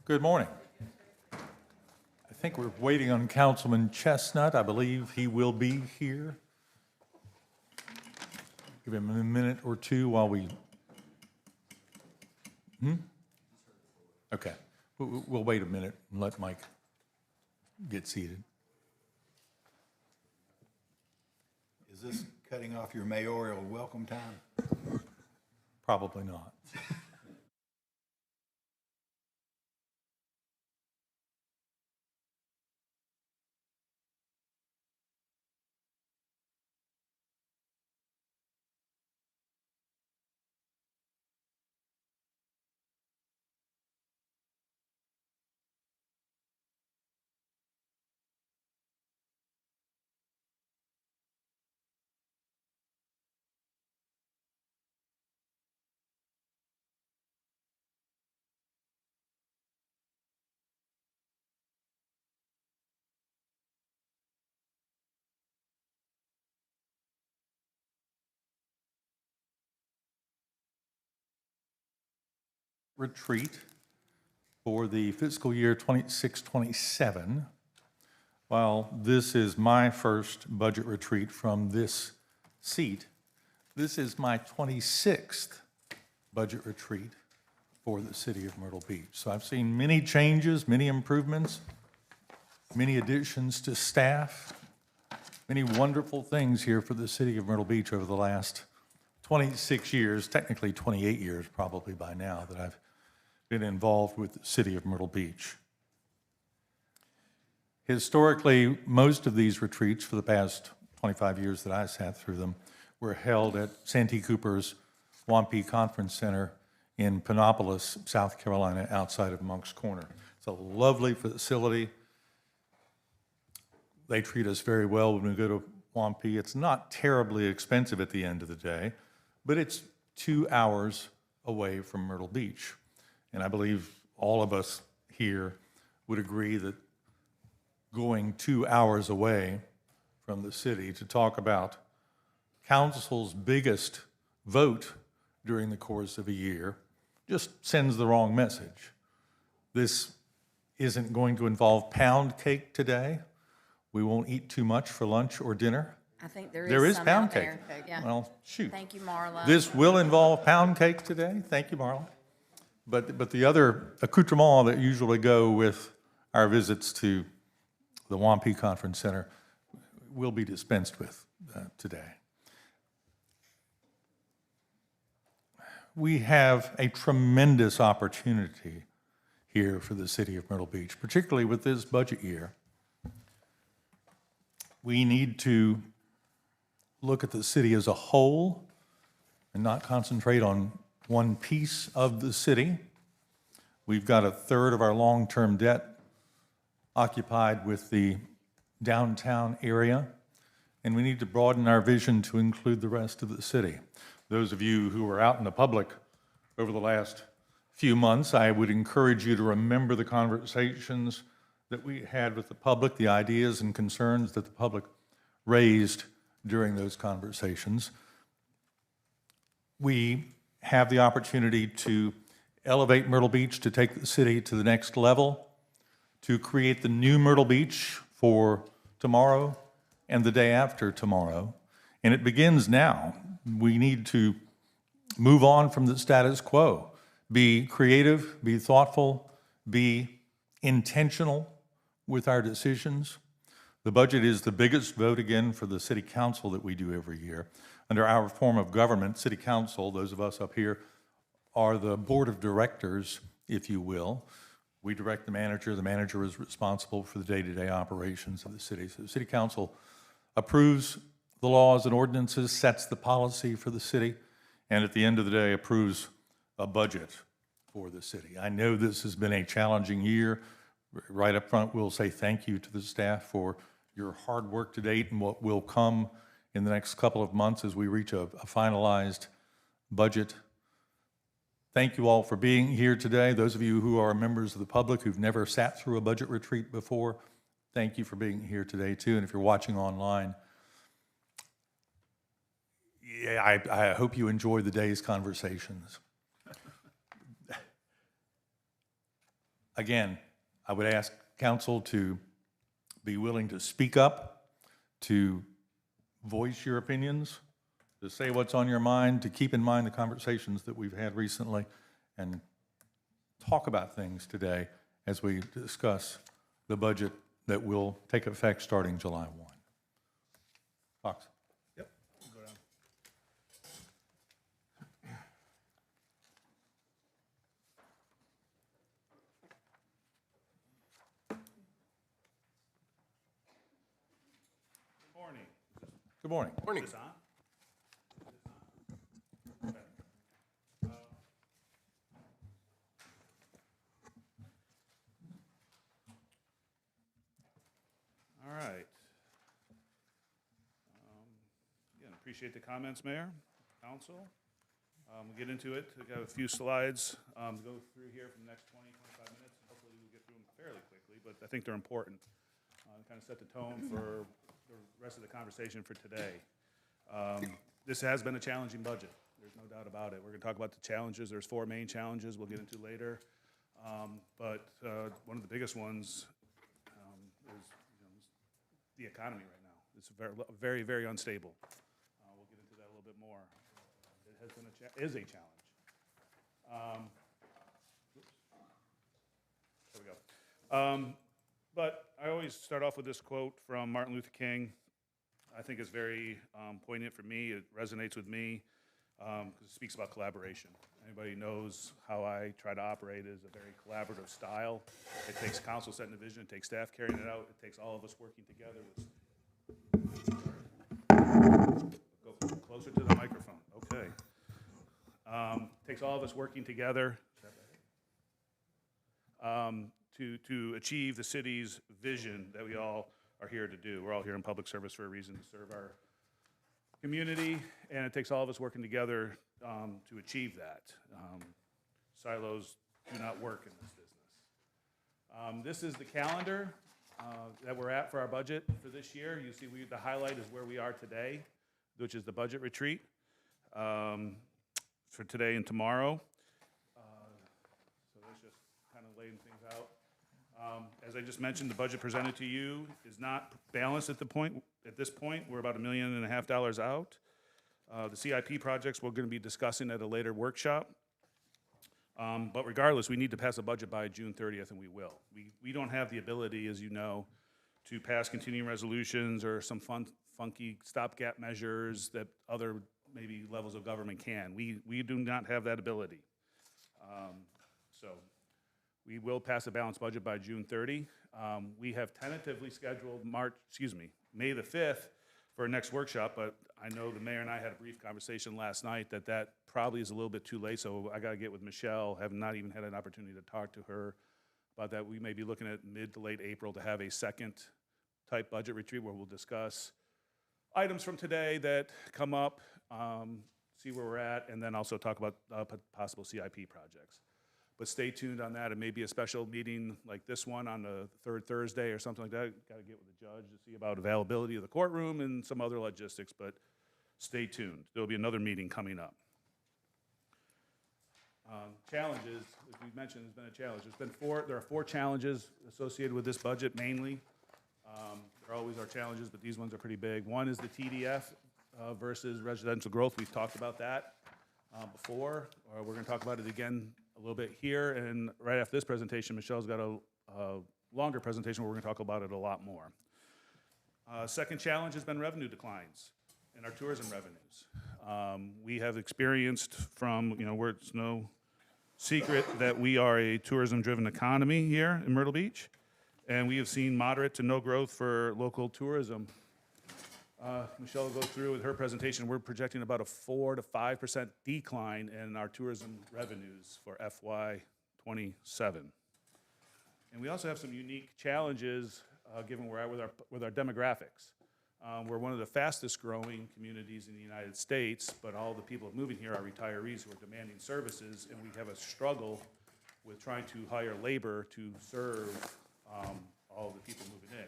Good morning. I think we're waiting on Councilman Chestnut. I believe he will be here. Give him a minute or two while we... Okay. We'll wait a minute and let Mike get seated. Is this cutting off your mayoral welcome time? Probably not. Retreat for the fiscal year 26-27. While this is my first budget retreat from this seat, this is my 26th budget retreat for the city of Myrtle Beach. So I've seen many changes, many improvements, many additions to staff, many wonderful things here for the city of Myrtle Beach over the last 26 years, technically 28 years probably by now that I've been involved with the city of Myrtle Beach. Historically, most of these retreats for the past 25 years that I sat through them were held at Santee Cooper's Wampee Conference Center in Panopolis, South Carolina, outside of Moncks Corner. It's a lovely facility. They treat us very well when we go to Wampee. It's not terribly expensive at the end of the day, but it's 2 hours away from Myrtle Beach. And I believe all of us here would agree that going 2 hours away from the city to talk about council's biggest vote during the course of a year just sends the wrong message. This isn't going to involve pound cake today. We won't eat too much for lunch or dinner. I think there is There some is pound out cake. there, but yeah. Well, shoot. Thank you, Marla. This will involve pound cake today. Thank you, Marla. But the other accoutrements that usually go with our visits to the Wampee Conference Center will be dispensed with today. We have a tremendous opportunity here for the city of Myrtle Beach, particularly with this budget year. We need to look at the city as a whole and not concentrate on one piece of the city. We've got a third of our long-term debt occupied with the downtown area, and we need to broaden our vision to include the rest of the city. Those of you who were out in the public over the last few months, I would encourage you to remember the conversations that we had with the public, the ideas and concerns that the public raised during those conversations. We have the opportunity to elevate Myrtle Beach, to take the city to the next level, to create the new Myrtle Beach for tomorrow and the day after tomorrow. And it begins now. We need to move on from the status quo, be creative, be thoughtful, be intentional with our decisions. The budget is the biggest vote again for the city council that we do every year. Under our form of government, city council, those of us up here, are the board of directors, if you will. We direct the manager. The manager is responsible for the day-to-day operations of the city. So the city council approves the laws and ordinances, sets the policy for the city, and at the end of the day approves a budget for the city. I know this has been a challenging year. Right up front, we'll say thank you to the staff for your hard work to date and what will come in the next couple of months as we reach a finalized budget. Thank you all for being here today. Those of you who are members of the public who've never sat through a budget retreat before, thank you for being here today too. And if you're watching online, yeah, I hope you enjoy the day's conversations. Again, I would ask council to be willing to speak up, to voice your opinions, to say what's on your mind, to keep in mind the conversations that we've had recently, and talk about things today as we discuss the budget that will take effect starting July 1. Fox? Yep. Go down. Morning. Good morning. Morning. Is this on? All right. Again, appreciate the comments, Mayor, Council. We'll get into it. We've got a few slides to go through here for the next 20, 25 minutes. Hopefully we'll get through them fairly quickly, but I think they're important. Kind of set the tone for the rest of the conversation for today. This has been a challenging budget. There's no doubt about it. We're going to talk about the challenges. There's 4 main challenges we'll get into later. But one of the biggest ones is the economy right now. It's very, very unstable. We'll get into that a little bit more. It has been is a challenge. There we go. But I always start off with this quote from Martin Luther King. I think it's very poignant for me. It resonates with me because it speaks about collaboration. Anybody knows how I try to operate is a very collaborative style. It takes council setting the vision, it takes staff carrying it out, it takes all of us working together. Go closer to the microphone. Okay. Takes all of us working together to achieve the city's vision that we all are here to do. We're all here in public service for a reason, to serve our community, and it takes all of us working together to achieve that. Silos do not work in this business. This is the calendar that we're at for our budget for this year. You see the highlight is where we are today, which is the budget retreat for today and tomorrow. So that's just kind of laying things out. As I just mentioned, the budget presented to you is not balanced at this point. We're about $1.5 million out. The CIP projects we're going to be discussing at a later workshop. But regardless, we need to pass a budget by June 30th, and we will. We don't have the ability, as you know, to pass continuing resolutions or some funky stopgap measures that other maybe levels of government can. We do not have that ability. So we will pass a balanced budget by June 30. We have tentatively scheduled May the 5th for our next workshop, but I know the mayor and I had a brief conversation last night that probably is a little bit too late, so I got to get with Michelle. Have not even had an opportunity to talk to her about that. We may be looking at mid to late April to have a second type budget retreat where we'll discuss items from today that come up, see where we're at, and then also talk about possible CIP projects. But stay tuned on that. It may be a special meeting like this one on the 3rd Thursday or something like that. Got to get with the judge to see about availability of the courtroom and some other logistics, but stay tuned. There'll be another meeting coming up. Challenges, as we mentioned, has been a challenge. There are 4 challenges associated with this budget mainly. There always are challenges, but these ones are pretty big. One is the TDF versus residential growth. We've talked about that before. We're going to talk about it again a little bit here, and right after this presentation, Michelle's got a longer presentation where we're going to talk about it a lot more. Second challenge has been revenue declines in our tourism revenues. We have experienced where it's no secret that we are a tourism-driven economy here in Myrtle Beach, and we have seen moderate to no growth for local tourism. Michelle will go through with her presentation. We're projecting about a 4 to 5% decline in our tourism revenues for FY27. And we also have some unique challenges given where we're at with our demographics. We're one of the fastest growing communities in the United States, but all the people moving here are retirees who are demanding services, and we have a struggle with trying to hire labor to serve all the people moving in.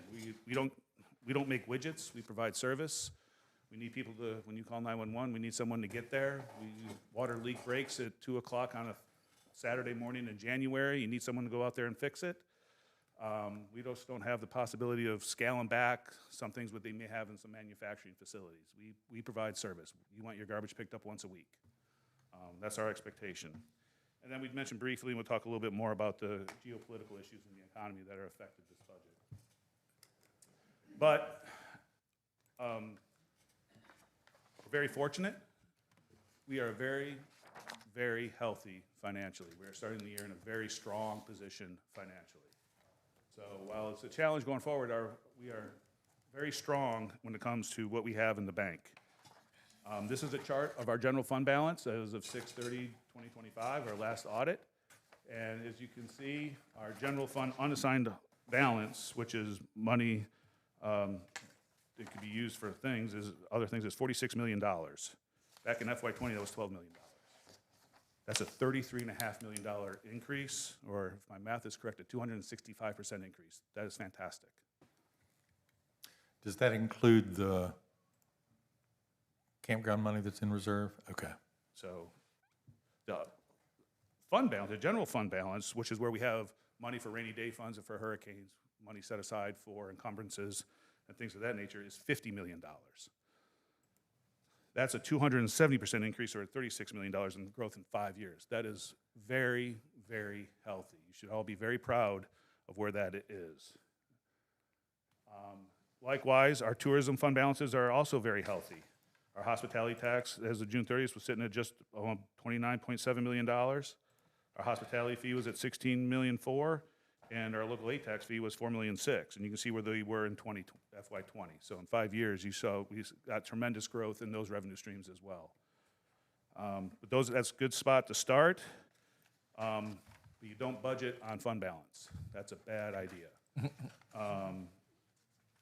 We don't make widgets, we provide service. We need people when you call 911, we need someone to get there. Water leak breaks at 2 o'clock on a Saturday morning in January, you need someone to go out there and fix it. We just don't have the possibility of scaling back some things that they may have in some manufacturing facilities. We provide service. You want your garbage picked up once a week. That's our expectation. And then we'd mentioned briefly, and we'll talk a little bit more about the geopolitical issues in the economy that are affected this budget. But we're very fortunate. We are very, very healthy financially. We're starting the year in a very strong position financially. So while it's a challenge going forward, we are very strong when it comes to what we have in the bank. This is a chart of our general fund balance as of 6/30/2025, our last audit. And as you can see, our general fund unassigned balance, which is money that could be used for things, other things, is $46 million. Back in FY20, that was $12 million. That's a $33.5 million increase, or if my math is correct, a 265% increase. That is fantastic. Does that include the campground money that's in reserve? Okay. So the fund balance, the general fund balance, which is where we have money for rainy day funds and for hurricanes, money set aside for encumbrances and things of that nature, is $50 million. That's a 270% increase, or $36 million in growth in 5 years. That is very, very healthy. You should all be very proud of where that is. Likewise, our tourism fund balances are also very healthy. Our hospitality tax, as of June 30th, was sitting at just $29.7 million. Our hospitality fee was at $16.4 million, and our local aid tax fee was $4.6 million. And you can see where they were in FY20. So in 5 years, we got tremendous growth in those revenue streams as well. But that's a good spot to start. But you don't budget on fund balance. That's a bad idea.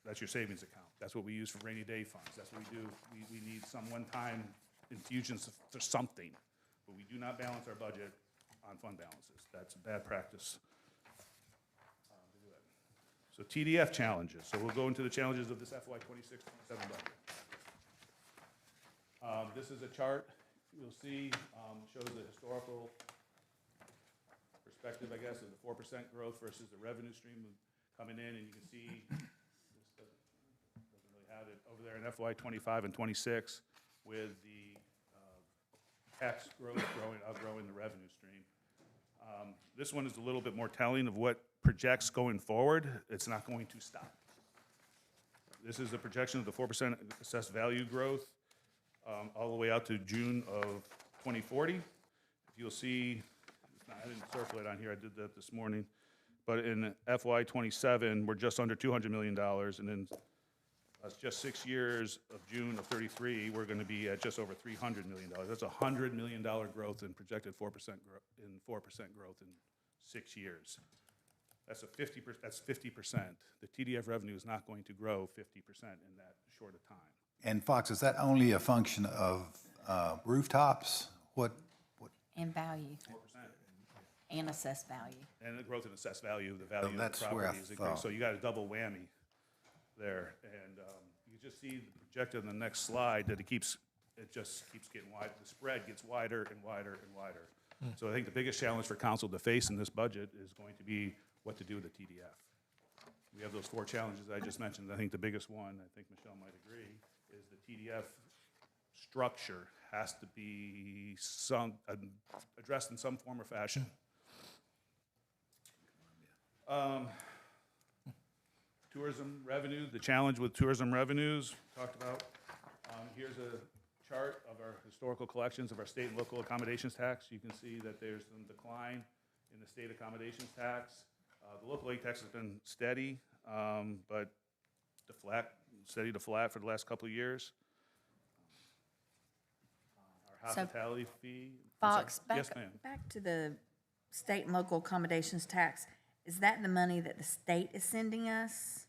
That's your savings account. That's what we use for rainy day funds. That's what we do. We need some one-time infusions for something. But we do not balance our budget on fund balances. That's a bad practice. So TDF challenges. So we'll go into the challenges of this FY26-27 budget. This is a chart you'll see, shows the historical perspective, I guess, of the 4% growth versus the revenue stream coming in, and you can see this doesn't really have it over there in FY25 and 26 with the tax growth outgrowing the revenue stream. This one is a little bit more telling of what projects going forward. It's not going to stop. This is a projection of the 4% assessed value growth all the way out to June of 2040. If you'll see, I didn't circle it on here, I did that this morning, but in FY27, we're just under $200 million, and in just 6 years of June of 33, we're going to be at just over $300 million. That's a $100 million growth in projected 4% growth in 6 years. That's 50%. The TDF revenue is not going to grow 50% in that short a time. And Fox, is that only a function of rooftops? What? And value, 4%. and assessed value. And the growth in assessed value, the value of that's the where I property is increased. thought. So you got a double whammy there. And you just see the projected on the next slide that it just keeps getting wide. The spread gets wider and wider and wider. So I think the biggest challenge for council to face in this budget is going to be what to do with the TDF. We have those 4 challenges I just mentioned. I think the biggest one, I think Michelle might agree, is the TDF structure has to be addressed in some form or fashion. Tourism revenue, the challenge with tourism revenues, talked about. Here's a chart of our historical collections of our state and local accommodations tax. You can see that there's some decline in the state accommodations tax. The local aid tax has been steady, but steady to flat for the last couple of years. Our hospitality fee. Fox, Yes, ma'am. back to the state and local accommodations tax. Is that the money that the state is sending us?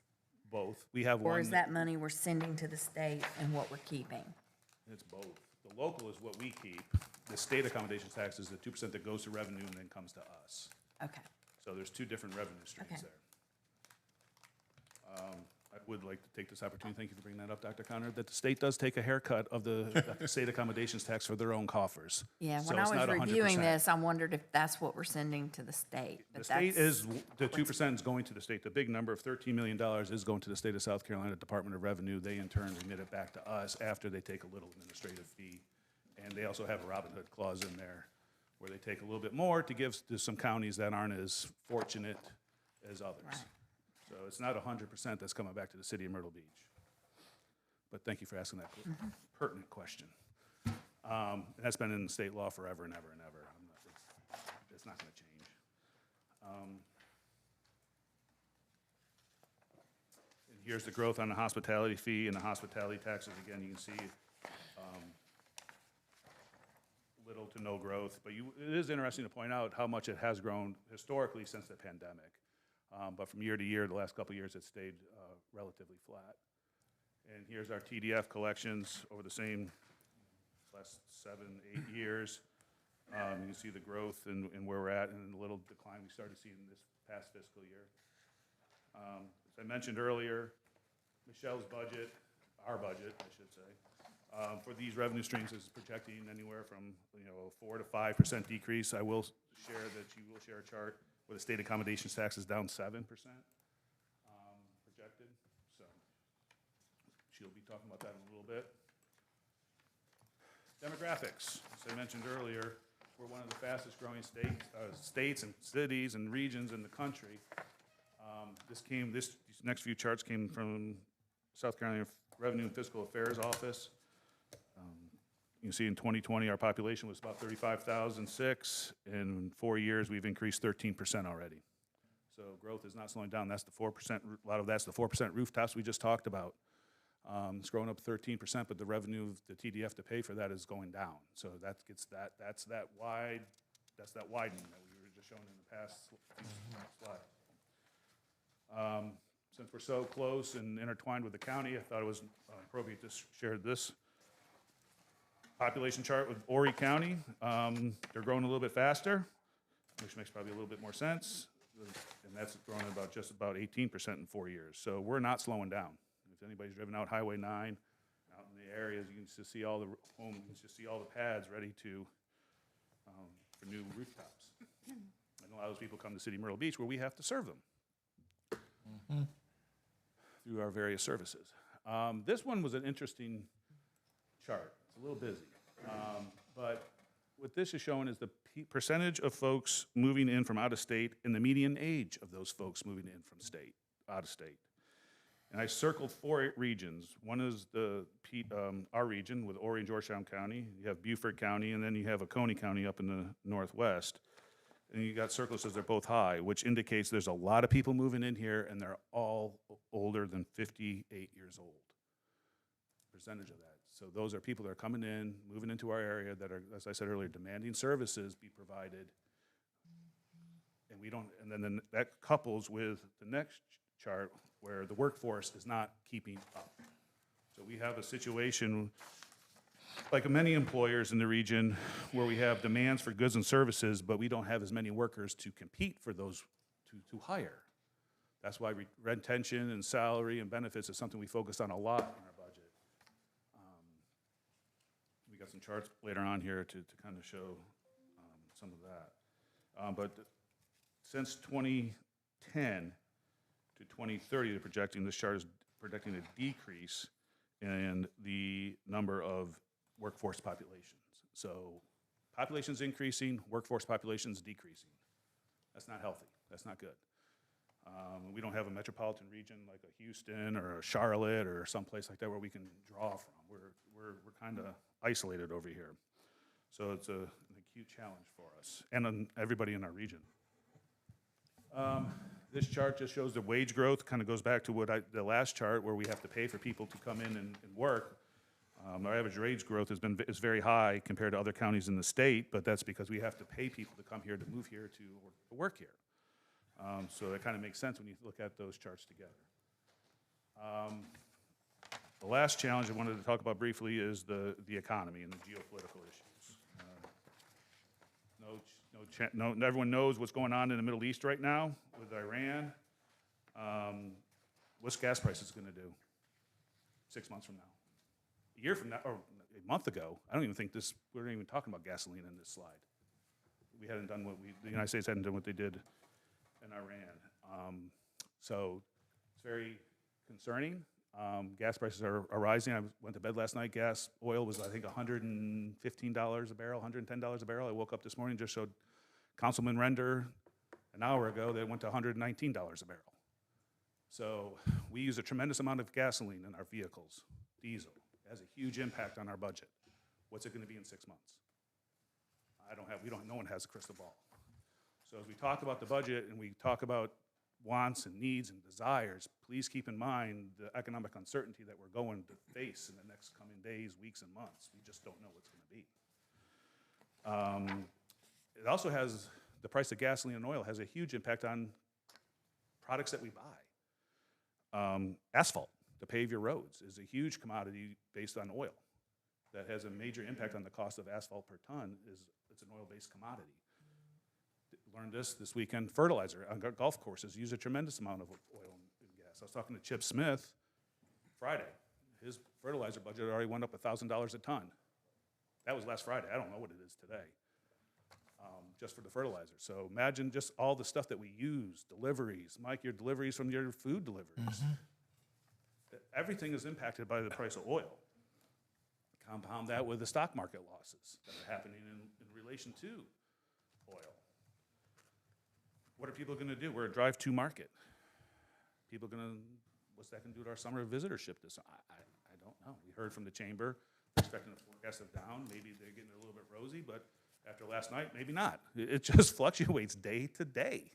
Both. We have one. Or is that money we're sending to the state and what we're keeping? It's both. The local is what we keep. The state accommodations tax is the 2% that goes to revenue and then comes to us. Okay. So there's 2 different revenue streams Okay. there. would like to take this opportunity, thank you for bringing that up, Dr. Connor, that the state does take a haircut of the state accommodations tax for their own coffers. Yeah, So when I it's was not 100%. reviewing this, I wondered if that's what we're sending to the state. The but state that's- is, the 2% is going to the state. The big number of $13 million is going to the state of South Carolina Department of Revenue. They in turn remit it back to us after they take a little administrative fee. And they also have a Robin Hood clause in there where they take a little bit more to give to some counties that aren't as fortunate as others. Right. So it's not 100% that's coming back to the city of Myrtle Beach. But thank you for asking that pertinent question. And that's been in state law forever and ever and ever. It's not going to change. And here's the growth on the hospitality fee and the hospitality taxes. Again, you can see little to no growth. But it is interesting to point out how much it has grown historically since the pandemic. But from year to year, the last couple of years, it's stayed relatively flat. And here's our TDF collections over the same last 7, 8 years. You can see the growth and where we're at and the little decline we started seeing this past fiscal year. As I mentioned earlier, Michelle's budget, our budget, I should say, for these revenue streams is projecting anywhere from, a 4 to 5% decrease. I will share that you will share a chart where the state accommodations tax is down 7%, projected. So she'll be talking about that in a little bit. Demographics, as I mentioned earlier, we're one of the fastest growing states and cities and regions in the country. These next few charts came from South Carolina Revenue and Fiscal Affairs Office. You can see in 2020, our population was about 35,006. In 4 years, we've increased 13% already. So growth is not slowing down. That's the 4%, a lot of that's the 4% rooftops we just talked about. It's growing up 13%, but the revenue of the TDF to pay for that is going down. So that's that widening that we were just showing in the past slide. Since we're so close and intertwined with the county, I thought it was appropriate to share this population chart with Horry County. They're growing a little bit faster, which makes probably a little bit more sense. And that's growing just about 18% in 4 years. So we're not slowing down. If anybody's driven out Highway 9, out in the areas, you can just see all the homes, you can just see all the pads ready for new rooftops. And a lot of those people come to City of Myrtle Beach where we have to serve them through our various services. This one was an interesting chart. It's a little busy. But what this is showing is the percentage of folks moving in from out of state and the median age of those folks moving in from out of state. And I circled 4 regions. One is our region with Horry and Georgetown County. You have Beaufort County, and then you have Oconee County up in the northwest. And you got circles as they're both high, which indicates there's a lot of people moving in here, and they're all older than 58 years old. Percentage of that. So those are people that are coming in, moving into our area that are, as I said earlier, demanding services be provided. And we don't, and then that couples with the next chart where the workforce is not keeping up. So we have a situation like many employers in the region where we have demands for goods and services, but we don't have as many workers to compete for those to hire. That's why retention and salary and benefits is something we focus on a lot in our budget. We got some charts later on here to kind of show some of that. But since 2010 to 2030, this chart is projecting a decrease in the number of workforce populations. So population's increasing, workforce population's decreasing. That's not healthy. That's not good. We don't have a metropolitan region like a Houston or a Charlotte or someplace like that where we can draw from. We're kind of isolated over here. So it's an acute challenge for us and everybody in our region. This chart just shows the wage growth, kind of goes back to the last chart where we have to pay for people to come in and work. Our average wage growth is very high compared to other counties in the state, but that's because we have to pay people to come here, to move here, to work here. So that kind of makes sense when you look at those charts together. The last challenge I wanted to talk about briefly is the economy and the geopolitical issues. Everyone knows what's going on in the Middle East right now with Iran. what's gas prices gonna do 6 months from now? A year from now, or a month ago, I don't even think this, we weren't even talking about gasoline in this slide. We hadn't done what the United States hadn't done what they did in Iran. So it's very concerning. Gas prices are rising. I went to bed last night, oil was, I think, $115 a barrel, $110 a barrel. I woke up this morning, just showed Councilman Render an hour ago, that it went to $119 a barrel. So we use a tremendous amount of gasoline in our vehicles, diesel. It has a huge impact on our budget. What's it gonna be in 6 months? No one has a crystal ball. So as we talk about the budget and we talk about wants and needs and desires, please keep in mind the economic uncertainty that we're going to face in the next coming days, weeks, and months. We just don't know what's gonna be. It also has, the price of gasoline and oil has a huge impact on products that we buy. Asphalt to pave your roads is a huge commodity based on oil that has a major impact on the cost of asphalt per ton. It's an oil-based commodity. Learned this weekend. Fertilizer on golf courses use a tremendous amount of oil and gas. I was talking to Chip Smith Friday. His fertilizer budget already went up $1,000 a ton. That was last Friday. I don't know what it is today, just for the fertilizer. So imagine just all the stuff that we use, deliveries. Mike, your deliveries from your food deliveries. Everything is impacted by the price of oil. Compound that with the stock market losses that are happening in relation to oil. What are people gonna do? We're a drive-to market. What's that gonna do to our summer visitorship this, I don't know. We heard from the chamber, they're expecting a forecast of down. Maybe they're getting a little bit rosy, but after last night, maybe not. It just fluctuates day to day.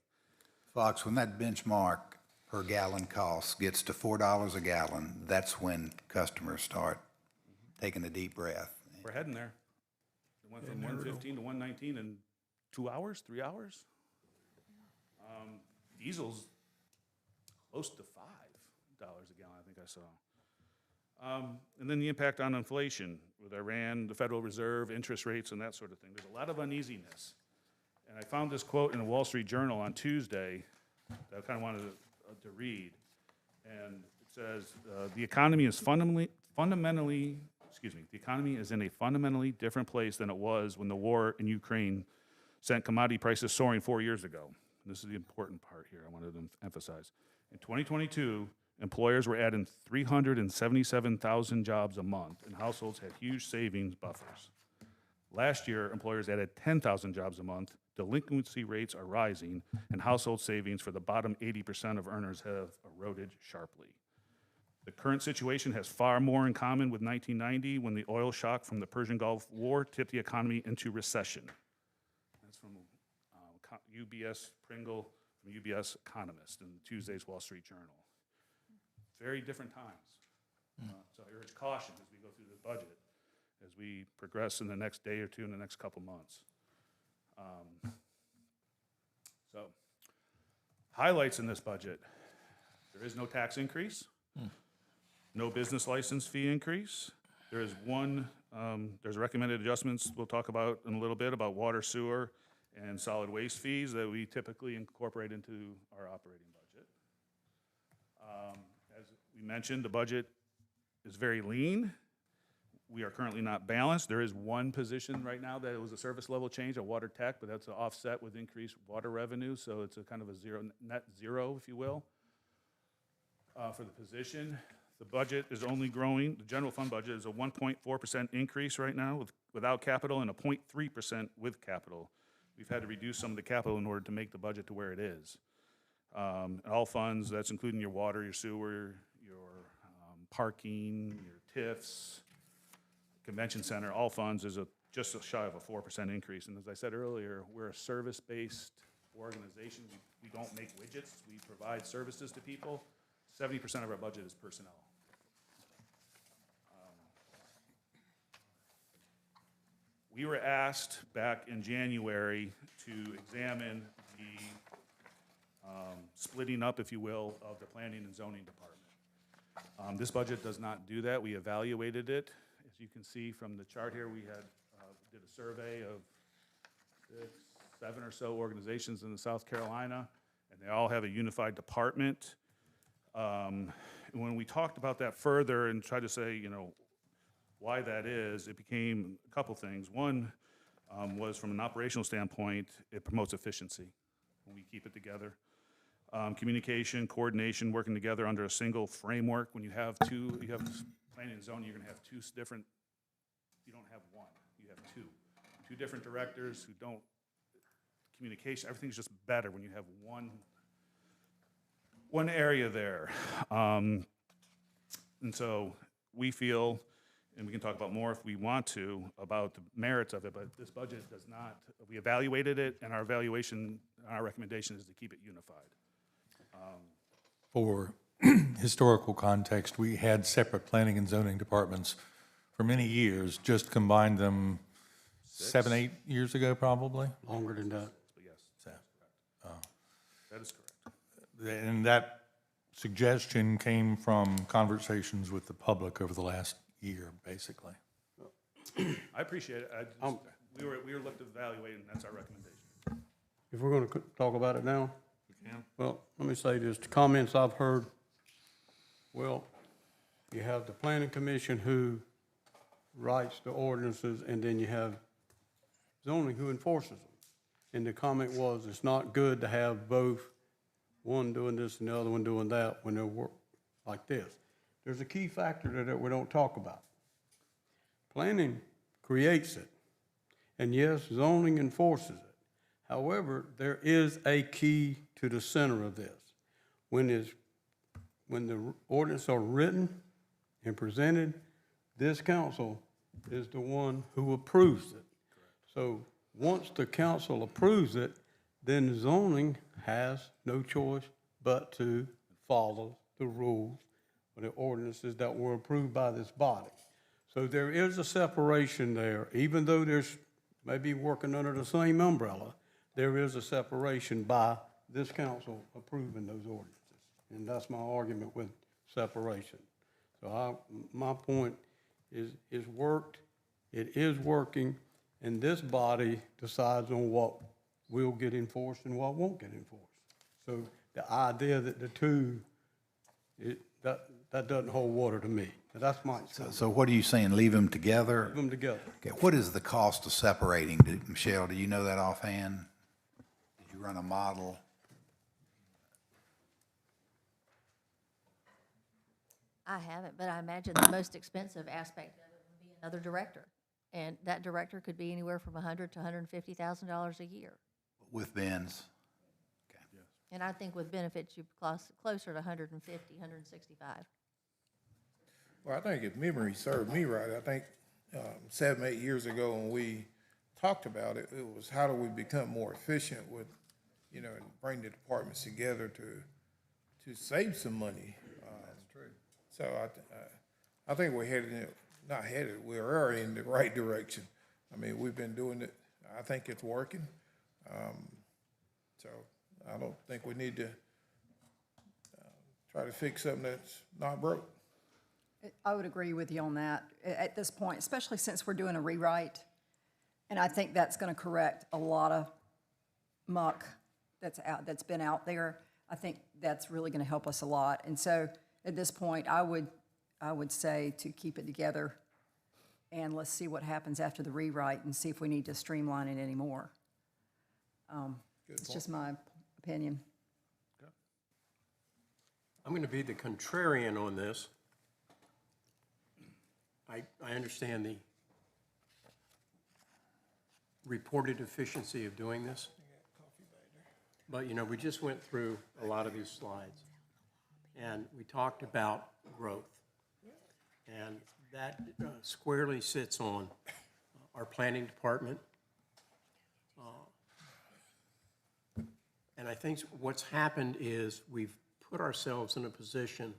Fox, when that benchmark per gallon cost gets to $4 a gallon, that's when customers start taking a deep breath. We're heading there. It went from 115 to 119 in 2 hours, 3 hours. Diesel's close to $5 a gallon, I think I saw. And then the impact on inflation with Iran, the Federal Reserve, interest rates, and that sort of thing. There's a lot of uneasiness. And I found this quote in the Wall Street Journal on Tuesday that I kind of wanted to read. And it says, the economy is the economy is in a fundamentally different place than it was when the war in Ukraine sent commodity prices soaring 4 years ago. And this is the important part here I wanted to emphasize. In 2022, employers were adding 377,000 jobs a month, and households had huge savings buffers. Last year, employers added 10,000 jobs a month, delinquency rates are rising, and household savings for the bottom 80% of earners have eroded sharply. The current situation has far more in common with 1990, when the oil shock from the Persian Gulf War tipped the economy into recession. That's from UBS Pringle, from UBS Economist in Tuesday's Wall Street Journal. Very different times. So I urge caution as we go through the budget, as we progress in the next day or two, in the next couple months. So, highlights in this budget: there is no tax increase, no business license fee increase. There is there's recommended adjustments we'll talk about in a little bit about water, sewer, and solid waste fees that we typically incorporate into our operating budget. As we mentioned, the budget is very lean. We are currently not balanced. There is one position right now that was a service level change, a water tech, but that's offset with increased water revenue, so it's a kind of a net zero, if you will, for the position. The budget is only growing. The general fund budget is a 1.4% increase right now without capital, and a 0.3% with capital. We've had to reduce some of the capital in order to make the budget to where it is. All funds, that's including your water, your sewer, your parking, your TIFs, convention center, all funds is just shy of a 4% increase. And as I said earlier, we're a service-based organization. We don't make widgets. We provide services to people. 70% of our budget is personnel. We were asked back in January to examine the splitting up, if you will, of the planning and zoning department. This budget does not do that. We evaluated it. As you can see from the chart here, we did a survey of 7 or so organizations in South Carolina, and they all have a unified department. When we talked about that further and tried to say, you know, why that is, it became a couple things. One was from an operational standpoint, it promotes efficiency when we keep it together. Communication, coordination, working together under a single framework. When you have planning and zoning, you're gonna have two different, you don't have one, you have two. Two different directors who don't, communication, everything's just better when you have one area there. And so we feel, and we can talk about more if we want to, about the merits of it, but this budget does not, we evaluated it, and our evaluation, our recommendation is to keep it unified. For historical context, we had separate planning and zoning departments for many years, just combined them 7, 8 years ago, probably. Longer than that. But yes, that is correct. And that suggestion came from conversations with the public over the last year, basically. I appreciate it. We were looked to evaluate, and that's our recommendation. If we're going to talk about it now, We can. well, let me say this, the comments I've heard, well, you have the planning commission who writes the ordinances, and then you have zoning who enforces them. And the comment was, it's not good to have both, one doing this and the other one doing that when they work like this. There's a key factor that we don't talk about. Planning creates it, and yes, zoning enforces it. However, there is a key to the center of this. When the ordinance are written and presented, this council is the one who approves it. So once the council approves it, then zoning has no choice but to follow the rules or the ordinances that were approved by this body. So there is a separation there, even though there's maybe working under the same umbrella, there is a separation by this council approving those ordinances. And that's my argument with separation. So my point is worked, it is working, and this body decides on what will get enforced and what won't get enforced. So the idea that the two, that doesn't hold water to me. That's my, So what are you saying, leave them together? put them together. Okay, what is the cost of separating? Michelle, do you know that offhand? Did you run a model? I haven't, but I imagine the most expensive aspect of it would be another director. And that director could be anywhere from $100,000 to $150,000 a year. With Ben's? And I think with benefits, you're closer to 150, 165. Well, I think if memory served me right, I think 7, 8 years ago when we talked about it, it was how do we become more efficient with, and bring the departments together to save some money. That's true. So I think we're we are in the right direction. I mean, we've been doing it. I think it's working. So I don't think we need to try to fix something that's not broke. I would agree with you on that at this point, especially since we're doing a rewrite. And I think that's going to correct a lot of muck that's been out there. I think that's really going to help us a lot. And so at this point, I would say to keep it together, and let's see what happens after the rewrite and see if we need to streamline it anymore. It's just my opinion. I'm going to be the contrarian on this. I understand the reported efficiency of doing this. But, we just went through a lot of these slides, and we talked about growth. And that squarely sits on our planning department. And I think what's happened is we've put ourselves in a position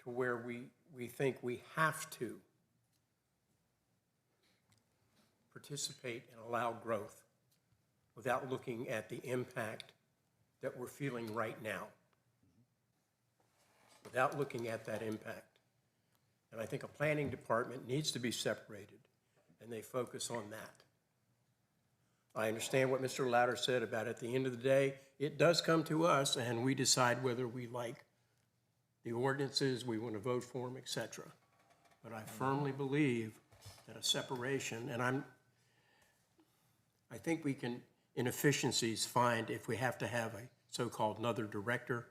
to where we think we have to participate and allow growth without looking at the impact that we're feeling right now, without looking at that impact. And I think a planning department needs to be separated, and they focus on that. I understand what Mr. Louder said about at the end of the day, it does come to us and we decide whether we like the ordinances, we want to vote for them, et cetera. But I firmly believe that a separation, and I think we can, in efficiencies, find if we have to have a so-called another director,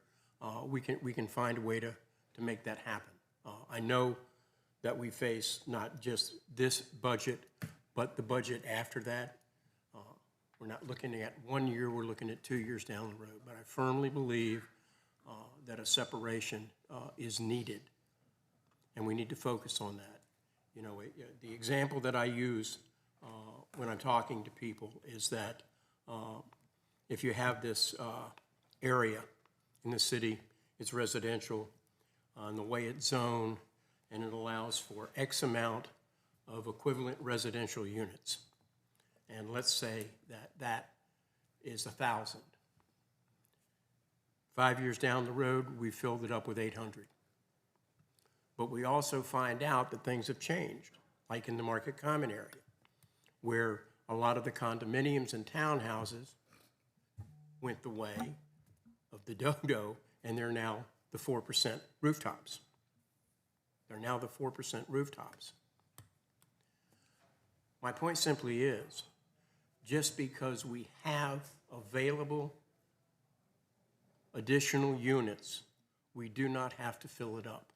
we can find a way to make that happen. I know that we face not just this budget, but the budget after that. We're not looking at 1 year, we're looking at 2 years down the road. But I firmly believe that a separation is needed, and we need to focus on that. You know, the example that I use when I'm talking to people is that if you have this area in the city, it's residential, and the way it's zoned, and it allows for X amount of equivalent residential units. And let's say that is 1,000. 5 years down the road, we filled it up with 800. But we also find out that things have changed, like in the Market Common area, where a lot of the condominiums and townhouses went the way of the dodo, and they're now the 4% rooftops. They're now the 4% rooftops. My point simply is, just because we have available additional units, we do not have to fill it up.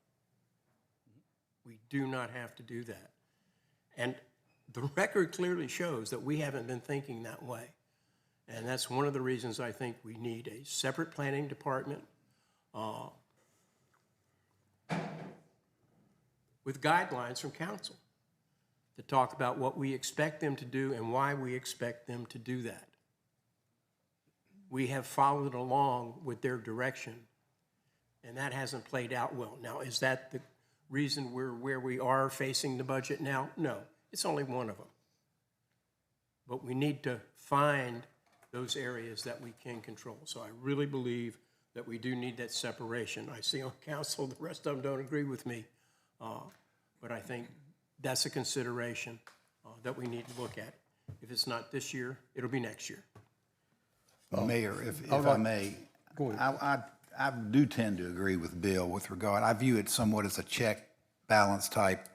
We do not have to do that. And the record clearly shows that we haven't been thinking that way. And that's one of the reasons I think we need a separate planning department with guidelines from council to talk about what we expect them to do and why we expect them to do that. We have followed along with their direction, and that hasn't played out well. Now, is that the reason we're where we are facing the budget now? No, it's only one of them. But we need to find those areas that we can control. So I really believe that we do need that separation. I see on council, the rest of them don't agree with me, but I think that's a consideration that we need to look at. If it's not this year, it'll be next year. Mayor, if I may, I do tend to agree with Bill with regard, I view it somewhat as a check balance type,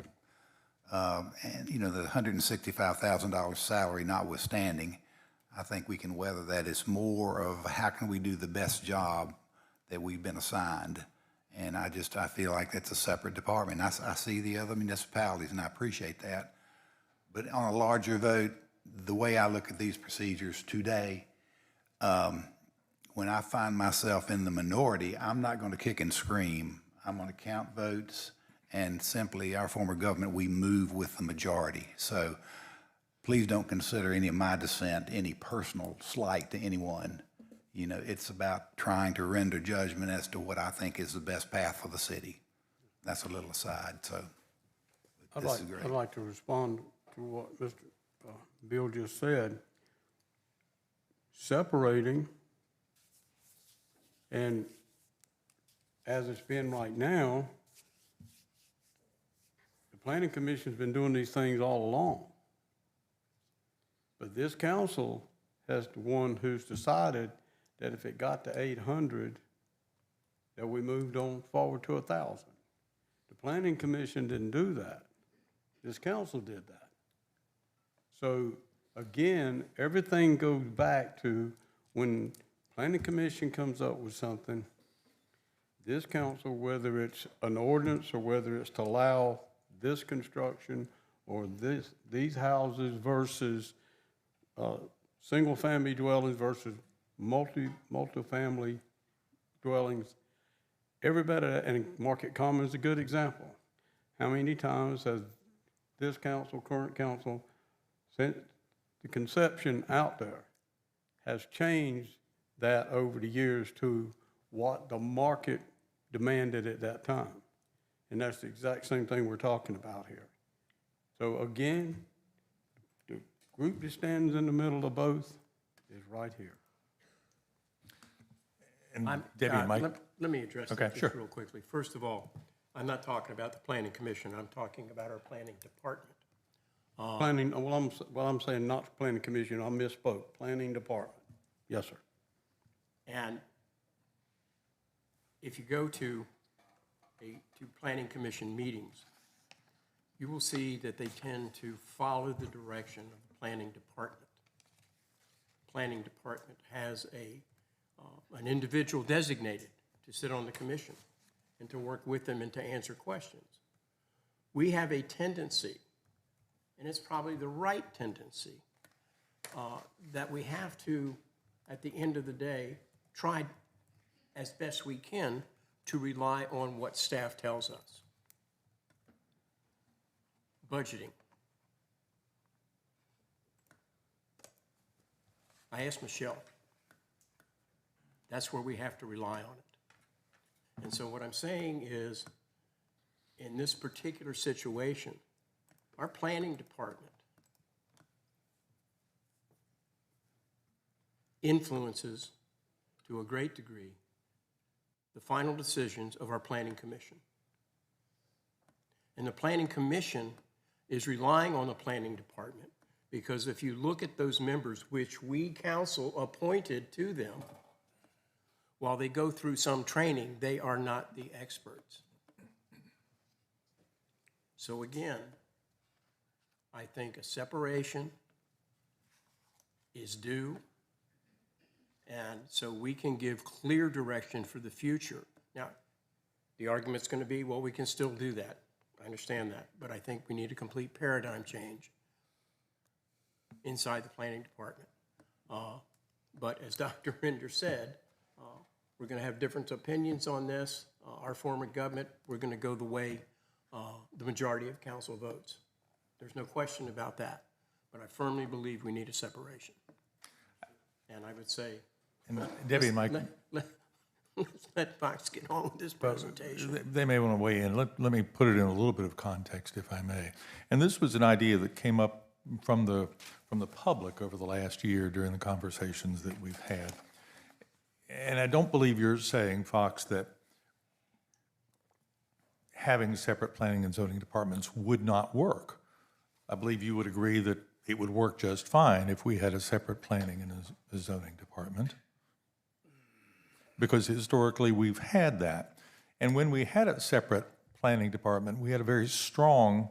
and, you know, the $165,000 salary notwithstanding, I think we can weather that. It's more of how can we do the best job that we've been assigned. And I feel like that's a separate department. I see the other municipalities, and I appreciate that. But on a larger vote, the way I look at these procedures today, when I find myself in the minority, I'm not going to kick and scream. I'm going to count votes, and simply, our form of government, we move with the majority. So please don't consider any of my dissent any personal slight to anyone. You know, it's about trying to render judgment as to what I think is the best path for the city. That's a little aside, so I'd like to respond to what Mr. Bill just said. Separating, and as it's been right now, the Planning Commission's been doing these things all along. But this council has the one who's decided that if it got to 800, that we moved on forward to 1,000. The Planning Commission didn't do that. This council did that. So again, everything goes back to when Planning Commission comes up with something, this council, whether it's an ordinance or whether it's to allow this construction or these houses versus single-family dwellings versus multi-family dwellings, everybody, and Market Common is a good example. How many times has this council, current council, since the conception out there, has changed that over the years to what the market demanded at that time? And that's the exact same thing we're talking about here. So again, the group that stands in the middle of both is right here. And Debbie and Mike. Let me address Okay, that just sure. real quickly. First of all, I'm not talking about the Planning Commission, I'm talking about our planning department. Planning, well, I'm saying not planning commission, I misspoke, planning department. Yes, sir. And if you go to planning commission meetings, you will see that they tend to follow the direction of the planning department. Planning department has an individual designated to sit on the commission and to work with them and to answer questions. We have a tendency, and it's probably the right tendency, that we have to, at the end of the day, try as best we can to rely on what staff tells us. Budgeting. I asked Michelle. That's where we have to rely on it. And so what I'm saying is, in this particular situation, our planning department influences, to a great degree, the final decisions of our planning commission. And the planning commission is relying on the planning department because if you look at those members which we council appointed to them, while they go through some training, they are not the experts. So again, I think a separation is due, and so we can give clear direction for the future. Now, the argument's going to be, well, we can still do that. I understand that, but I think we need a complete paradigm change inside the planning department. But as Dr. Render said, we're going to have different opinions on this. Our form of government, we're going to go the way the majority of council votes. There's no question about that. But I firmly believe we need a separation. And I would say, And Debbie and Mike, let's let Fox get on with this presentation. they may want to weigh in. Let me put it in a little bit of context, if I may. And this was an idea that came up from the public over the last year during the conversations that we've had. And I don't believe you're saying, Fox, that having separate planning and zoning departments would not work. I believe you would agree that it would work just fine if we had a separate planning and a zoning department. Because historically, we've had that. And when we had a separate planning department, we had a very strong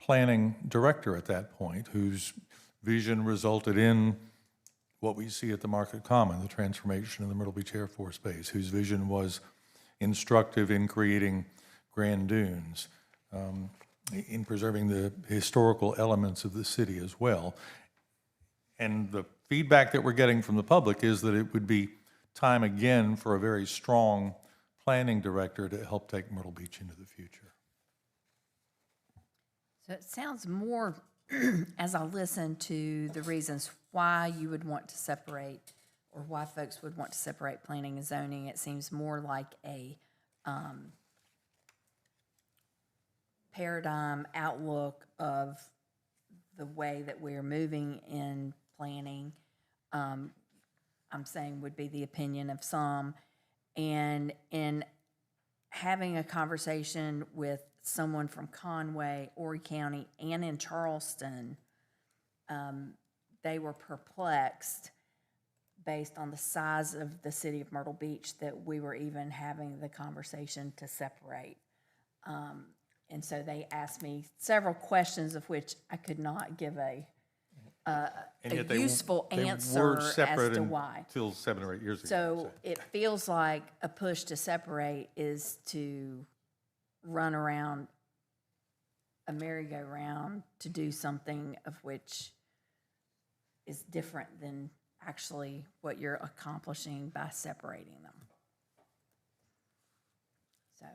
planning director at that point whose vision resulted in what we see at the Market Common, the transformation of the Myrtle Beach Air Force Base, whose vision was instructive in creating Grand Dunes, in preserving the historical elements of the city as well. And the feedback that we're getting from the public is that it would be time again for a very strong planning director to help take Myrtle Beach into the future. So it sounds more, as I listen to the reasons why you would want to separate, or why folks would want to separate planning and zoning, it seems more like a paradigm outlook of the way that we're moving in planning. I'm saying would be the opinion of some, and in having a conversation with someone from Conway, Horry County, and in Charleston, they were perplexed based on the size of the city of Myrtle Beach that we were even having the conversation to separate. And so they asked me several questions of which I could not give a useful answer as to why. Until 7 or 8 years ago. So it feels like a push to separate is to run around a merry-go-round to do something of which is different than actually what you're accomplishing by separating them. So.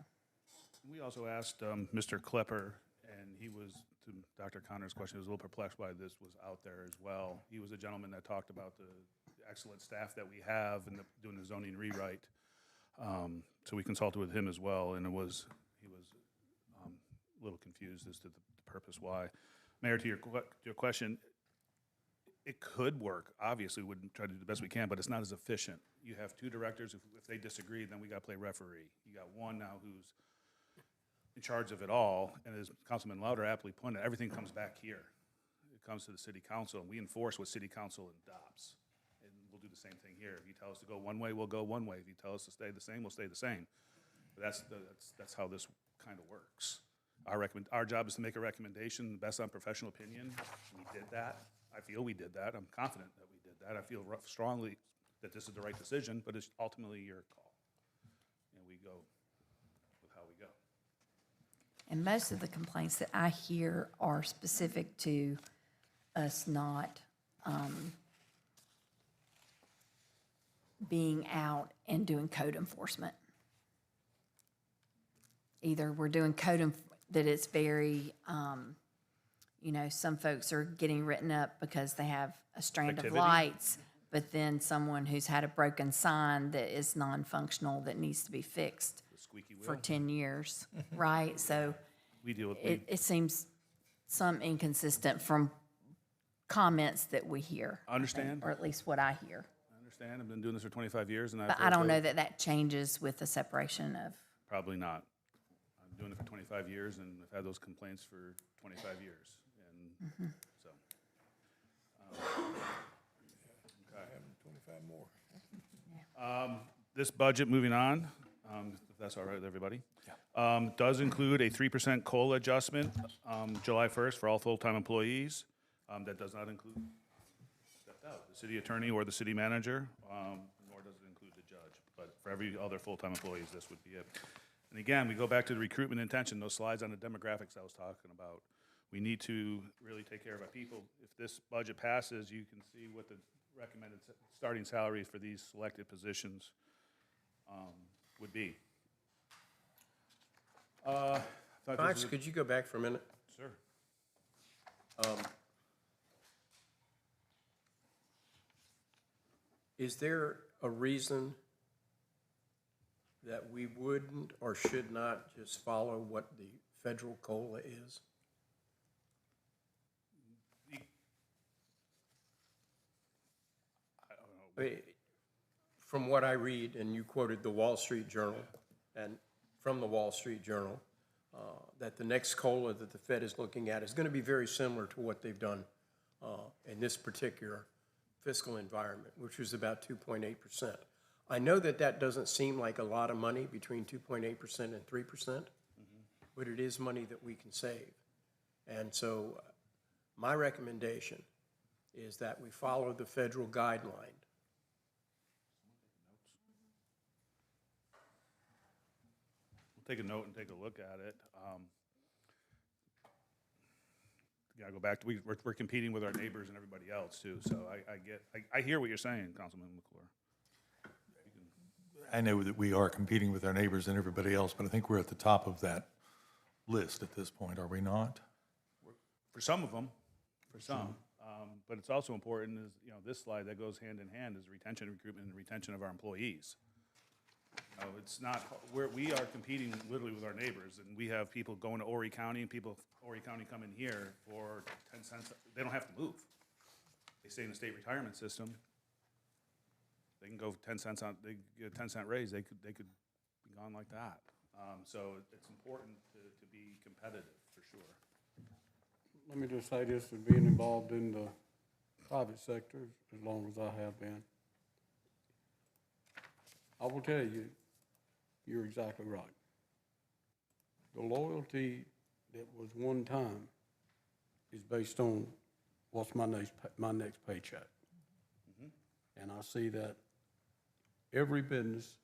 We also asked Mr. Klepper, and he was, to Dr. Connor's question, he was a little perplexed why this was out there as well. He was a gentleman that talked about the excellent staff that we have and doing the zoning rewrite. So we consulted with him as well, and he was a little confused as to the purpose why. Mayor, to your question, it could work. Obviously, we'd try to do the best we can, but it's not as efficient. You have two directors. If they disagree, then we got to play referee. You got one now who's in charge of it all, and as Councilman Louder aptly pointed, everything comes back here. comes to the city council, and we enforce what city council adopts. And we'll do the same thing here. If you tell us to go one way, we'll go one way. If you tell us to stay the same, we'll stay the same. But that's how this kind of works. Our job is to make a recommendation based on professional opinion. We did that. I feel we did that. I'm confident that we did that. I feel strongly that this is the right decision, but it's ultimately your call. And we go with how we go. And most of the complaints that I hear are specific to us not being out and doing code enforcement. Either we're doing that it's very, some folks are getting written up because they have a strand of Activity. lights, but then someone who's had a broken sign that is non-functional that needs to be fixed The squeaky for wheel. 10 years, right? So We deal with, it seems some inconsistent from comments that we hear. I think, Understand. or at least what I hear. I understand. I've been doing this for 25 years, and But I don't know that that changes with the separation of, Probably not. I'm doing it for 25 years, and I've had those complaints for 25 years, and so. Having 25 more. This budget, moving on, if that's all right with everybody, does include a 3% COLA adjustment, July 1st for all full-time employees. That does not include the city attorney or the city manager, nor does it include the judge. But for every other full-time employees, this would be it. And again, we go back to the recruitment intention, those slides on the demographics I was talking about. We need to really take care of our people. If this budget passes, you can see what the recommended starting salaries for these selected positions would be. Thought this Max, was a- could you go back for a minute? Sir. Is there a reason that we wouldn't or should not just follow what the federal COLA is? I mean, from what I read, and you quoted the Wall Street Journal, and from the Wall Street Journal, that the next COLA that the Fed is looking at is going to be very similar to what they've done in this particular fiscal environment, which was about 2.8%. I know that that doesn't seem like a lot of money, between 2.8% and 3%, but it is money that we can save. And so my recommendation is that we follow the federal guideline. We'll take a note and take a look at it. Gotta go back to, we're competing with our neighbors and everybody else too, so I hear what you're saying, Councilman McClure. I know that we are competing with our neighbors and everybody else, but I think we're at the top of that list at this point, are we not? For some of them, for some. But it's also important is, this slide that goes hand in hand is retention, recruitment, and retention of our employees. It's not, we are competing literally with our neighbors, and we have people going to Horry County, and people, Horry County come in here for 10 cents. They don't have to move. They stay in the state retirement system. They can go 10 cents on, they get a 10-cent raise, they could be gone like that. So it's important to be competitive, for sure. Let me just say this, with being involved in the private sector as long as I have been, I will tell you, you're exactly right. The loyalty that was one time is based on what's my next paycheck. And I see that every business,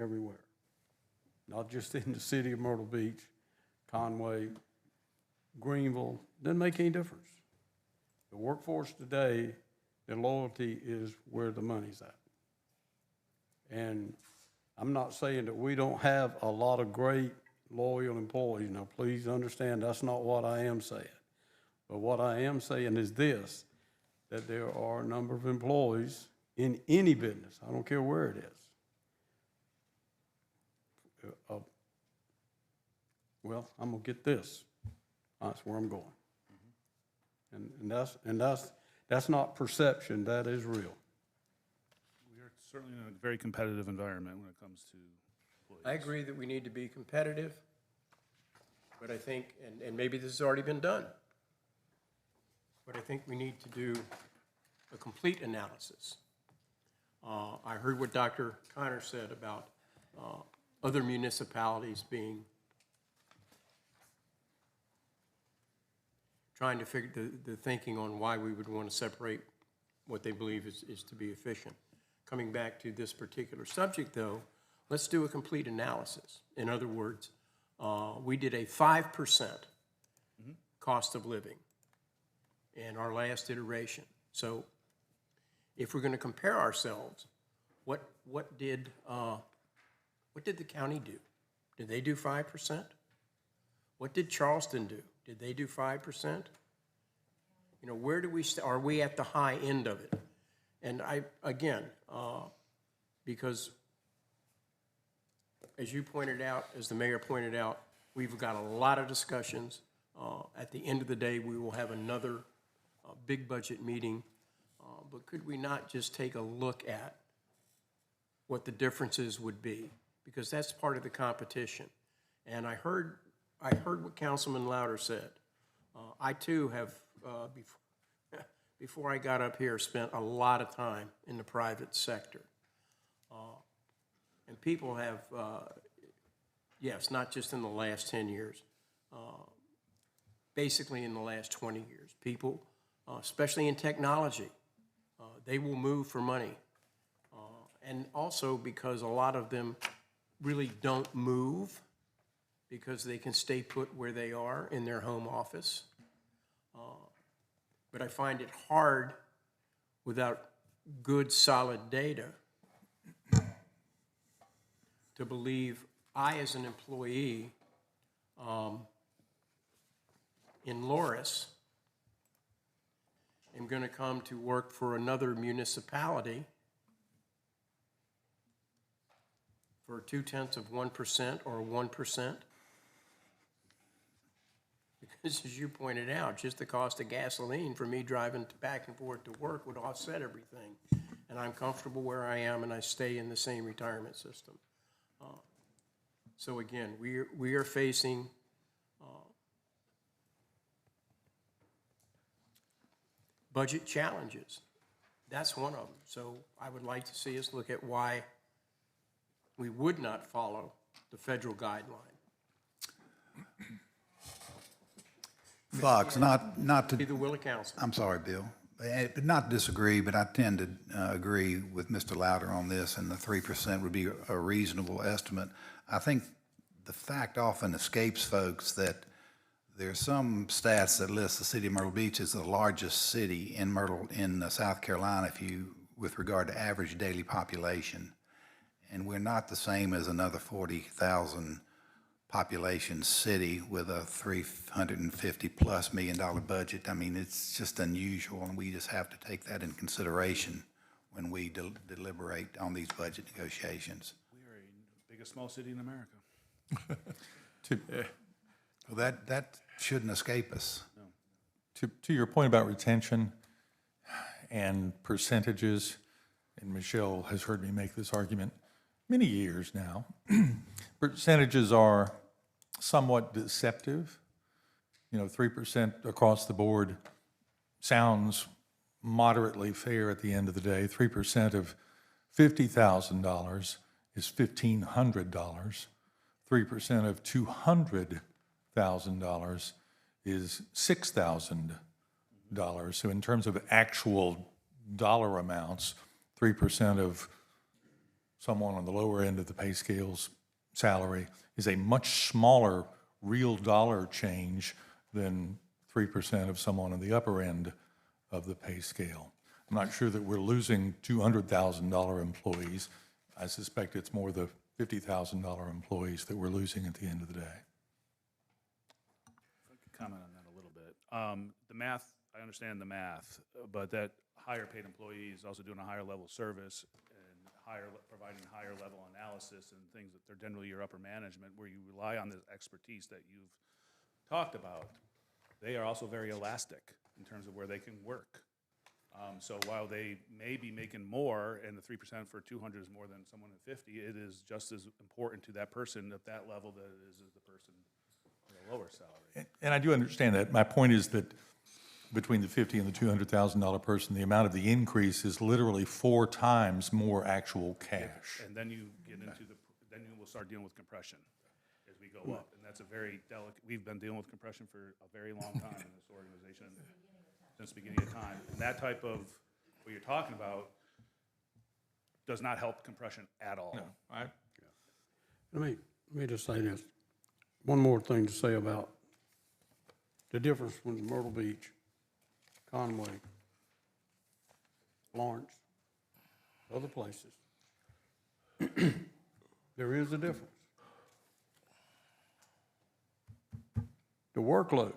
everywhere, not just in the city of Myrtle Beach, Conway, Greenville, doesn't make any difference. The workforce today, their loyalty is where the money's at. And I'm not saying that we don't have a lot of great, loyal employees. Now, please understand, that's not what I am saying. But what I am saying is this, that there are a number of employees in any business, I don't care where it is. Well, I'm gonna get this. That's where I'm going. And that's not perception, that is real. We are certainly in a very competitive environment when it comes to employees. I agree that we need to be competitive, but I think, and maybe this has already been done, but I think we need to do a complete analysis. I heard what Dr. Connor said about other municipalities trying to figure the thinking on why we would want to separate what they believe is to be efficient. Coming back to this particular subject, though, let's do a complete analysis. In other words, we did a 5% cost of living in our last iteration. So if we're going to compare ourselves, what did the county do? Did they do 5%? What did Charleston do? Did they do 5%? You know, where do we, are we at the high end of it? And because as you pointed out, as the mayor pointed out, we've got a lot of discussions. At the end of the day, we will have another big budget meeting. But could we not just take a look at what the differences would be? Because that's part of the competition. And I heard what Councilman Louder said. I too have, before I got up here, spent a lot of time in the private sector. And people have, yes, not just in the last 10 years, basically in the last 20 years, people, especially in technology, they will move for money. And also because a lot of them really don't move because they can stay put where they are in their home office. But I find it hard without good, solid data to believe I, as an employee in Loris, am going to come to work for another municipality for 0.2% or 1%. Because as you pointed out, just the cost of gasoline for me driving back and forth to work would offset everything. And I'm comfortable where I am and I stay in the same retirement system. So again, we are facing budget challenges. That's one of them. So I would like to see us look at why we would not follow the federal guideline. Fox, not to. Be the will of council. I'm sorry, Bill, but not to disagree, but I tend to agree with Mr. Louder on this, and the 3% would be a reasonable estimate. I think the fact often escapes folks that there's some stats that list the city of Myrtle Beach as the largest city in South Carolina with regard to average daily population. And we're not the same as another 40,000 population city with a $350+ million budget. I mean, it's just unusual, and we just have to take that in consideration when we deliberate on these budget negotiations. We are the biggest small city in America. Well, that shouldn't escape us. To your point about retention and percentages, and Michelle has heard me make this argument many years now, percentages are somewhat deceptive. 3% across the board sounds moderately fair at the end of the day. 3% of $50,000 is $1,500. 3% of $200,000 is $6,000. So in terms of actual dollar amounts, 3% of someone on the lower end of the pay scale's salary is a much smaller real dollar change than 3% of someone on the upper end of the pay scale. I'm not sure that we're losing $200,000 employees. I suspect it's more the $50,000 employees that we're losing at the end of the day. I could comment on that a little bit. The math, I understand the math, but that higher paid employee is also doing a higher level of service and providing higher level analysis and things that they're generally your upper management, where you rely on the expertise that you've talked about. They are also very elastic in terms of where they can work. So while they may be making more, and the 3% for 200 is more than someone at 50, it is just as important to that person at that level that it is as the person with a lower salary. And I do understand that. My point is that between the 50 and the $200,000 person, the amount of the increase is literally 4 times more actual cash. And then you get into then you will start dealing with compression as we go up. And that's a very delicate, we've been dealing with compression for a very long time in this organization, since the beginning of time. And that type of, what you're talking about, does not help compression at all. Let me just say this. One more thing to say about the difference between Myrtle Beach, Conway, Lawrence, other places. There is a difference. The workload,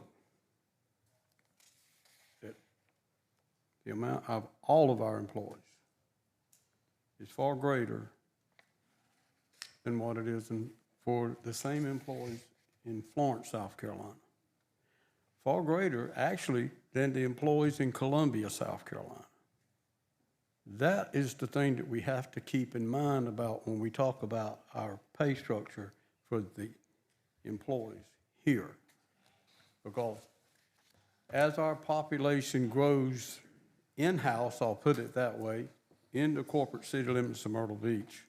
that the amount of all of our employees is far greater than what it is for the same employees in Florence, South Carolina. Far greater, actually, than the employees in Columbia, South Carolina. That is the thing that we have to keep in mind about when we talk about our pay structure for the employees here. Because as our population grows in-house, I'll put it that way, in the corporate city limits of Myrtle Beach,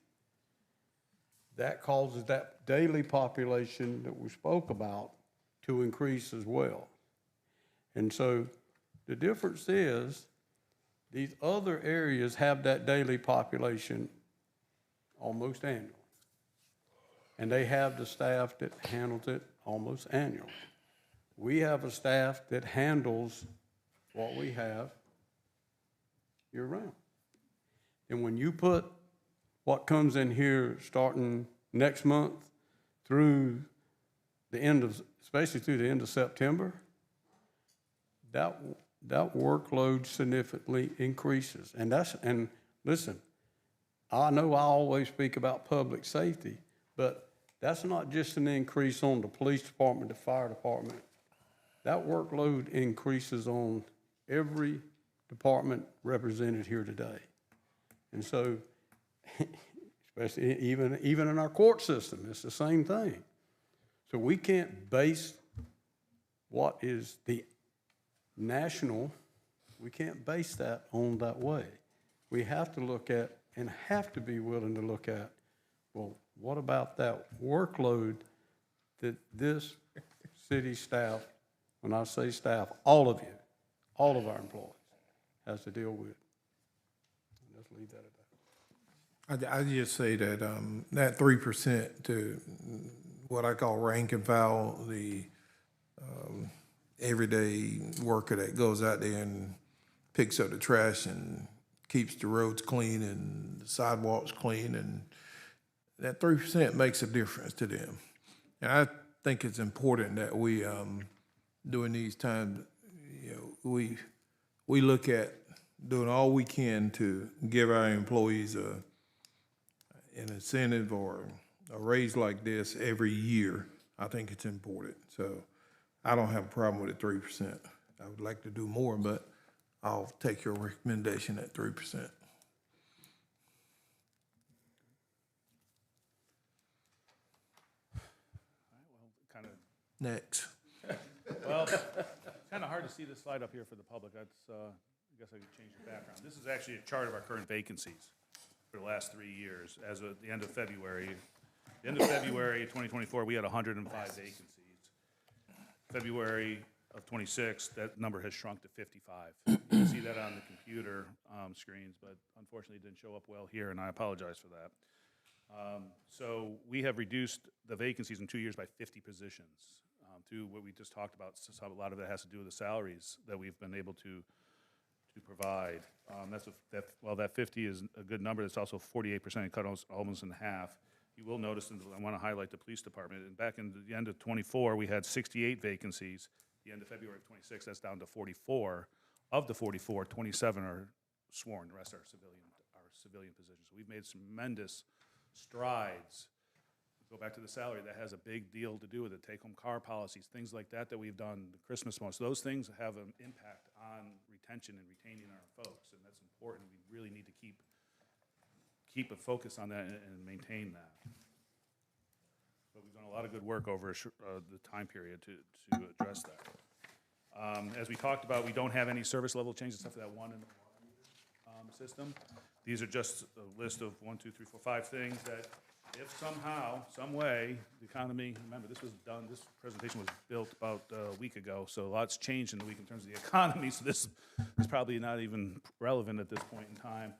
that causes that daily population that we spoke about to increase as well. And so the difference is these other areas have that daily population almost annually. And they have the staff that handles it almost annually. We have a staff that handles what we have year-round. And when you put what comes in here starting next month through the end of, especially through the end of September, that workload significantly increases. And listen, I know I always speak about public safety, but that's not just an increase on the police department, the fire department. That workload increases on every department represented here today. And so, especially even in our court system, it's the same thing. So we can't base what is the national, we can't base that on that way. We have to look at and have to be willing to look at, well, what about that workload that this city staff, when I say staff, all of you, all of our employees, has to deal with. Let's leave that at that. I just say that that 3% to what I call rank and file, the everyday worker that goes out there and picks up the trash and keeps the roads clean and the sidewalks clean, and that 3% makes a difference to them. And I think it's important that we, during these times, you know, we look at doing all we can to give our employees an incentive or a raise like this every year. I think it's important. So I don't have a problem with the 3%. I would like to do more, but I'll take your recommendation at 3%. Kind of, Next. well, it's kind of hard to see this slide up here for the public. That's, I guess I could change the background. This is actually a chart of our current vacancies for the last 3 years. As of the end of February, 2024, we had 105 vacancies. February of 26, that number has shrunk to 55. You can see that on the computer screens, but unfortunately it didn't show up well here, and I apologize for that. So we have reduced the vacancies in 2 years by 50 positions through what we just talked about. So a lot of that has to do with the salaries that we've been able to provide. While that 50 is a good number, it's also 48% cut almost in half. You will notice, and I want to highlight the police department, and back in the end of 24, we had 68 vacancies. The end of February of 26, that's down to 44. Of the 44, 27 are sworn, the rest are civilian positions. So we've made tremendous strides. Go back to the salary, that has a big deal to do with it. Take-home car policies, things like that we've done, the Christmas bonus. Those things have an impact on retention and retaining our folks, and that's important. We really need to keep a focus on that and maintain that. But we've done a lot of good work over the time period to address that. As we talked about, we don't have any service level changes except for that one in the system. These are just a list of 1, 2, 3, 4, 5 things that if somehow, some way, the economy, remember, this presentation was built about a week ago, so a lot's changed in the week in terms of the economy, so this is probably not even relevant at this point in time.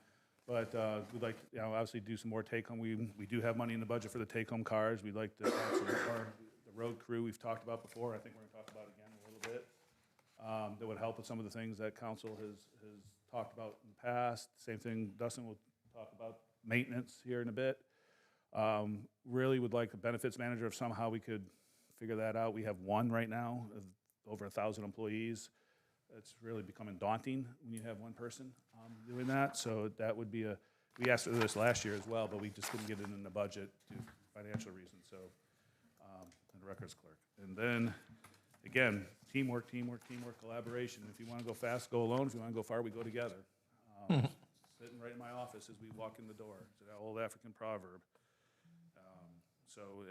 But we'd like, obviously do some more take-home. We do have money in the budget for the take-home cars. We'd like to add some more. The road crew we've talked about before, I think we're gonna talk about again a little bit. That would help with some of the things that council has talked about in the past. Same thing, Dustin will talk about maintenance here in a bit. Really would like a benefits manager if somehow we could figure that out. We have one right now, of over 1,000 employees. It's really becoming daunting when you have one person doing that. So that would be we asked for this last year as well, but we just couldn't get it in the budget due to financial reasons, so, and the records clerk. And then, again, teamwork, collaboration. If you want to go fast, go alone. If you want to go far, we go together. Sitting right in my office as we walk in the door. It's an old African proverb.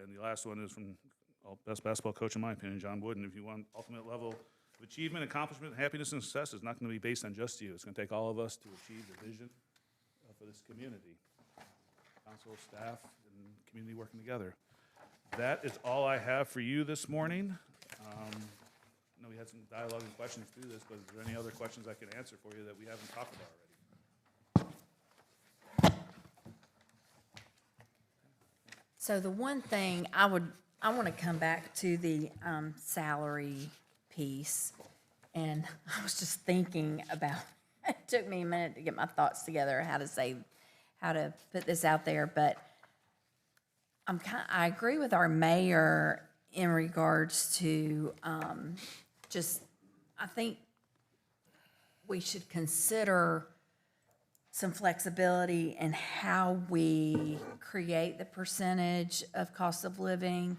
And the last one is from best basketball coach, in my opinion, John Wooden. If you want ultimate level of achievement, accomplishment, happiness, and success, is not going to be based on just you. It's going to take all of us to achieve the vision for this community. Council, staff, and community working together. That is all I have for you this morning. I know we had some dialogue and questions through this, but is there any other questions I can answer for you that we haven't talked about already? So the one thing I want to come back to the salary piece. And I was just thinking about, it took me a minute to get my thoughts together, how to put this out there. But I agree with our mayor in regards to I think we should consider some flexibility in how we create the percentage of cost of living.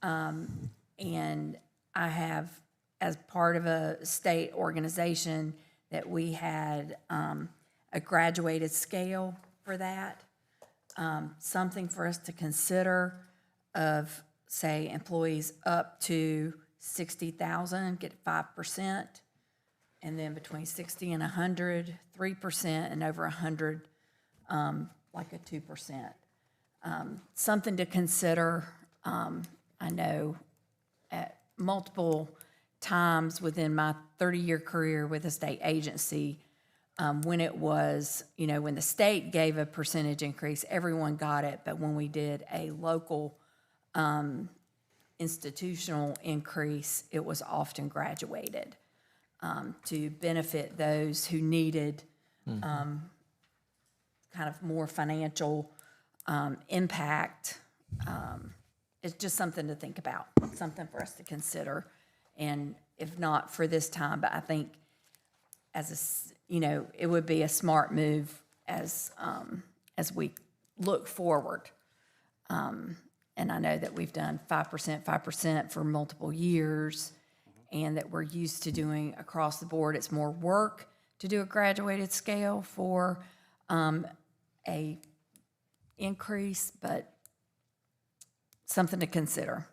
And I have, as part of a state organization, that we had a graduated scale for that. Something for us to consider of, say, employees up to 60,000 get 5%. And then between 60 and 100, 3%, and over 100, like a 2%. Something to consider. I know at multiple times within my 30-year career with a state agency, when it was, when the state gave a percentage increase, everyone got it. But when we did a local institutional increase, it was often graduated. To benefit those who needed kind of more financial impact. It's just something to think about, something for us to consider. And if not for this time, but I think it would be a smart move as we look forward. And I know that we've done 5% for multiple years, and that we're used to doing across the board. It's more work to do a graduated scale for a increase, but something to consider.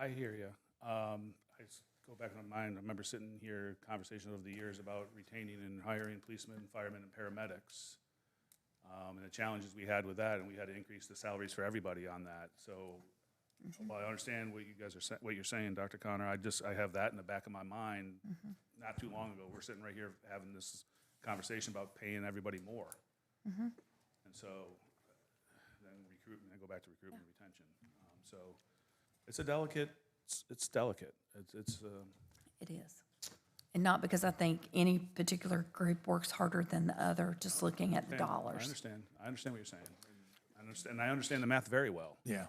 I hear you. I just go back in my mind. I remember sitting here, conversations over the years about retaining and hiring policemen, firemen, and paramedics, and the challenges we had with that, and we had to increase the salaries for everybody on that. So, while I understand what you guys are what you're saying, Dr. Connor, I have that in the back of my mind. Not too long ago, we're sitting right here having this conversation about paying everybody more, and so then recruitment. I go back to recruitment and retention. So it's a delicate. It's delicate. It is. And not because I think any particular group works harder than the other, just looking at the dollars. I understand what you're saying. I understand the math very well. Yeah.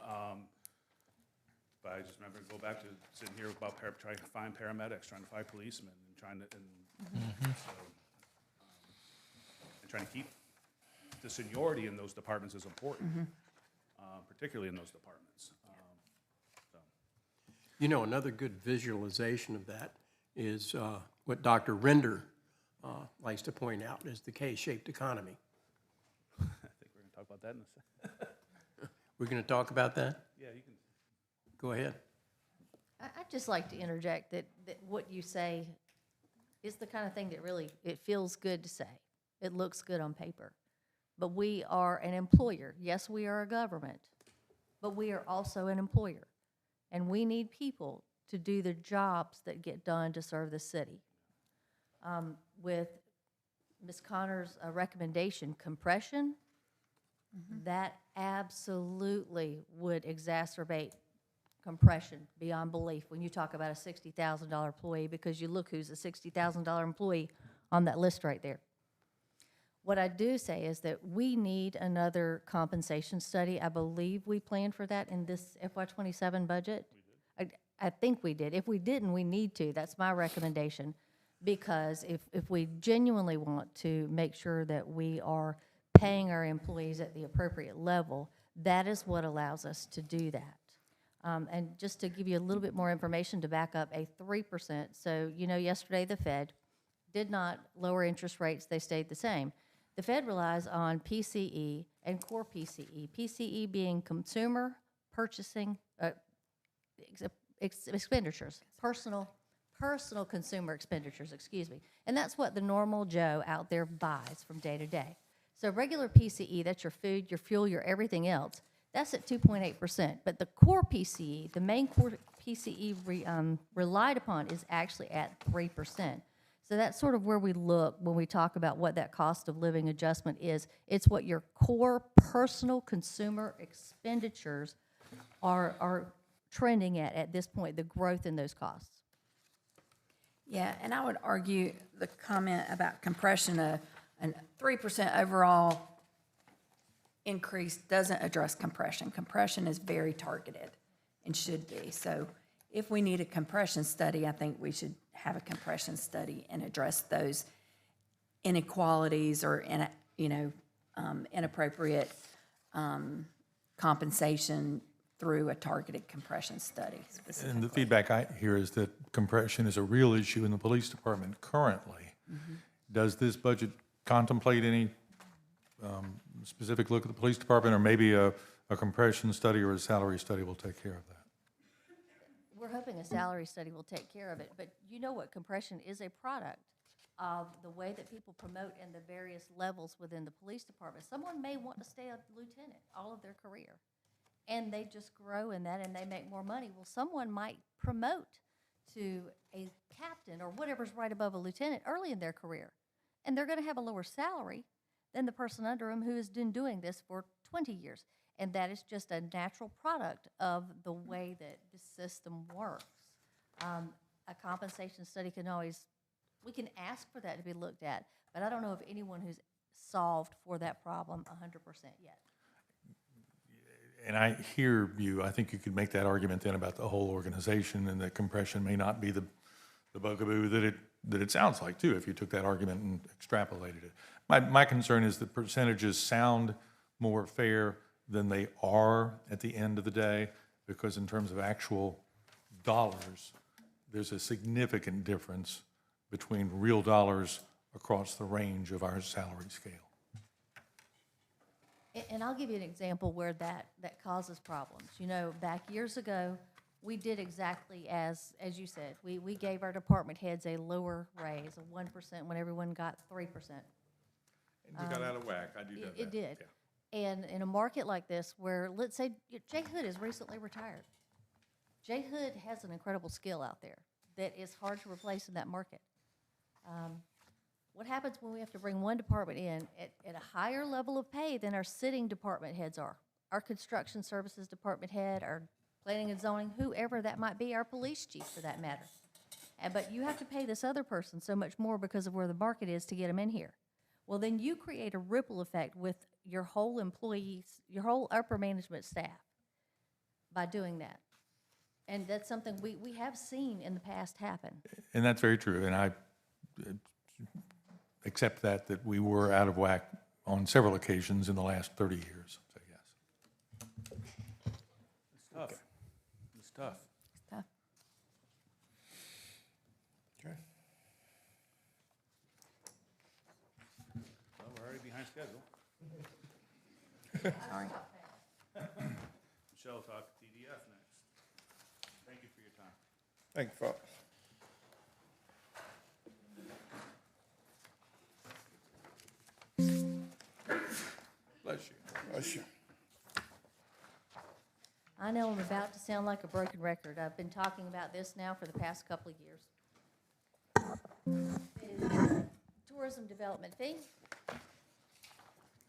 But I just remember go back to sitting here about trying to find paramedics, trying to find policemen, and and trying to keep the seniority in those departments is important, particularly in those departments. Another good visualization of that is what Dr. Render likes to point out is the K-shaped economy. I think we're going to talk about that in a second. We're going to talk about that? Yeah, you can. Go ahead. I'd just like to interject that what you say it's the kind of thing that really, it feels good to say. It looks good on paper. But we are an employer. Yes, we are a government, but we are also an employer. And we need people to do the jobs that get done to serve the city. With Ms. Connor's recommendation, compression, that absolutely would exacerbate compression beyond belief when you talk about a $60,000 employee, because you look who's a $60,000 employee on that list right there. What I do say is that we need another compensation study. I believe we planned for that in this FY27 budget. I think we did. If we didn't, we need to. That's my recommendation. Because if we genuinely want to make sure that we are paying our employees at the appropriate level, that is what allows us to do that. And just to give you a little bit more information to back up a 3%, so you know yesterday the Fed did not lower interest rates, they stayed the same. The Fed relies on PCE and core PCE, PCE being consumer purchasing expenditures, personal consumer expenditures, excuse me. And that's what the normal Joe out there buys from day to day. So regular PCE, that's your food, your fuel, your everything else, that's at 2.8%. But the core PCE, the main core PCE relied upon is actually at 3%. So that's sort of where we look when we talk about what that cost of living adjustment is. It's what your core personal consumer expenditures are trending at this point, the growth in those costs. Yeah, and I would argue the comment about compression, a 3% overall increase doesn't address compression. Compression is very targeted and should be. So if we need a compression study, I think we should have a compression study and address those inequalities or inappropriate compensation through a targeted compression study specifically. And the feedback I hear is that compression is a real issue in the police department currently. Does this budget contemplate any specific look at the police department, or maybe a compression study or a salary study will take care of that? We're hoping a salary study will take care of it, but you know what, compression is a product of the way that people promote in the various levels within the police department. Someone may want to stay a lieutenant all of their career, and they just grow in that and they make more money. Well, someone might promote to a captain or whatever's right above a lieutenant early in their career, and they're going to have a lower salary than the person under them who has been doing this for 20 years. And that is just a natural product of the way that the system works. A compensation study we can ask for that to be looked at, but I don't know of anyone who's solved for that problem 100% yet. And I hear you. I think you could make that argument then about the whole organization, and that compression may not be the bugaboo that it sounds like too, if you took that argument and extrapolated it. My concern is that percentages sound more fair than they are at the end of the day, because in terms of actual dollars, there's a significant difference between real dollars across the range of our salary scale. And I'll give you an example where that causes problems. You know, back years ago, we did exactly as you said. We gave our department heads a lower raise, a 1%, when everyone got 3%. And you got out of whack, I do know that. It did. Yeah. And in a market like this, where, let's say, Jay Hood is recently retired. Jay Hood has an incredible skill out there that is hard to replace in that market. What happens when we have to bring one department in at a higher level of pay than our sitting department heads are? Our construction services department head, our planning and zoning, whoever that might be, our police chief for that matter. But you have to pay this other person so much more because of where the market is to get them in here. Well, then you create a ripple effect with your whole employees, your whole upper management staff by doing that. And that's something we have seen in the past happen. And that's very true, and I accept that we were out of whack on several occasions in the last 30 years, so yes. It's tough. It's tough. It's tough. Okay. Well, we're already behind schedule. Sorry. Michelle will talk TDF next. Thank you for your time. Thank you, folks. I know I'm about to sound like a broken record. I've been talking about this now for the past couple of years. Tourism development fee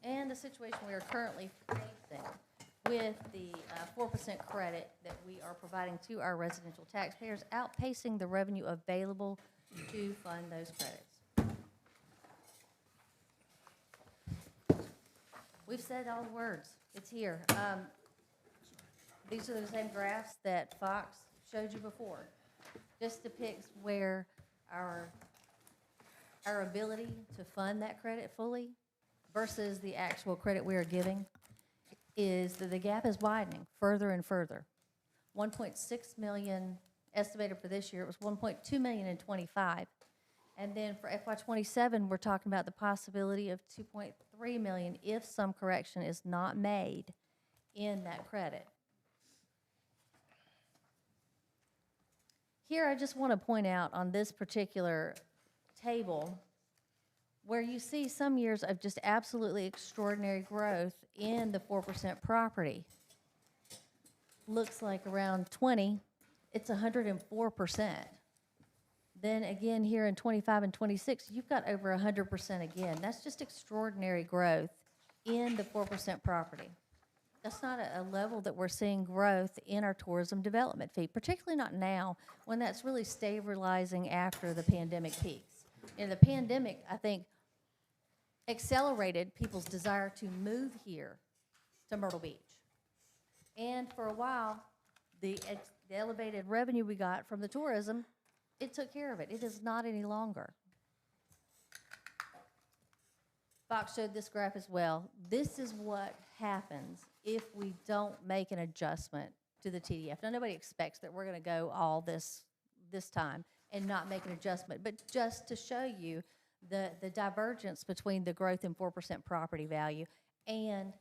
and the situation we are currently facing with the 4% credit that we are providing to our residential taxpayers outpacing the revenue available to fund those credits. We've said all the words. It's here. These are the same graphs that Fox showed you before. Just depicts where our ability to fund that credit fully versus the actual credit we are giving is that the gap is widening further and further. 1.6 million estimated for this year. It was 1.2 million in '25. And then for FY '27, we're talking about the possibility of 2.3 million if some correction is not made in that credit. Here, I just want to point out on this particular table where you see some years of just absolutely extraordinary growth in the 4% property. Looks like around 20, it's 104%. Then again, here in 25 and 26, you've got over 100% again. That's just extraordinary growth in the 4% property. That's not a level that we're seeing growth in our tourism development fee, particularly not now when that's really stabilizing after the pandemic peaks. And the pandemic, I think, accelerated people's desire to move here to Myrtle Beach. And for a while, the elevated revenue we got from the tourism, it took care of it. It is not any longer. Fox showed this graph as well. This is what happens if we don't make an adjustment to the TDF. Now, nobody expects that we're going to go all this time and not make an adjustment, but just to show you the divergence between the growth in 4% property value and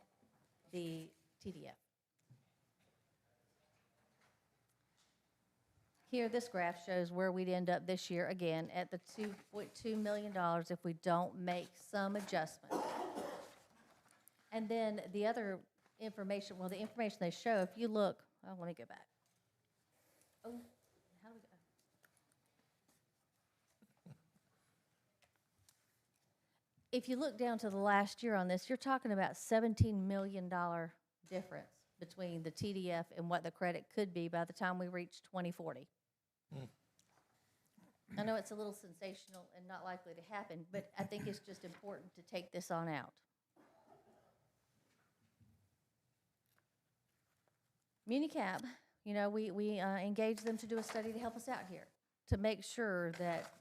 the TDF. Here, this graph shows where we'd end up this year, again, at the $2.2 million if we don't make some adjustment. And then the other information, well, the information they show, if you look, oh, let me go back. Oh, how do we go? If you look down to the last year on this, you're talking about $17 million difference between the TDF and what the credit could be by the time we reach 2040. I know it's a little sensational and not likely to happen, but I think it's just important to take this on out. MuniCap, you know, we engage them to do a study to help us out here, to make sure that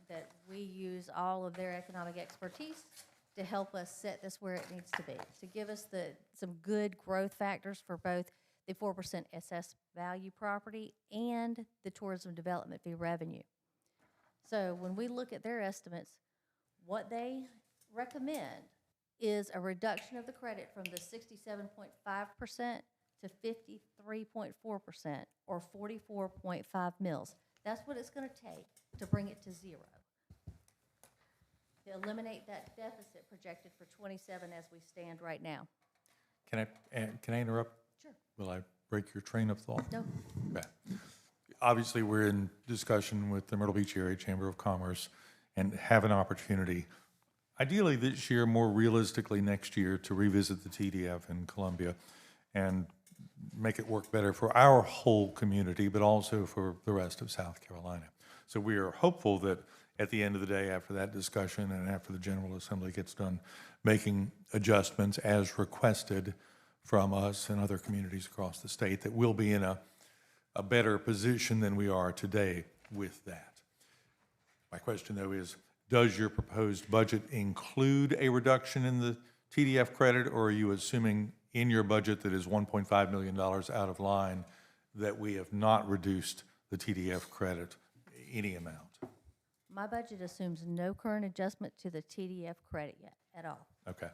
we use all of their economic expertise to help us set this where it needs to be, to give us some good growth factors for both the 4% SS value property and the tourism development fee revenue. So when we look at their estimates, what they recommend is a reduction of the credit from the 67.5% to 53.4%, or 44.5 mils. That's what it's going to take to bring it to zero, to eliminate that deficit projected for 27 as we stand right now. Can I interrupt? Sure. Will I break your train of thought? No. Okay. Obviously, we're in discussion with the Myrtle Beach Area Chamber of Commerce and have an opportunity, ideally this year, more realistically next year, to revisit the TDF in Columbia and make it work better for our whole community, but also for the rest of South Carolina. So we are hopeful that at the end of the day, after that discussion and after the General Assembly gets done making adjustments as requested from us and other communities across the state, that we'll be in a better position than we are today with that. My question, though, is does your proposed budget include a reduction in the TDF credit, or are you assuming in your budget that is $1.5 million out of line that we have not reduced the TDF credit any amount? My budget assumes no current adjustment to the TDF credit yet at all. Okay.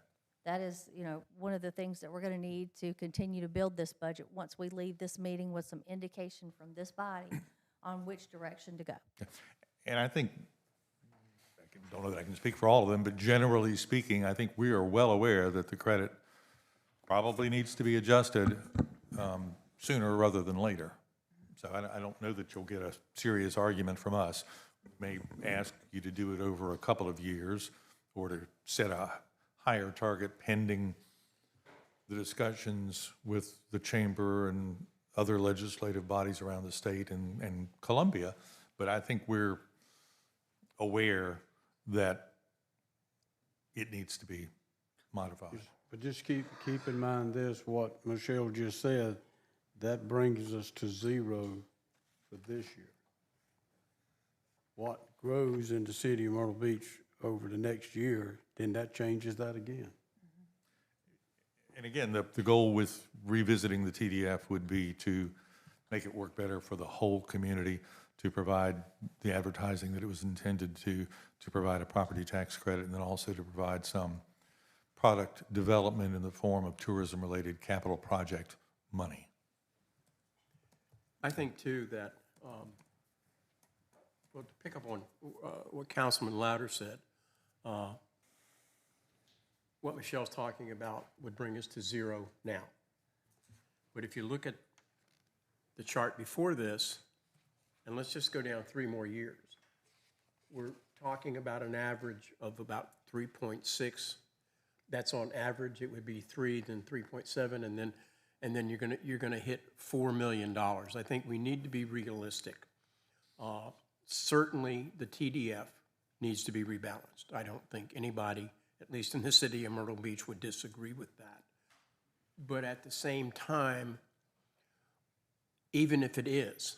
That is, you know, one of the things that we're going to need to continue to build this budget once we leave this meeting with some indication from this body on which direction to go. And I think, I don't know that I can speak for all of them, but generally speaking, I think we are well aware that the credit probably needs to be adjusted sooner rather than later. So I don't know that you'll get a serious argument from us. We may ask you to do it over a couple of years or to set a higher target pending the discussions with the chamber and other legislative bodies around the state and Columbia. But I think we're aware that it needs to be modified. But just keep in mind this, what Michelle just said, that brings us to 0 for this year. What grows in the city of Myrtle Beach over the next year, then that changes that again. And again, the goal with revisiting the TDF would be to make it work better for the whole community, to provide the advertising that it was intended to provide a property tax credit, and then also to provide some product development in the form of tourism-related capital project money. I think too that, well, to pick up on what Councilman Louder said, what Michelle's talking about would bring us to 0 now. But if you look at the chart before this, and let's just go down 3 more years, we're talking about an average of about 3.6. That's on average. It would be 3, then 3.7, and then you're gonna hit $4 million. I think we need to be realistic. Certainly, the TDF needs to be rebalanced. I don't think anybody, at least in the city of Myrtle Beach, would disagree with that. But at the same time, even if it is,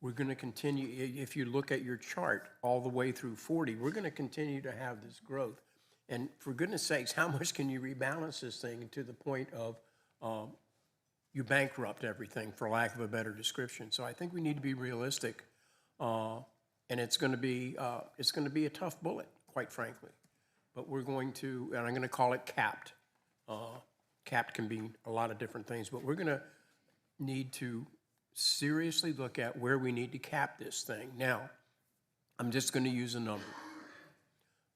we're going to continue, if you look at your chart all the way through 40, we're going to continue to have this growth. And for goodness sakes, how much can you rebalance this thing to the point of you bankrupt everything, for lack of a better description? So I think we need to be realistic, and it's going to be a tough bullet, quite frankly. But we're going to, and I'm going to call it capped. Capped can be a lot of different things, but we're going to need to seriously look at where we need to cap this thing. Now, I'm just going to use a number.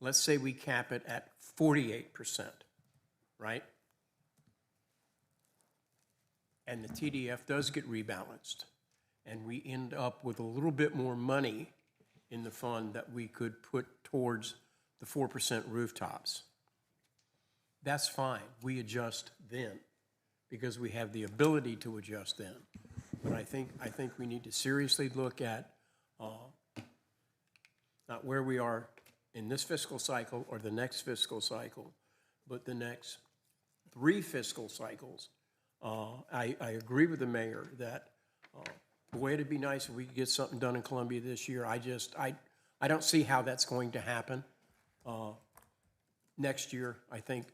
Let's say we cap it at 48%, right? And the TDF does get rebalanced, and we end up with a little bit more money in the fund that we could put towards the 4% rooftops. That's fine. We adjust then because we have the ability to adjust then. But I think we need to seriously look at not where we are in this fiscal cycle or the next fiscal cycle, but the next 3 fiscal cycles. I agree with the mayor that boy, it'd be nice if we could get something done in Columbia this year. I don't see how that's going to happen. Next year, I think,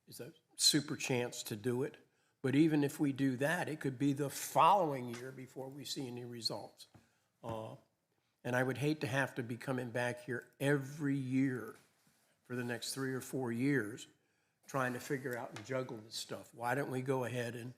is a super chance to do it. But even if we do that, it could be the following year before we see any results. And I would hate to have to be coming back here every year for the next 3 or 4 years trying to figure out and juggle this stuff. Why don't we go ahead and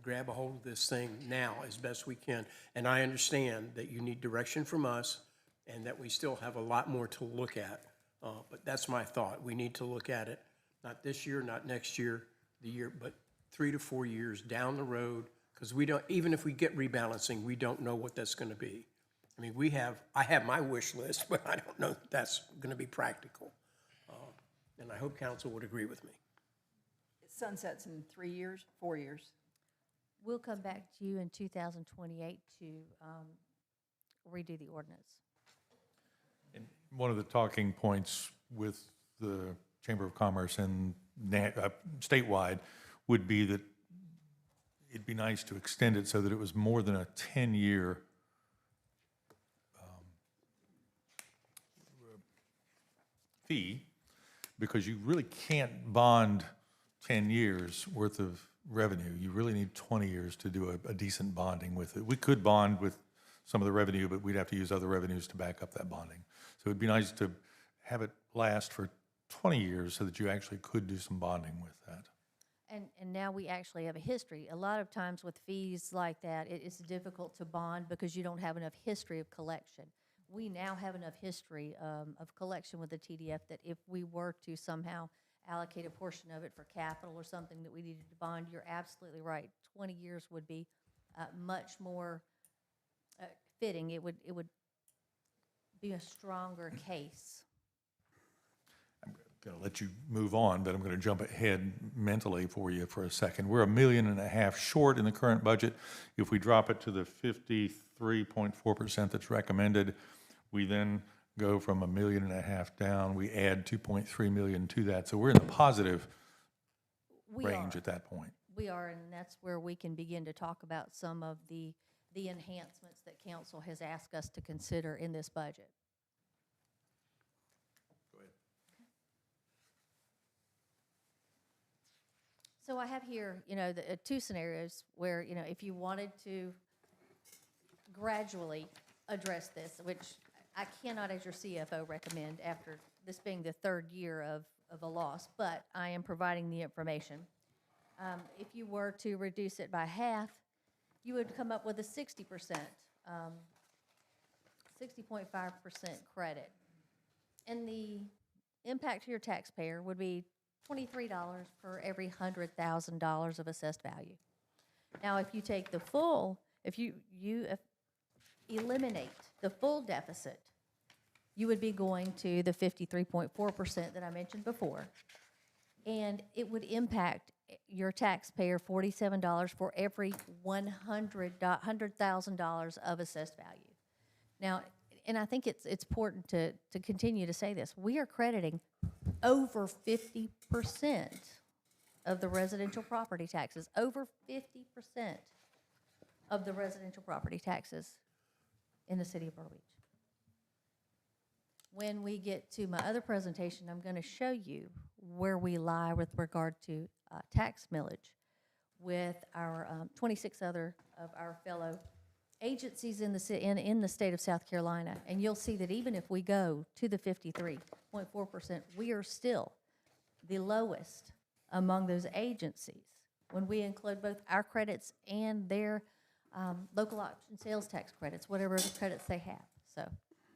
grab a hold of this thing now as best we can? And I understand that you need direction from us and that we still have a lot more to look at. But that's my thought. We need to look at it, not this year, not next year, the year, but 3 to 4 years down the road, because we don't, even if we get rebalancing, we don't know what that's going to be. I mean, I have my wish list, but I don't know if that's going to be practical. And I hope council would agree with me. It sunsets in 3 years, 4 years. We'll come back to you in 2028 to redo the ordinance. And one of the talking points with the Chamber of Commerce and statewide would be that it'd be nice to extend it so that it was more than a 10-year fee, because you really can't bond 10 years worth of revenue. You really need 20 years to do a decent bonding with it. We could bond with some of the revenue, but we'd have to use other revenues to back up that bonding. So it'd be nice to have it last for 20 years so that you actually could do some bonding with that. And now we actually have a history. A lot of times with fees like that, it's difficult to bond because you don't have enough history of collection. We now have enough history of collection with the TDF that if we were to somehow allocate a portion of it for capital or something that we needed to bond, you're absolutely right. 20 years would be much more fitting. It would be a stronger case. Going to let you move on, but I'm going to jump ahead mentally for you for a second. We're $1.5 million short in the current budget. If we drop it to the 53.4% that's recommended, we then go from $1.5 million down. We add 2.3 million to that, so we're in the positive range at that point. We are, and that's where we can begin to talk about some of the enhancements that council has asked us to consider in this budget. So I have here, the two scenarios where, if you wanted to gradually address this, which I cannot, as your CFO, recommend after this being the third year of a loss, but I am providing the information. If you were to reduce it by half, you would come up with a 60%, 60.5% credit. And the impact to your taxpayer would be $23 for every $100,000 of assessed value. Now, if you take the full, if you eliminate the full deficit, you would be going to the 53.4% that I mentioned before, and it would impact your taxpayer $47 for every $100,000 of assessed value. Now, and I think it's important to continue to say this. We are crediting over 50% of the residential property taxes, over 50% of the residential property taxes in the city of Myrtle Beach. When we get to my other presentation, I'm going to show you where we lie with regard to tax millage with our 26 other of our fellow agencies in the state of South Carolina. And you'll see that even if we go to the 53.4%, we are still the lowest among those agencies when we include both our credits and their local option sales tax credits, whatever the credits they have. So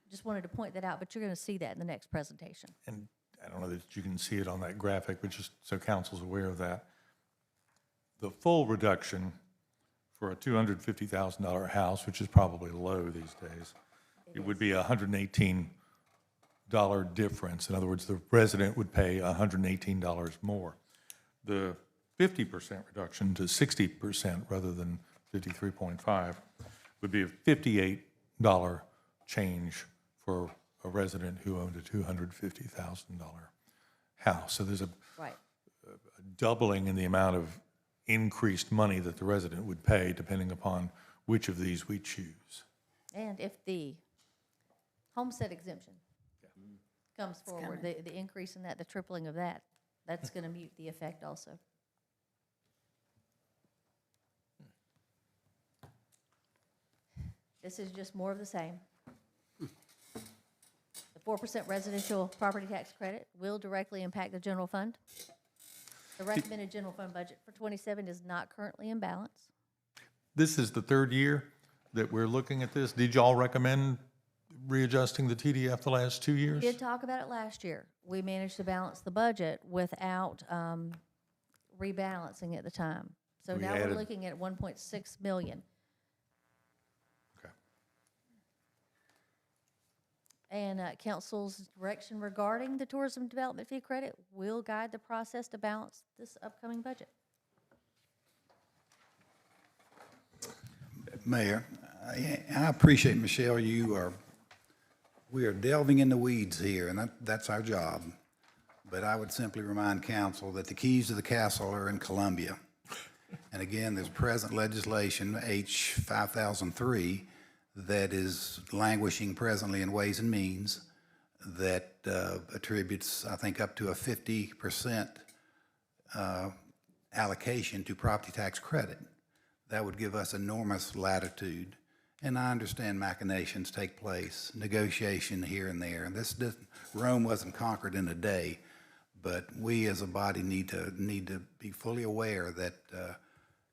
just wanted to point that out, but you're going to see that in the next presentation. And I don't know that you can see it on that graphic, but just so council's aware of that, the full reduction for a $250,000 house, which is probably low these days, it would be a $118 difference. In other words, the resident would pay $118 more. The 50% reduction to 60% rather than 53.5 would be a $58 change for a resident who owned a $250,000 house. So there's a doubling in the amount of increased money that the resident would pay depending upon which of these we choose. And if the homestead exemption comes forward, the increase in that, the tripling of that, that's going to mute the effect also. This is just more of the same. The 4% residential property tax credit will directly impact the general fund. The recommended general fund budget for 27 is not currently in balance. This is the third year that we're looking at this. Did y'all recommend readjusting the TDF the last 2 years? We did talk about it last year. We managed to balance the budget without rebalancing at the time. So We now added- we're looking at 1.6 million. Okay. And council's direction regarding the tourism development fee credit will guide the process to balance this upcoming budget. Mayor, I appreciate, Michelle, we are delving in the weeds here, and that's our job. But I would simply remind council that the keys to the castle are in Columbia. And again, there's present legislation, H 5003, that is languishing presently in Ways and Means that attributes, I think, up to a 50% allocation to property tax credit. That would give us enormous latitude. And I understand machinations take place, negotiation here and there. And Rome wasn't conquered in a day, but we as a body need to be fully aware that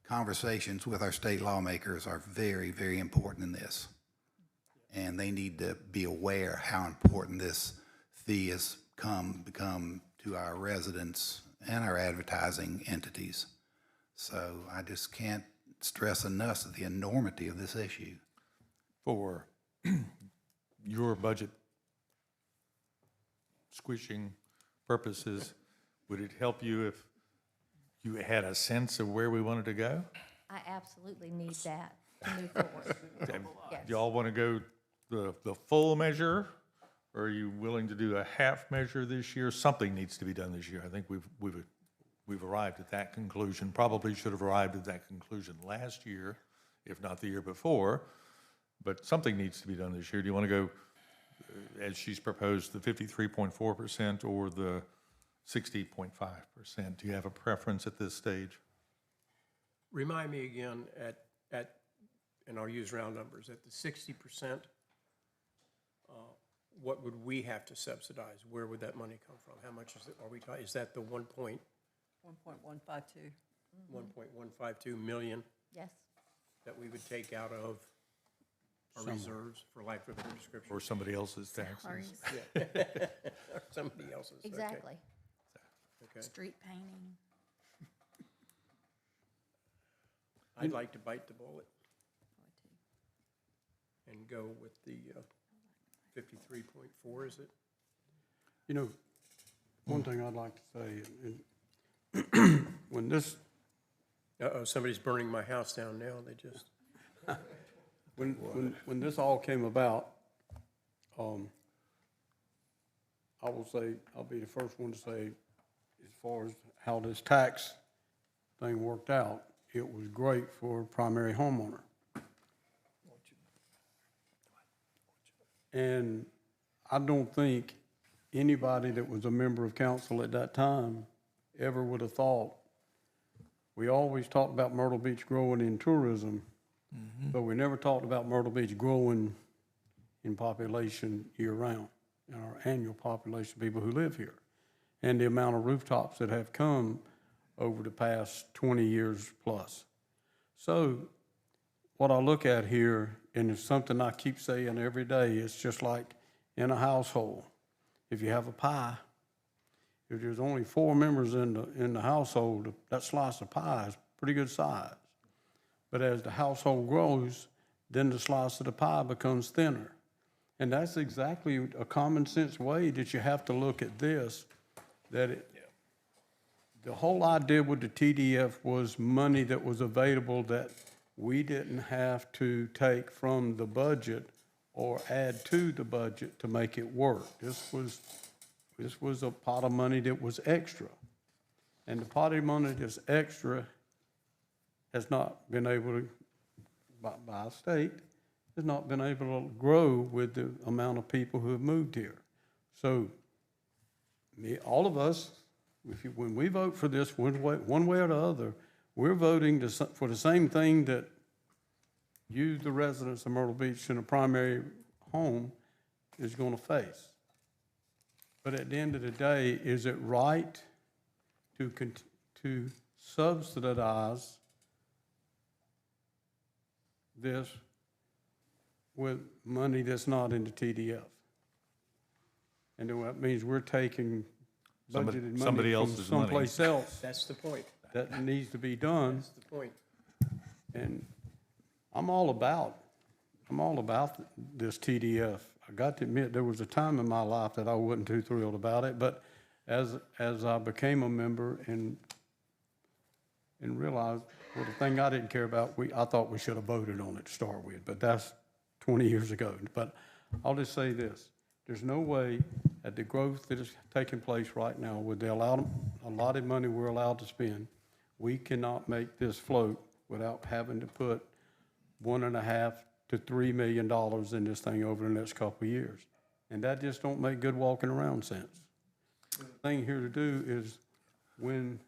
conversations with our state lawmakers are very, very important in this. And they need to be aware how important this fee has become to our residents and our advertising entities. So I just can't stress enough the enormity of this issue. For your budget squishing purposes, would it help you if you had a sense of where we wanted to go? I absolutely need that to move forward. Yes. Do y'all want to go the full measure, or are you willing to do a half measure this year? Something needs to be done this year. I think we've arrived at that conclusion, probably should have arrived at that conclusion last year, if not the year before, but something needs to be done this year. Do you want to go, as she's proposed, the 53.4% or the 60.5%? Do you have a preference at this stage? Remind me again, and I'll use round numbers, at the 60%, what would we have to subsidize? Where would that money come from? How much is it, is that the 1.152 million Yes. that we would take out of our reserves, for lack of a better description? Or somebody else's taxes? Or somebody else's? Okay. Exactly. Okay. Street painting. I'd like to bite the bullet and go with the 53.4, is it? You know, one thing I'd like to say, and when this, Uh-oh, somebody's burning my house down now, they just, when this all came about, I will say, I'll be the first one to say, as far as how this tax thing worked out, it was great for a primary homeowner. And I don't think anybody that was a member of council at that time ever would have thought. We always talked about Myrtle Beach growing in tourism, but we never talked about Myrtle Beach growing in population year-round, in our annual population of people who live here, and the amount of rooftops that have come over the past 20 years plus. So what I look at here, and it's something I keep saying every day, it's just like in a household. If you have a pie, if there's only 4 members in the household, that slice of pie is pretty good size. But as the household grows, then the slice of the pie becomes thinner. And that's exactly a common sense way that you have to look at this, that the whole idea with the TDF was money that was available that we didn't have to take from the budget or add to the budget to make it work. This was a pot of money that was extra. And the pot of money that's extra has not been able to, by state, has not been able to grow with the amount of people who have moved here. So all of us, when we vote for this one way or the other, we're voting for the same thing that you, the residents of Myrtle Beach in a primary home, is going to face. But at the end of the day, is it right to subsidize this with money that's not in the TDF? And then that means we're taking budgeted somebody money from else's money. someplace else that's the point. that needs to be done. That's the point. And I'm all about this TDF. I got to admit, there was a time in my life that I wasn't too thrilled about it, but as I became a member and realized, well, the thing I didn't care about, I thought we should have voted on it to start with, but that's 20 years ago. But I'll just say this, there's no way at the growth that is taking place right now with the allotted money we're allowed to spend, we cannot make this float without having to put $1.5 to $3 million in this thing over the next couple of years. And that just don't make good walking around sense. The thing here to do is when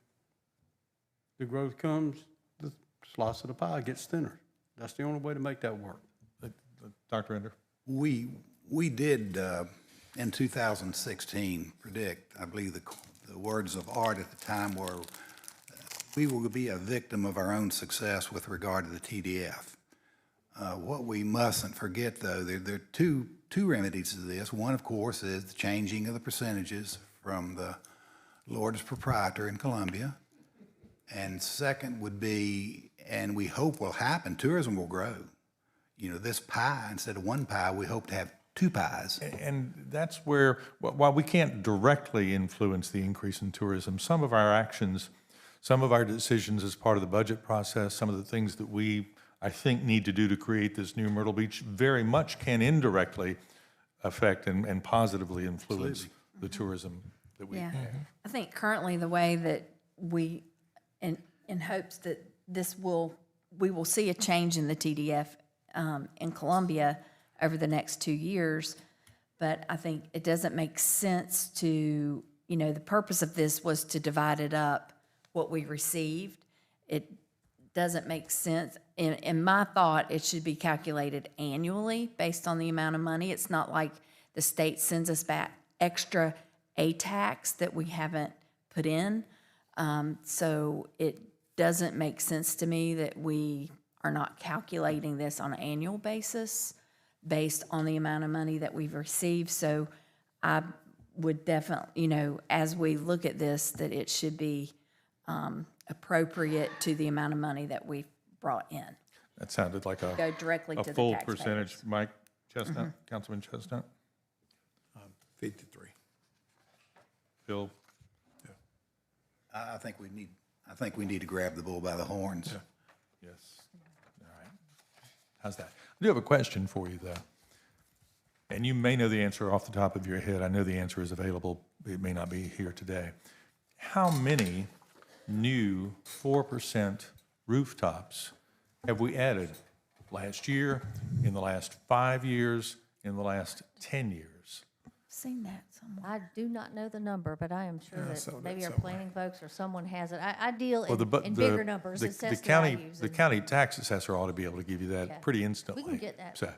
the growth comes, the slice of the pie gets thinner. That's the only way to make that work. Dr. Ender? We did, in 2016, predict, I believe the words of Art at the time were, we will be a victim of our own success with regard to the TDF. What we mustn't forget, though, there are two remedies to this. One, of course, is the changing of the percentages from the largest proprietor in Columbia. And second would be, and we hope will happen, tourism will grow. You know, this pie, instead of one pie, we hope to have two pies. And that's where, while we can't directly influence the increase in tourism, some of our actions, some of our decisions as part of the budget process, some of the things that we, I think, need to do to create this new Myrtle Beach very much can indirectly affect and positively influence the tourism that we Yeah. have. I think currently the way that we, in hopes that we will see a change in the TDF in Columbia over the next 2 years, but I think it doesn't make sense to, the purpose of this was to divide it up, what we received. It doesn't make sense. In my thought, it should be calculated annually based on the amount of money. It's not like the state sends us back extra tax that we haven't put in. So it doesn't make sense to me that we are not calculating this on an annual basis based on the amount of money that we've received. So I would definitely, as we look at this, that it should be appropriate to the amount of money that we've brought in. That sounded like Go directly a to the full taxpayers. percentage. Mike Chestnut, Councilman Chestnut? 53. Phil? I think we need to grab the bull by the horns. Yes. All right. How's that? I do have a question for you, though. And you may know the answer off the top of your head. I know the answer is available. It may not be here today. How many new 4% rooftops have we added last year, in the last 5 years, in the last 10 years? Seen that somewhere. I do not know the number, but I am sure saw that that maybe our somewhere. planning folks or someone has it. I deal Well, in bigger numbers, assess the values. The and- county tax assessor ought to be able to give you that Yeah. pretty instantly. We can get that. So,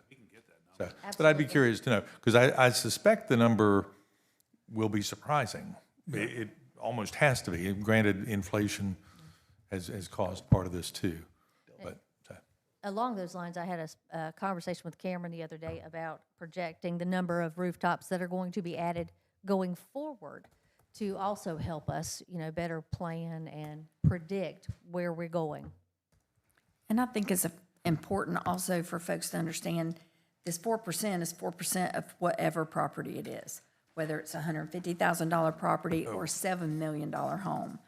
but I'd be Absolutely. curious to know, because I suspect the number will be surprising. It almost has to be. Granted, inflation has caused part of this too. But, Along those lines, I had a conversation with Cameron the other day about projecting the number of rooftops that are going to be added going forward to also help us, better plan and predict where we're going. And I think it's important also for folks to understand this 4% is 4% of whatever property it is, whether it's a $150,000 property or a $7 million home.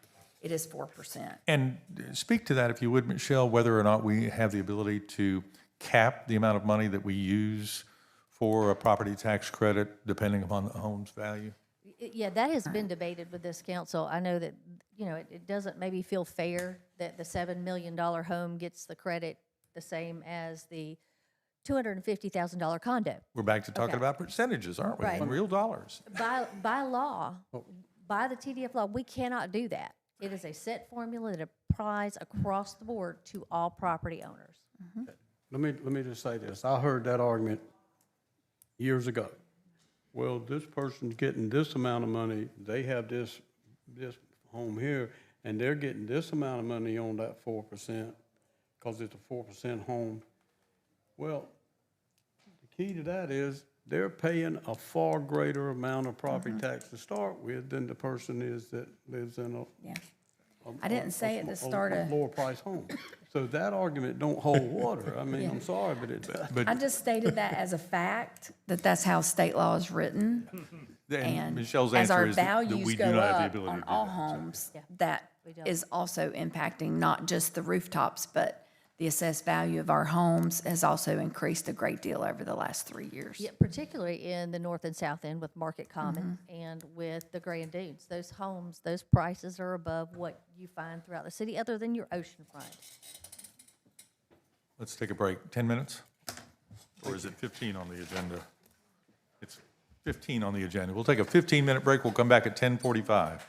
It is 4%. and speak to that, if you would, Michelle, whether or not we have the ability to cap the amount of money that we use for a property tax credit, depending upon the home's value. Yeah, that has been debated with this council. I know that, it doesn't maybe feel fair that the $7 million home gets the credit the same as the $250,000 condo. We're back to talking Okay. about percentages, aren't we? Right. In real dollars. By law, by the TDF law, we cannot do that. It is a set formula that applies across the board to all property owners. Let me just say this. I heard that argument years ago. Well, this person's getting this amount of money, they have this home here, and they're getting this amount of money on that 4%, because it's a 4% home. Well, the key to that is they're paying a far greater amount of property tax to start with than the person is that lives in Yeah. I didn't say at the start a of, lower price home. So that argument don't hold water. I mean, I'm sorry, but it does. But I just stated that as a fact, that that's how state law is written. And Michelle's as answer our is that values we do go not have the up ability to on do all that. homes, Yeah. that We don't. is also impacting not just the rooftops, but the assessed value of our homes has also increased a great deal over the last 3 years. Yeah, particularly in the north and south end with Market Common and with the Grand Dunes. Those homes, those prices are above what you find throughout the city, other than your oceanfront. Let's take a break. 10 minutes? Or is it 15 on the agenda? It's 15 on the agenda. We'll take a 15-minute break. We'll come back at 10:45.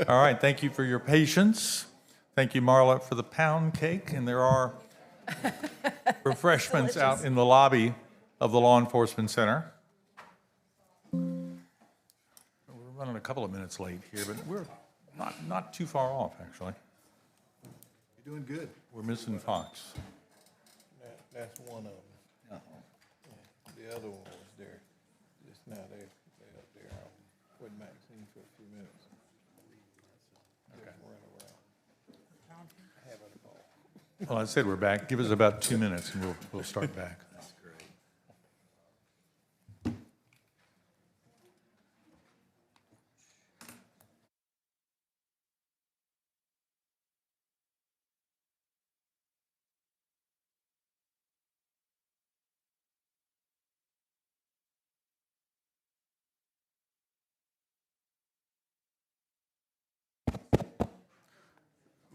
All right, thank you for your patience. Thank you, Marla, for the pound cake, and there are refreshments out in the lobby of the Law Enforcement Center. We're running a couple of minutes late here, but we're not too far off, actually. You're doing good. We're missing Fox. That's one of them. The other one was there. Just now, they up there. I was with Maxine for a few minutes. Okay. Run around. Have it all. Well, I said we're back. Give us about 2 minutes, and we'll start back. That's great.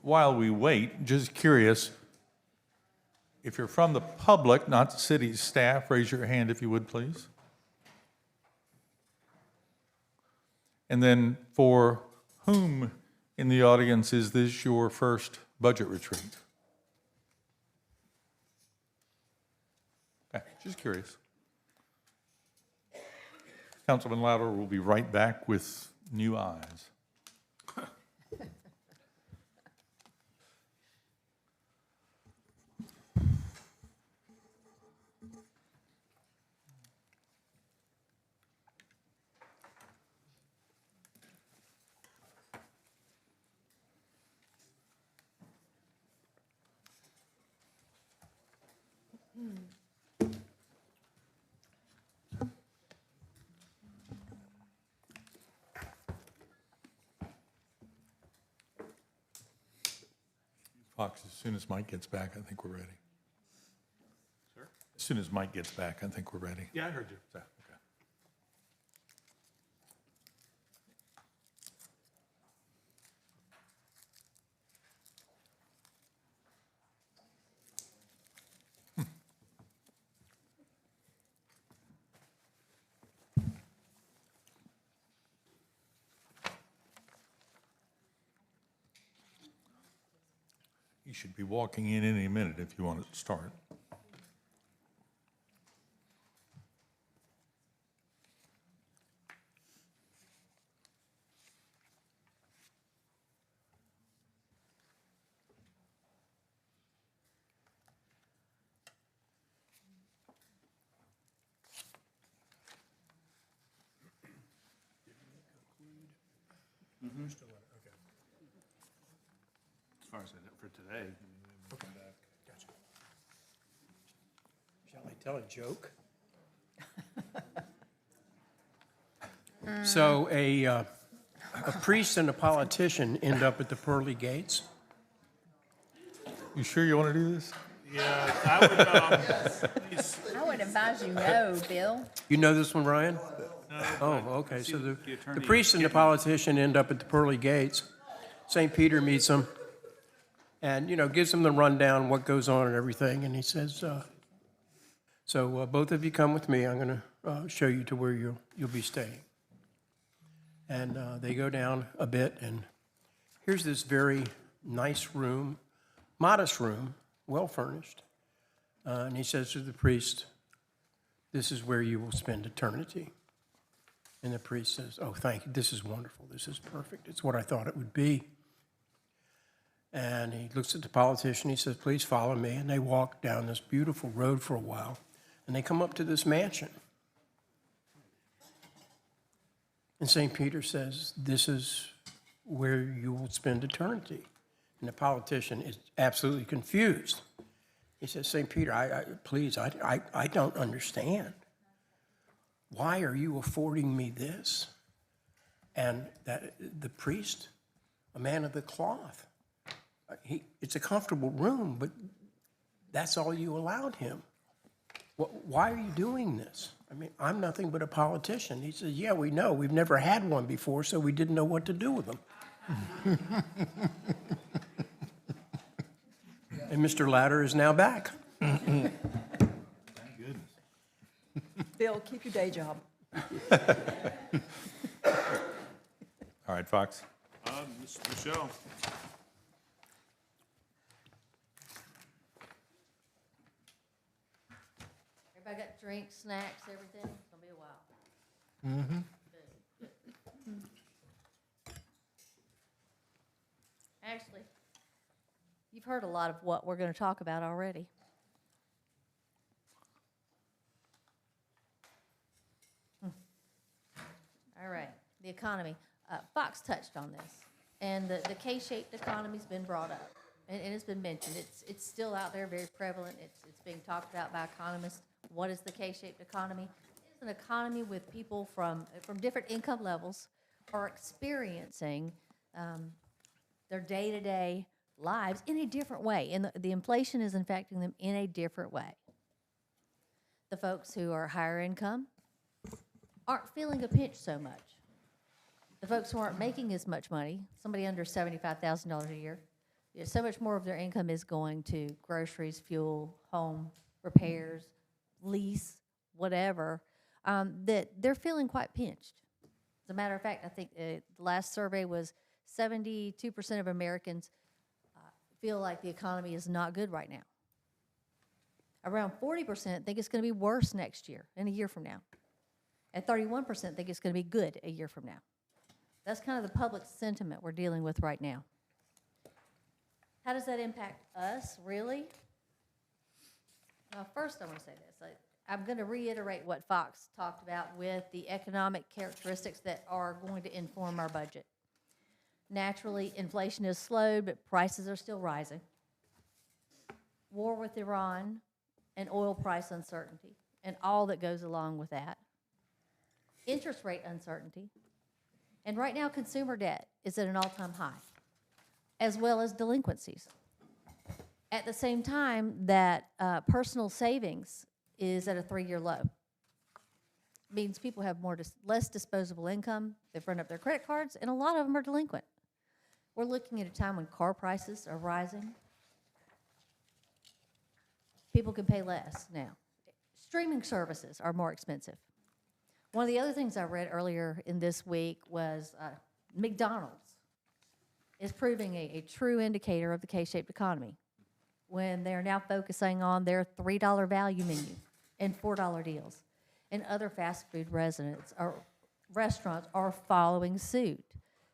While we wait, just curious, if you're from the public, not the city staff, raise your hand if you would, please. And then for whom in the audience is this your first budget retreat? Okay, just curious. Councilman Louder will be right back with new eyes. Fox, as soon as Mike gets back, I think we're ready. Sir? As soon as Mike gets back, I think we're ready. Yeah, I heard you. Okay. You should be walking in any minute if you want to start. As far as for today. Shall I tell a joke? So a priest and a politician end up at the pearly gates. You sure you want to do this? Yeah, I would, please, I would advise you no, Bill. You know this one, Ryan? no, Oh, but okay, see so the attorney priest and the getting- politician end up at the pearly gates. St. Peter meets them and, gives them the rundown, what goes on and everything, and he says, so both of you come with me, I'm gonna show you to where you'll be staying. And they go down a bit, and here's this very nice room, modest room, well-furnished. And he says to the priest, this is where you will spend eternity. And the priest says, oh, thank you, this is wonderful, this is perfect, it's what I thought it would be. And he looks at the politician, he says, please follow me. And they walk down this beautiful road for a while, and they come up to this mansion. And St. Peter says, this is where you will spend eternity. And the politician is absolutely confused. He says, St. Peter, please, I don't understand. Why are you affording me this? And that the priest, a man of the cloth, it's a comfortable room, but that's all you allowed him. Why are you doing this? I mean, I'm nothing but a politician. He says, yeah, we know. We've never had one before, so we didn't know what to do with them. And Mr. Louder is now back. Bill, keep your day job. All right, Fox. Michelle? Everybody got drinks, snacks, everything? It's gonna be a while. Actually, you've heard a lot of what we're gonna talk about already. All right, the economy. Fox touched on this, and the K-shaped economy's been brought up, and it's been mentioned. It's still out there, very prevalent. It's being talked about by economists. What is the K-shaped economy? It's an economy with people from different income levels are experiencing their day-to-day lives in a different way, and the inflation is affecting them in a different way. The folks who are higher income aren't feeling a pinch so much. The folks who aren't making as much money, somebody under $75,000 a year, so much more of their income is going to groceries, fuel, home, repairs, lease, whatever, that they're feeling quite pinched. As a matter of fact, I think the last survey was 72% of Americans feel like the economy is not good right now. Around 40% think it's going to be worse next year, and a year from now. And 31% think it's going to be good a year from now. That's kind of the public sentiment we're dealing with right now. How does that impact us, really? First, I want to say this. I'm going to reiterate what Fox talked about with the economic characteristics that are going to inform our budget. Naturally, inflation has slowed, but prices are still rising. War with Iran and oil price uncertainty and all that goes along with that. Interest rate uncertainty. And right now, consumer debt is at an all-time high, as well as delinquencies. At the same time that personal savings is at a 3-year low. Means people have less disposable income, they've run up their credit cards, and a lot of them are delinquent. We're looking at a time when car prices are rising. People can pay less now. Streaming services are more expensive. One of the other things I read earlier in this week was McDonald's is proving a true indicator of the K-shaped economy when they're now focusing on their $3 value menu and $4 deals. And other fast food restaurants are following suit,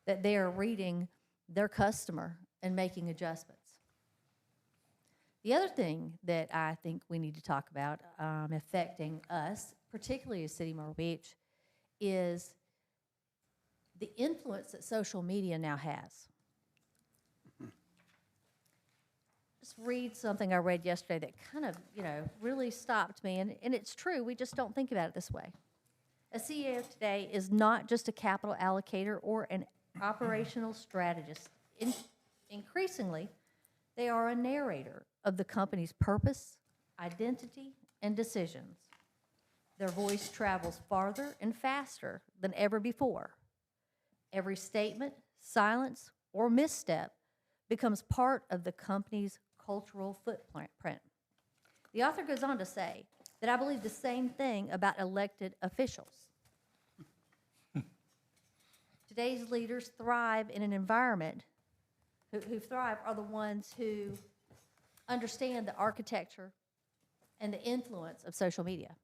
that they are reading their customer and making adjustments. The other thing that I think we need to talk about affecting us, particularly as City of Myrtle Beach, is the influence that social media now has. Just read something I read yesterday that kind of, really stopped me, and it's true, we just don't think about it this way. A CEO today is not just a capital allocator or an operational strategist. Increasingly, they are a narrator of the company's purpose, identity, and decisions. Their voice travels farther and faster than ever before. Every statement, silence, or misstep becomes part of the company's cultural footprint. The author goes on to say that I believe the same thing about elected officials. Today's leaders thrive in an environment, who thrive are the ones who understand the architecture and the influence of social media.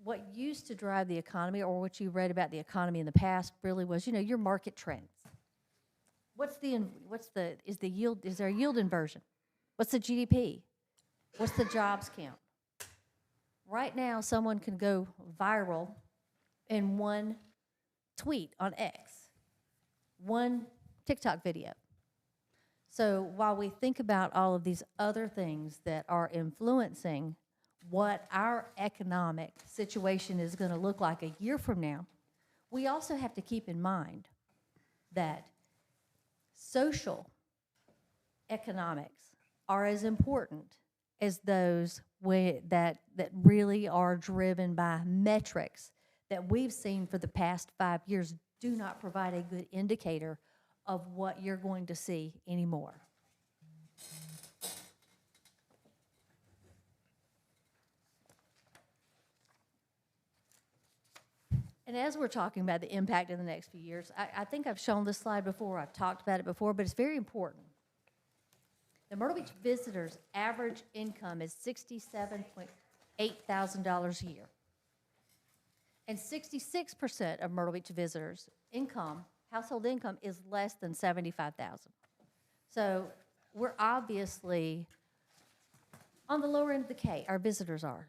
What used to drive the economy, or what you read about the economy in the past, really was, your market trends. Is there a yield inversion? What's the GDP? What's the jobs count? Right now, someone can go viral in one tweet on X, one TikTok video. So while we think about all of these other things that are influencing what our economic situation is going to look like a year from now, we also have to keep in mind that social economics are as important as those that really are driven by metrics that we've seen for the past 5 years do not provide a good indicator of what you're going to see anymore. And as we're talking about the impact in the next few years, I think I've shown this slide before, I've talked about it before, but it's very important. The Myrtle Beach visitors' average income is $67,800 a year. And 66% of Myrtle Beach visitors' income, household income, is less than $75,000. So we're obviously on the lower end of the K, our visitors are.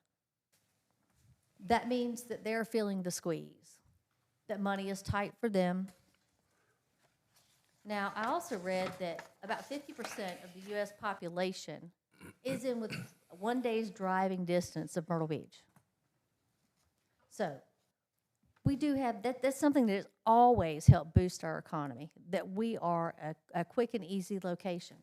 That means that they're feeling the squeeze, that money is tight for them. Now, I also read that about 50% of the U.S. population is in with 1 day's driving distance of Myrtle Beach. So we do have, that's something that has always helped boost our economy, that we are a quick and easy location.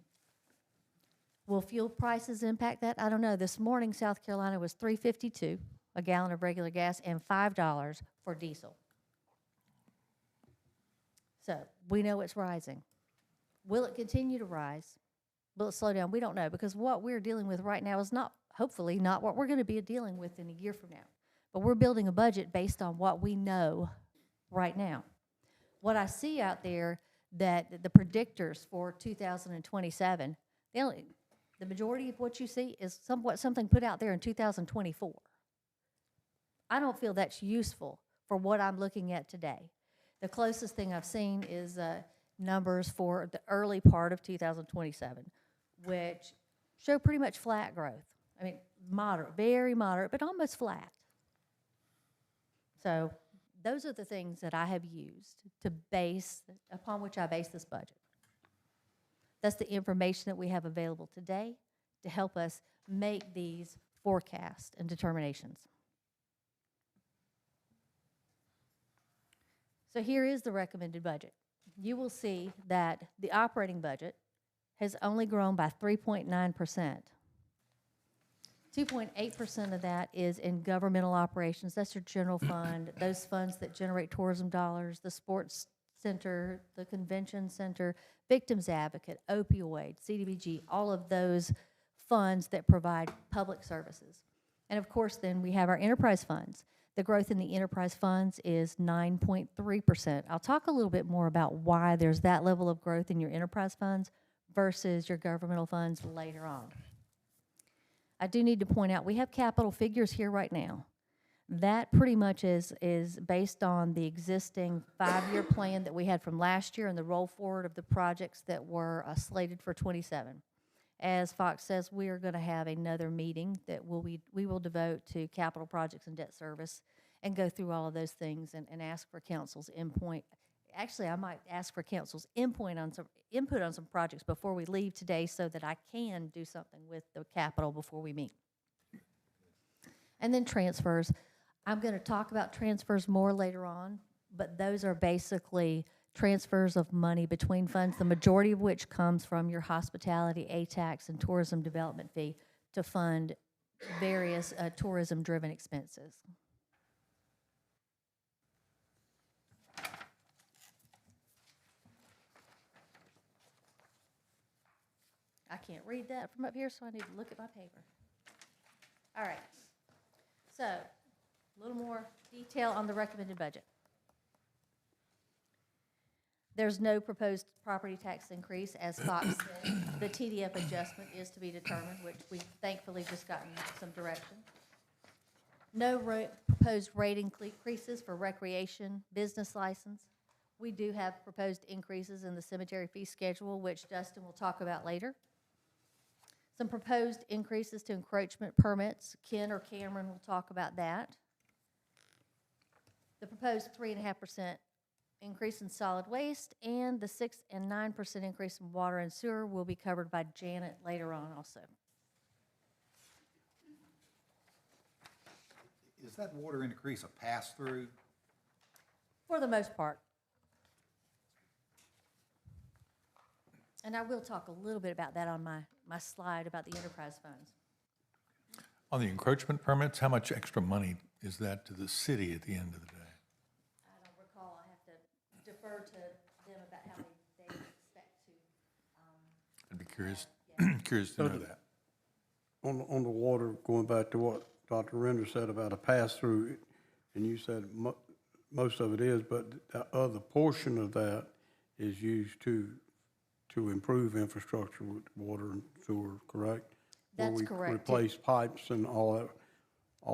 Will fuel prices impact that? I don't know. This morning, South Carolina was $3.52 a gallon of regular gas and $5 for diesel. So we know it's rising. Will it continue to rise? Will it slow down? We don't know, because what we're dealing with right now is not, hopefully, not what we're going to be dealing with in a year from now. But we're building a budget based on what we know right now. What I see out there, that the predictors for 2027, the majority of what you see is something put out there in 2024. I don't feel that's useful for what I'm looking at today. The closest thing I've seen is numbers for the early part of 2027, which show pretty much flat growth. I mean, moderate, very moderate, but almost flat. So those are the things that I have used upon which I base this budget. That's the information that we have available today to help us make these forecasts and determinations. So here is the recommended budget. You will see that the operating budget has only grown by 3.9%. 2.8% of that is in governmental operations. That's your general fund, those funds that generate tourism dollars, the sports center, the convention center, victims advocate, opioid, CDBG, all of those funds that provide public services. And of course, then we have our enterprise funds. The growth in the enterprise funds is 9.3%. I'll talk a little bit more about why there's that level of growth in your enterprise funds versus your governmental funds later on. I do need to point out, we have capital figures here right now. That pretty much is based on the existing 5-year plan that we had from last year and the roll forward of the projects that were slated for 27. As Fox says, we are going to have another meeting that we will devote to capital projects and debt service and go through all of those things and ask for council's input. Actually, I might ask for council's input on some projects before we leave today so that I can do something with the capital before we meet. And then transfers. I'm going to talk about transfers more later on, but those are basically transfers of money between funds, the majority of which comes from your hospitality, A-tax, and tourism development fee to fund various tourism-driven expenses. I can't read that from up here, so I need to look at my paper. All right. So, a little more detail on the recommended budget. There's no proposed property tax increase, as Fox said. The TDF adjustment is to be determined, which we've thankfully just gotten some direction. No proposed rate increases for recreation, business license. We do have proposed increases in the cemetery fee schedule, which Dustin will talk about later. Some proposed increases to encroachment permits. Ken or Cameron will talk about that. The proposed 3.5% increase in solid waste and the 6 and 9% increase in water and sewer will be covered by Janet later on also. Is that water increase a pass-through? For the most part. And I will talk a little bit about that on my slide about the enterprise funds. On the encroachment permits, how much extra money is that to the city at the end of the day? I don't recall. I have to defer to them about how many they expect to. I'd be curious, curious to know that. On the water, going back to what Dr. Render said about a pass-through, and you said most of it is, but the other portion of that is used to improve infrastructure with water and sewer, correct? That's Where correct. we replace pipes and all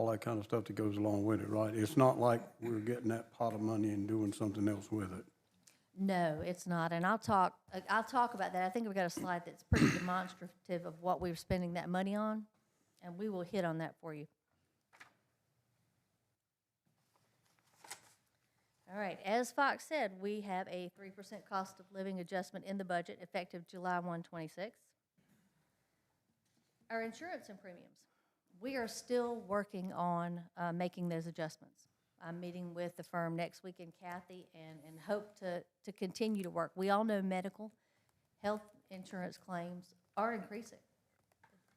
that kind of stuff that goes along with it, right? It's not like we're getting that pot of money and doing something else with it. No, it's not, and I'll talk about that. I think we've got a slide that's pretty demonstrative of what we're spending that money on, and we will hit on that for you. All right, as Fox said, we have a 3% cost of living adjustment in the budget effective July 1, 26. Our insurance and premiums, we are still working on making those adjustments. I'm meeting with the firm next week in Kathy and hope to continue to work. We all know medical, health insurance claims are increasing.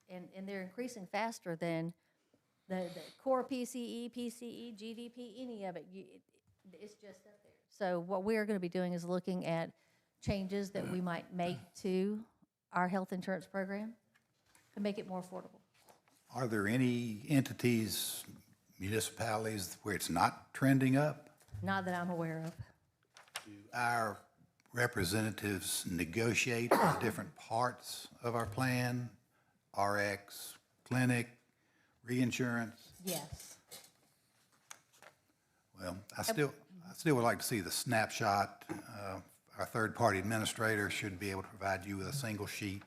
And they're increasing faster than the core PCE, GDP, any of it. It's just up there. So what we are going to be doing is looking at changes that we might make to our health insurance program to make it more affordable. Are there any entities, municipalities, where it's not trending up? Not that I'm aware of. Do our representatives negotiate the different parts of our plan? RX, clinic, reinsurance? Yes. Well, I still would like to see the snapshot. Our third-party administrator should be able to provide you with a single sheet,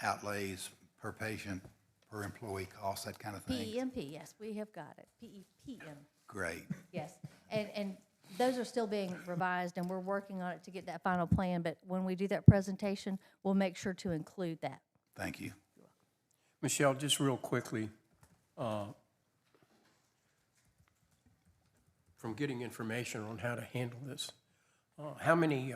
outlays per patient, per employee cost, that kind of thing. PEMP, yes, we have got it. PEPM, Great. yes. And those are still being revised, and we're working on it to get that final plan, but when we do that presentation, we'll make sure to include that. Thank you. Michelle, just real quickly, from getting information on how to handle this, how many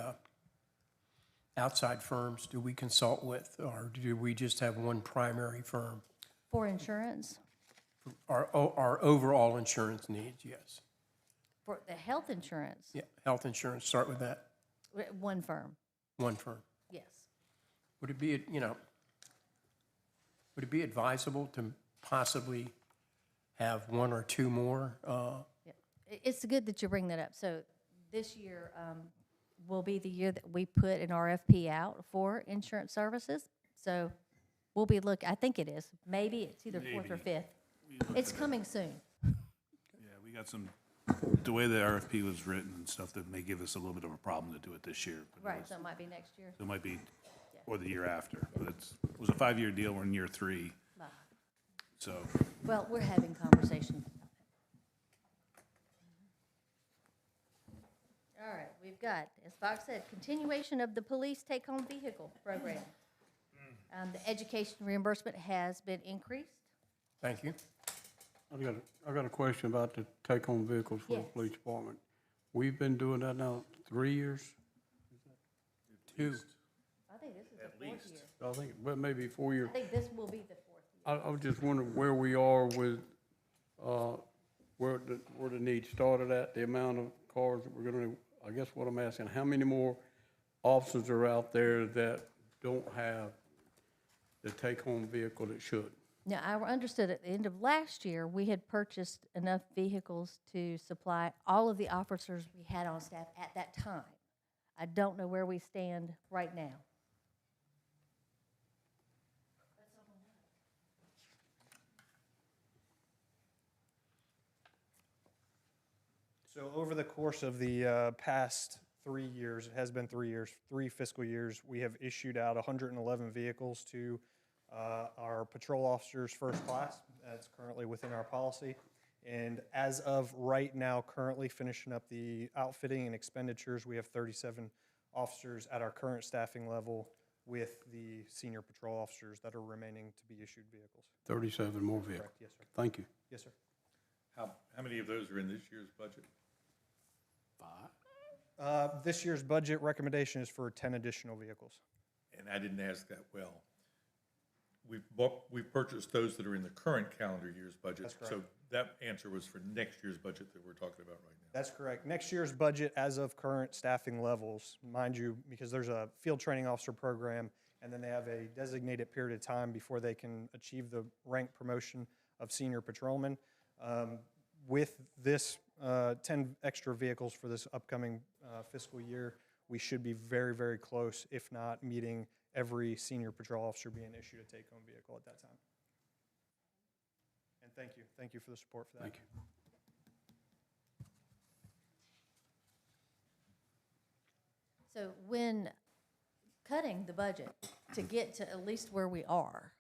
outside firms do we consult with, or do we just have one primary firm? For insurance, Our overall insurance needs, yes. for the health insurance, Yeah, health insurance, start with that, one firm, one firm. yes. Would it be, would it be advisable to possibly have one or two more? Yeah. It's good that you bring that up. So this year will be the year that we put an RFP out for insurance services. So we'll be I think it is. Maybe it's either 4th or 5th. It's coming soon. Yeah, we got the way the RFP was written and stuff, that may give us a little bit of a problem to do it this year. But Right, so it might be next year. it might be, or the year after, but it was a 5-year deal, we're in year 3, so. Well, we're having conversations. All right, we've got, as Fox said, continuation of the police take-home vehicle program. The education reimbursement has been increased. Thank you. I got a question about the take-home vehicles for the Yes. police department. We've been doing that now 3 years? Two. I think this is the 4th year. I think, well, maybe 4 years. I think this will be the 4th year. I was just wondering where we are with, where the need started at, the amount of cars that we're gonna, I guess what I'm asking, how many more officers are out there that don't have the take-home vehicle that should? Now, I understood at the end of last year, we had purchased enough vehicles to supply all of the officers we had on staff at that time. I don't know where we stand right now. So over the course of the past 3 years, it has been 3 years, 3 fiscal years, we have issued out 111 vehicles to our patrol officers first class. That's currently within our policy. And as of right now, currently finishing up the outfitting and expenditures, we have 37 officers at our current staffing level with the senior patrol officers that are remaining to be issued vehicles. 37 more vehicles. Correct, yes, sir. Thank you. Yes, sir. How many of those are in this year's budget? This year's budget recommendation is for 10 additional vehicles. And I didn't ask that well. We've purchased those that are in the current calendar year's budget. That's correct. So that answer was for next year's budget that we're talking about right now. That's correct. Next year's budget, as of current staffing levels, mind you, because there's a field training officer program, and then they have a designated period of time before they can achieve the rank promotion of senior patrolman. With this 10 extra vehicles for this upcoming fiscal year, we should be very, very close, if not meeting every senior patrol officer being issued a take-home vehicle at that time. And thank you. Thank you for the support for that. Thank you. So when cutting the budget to get to at least where we are,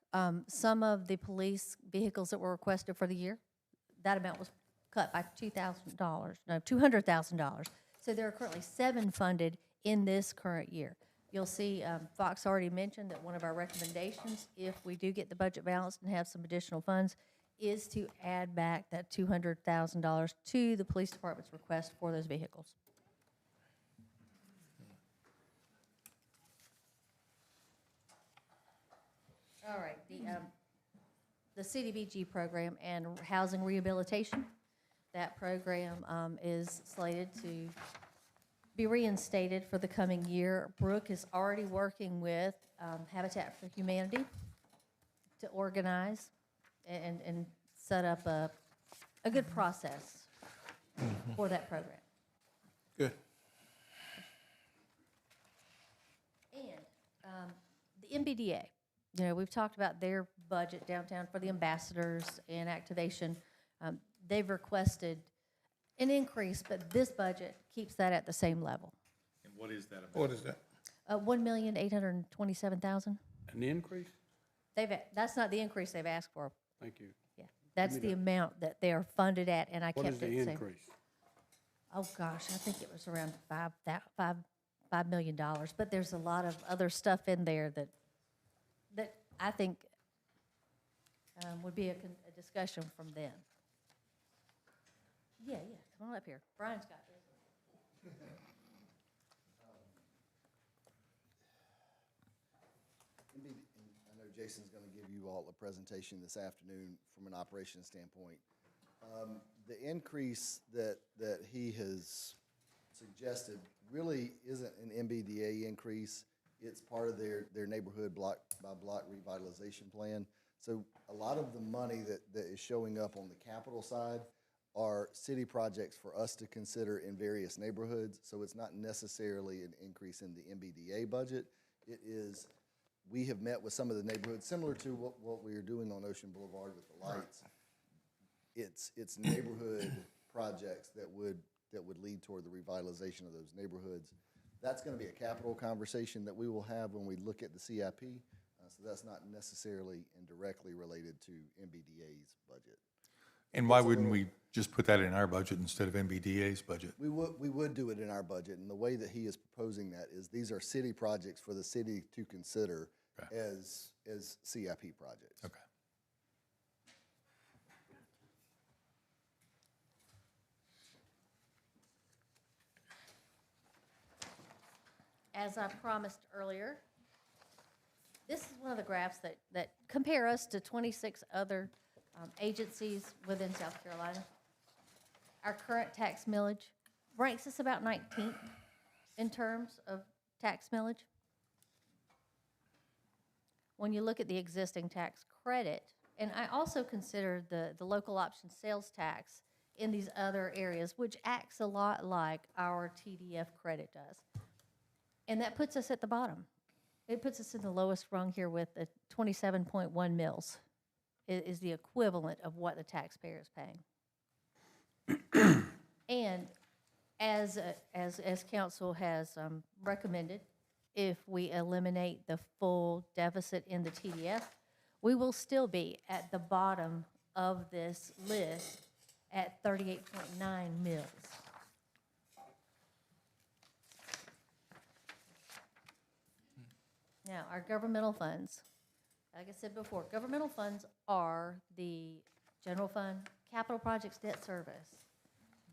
some of the police vehicles that were requested for the year, that amount was cut by $200,000. So there are currently 7 funded in this current year. You'll see, Fox already mentioned that one of our recommendations, if we do get the budget balanced and have some additional funds, is to add back that $200,000 to the police department's request for those vehicles. All right, the CDBG program and housing rehabilitation, that program is slated to be reinstated for the coming year. Brooke is already working with Habitat for Humanity to organize and set up a good process for that program. Good. And the MBDA, you know, we've talked about their budget downtown for the ambassadors and activation. They've requested an increase, but this budget keeps that at the same level. And what is that about? What is that? $1,827,000. An increase? That's not the increase they've asked for. Thank you. Yeah, that's the amount that they are funded at, and I What is kept it the the same. increase? Oh, gosh, I think it was around $5 million, but there's a lot of other stuff in there that I think would be a discussion from them. Yeah, come on up here. Brian's got this. I know Jason's going to give you all a presentation this afternoon from an operations standpoint. The increase that he has suggested really isn't an MBDA increase. It's part of their neighborhood block by block revitalization plan. So a lot of the money that is showing up on the capital side are city projects for us to consider in various neighborhoods. So it's not necessarily an increase in the MBDA budget. It is, we have met with some of the neighborhoods, similar to what we are doing on Ocean Boulevard with the lights. It's neighborhood projects that would lead toward the revitalization of those neighborhoods. That's going to be a capital conversation that we will have when we look at the CIP. So that's not necessarily and directly related to MBDA's budget. And why wouldn't we just put that in our budget instead of MBDA's budget? We would do it in our budget, and the way that he is proposing that is these are city projects for the city to consider as CIP projects. Okay. As I promised earlier, this is one of the graphs that compare us to 26 other agencies within South Carolina. Our current tax millage ranks us about 19th in terms of tax millage. When you look at the existing tax credit, and I also consider the local option sales tax in these other areas, which acts a lot like our TDF credit does. And that puts us at the bottom. It puts us in the lowest rung here with the 27.1 mils is the equivalent of what the taxpayer is paying. And as council has recommended, if we eliminate the full deficit in the TDF, we will still be at the bottom of this list at 38.9 mils. Now, our governmental funds, like I said before, governmental funds are the general fund, capital projects, debt service.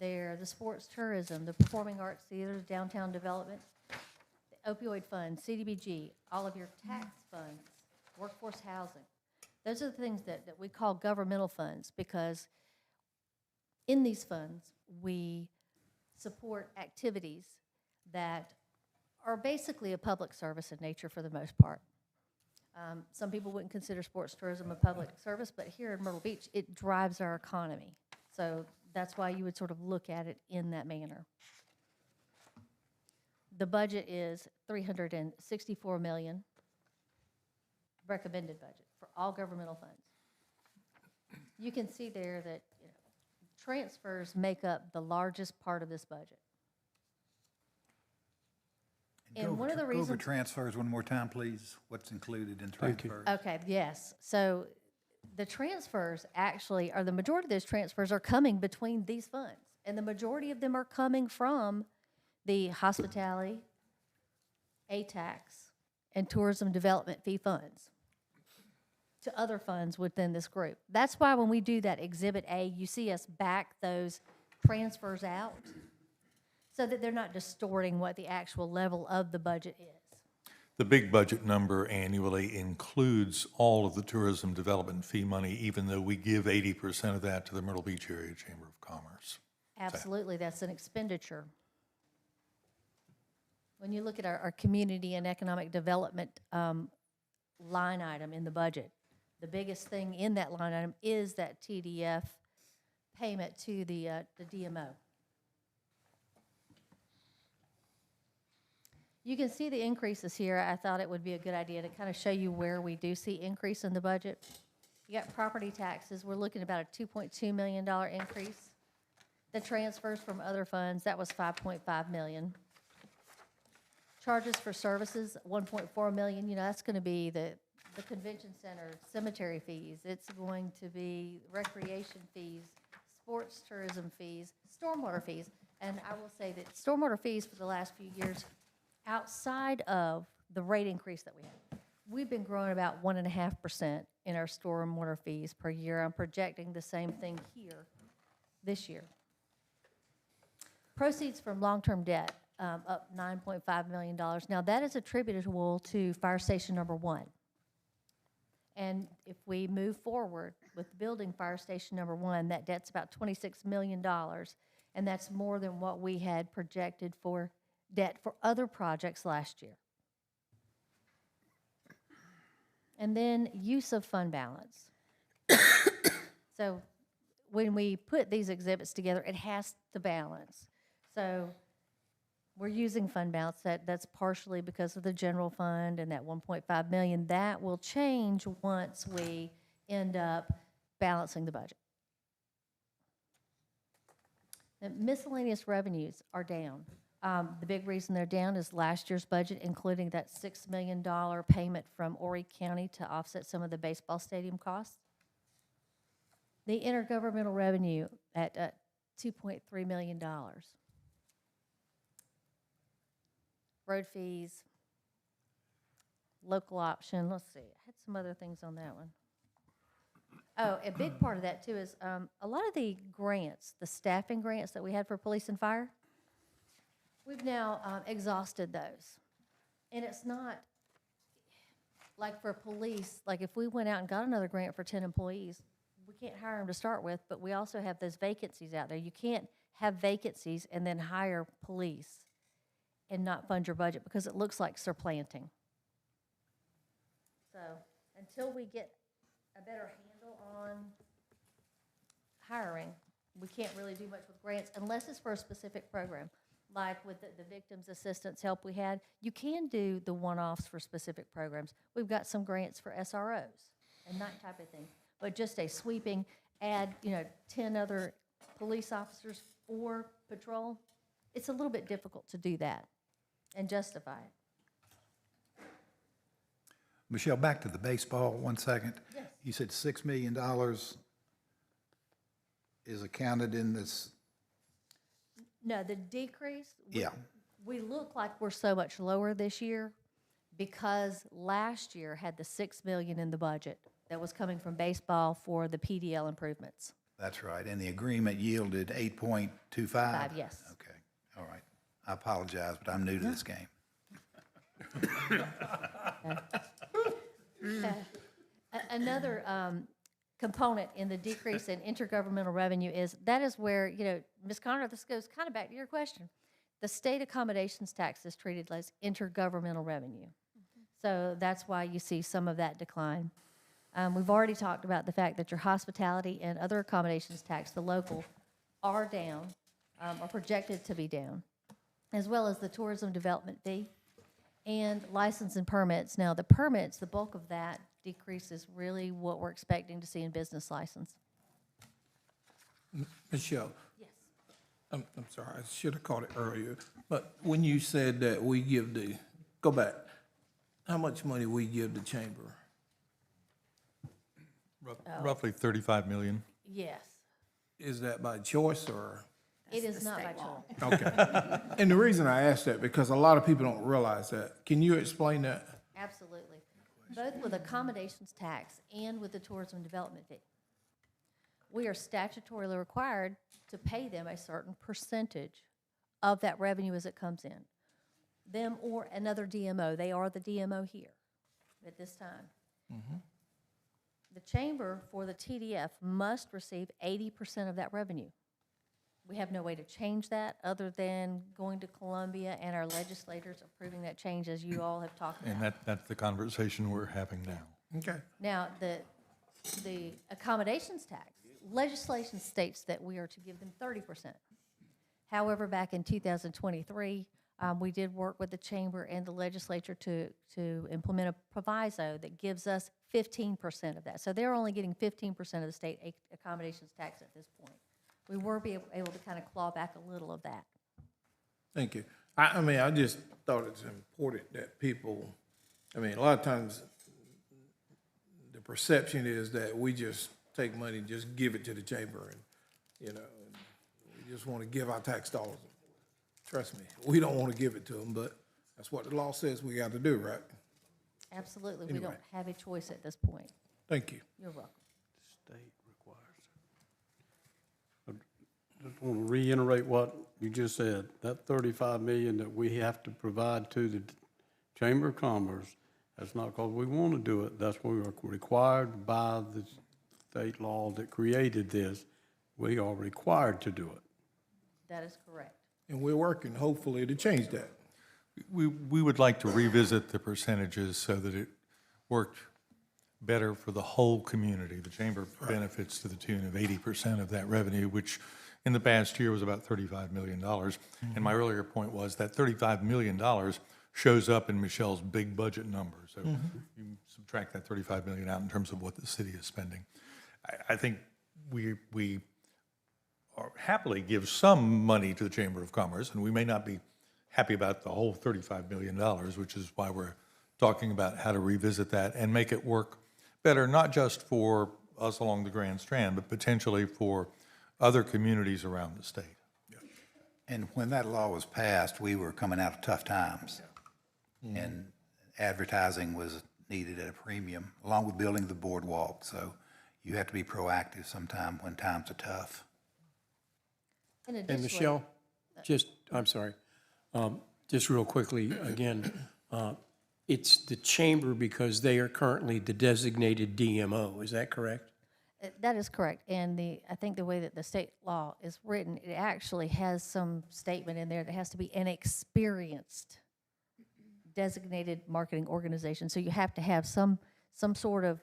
They're the sports tourism, the performing arts theaters, downtown development, the opioid fund, CDBG, all of your tax funds, workforce housing. Those are the things that we call governmental funds because in these funds, we support activities that are basically a public service in nature for the most part. Some people wouldn't consider sports tourism a public service, but here in Myrtle Beach, it drives our economy. So That's why you would sort of look at it in that manner. The budget is 364 million, recommended budget for all governmental funds. You can see there that, you know, transfers make up the largest part of this budget. And one of the Go over reasons. transfers one more time, please. What's included in Thank you. transfers? Okay, yes. So the transfers actually, or the majority of those transfers are coming between these funds. And the majority of them are coming from the hospitality, ATAX, and tourism development fee funds to other funds within this group. That's why when we do that Exhibit A, you see us back those transfers out so that they're not distorting what the actual level of the budget is. The big budget number annually includes all of the tourism development fee money, even though we give 80% of that to the Myrtle Beach Area Chamber of Commerce. Absolutely, that's an expenditure. When you look at our community and economic development line item in the budget, the biggest thing in that line item is that TDF payment to the DMO. You can see the increases here. I thought it would be a good idea to kind of show you where we do see increase in the budget. You got property taxes. We're looking at about a $2.2 million increase. The transfers from other funds, that was $5.5 million. Charges for services, $1.4 million. You know, that's going to be the convention center, cemetery fees. It's going to be recreation fees, sports tourism fees, stormwater fees. And I will say that stormwater fees for the last few years, outside of the rate increase that we have, we've been growing about 1.5% in our stormwater fees per year. I'm projecting the same thing here this year. Proceeds from long-term debt, up $9.5 million. Now, that is attributable to Fire Station Number 1. And if we move forward with building Fire Station Number 1, that debt's about $26 million, and that's more than what we had projected for debt for other projects last year. And then use of fund balance. So when we put these exhibits together, it has to balance. So we're using fund balance. That's partially because of the general fund and that 1.5 million. That will change once we end up balancing the budget. And miscellaneous revenues are down. The big reason they're down is last year's budget, including that $6 million payment from Horry County to offset some of the baseball stadium costs. The intergovernmental revenue at $2.3 million. Road fees, local option, let's see, I had some other things on that one. Oh, a big part of that too is a lot of the grants, the staffing grants that we had for police and fire, we've now exhausted those. And it's not like for police, like if we went out and got another grant for 10 employees, we can't hire them to start with, but we also have those vacancies out there. You can't have vacancies and then hire police and not fund your budget because it looks like supplanting. So until we get a better handle on hiring, we can't really do much with grants unless it's for a specific program. Like with the victims assistance help we had, you can do the one-offs for specific programs. We've got some grants for SROs and that type of thing. But just a sweeping, add 10 other police officers for patrol, it's a little bit difficult to do that and justify it. Michelle, back to the baseball 1 second. Yes. You said $6 million is accounted in this, No, the decrease, yeah. we look like we're so much lower this year because last year had the $6 million in the budget that was coming from baseball for the PDL improvements. That's right, and the agreement yielded 8.25? Yes. Okay, all right. I apologize, but I'm new to this game. Another component in the decrease in intergovernmental revenue is where, Ms. Connor, this goes kind of back to your question. The state accommodations tax is treated as intergovernmental revenue. So that's why you see some of that decline. We've already talked about the fact that your hospitality and other accommodations tax, the local, are down, are projected to be down, as well as the tourism development fee and license and permits. Now, the permits, the bulk of that decrease is really what we're expecting to see in business license. Michelle, Yes. I'm sorry, I should have caught it earlier, but when you said that we give go back, how much money we give the chamber? Roughly 35 million. Yes. Is that by choice or? It is not by choice. Okay. And the reason I ask that, because a lot of people don't realize that. Can you explain that? Absolutely. Both with accommodations tax and with the tourism development fee. We are statutorily required to pay them a certain percentage of that revenue as it comes in. Them or another DMO, they are the DMO here at this time. The chamber for the TDF must receive 80% of that revenue. We have no way to change that other than going to Columbia and our legislators approving that change, as you all have talked about. And that's the conversation we're having now. Okay. Now, the accommodations tax, legislation states that we are to give them 30%. However, back in 2023, we did work with the chamber and the legislature to implement a proviso that gives us 15% of that. So they're only getting 15% of the state accommodations tax at this point. We were able to kind of claw back a little of that. Thank you. I mean, I just thought it's important that people, I mean, a lot of times the perception is that we just take money and just give it to the chamber and, you know, we just want to give our tax dollars. Trust me, we don't want to give it to them, but that's what the law says we got to do, right? Absolutely. We Anyway. don't have a choice at this point. Thank you. You're welcome. State requires it. I just want to reiterate what you just said. That 35 million that we have to provide to the Chamber of Commerce, that's not because we want to do it. That's what we are required by the state law that created this. We are required to do it. That is correct. And we're working, hopefully, to change that. We would like to revisit the percentages so that it worked better for the whole community. The chamber benefits to the tune of 80% of that revenue, which in the past year was about $35 million. And my earlier point was that $35 million shows up in Michelle's big budget number. So you subtract that 35 million out in terms of what the city is spending. I think we happily give some money to the Chamber of Commerce, and we may not be happy about the whole $35 million, which is why we're talking about how to revisit that and make it work better, not just for us along the Grand Strand, but potentially for other communities around the state. And when that law was passed, we were coming out of tough times. And advertising was needed at a premium, along with building the boardwalk. So you have to be proactive sometime when times are tough. And And additionally, Michelle, I'm sorry, just real quickly, again, it's the chamber because they are currently the designated DMO, is that correct? that is correct. And I think the way that the state law is written, it actually has some statement in there that has to be an experienced designated marketing organization. So you have to have some sort of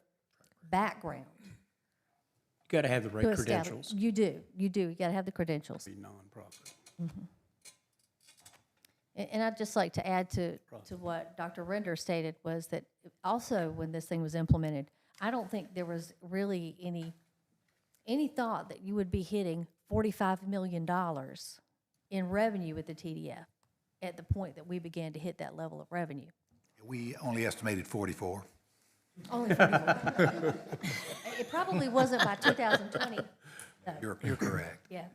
background. You got to have the to right establish- credentials. You do. You got to have the credentials. Be nonprofit. And I'd just like to add to what Dr. Render stated was that also when this thing was implemented, I don't think there was really any thought that you would be hitting $45 million in revenue with the TDF at the point that we began to hit that level of revenue. We only estimated 44. Only 44. It probably wasn't by 2020. You're correct. Yeah.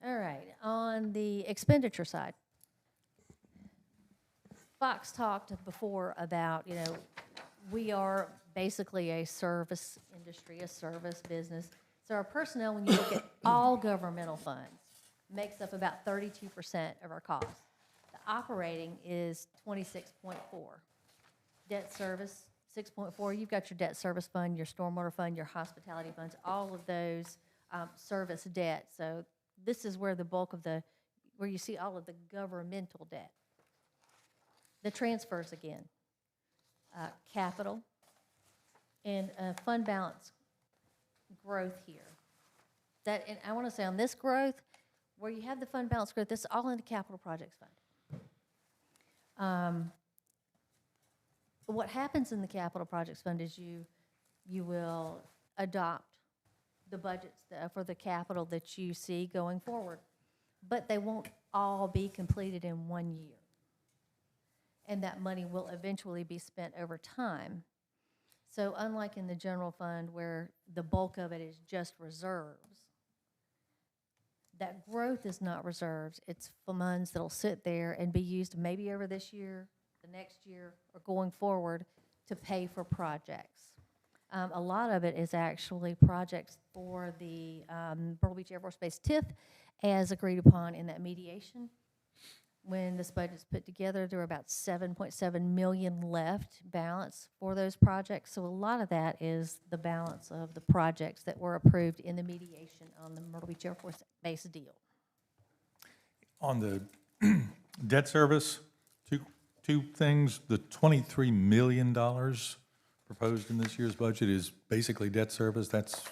All right, on the expenditure side, Fox talked before about, we are basically a service industry, a service business. So our personnel, when you look at all governmental funds, makes up about 32% of our costs. The operating is 26.4. Debt service, 6.4. You've got your debt service fund, your stormwater fund, your hospitality funds, all of those service debt. So this is where the bulk of where you see all of the governmental debt. The transfers again, capital, and fund balance growth here. That, and I want to say on this growth, where you have the fund balance growth, that's all in the capital projects fund. What happens in the capital projects fund is you will adopt the budgets for the capital that you see going forward, but they won't all be completed in 1 year. And that money will eventually be spent over time. So unlike in the general fund where the bulk of it is just reserves, that growth is not reserves. It's funds that'll sit there and be used maybe over this year, the next year, or going forward to pay for projects. A lot of it is actually projects for the Myrtle Beach Air Force Base TIF as agreed upon in that mediation. When this budget's put together, there were about 7.7 million left balance for those projects. So a lot of that is the balance of the projects that were approved in the mediation on the Myrtle Beach Air Force Base deal. On the debt service, two things. The $23 million proposed in this year's budget is basically debt service. That's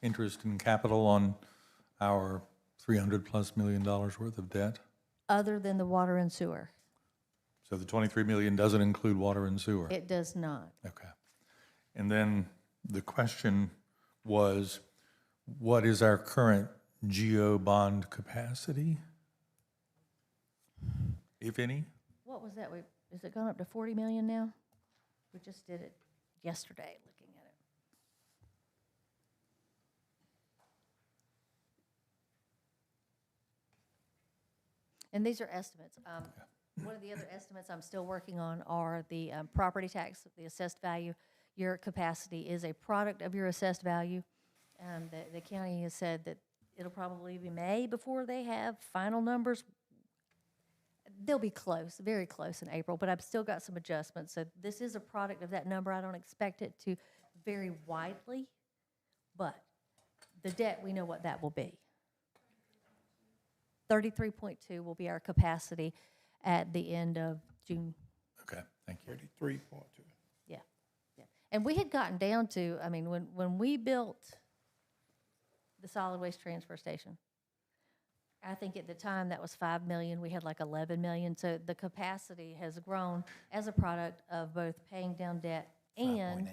interest and capital on our $300+ million worth of debt. Other than the water and sewer. So the $23 million doesn't include water and sewer? It does not. Okay. And then the question was, what is our current GO bond capacity, if any? What was that? Is it gone up to 40 million now? We just did it yesterday, looking at it. And these are estimates. One of the other estimates I'm still working on are the property tax, the assessed value. Your capacity is a product of your assessed value. The county has said that it'll probably be May before they have final numbers. They'll be close, very close in April, but I've still got some adjustments. So this is a product of that number. I don't expect it to vary widely, but the debt, we know what that will be. 33.2 will be our capacity at the end of June. Okay, thank you. 33.2. Yeah, yeah. And we had gotten down to, I mean, when we built the solid waste transfer station, I think at the time that was 5 million, we had like 11 million. So the capacity has grown as a product of both paying down debt and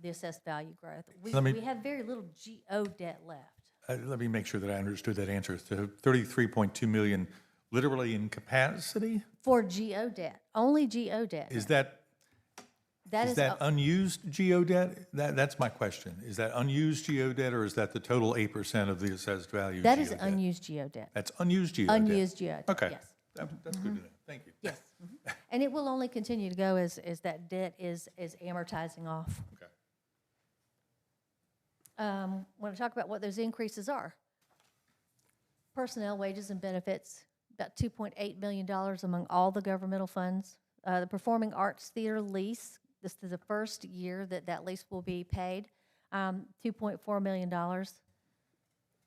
the assessed value growth. We have very little GO debt left. Let me make sure that I understood that answer. So 33.2 million literally in capacity? For GO debt, only GO debt. Is that unused GO debt? That's my question. Is that unused GO debt, or is that the total 8% of the assessed value? That is unused GO debt. That's unused GO debt? Unused GO debt, Okay. yes. That's good to know. Thank you. Yes. And it will only continue to go as that debt is amortizing off. Okay. Want to talk about what those increases are. Personnel, wages, and benefits, about $2.8 million among all the governmental funds. The Performing Arts Theater lease, this is the first year that lease will be paid, $2.4 million.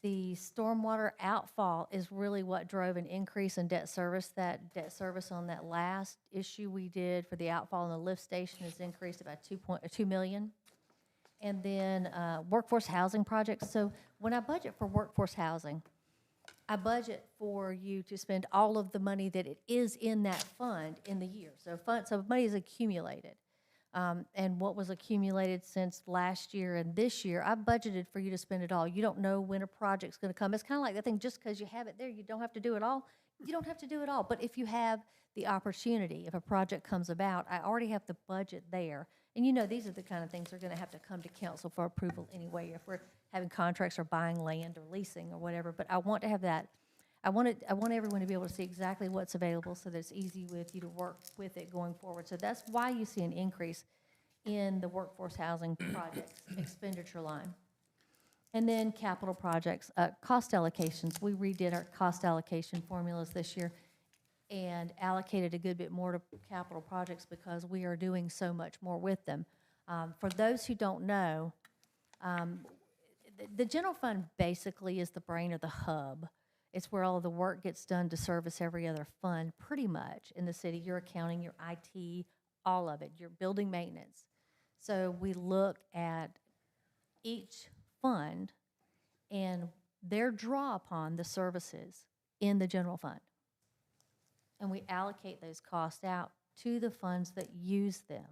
The stormwater outfall is really what drove an increase in debt service. That debt service on that last issue we did for the outfall in the lift station has increased about $2 million. And then workforce housing projects. So when I budget for workforce housing, I budget for you to spend all of the money that it is in that fund in the year. So money is accumulated. And what was accumulated since last year and this year, I budgeted for you to spend it all. You don't know when a project's going to come. It's kind of like that thing, just because you have it there, you don't have to do it all. You don't have to do it all. But if you have the opportunity, if a project comes about, I already have the budget there. And you know, these are the kind of things that are going to have to come to council for approval anyway, if we're having contracts or buying land or leasing or whatever. But I want to have that. I want everyone to be able to see exactly what's available so that it's easy with you to work with it going forward. So that's why you see an increase in the workforce housing projects expenditure line. And then capital projects, cost allocations. We redid our cost allocation formulas this year and allocated a good bit more to capital projects because we are doing so much more with them. For those who don't know, the general fund basically is the brain of the hub. It's where all of the work gets done to service every other fund pretty much in the city. Your accounting, your IT, all of it, your building maintenance. So we look at each fund and their draw upon the services in the general fund. And we allocate those costs out to the funds that use them.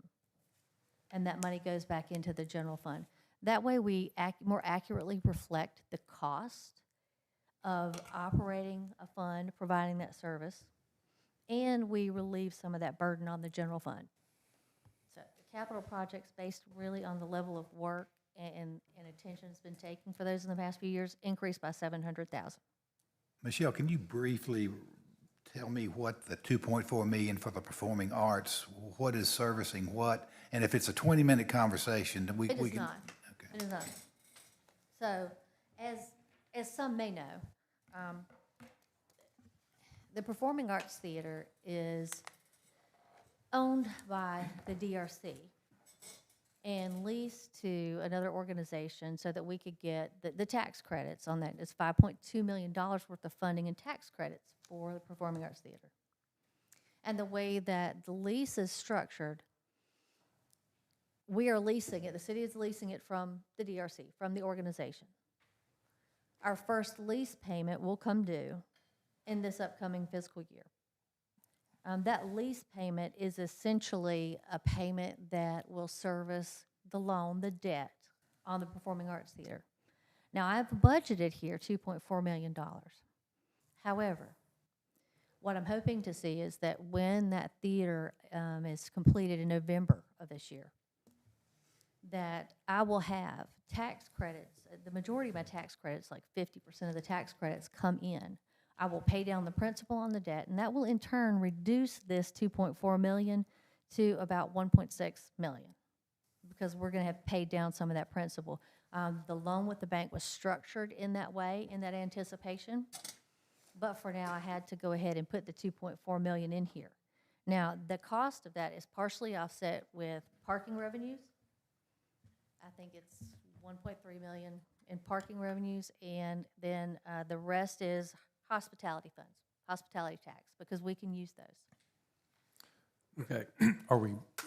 And that money goes back into the general fund. That way we more accurately reflect the cost of operating a fund, providing that service, and we relieve some of that burden on the general fund. So the capital projects, based really on the level of work and attention that's been taken for those in the past few years, increased by 700,000. Michelle, can you briefly tell me what the 2.4 million for the performing arts, what is servicing what? And if it's a 20-minute conversation, then we It can. is not. Okay. It is not. So, as some may know, the Performing Arts Theater is owned by the DRC and leased to another organization so that we could get the tax credits on that. It's $5.2 million worth of funding and tax credits for the Performing Arts Theater. And the way that the lease is structured, we are leasing it, the city is leasing it from the DRC, from the organization. Our first lease payment will come due in this upcoming fiscal year. That lease payment is essentially a payment that will service the loan, the debt on the Performing Arts Theater. Now, I've budgeted here $2.4 million. However, what I'm hoping to see is that when that theater is completed in November of this year, that I will have tax credits, the majority of my tax credits, like 50% of the tax credits, come in. I will pay down the principal on the debt, and that will in turn reduce this 2.4 million to about 1.6 million, because we're going to have paid down some of that principal. The loan with the bank was structured in that way, in that anticipation, but for now I had to go ahead and put the 2.4 million in here. Now, the cost of that is partially offset with parking revenues. I think it's 1.3 million in parking revenues, and then the rest is hospitality funds, hospitality tax, because we can use those. Okay, Are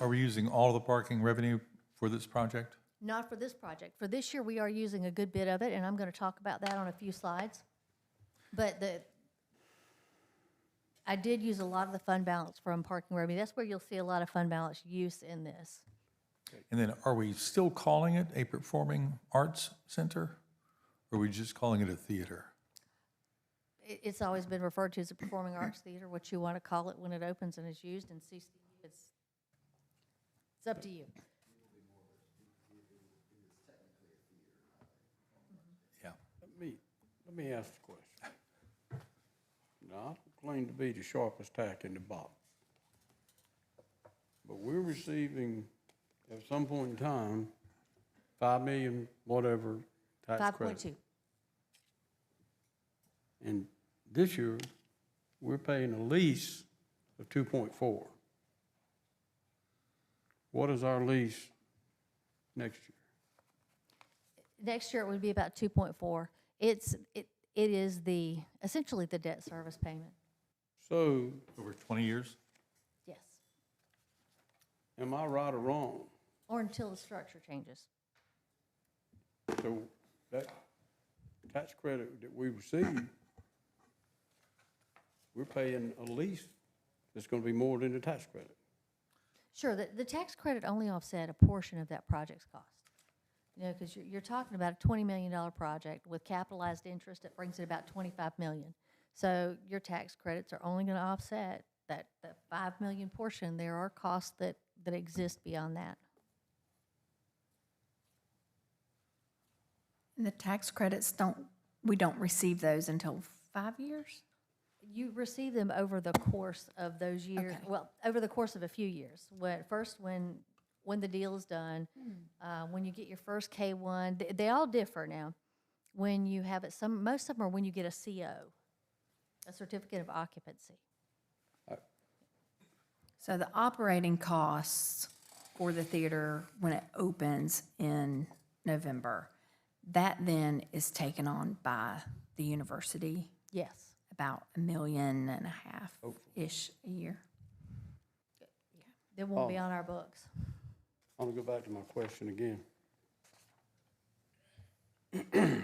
we using all the parking revenue for this project? Not for this project. For this year, we are using a good bit of it, and I'm going to talk about that on a few slides. But I did use a lot of the fund balance from parking revenue. That's where you'll see a lot of fund balance use in this. And then are we still calling it a performing arts center? Or are we just calling it a theater? It's always been referred to as a performing arts theater, what you want to call it when it opens and is used, and CCU, it's up to you. Yeah. let me ask the question. Now, I don't claim to be the sharpest tack in the box, but we're receiving, at some point in time, 5 million, whatever, tax credit. 5.2. And this year, we're paying a lease of 2.4. What is our lease next year? Next year, it would be about 2.4. It is essentially the debt service payment. So, Over 20 years? Yes. am I right or wrong? Or until the structure changes. So, that tax credit that we receive, we're paying a lease that's gonna be more than the tax credit. Sure, the tax credit only offset a portion of that project's cost. You know, because you're talking about a $20 million project with capitalized interest, it brings it about 25 million. So your tax credits are only going to offset that 5 million portion. There are costs that exist beyond that. And the tax credits we don't receive those until 5 years? You receive them over the course of those years, Okay. well, over the course of a few years. When the deal is done, when you get your first K-1, they all differ now. When you have it, most of them are when you get a CO, a certificate of occupancy. So the operating costs for the theater when it opens in November, that then is taken on by the university, Yes. about $1.5 million-ish a year. They won't be on our books. I'm gonna go back to my question again.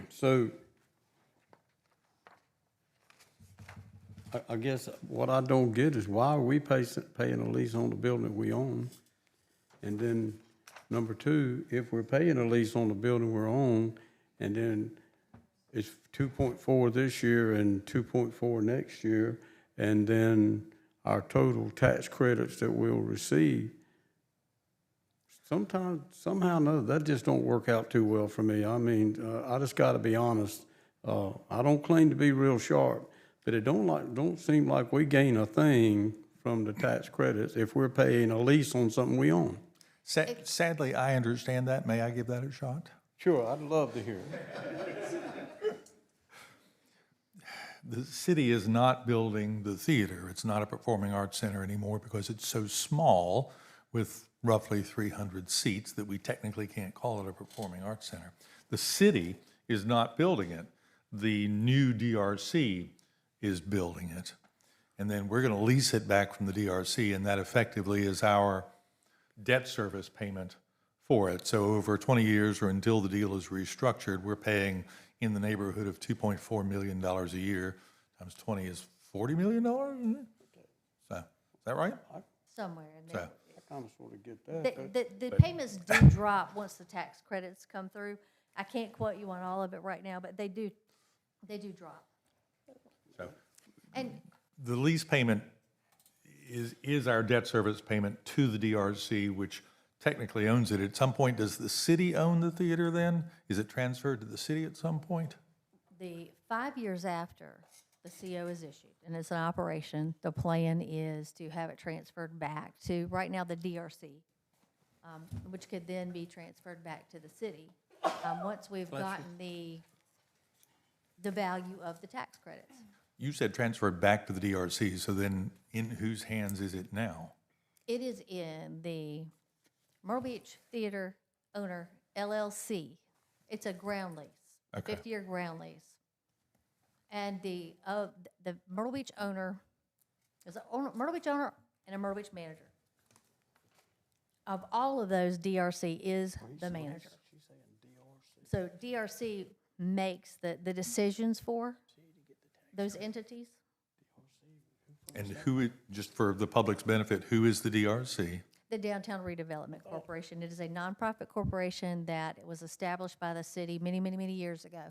So, I guess what I don't get is why are we paying a lease on the building that we own? And then, number two, if we're paying a lease on the building we're on, and then it's 2.4 this year and 2.4 next year, and then our total tax credits that we'll receive, somehow or another, that just don't work out too well for me. I mean, I just gotta be honest. I don't claim to be real sharp, but it don't seem like we gain a thing from the tax credits if we're paying a lease on something we own. Sadly, I understand that. May I give that a shot? Sure, I'd love to hear it. The city is not building the theater. It's not a performing arts center anymore because it's so small with roughly 300 seats that we technically can't call it a performing arts center. The city is not building it. The new DRC is building it. And then we're going to lease it back from the DRC, and that effectively is our debt service payment for it. So over 20 years or until the deal is restructured, we're paying in the neighborhood of $2.4 million a year. Times 20 is $40 million, isn't it? So, is that right? Somewhere in there. I kind of sort of get that. The payments do drop once the tax credits come through. I can't quote you on all of it right now, but they do drop. So And the lease payment is our debt service payment to the DRC, which technically owns it. At some point, does the city own the theater then? Is it transferred to the city at some point? the 5 years after the CO is issued and it's an operation, the plan is to have it transferred back to, right now, the DRC, which could then be transferred back to the city, once we've gotten the value of the tax credits. You said transferred back to the DRC, so then in whose hands is it now? It is in the Myrtle Beach Theater Owner LLC. It's a ground lease, Okay. 50-year ground lease. And the Myrtle Beach owner, there's a Myrtle Beach owner and a Myrtle Beach manager. Of all of those, DRC is the manager. So DRC makes the decisions for those entities. And who, just for the public's benefit, who is the DRC? The Downtown Redevelopment Corporation. It is a nonprofit corporation that was established by the city many, many, many years ago.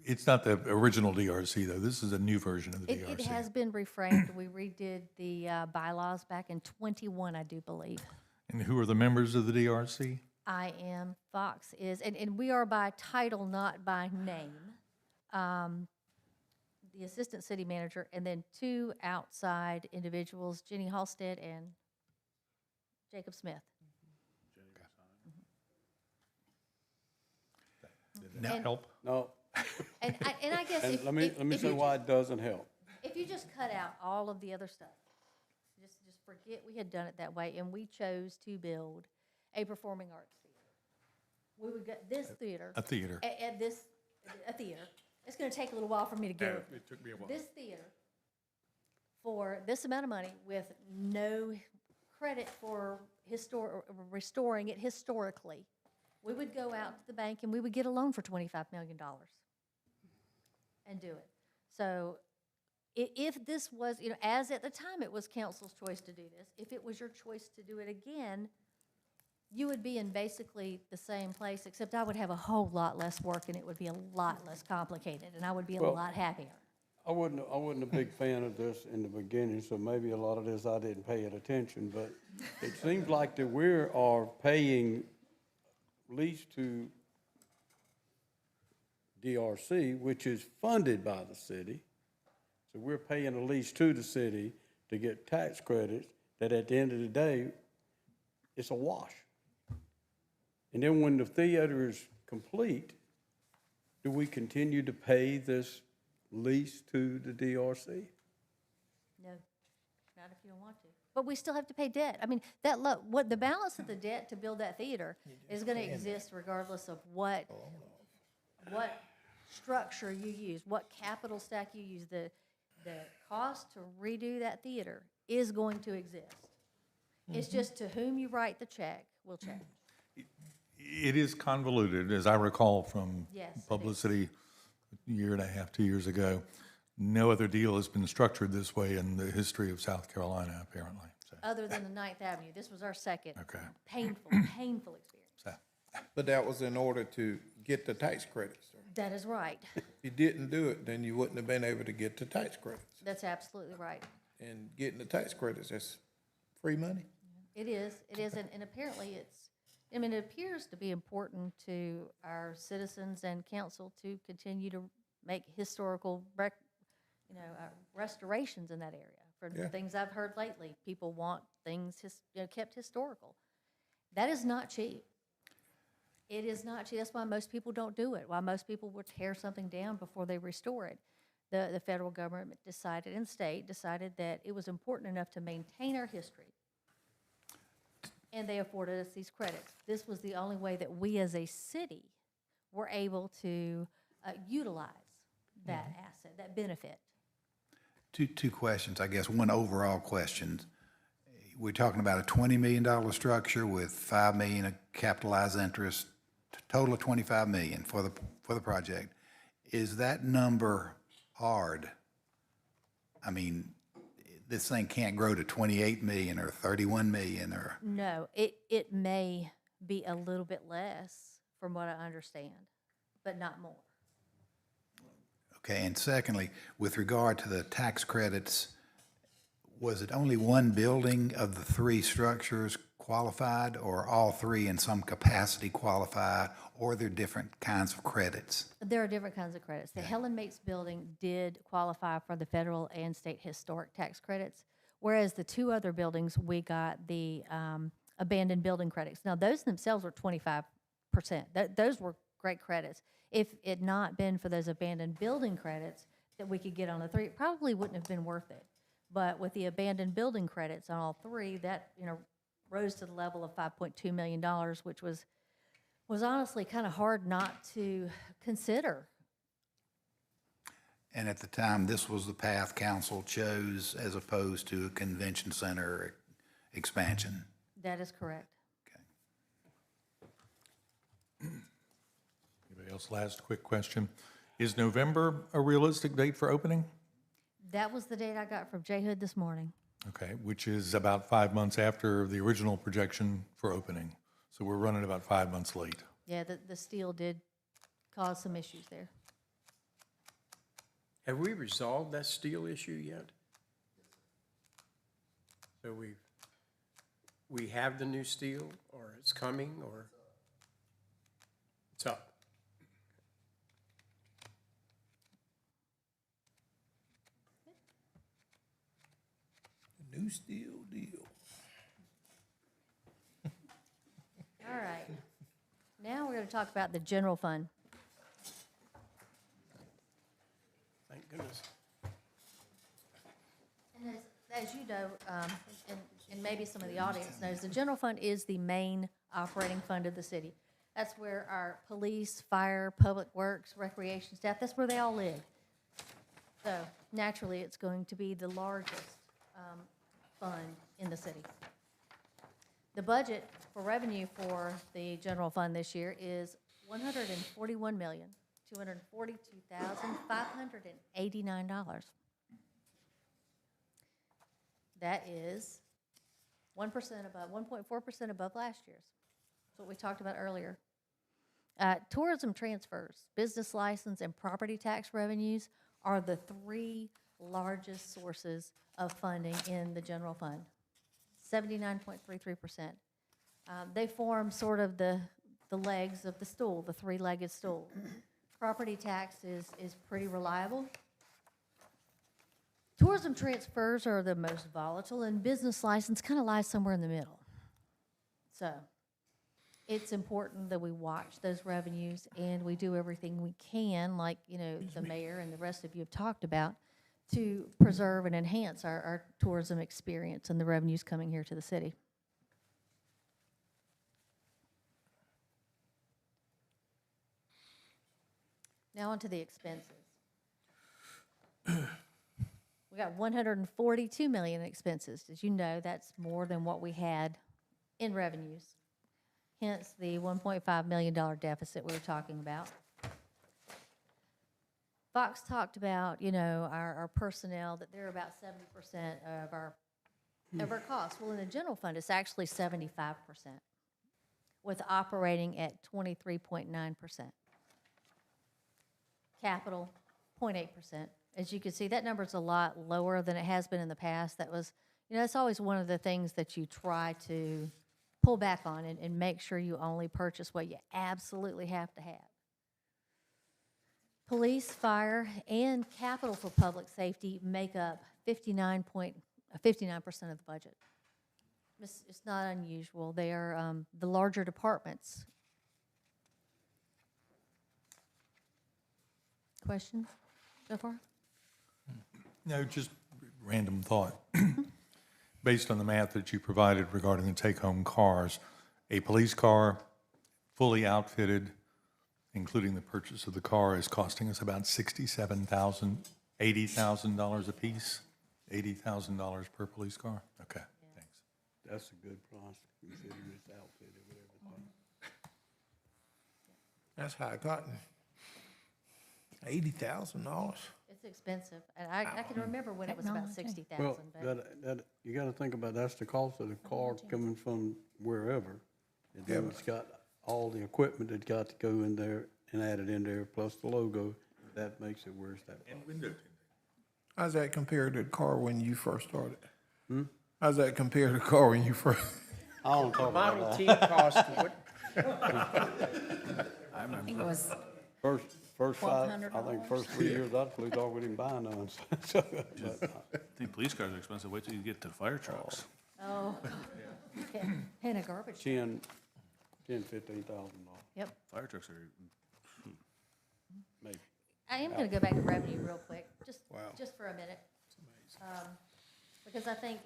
It's not the original DRC, though. This is a new version of the DRC. It has been reframed. We redid the bylaws back in '21, I do believe. And who are the members of the DRC? I am, Fox is, and we are by title, not by name. The assistant city manager, and then two outside individuals, Jenny Halstead and Jacob Smith. Did that help? No, And I guess and if, let me if say you why it doesn't help. If you just cut out all of the other stuff, just forget we had done it that way, and we chose to build a performing arts theater. We would get this theater. A theater. A theater. It's gonna take a little while for me to get it. It took me a while. This theater, for this amount of money, with no credit for restoring it historically, we would go out to the bank and we would get a loan for $25 million and do it. So if this was, as at the time it was council's choice to do this, if it was your choice to do it again, you would be in basically the same place, except I would have a whole lot less work and it would be a lot less complicated, and I would be a Well- lot happier. I wasn't a big fan of this in the beginning, so maybe a lot of this I didn't pay it attention, but it seems like that we are paying lease to DRC, which is funded by the city. So we're paying a lease to the city to get tax credits that at the end of the day, it's a wash. And then when the theater is complete, do we continue to pay this lease to the DRC? No, not if you don't want to. But we still have to pay debt. I mean, what the balance of the debt to build that theater is gonna exist regardless of what structure you use, what capital stack you use. The cost to redo that theater is going to exist. It's just to whom you write the check will change. It is convoluted, as I recall from Yes, it is. publicity a year and a half, 2 years ago. No other deal has been structured this way in the history of South Carolina, apparently. So, Other than the Ninth Avenue, this was our second Okay. painful, painful experience. so, But that was in order to get the tax credits. Sir. That is right. If you didn't do it, then you wouldn't have been able to get the tax credits. That's absolutely right. And getting the tax credits, that's free money. It is, and apparently it's, I mean, it appears to be important to our citizens and council to continue to make historical restorations in that area. For Yeah. things I've heard lately, people want things kept historical. That is not cheap. It is not cheap. That's why most people don't do it. Why most people will tear something down before they restore it. The federal government decided, and state decided, that it was important enough to maintain our history, and they afforded us these credits. This was the only way that we as a city were able to utilize that asset, that benefit. Two questions, I guess. One overall question. We're talking about a $20 million structure with $5 million of capitalized interest, total of $25 million for the project. Is that number hard? I mean, this thing can't grow to 28 million or 31 million or, No, it may be a little bit less from what I understand, but not more. okay. And secondly, with regard to the tax credits, was it only one building of the three structures qualified, or all three in some capacity qualified, or they're different kinds of credits? There are different kinds of credits. The Helen Mates building did qualify for the federal and state historic tax credits, whereas the two other buildings, we got the abandoned building credits. Now, those themselves were 25%. Those were great credits. If it had not been for those abandoned building credits that we could get on the three, it probably wouldn't have been worth it. But with the abandoned building credits on all three, that, rose to the level of $5.2 million, which was honestly kind of hard not to consider. And at the time, this was the path council chose as opposed to a convention center expansion. That is correct. anybody else? Last quick question. Is November a realistic date for opening? That was the date I got from Jay Hood this morning. Okay, which is about 5 months after the original projection for opening. So we're running about 5 months late. Yeah, the steel did cause some issues there. Have we resolved that steel issue yet? So we have the new steel, or it's coming, or it's up? New steel deal. All right. Now we're going to talk about the general fund. Thank goodness. And as you know, and maybe some of the audience knows, the general fund is the main operating fund of the city. That's where our police, fire, public works, recreation staff, that's where they all live. So naturally, it's going to be the largest fund in the city. The budget for revenue for the general fund this year is $141,242,589. That is 1% above, 1.4% above last year's. That's what we talked about earlier. Tourism transfers, business license, and property tax revenues are the three largest sources of funding in the general fund, 79.33%. They form sort of the legs of the stool, the three-legged stool. Property tax is pretty reliable. Tourism transfers are the most volatile, and business license kind of lies somewhere in the middle. So it's important that we watch those revenues, and we do everything we can, like, the mayor and the rest of you have talked about, to preserve and enhance our tourism experience and the revenues coming here to the city. Now on to the expenses. We got $142 million in expenses. As you know, that's more than what we had in revenues. hence the $1.5 million deficit we were talking about. Fox talked about, you know, our personnel, that they're about 70% of our costs. Well, in the general fund, it's actually 75%, with operating at 23.9%. Capital, 0.8%. As you can see, that number's a lot lower than it has been in the past. That was, you know, it's always one of the things that you try to pull back on and make sure you only purchase what you absolutely have to have. Police, fire, and capital for public safety make up 59% of the budget. It's not unusual. They are the larger departments. Questions so far? No, just random thought. Based on the math that you provided regarding the take-home cars, a police car, fully outfitted, including the purchase of the car, is costing us about $67,000, $80,000 apiece, $80,000 per police car? Okay, thanks. That's a good price, considering it's outfitted with everything. That's high cotton. $80,000. It's expensive, and I can remember when it was about 60,000. Well, but that, you gotta think about, that's the cost of the car coming from wherever. And then it's got all the equipment that's got to go in there and added in there, plus the logo. That makes it worth that price. How's that compared to the car when you first started? How's that compared to the car when you first? I don't talk about Model that. T cost, what, I think it was First five, I $1,200. think first 3 years, I flew dog, we didn't buy none. So, but, I think police cars are expensive. Wait till you get to fire trucks. Oh, God. And a garbage. $15,000. Yep. Fire trucks are, Maybe. I am going to go back to revenue real quick, just for a minute. Because I think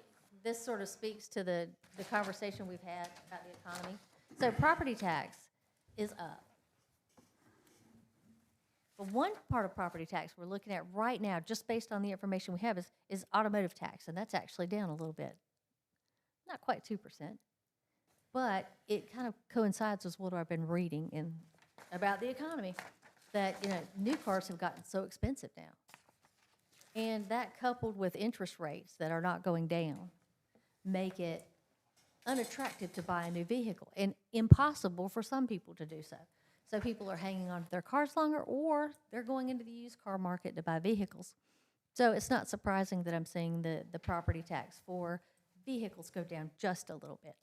this sort of speaks to the conversation we've had about the economy. So property tax is up. But one part of property tax we're looking at right now, just based on the information we have, is automotive tax, and that's actually down a little bit. Not quite 2%, but it kind of coincides with what I've been reading about the economy, that, you know, new cars have gotten so expensive now. And that, coupled with interest rates that are not going down, make it unattractive to buy a new vehicle and impossible for some people to do so. So people are hanging on to their cars longer, or they're going into the used car market to buy vehicles. So it's not surprising that I'm seeing the property tax for vehicles go down just a little bit.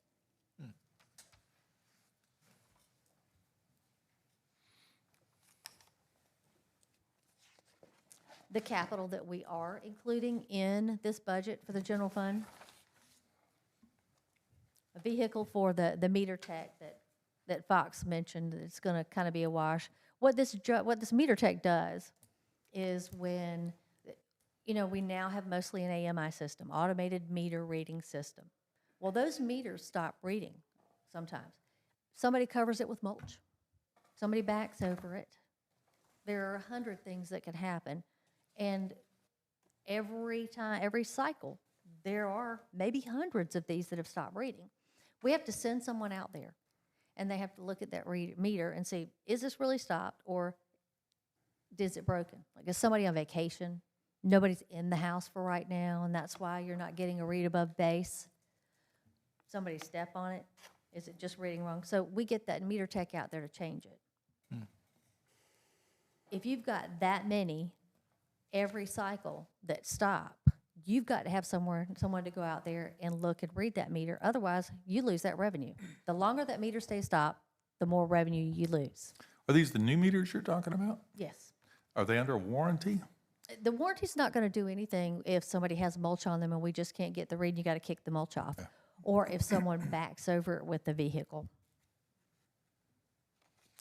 The capital that we are including in this budget for the general fund, a vehicle for the meter tech that Fox mentioned, it's going to kind of be a wash. What this meter tech does is, when, you know, we now have mostly an AMI system, automated meter reading system. Well, those meters stop reading sometimes. Somebody covers it with mulch. Somebody backs over it. There are 100 things that can happen. And every cycle, there are maybe hundreds of these that have stopped reading. We have to send someone out there, and they have to look at that meter and see, is this really stopped, or is it broken? Like, is somebody on vacation? Nobody's in the house for right now, and that's why you're not getting a read above base. Somebody step on it. Is it just reading wrong? So we get that meter tech out there to change it. If you've got that many every cycle that stop, you've got to have someone to go out there and look and read that meter. Otherwise, you lose that revenue. The longer that meter stays stopped, the more revenue you lose. Are these the new meters you're talking about? Yes. Are they under warranty? The warranty's not going to do anything if somebody has mulch on them and we just can't get the read, you got to kick the mulch off. Or if someone backs over it with the vehicle.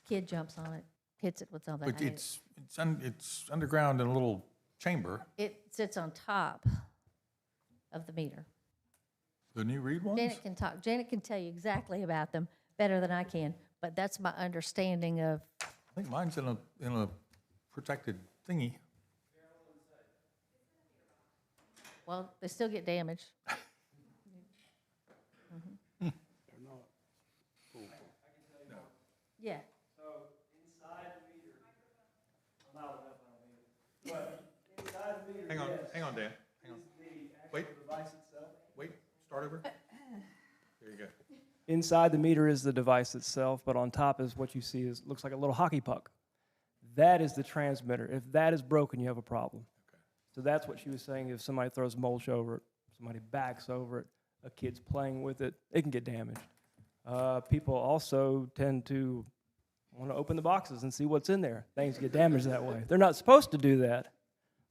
Kid jumps on it, hits it with something. But it's underground in a little chamber. It sits on top of the meter. The new read ones? Janet can talk. Janet can tell you exactly about them better than I can, but that's my understanding of. I think mine's in a protected thingy. Well, they still get damaged. Yeah. Hang on, Dan, hang on. Wait, wait, start over. There you go. Inside the meter is the device itself, but on top is what you see is, looks like a little hockey puck. That is the transmitter. If that is broken, you have a problem. So that's what she was saying. If somebody throws mulch over it, somebody backs over it, a kid's playing with it, it can get damaged. People also tend to want to open the boxes and see what's in there. Things get damaged that way. They're not supposed to do that,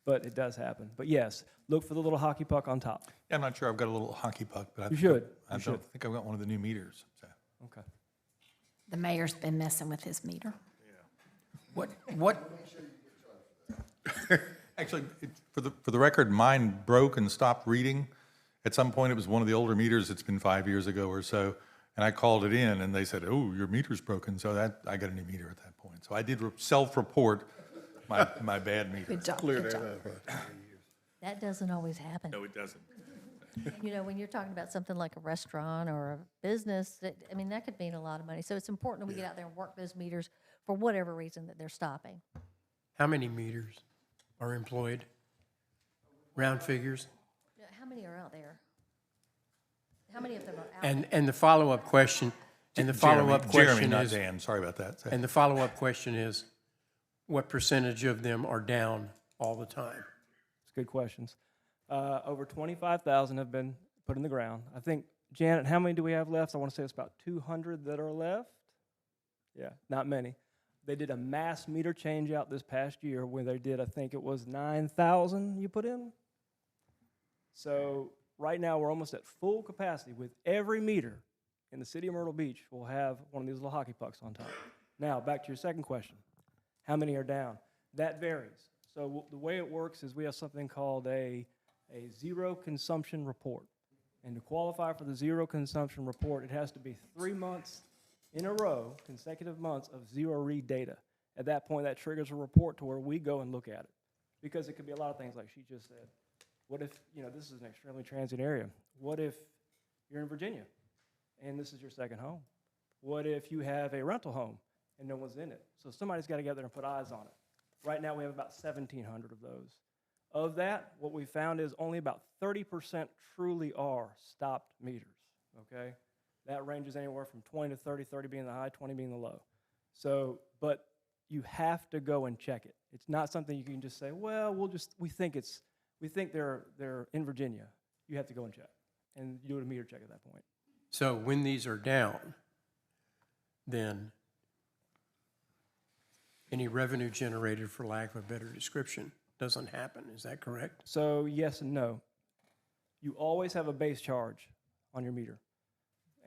but it does happen. But yes, look for the little hockey puck on top. Yeah, I'm not sure I've got a little hockey puck, but You should. I don't think I've got one of the new meters, so. Okay. The mayor's been messing with his meter. What, Actually, for the record, mine broke and stopped reading. At some point, it was one of the older meters. It's been 5 years ago or so. And I called it in and they said, oh, your meter's broken. So I got a new meter at that point. So I did self-report my bad meter. Good job, good job. That doesn't always happen. No, it doesn't. You know, when you're talking about something like a restaurant or a business, that could mean a lot of money. So it's important that we get out there and work those meters for whatever reason that they're stopping. How many meters are employed? Round figures? How many are out there? How many of them are out? And the follow-up question, Jeremy, not is, Dan, sorry about that. and the follow-up question is, what percentage of them are down all the time? It's good questions. Over 25,000 have been put in the ground. I think, Janet, how many do we have left? I want to say it's about 200 that are left. Yeah, not many. They did a mass meter change out this past year where they did, I think it was 9,000 you put in. So right now we're almost at full capacity with every meter in the city of Myrtle Beach will have one of these little hockey pucks on top. Now, back to your second question. How many are down? That varies. So the way it works is we have something called a zero consumption report. And to qualify for the zero consumption report, it has to be 3 months in a row, consecutive months of zero read data. At that point, that triggers a report to where we go and look at it. Because it could be a lot of things like she just said. What if, this is an extremely transient area. What if you're in Virginia and this is your second home? What if you have a rental home and no one's in it? So somebody's got to get there and put eyes on it. Right now we have about 1,700 of those. Of that, what we found is only about 30% truly are stopped meters, okay? That ranges anywhere from 20 to 30, 30 being the high, 20 being the low. So, but you have to go and check it. It's not something you can just say, well, we think they're in Virginia. You have to go and check, and you do a meter check at that point. So when these are down, then any revenue generated, for lack of a better description, doesn't happen. Is that correct? So yes and no. You always have a base charge on your meter.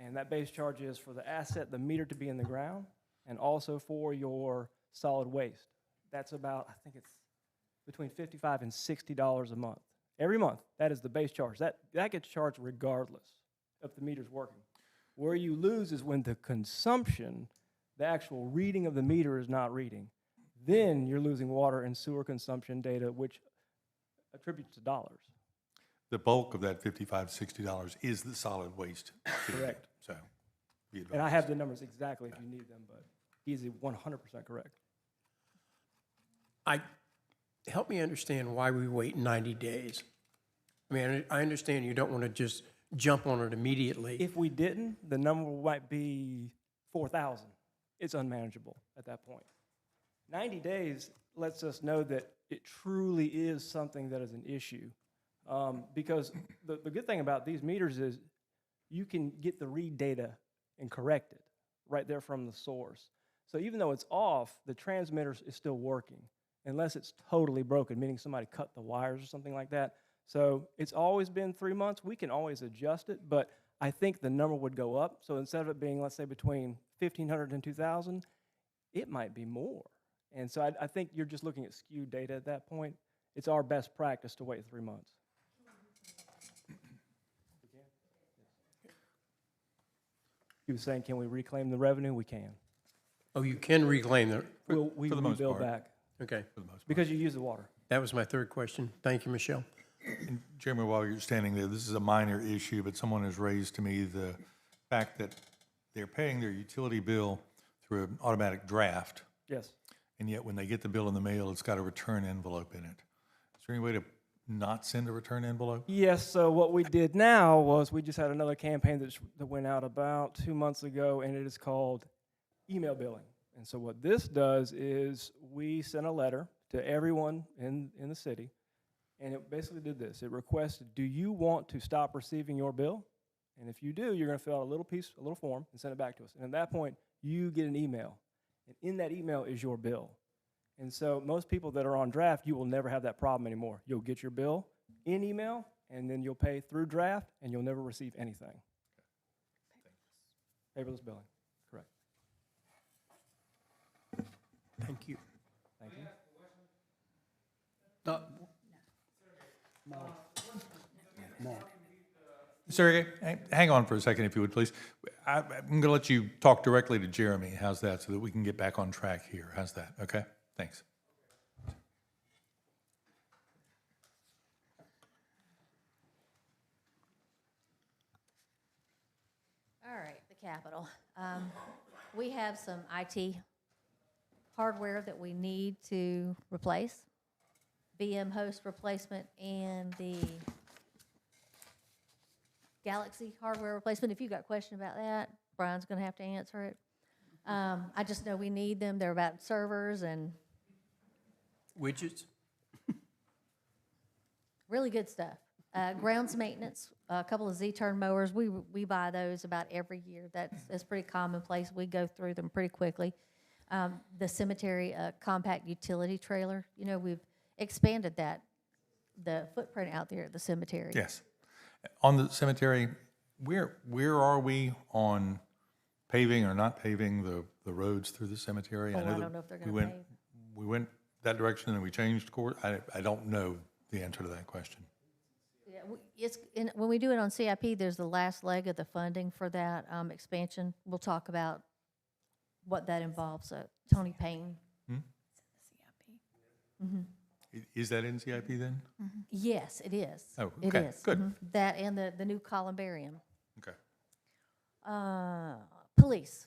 And that base charge is for the asset, the meter to be in the ground, and also for your solid waste. That's about, I think it's between $55 and $60 a month. Every month, that is the base charge. That gets charged regardless if the meter's working. Where you lose is when the consumption, the actual reading of the meter is not reading. Then you're losing water and sewer consumption data, which attributes to dollars. The bulk of that $55, $60 is the solid waste fee. Correct. So, be advised. And I have the numbers exactly if you need them, but he's 100% correct. Help me understand why we wait 90 days. I mean, I understand you don't want to just jump on it immediately. If we didn't, the number might be 4,000. It's unmanageable at that point. 90 days lets us know that it truly is something that is an issue. Because the good thing about these meters is you can get the read data and correct it right there from the source. So even though it's off, the transmitter is still working, unless it's totally broken, meaning somebody cut the wires or something like that. So it's always been 3 months. We can always adjust it, but I think the number would go up. So instead of it being, let's say, between 1,500 and 2,000, it might be more. And so I think you're just looking at skewed data at that point. It's our best practice to wait 3 months. He was saying, can we reclaim the revenue? We can. Oh, you can reclaim the, We for the most build part. back okay. For the most part. because you use the water. That was my third question. Thank you, Michelle. And Jeremy, while you're standing there, this is a minor issue, but someone has raised to me the fact that they're paying their utility bill through through an automatic draft, Yes. and yet when they get the bill in the mail, it's got a return envelope in it. Is there any way to not send a return envelope? Yes, so what we did now was we just had another campaign that went out about 2 months ago, and it is called email billing. And so what this does is we sent a letter to everyone in the city, and it basically did this. It requested, do you want to stop receiving your bill? And if you do, you're going to fill out a little form, and send it back to us. And at that point, you get an email. And in that email is your bill. And so most people that are on draft, you will never have that problem anymore. You'll get your bill in email, and then you'll pay through draft, and you'll never receive anything. Paperless billing, correct. Thank you. Thank you. Mark. Sergey, hang on for a second if you would, please. I'm going to let you talk directly to Jeremy. How's that, so that we can get back on track here? How's that? Okay? Thanks. All right, the Capitol. We have some IT hardware that we need to replace. VM host replacement and the Galaxy hardware replacement. If you've got a question about that, Brian's gonna have to answer it. I just know we need them. They're about servers and Widgets? really good stuff. Grounds maintenance, a couple of Z-turn mowers. We buy those about every year. That's pretty commonplace. We go through them pretty quickly. The cemetery compact utility trailer. You know, we've expanded the footprint out there at the cemetery. Yes. On the cemetery, where are we on paving or not paving the roads through the cemetery? Oh, I that don't know if they're we gonna went- pave. We went that direction and we changed course. I don't know the answer to that question. Yeah, when we do it on CIP, there's the last leg of the funding for that expansion. We'll talk about what that involves. Tony Payne. Is that in CIP then? Yes, it is. Oh, It okay, is. good. That and the new columbarium. Okay. Police.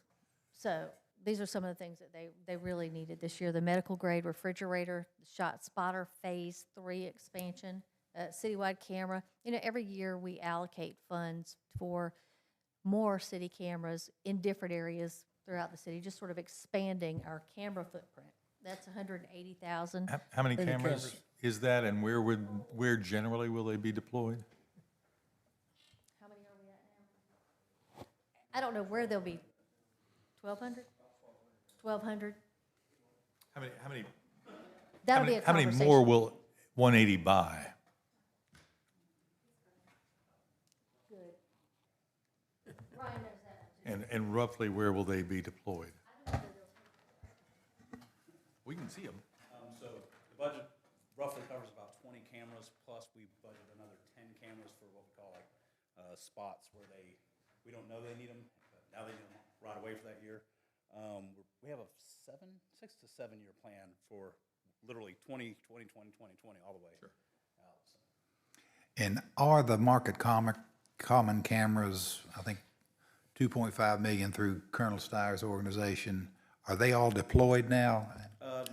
So these are some of the things that they really needed this year. The medical grade refrigerator, the shot spotter phase 3 expansion, citywide camera. You know, every year we allocate funds for more city cameras in different areas throughout the city, just sort of expanding our camera footprint. That's 180,000. How many The cameras is that, and where generally will they be deployed? How many are we at now? I don't know where they'll be. 1,200? 1,200? How many That'll be a how many conversation. more will 180 buy? Ryan knows that. And roughly where will they be deployed? We can see them. So the budget roughly covers about 20 cameras, plus we budget another 10 cameras for what we call like spots where we don't know they need them, but now they need them right away for that year. We have a 6 to 7 year plan for literally 2020, all the way out. So. And are the market common cameras, I think 2.5 million through Colonel Steyer's organization, are they all deployed now?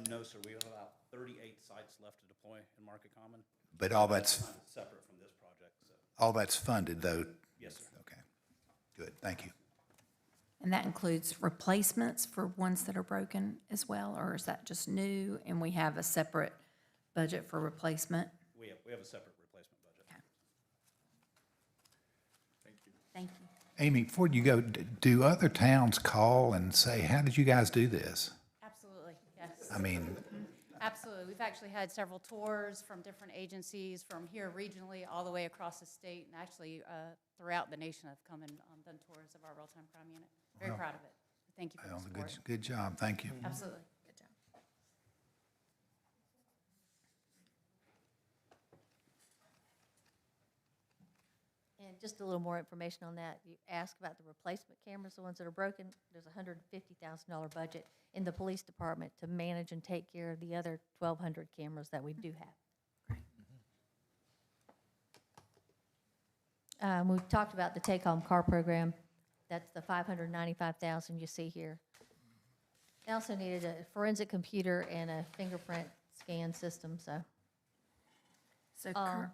No, sir, we have about 38 sites left to deploy in Market Common. But all that's, Kind of separate from this project, so, all that's funded though? yes, sir. Okay, good, thank you. And that includes replacements for ones that are broken as well, or is that just new and we have a separate budget for replacement? We have a separate replacement budget. Okay. Thank you. Amy, before you go, do other towns call and say, how did you guys do this? Absolutely, yes. I mean, Absolutely. We've actually had several tours from different agencies from here regionally all the way across the state, and actually throughout the nation have come and done tours of our real-time crime unit. Very proud of it. Thank you for the well, support. good job, thank you. Absolutely. Good job. And just a little more information on that. You asked about the replacement cameras, the ones that are broken. There's a $150,000 budget in the police department to manage and take care of the other 1,200 cameras that we do have. We've talked about the take-home car program. That's the $595,000 you see here. They also needed a forensic computer and a fingerprint scan system, so. So, I'm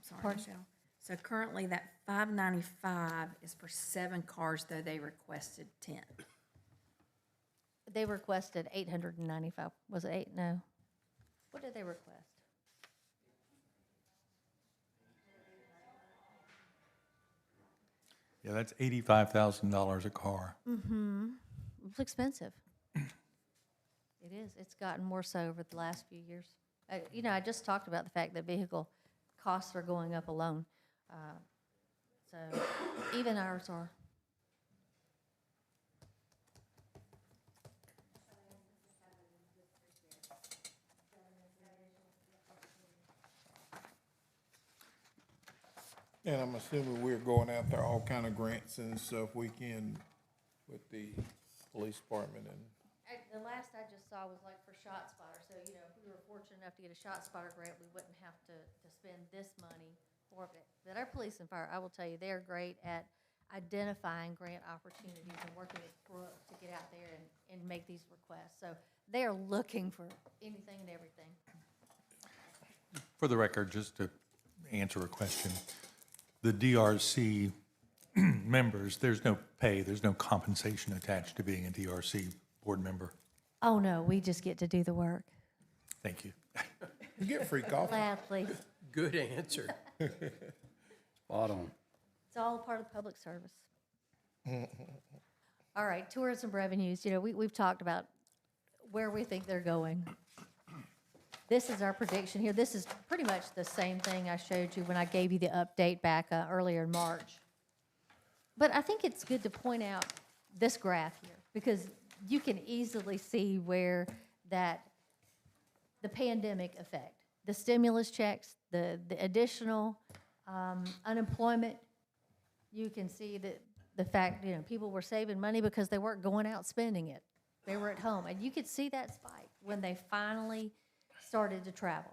sorry, pardon? Michelle. So currently that 595 is for 7 cars, though they requested 10. They requested 895, was it 8? No. What did they request? Yeah, that's $85,000 a car. It's expensive. It is. It's gotten more so over the last few years. You know, I just talked about the fact that vehicle costs are going up alone. So even ours are. And I'm assuming we're going after all kind of grants and stuff we can with the police department and. The last I just saw was like for Shot Spotter, so, you know, if we were fortunate enough to get a Shot Spotter grant, we wouldn't have to spend this money for it. But our police and fire, I will tell you, they're great at identifying grant opportunities and working with Brooke to get out there and make these requests. So they are looking for anything and everything. For the record, just to answer a question, the DRC members, there's no pay, there's no compensation attached to being a DRC board member. Oh, no, we just get to do the work. Thank you. You get free coffee. Gladly. Good answer. Spot on. It's all a part of public service. All right, tourism revenues, you know, we've talked about where we think they're going. This is our prediction here. This is pretty much the same thing I showed you when I gave you the update back earlier in March. But I think it's good to point out this graph here, because you can easily see where the pandemic effect, the stimulus checks, the additional unemployment, you can see that the fact, you know, people were saving money because they weren't going out spending it. They were at home. And you could see that spike when they finally started to travel.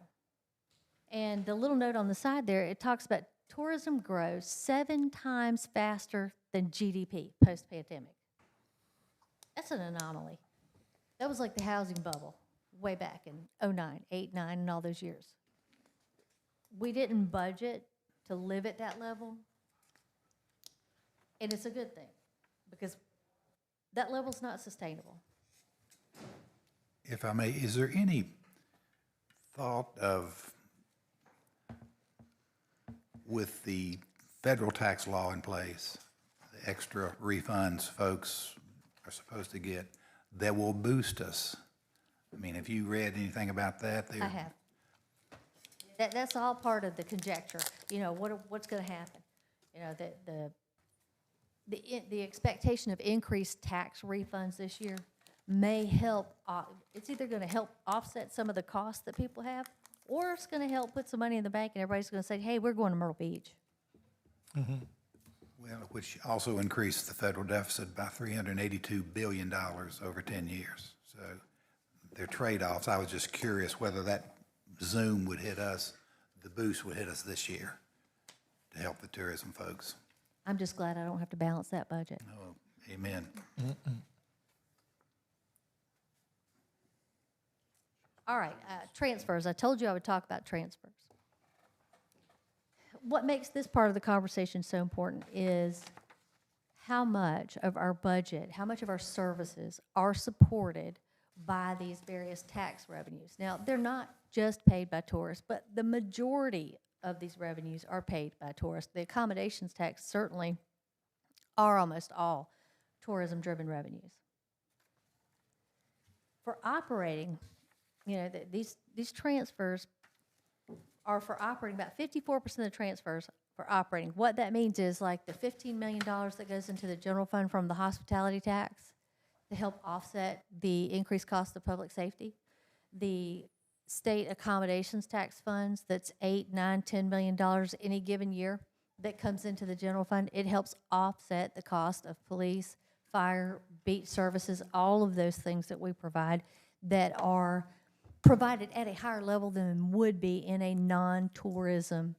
And the little note on the side there, it talks about tourism grows 7 times faster than GDP post-pandemic. That's an anomaly. That was like the housing bubble way back in 09, 8, 9, and all those years. We didn't budget to live at that level, and it's a good thing, because that level's not sustainable. If I may, is there any thought of, with the federal tax law in place, the extra refunds folks are supposed to get, that will boost us? I mean, have you read anything about that? I have. That's all part of the conjecture. You know, what's going to happen? You know, the expectation of increased tax refunds this year may help. It's either going to help offset some of the costs that people have, or it's going to help put some money in the bank, and everybody's going to say, "Hey, we're going to Myrtle Beach." Well, which also increased the federal deficit by $382 billion over 10 years. So they're trade-offs. I was just curious whether that Zoom would hit us, the boost would hit us this year to help the tourism folks. I'm just glad I don't have to balance that budget. Oh, amen. All right, transfers. I told you I would talk about transfers. What makes this part of the conversation so important is how much of our budget, how much of our services are supported by these various tax revenues. Now, they're not just paid by tourists, but the majority of these revenues are paid by tourists. The accommodations tax certainly are almost all tourism-driven revenues. For operating, you know, these transfers are for operating. About 54% of the transfers for operating. What that means is like the $15 million that goes into the general fund from the hospitality tax to help offset the increased cost of public safety. The state accommodations tax funds, that's $8, $9, $10 million any given year that comes into the general fund. It helps offset the cost of police, fire, beach services, all of those things that we provide that are provided at a higher level than would be in a non-tourism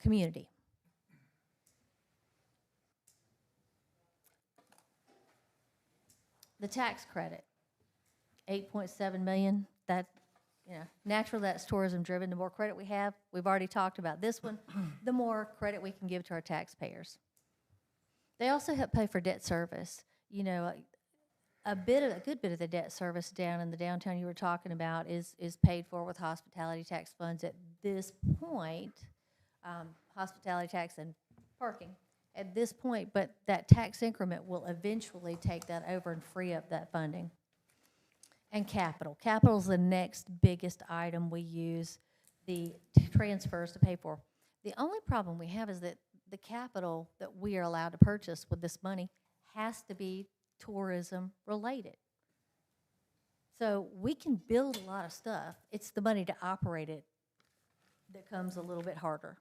community. The tax credit. 8.7 million, that, naturally that's tourism driven. The more credit we have, we've already talked about this one, the more credit we can give to our taxpayers. They also help pay for debt service. A good bit of the debt service down in the downtown you were talking about is paid for with hospitality tax funds at this point, hospitality tax and parking at this point, but that tax increment will eventually take that over and free up that funding. And capital. Capital is the next biggest item we use the transfers to pay for. The only problem we have is that the capital that we are allowed to purchase with this money has to be tourism related. So we can build a lot of stuff. It's the money to operate it that comes a little bit harder.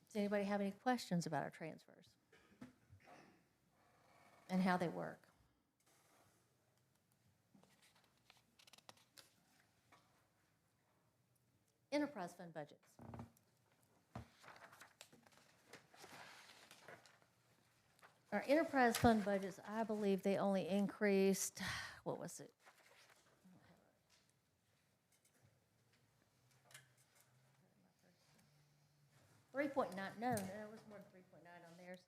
Does anybody have any questions about our transfers and how they work? Enterprise fund budgets. Our enterprise fund budgets, I believe they only increased, what was it? 3.9, no, it was more than 3.9 on theirs.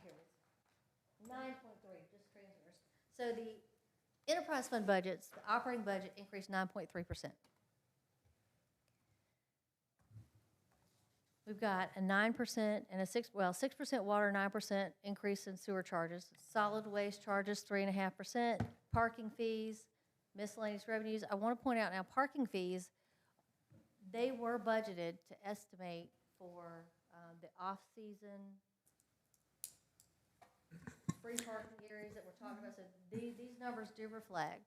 Here it is. 9.3, just transfers. So the enterprise fund budgets, the operating budget increased 9.3%. We've got a 9% and a 6% water, 9% increase in sewer charges, solid waste charges, 3.5%, parking fees, miscellaneous revenues. I want to point out now, parking fees, they were budgeted to estimate for the off-season free parking areas that we're talking about. So these numbers do reflect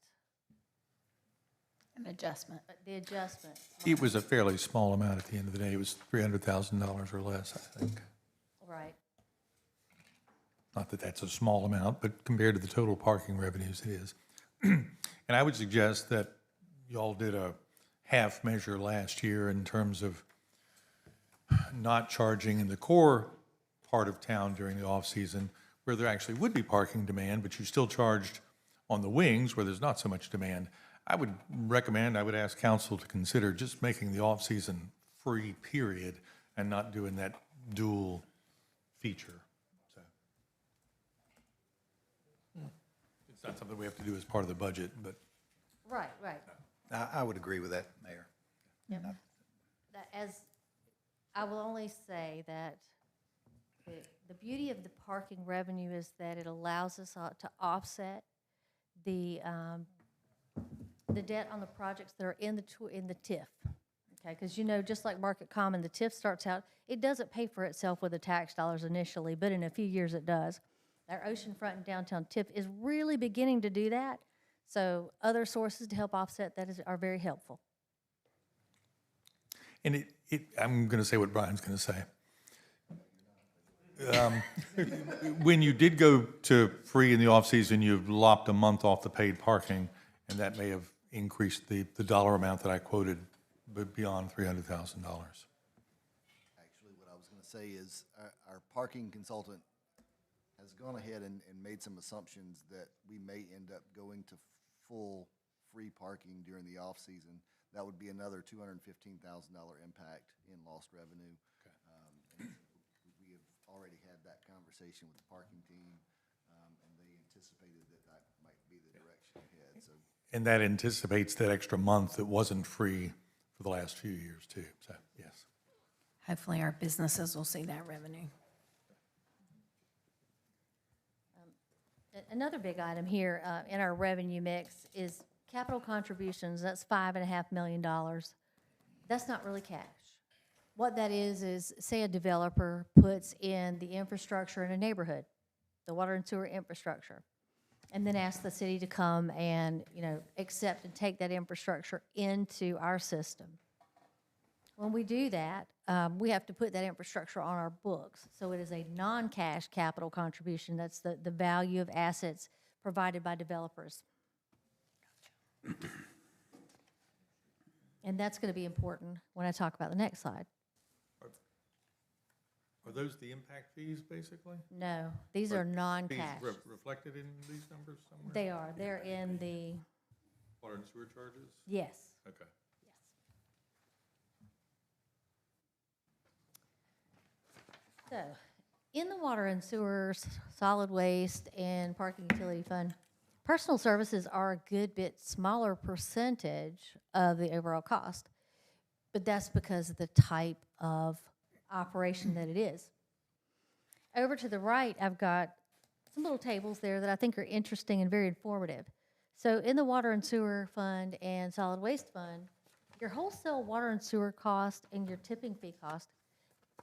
An adjustment. the adjustment. It was a fairly small amount at the end of the day. It was $300,000 or less, I think. Right. Not that that's a small amount, but compared to the total parking revenues, it is. And I would suggest that y'all did a half measure last year in terms of not charging in the core part of town during the off-season where there actually would be parking demand, but you still charged on the wings where there's not so much demand. I would ask council to consider just making the off-season free, period, and not doing that dual feature. So it's not something we have to do as part of the budget, but. Right. I would agree with that, Mayor. Yep. As I will only say that the beauty of the parking revenue is that it allows us to offset the debt on the projects that are in the TIF. Okay, because just like Market Common, the TIF starts out, it doesn't pay for itself with the tax dollars initially, but in a few years it does. Our oceanfront and downtown TIF is really beginning to do that. So other sources to help offset that are very helpful. And I'm going to say what Brian's going to say. When you did go to free in the off-season, you've lopped a month off the paid parking, and that may have increased the dollar amount that I quoted, but beyond $300,000. Actually, what I was going to say is our parking consultant has gone ahead and made some assumptions that we may end up going to full free parking during the off-season. That would be another $215,000 impact in lost revenue. And we have already had that conversation with the parking team, and they anticipated that might be the direction ahead. So. And that anticipates that extra month that wasn't free for the last few years too, so, yes. Hopefully our businesses will see that revenue. Another big item here in our revenue mix is capital contributions. That's $5.5 million. That's not really cash. What that is say a developer puts in the infrastructure in a neighborhood, the water and sewer infrastructure, and then asks the city to come and, accept and take that infrastructure into our system. When we do that, we have to put that infrastructure on our books. So it is a non-cash capital contribution. That's the value of assets provided by developers. And that's going to be important when I talk about the next slide. Are those the impact fees, basically? No, these are Fees non-cash. reflected in these numbers somewhere? They are. They're in the, Water and sewer charges? yes. Okay. So, in the water and sewer, solid waste, and parking utility fund, personal services are a good bit smaller percentage of the overall cost. But that's because of the type of operation that it is. Over to the right, I've got some little tables there that I think are interesting and very informative. So in the water and sewer fund and solid waste fund, your wholesale water and sewer cost and your tipping fee cost,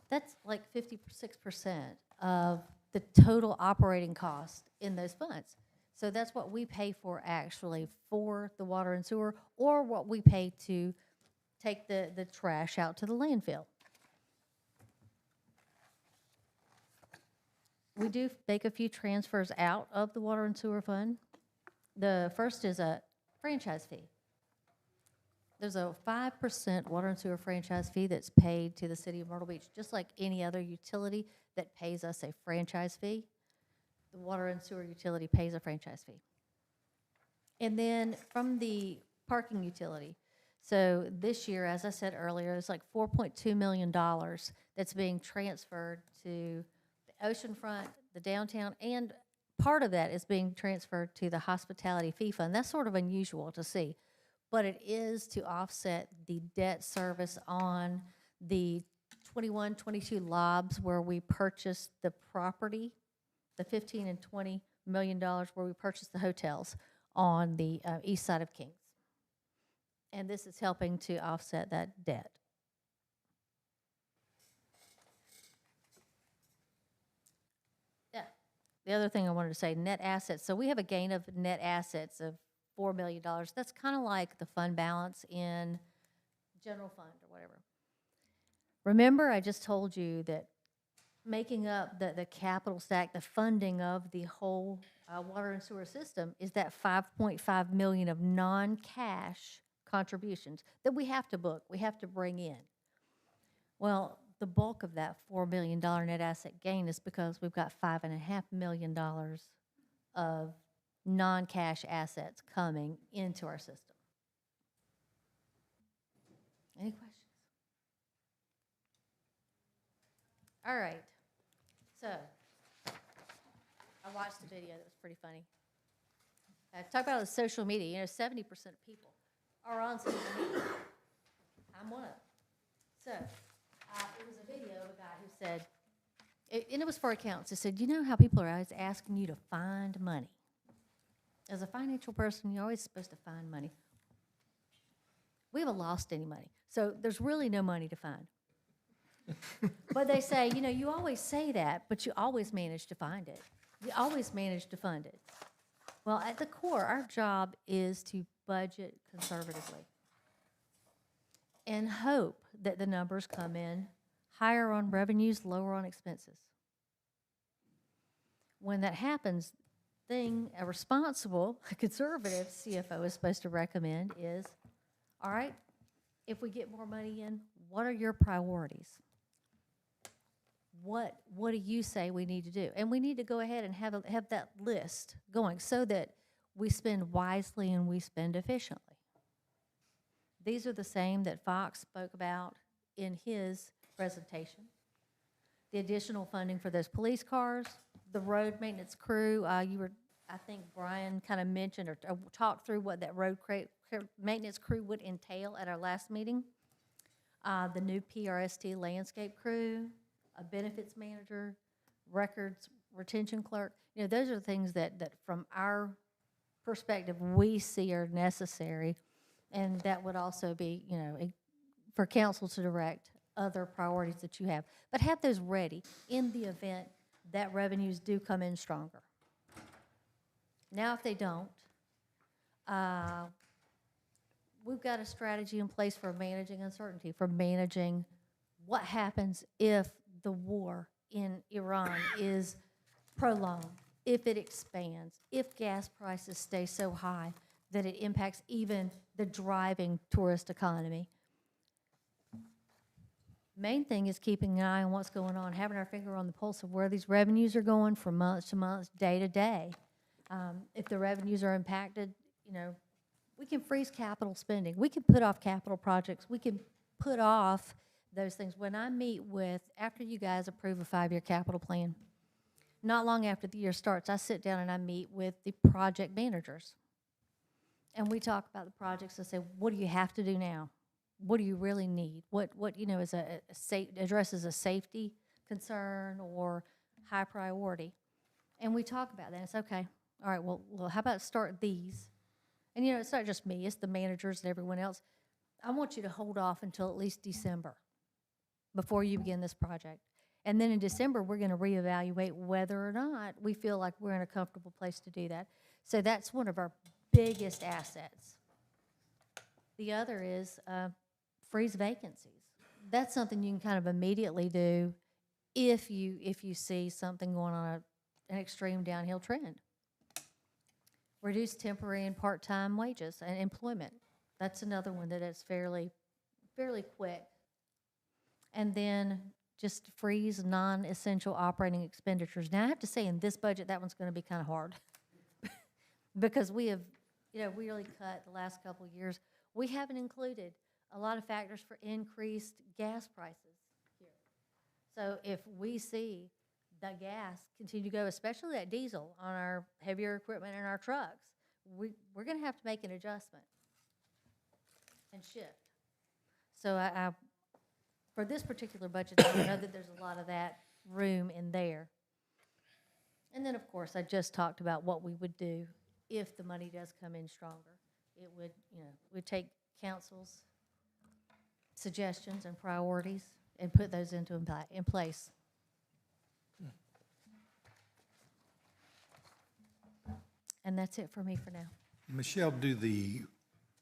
that's like 56% of the total operating cost in those funds. So that's what we pay for actually for the water and sewer, or what we pay to take the trash out to the landfill. We do make a few transfers out of the water and sewer fund. The first is a franchise fee. There's a 5% water and sewer franchise fee that's paid to the city of Myrtle Beach, just like any other utility that pays us a franchise fee. The water and sewer utility pays a franchise fee. And then from the parking utility, so this year, as I said earlier, it's like $4.2 million that's being transferred to the oceanfront, the downtown, and part of that is being transferred to the hospitality fee fund. That's sort of unusual to see, but it is to offset the debt service on the 21, 22 lobs where we purchased the property, the 15 and $20 million where we purchased the hotels on the east side of Kings. And this is helping to offset that debt. Yeah. The other thing I wanted to say, net assets. So we have a gain of net assets of $4 million. That's kind of like the fund balance in general fund or whatever. Remember, I just told you that making up the capital stack, the funding of the whole water and sewer system is that $5.5 million of non-cash contributions that we have to book, we have to bring in. Well, the bulk of that $4 million net asset gain is because we've got $5.5 million of non-cash assets coming into our system. Any questions? All right. So, I watched a video that was pretty funny. Talk about the social media. You know, 70% of people are on social media. I'm one of them. So, it was a video of a guy who said, and it was for accounts. It said, you know how people are always asking you to find money? As a financial person, you're always supposed to find money. We haven't lost any money, so there's really no money to find. But they say, you know, you always say that, but you always manage to find it. You always manage to fund it. Well, at the core, our job is to budget conservatively and hope that the numbers come in higher on revenues, lower on expenses. When that happens, thing a responsible, conservative CFO is supposed to recommend is, all right, if we get more money in, what are your priorities? What do you say we need to do? And we need to go ahead and have that list going so that we spend wisely and we spend efficiently. These are the same that Fox spoke about in his presentation. The additional funding for those police cars, the road maintenance crew. I think Brian kind of mentioned or talked through what that road maintenance crew would entail at our last meeting. The new PRST landscape crew, a benefits manager, records retention clerk. You know, those are things that from our perspective we see are necessary, and that would also be, you know, for council to direct other priorities that you have. But have those ready in the event that revenues do come in stronger. Now, if they don't, we've got a strategy in place for managing uncertainty, for managing what happens if the war in Iran is prolonged, if it expands, if gas prices stay so high that it impacts even the driving tourist economy. Main thing is keeping an eye on what's going on, having our finger on the pulse of where these revenues are going from month to month, day to day. If the revenues are impacted, you know, we can freeze capital spending. We can put off capital projects. We can put off those things. When I meet with, after you guys approve a 5-year capital plan, not long after the year starts, I sit down and I meet with the project managers. And we talk about the projects and say, what do you have to do now? What do you really need? What you know, is addresses a safety concern or high priority? And we talk about that. It's okay. All right, well, how about start these? And, you know, it's not just me. It's the managers and everyone else. I want you to hold off until at least December before you begin this project. And then in December, we're going to reevaluate whether or not we feel like we're in a comfortable place to do that. So that's one of our biggest assets. The other is freeze vacancies. That's something you can kind of immediately do if you see something going on an extreme downhill trend. Reduce temporary and part-time wages and employment. That's another one that is fairly quick. And then just freeze non-essential operating expenditures. Now, I have to say, in this budget, that one's going to be kind of hard because we have, you know, we really cut the last couple of years. We haven't included a lot of factors for increased gas prices here. So if we see the gas continue to go, especially that diesel on our heavier equipment and our trucks, we're going to have to make an adjustment and shift. So I for this particular budget, I know that there's a lot of that room in there. And then, of course, I just talked about what we would do if the money does come in stronger. It would, you know, we'd take council's suggestions and priorities and put those in place. And that's it for me for now. Michelle, do the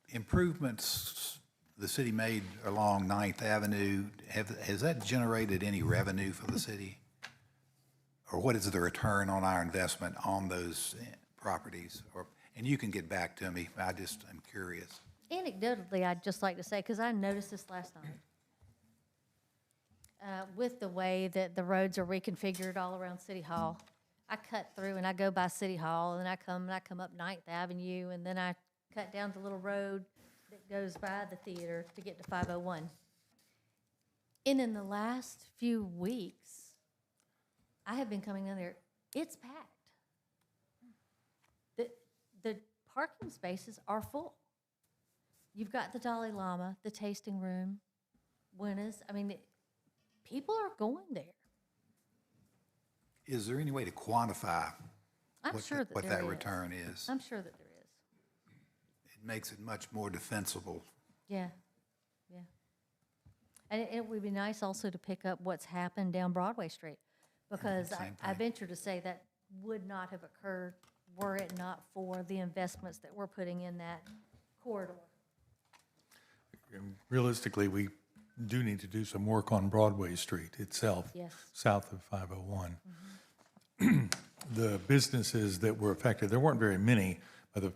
improvements the city made along 9th Avenue, has that generated any revenue for the city? Or what is the return on our investment on those properties? And you can get back to me, I just am curious. Anecdotally, I'd just like to say, because I noticed this last night, with the way that the roads are reconfigured all around City Hall, I cut through and I go by City Hall, and I come up 9th Avenue, and then I cut down the little road that goes by the theater to get to 501. And in the last few weeks, I have been coming down there, it's packed. The parking spaces are full. You've got the Dalai Lama, the tasting room, Winners. I mean, people are going there. Is there any way to quantify what that is. return is? I'm sure that there is. It makes it much more defensible. Yeah, yeah. And it would be nice also to pick up what's happened down Broadway Street, because I venture to say that would not have occurred were it not for the investments that we're putting in that corridor. And realistically, we do need to do some work on Broadway Street itself, Yes. south of 501. The businesses that were affected, there weren't very many, but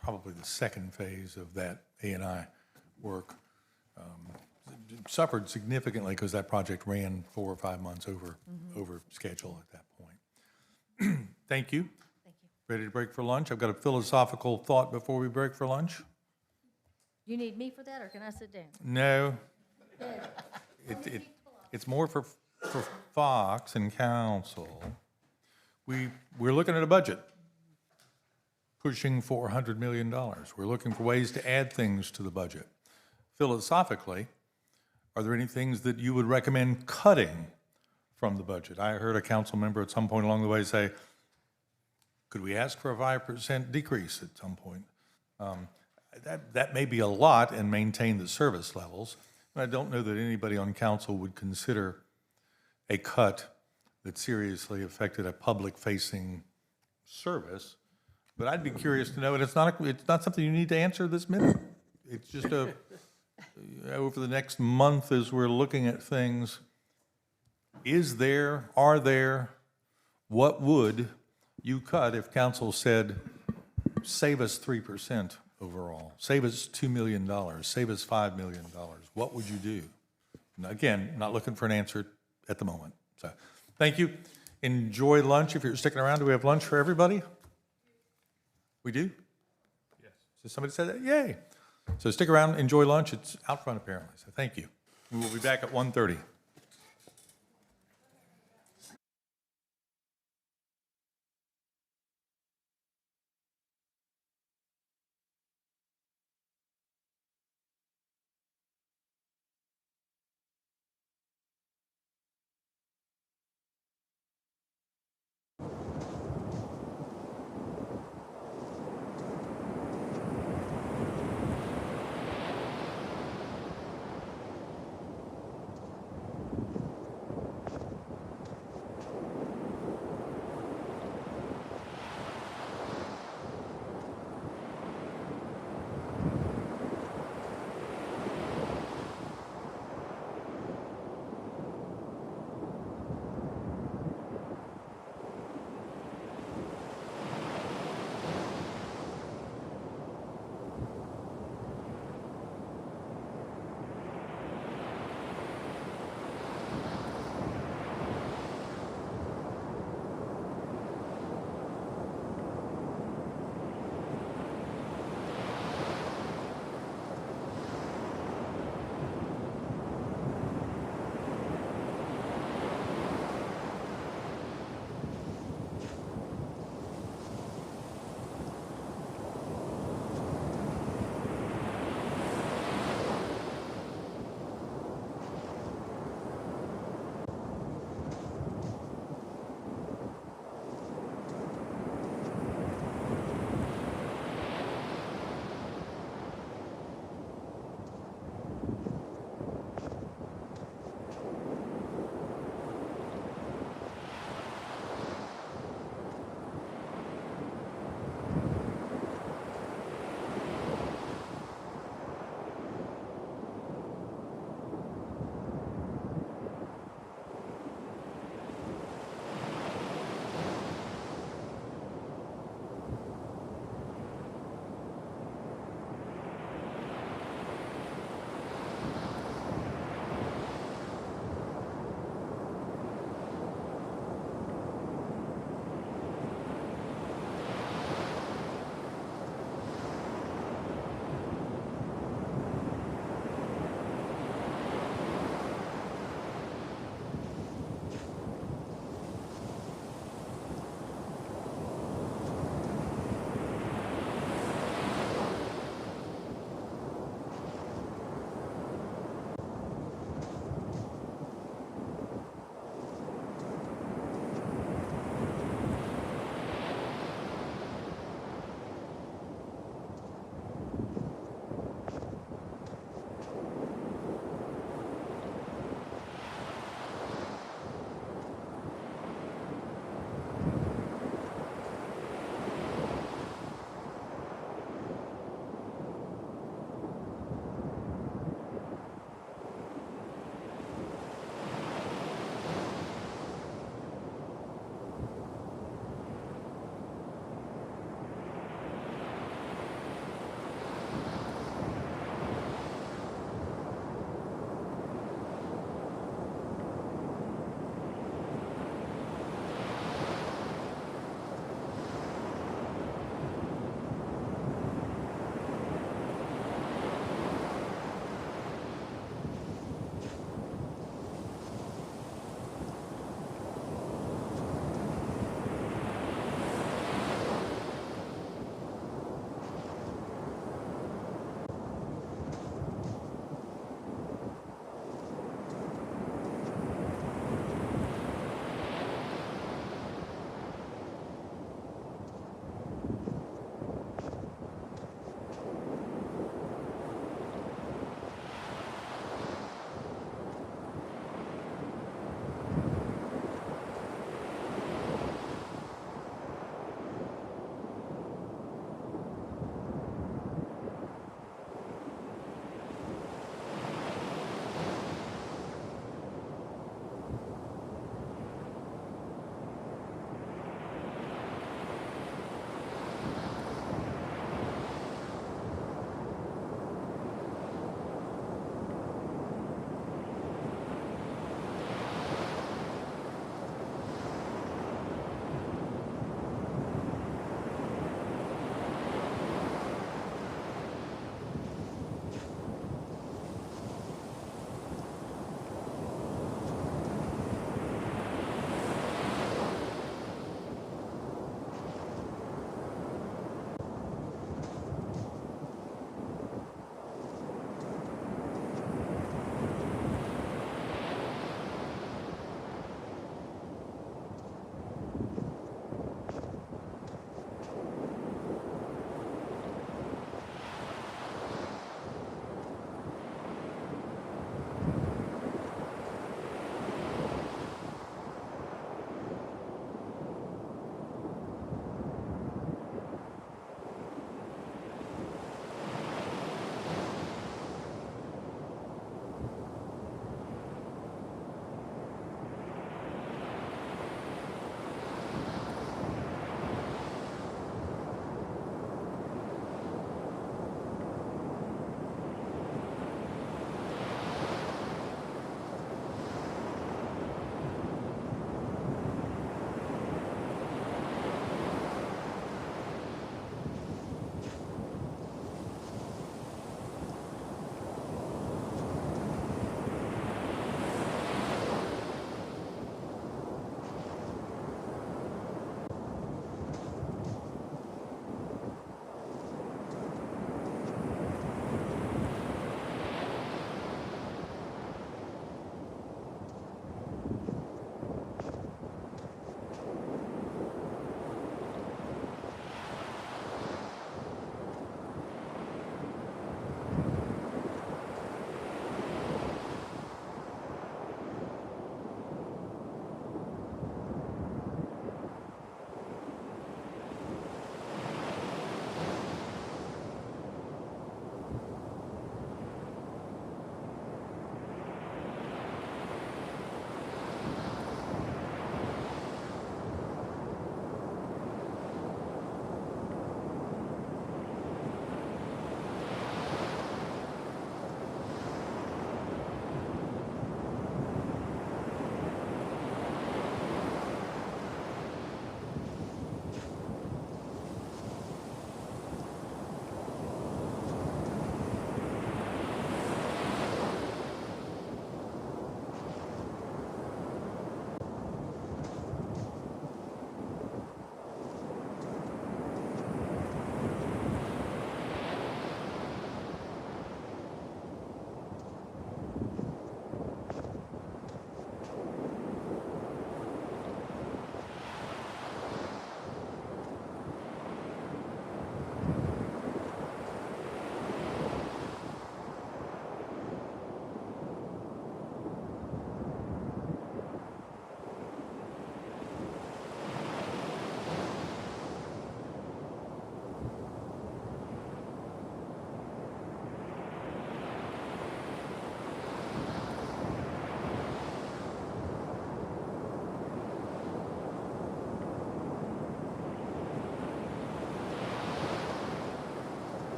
probably the second phase of that A&I work suffered significantly because that project ran 4 or 5 months over schedule at that point. Thank you. Thank you. Ready to break for lunch? I've got a philosophical thought before we break for lunch. You need me for that, or can I sit down? No. It's more for Fox and council. We're looking at a budget pushing $400 million. We're looking for ways to add things to the budget. Philosophically, are there any things that you would recommend cutting from the budget? I heard a council member at some point along the way say, could we ask for a 5% decrease at some point? That may be a lot and maintain the service levels. I don't know that anybody on council would consider a cut that seriously affected a public-facing service, but I'd be curious to know, and it's not something you need to answer this minute. It's just over the next month as we're looking at things, are there, what would you cut if council said, save us 3% overall, save us $2 million, save us $5 million, what would you do? Now, again, not looking for an answer at the moment. So, thank you. Enjoy lunch if you're sticking around. Do we have lunch for everybody? We do? Yes. So somebody said that? Yay. So stick around, enjoy lunch. It's out front apparently. So thank you. And we'll be back at 1:30.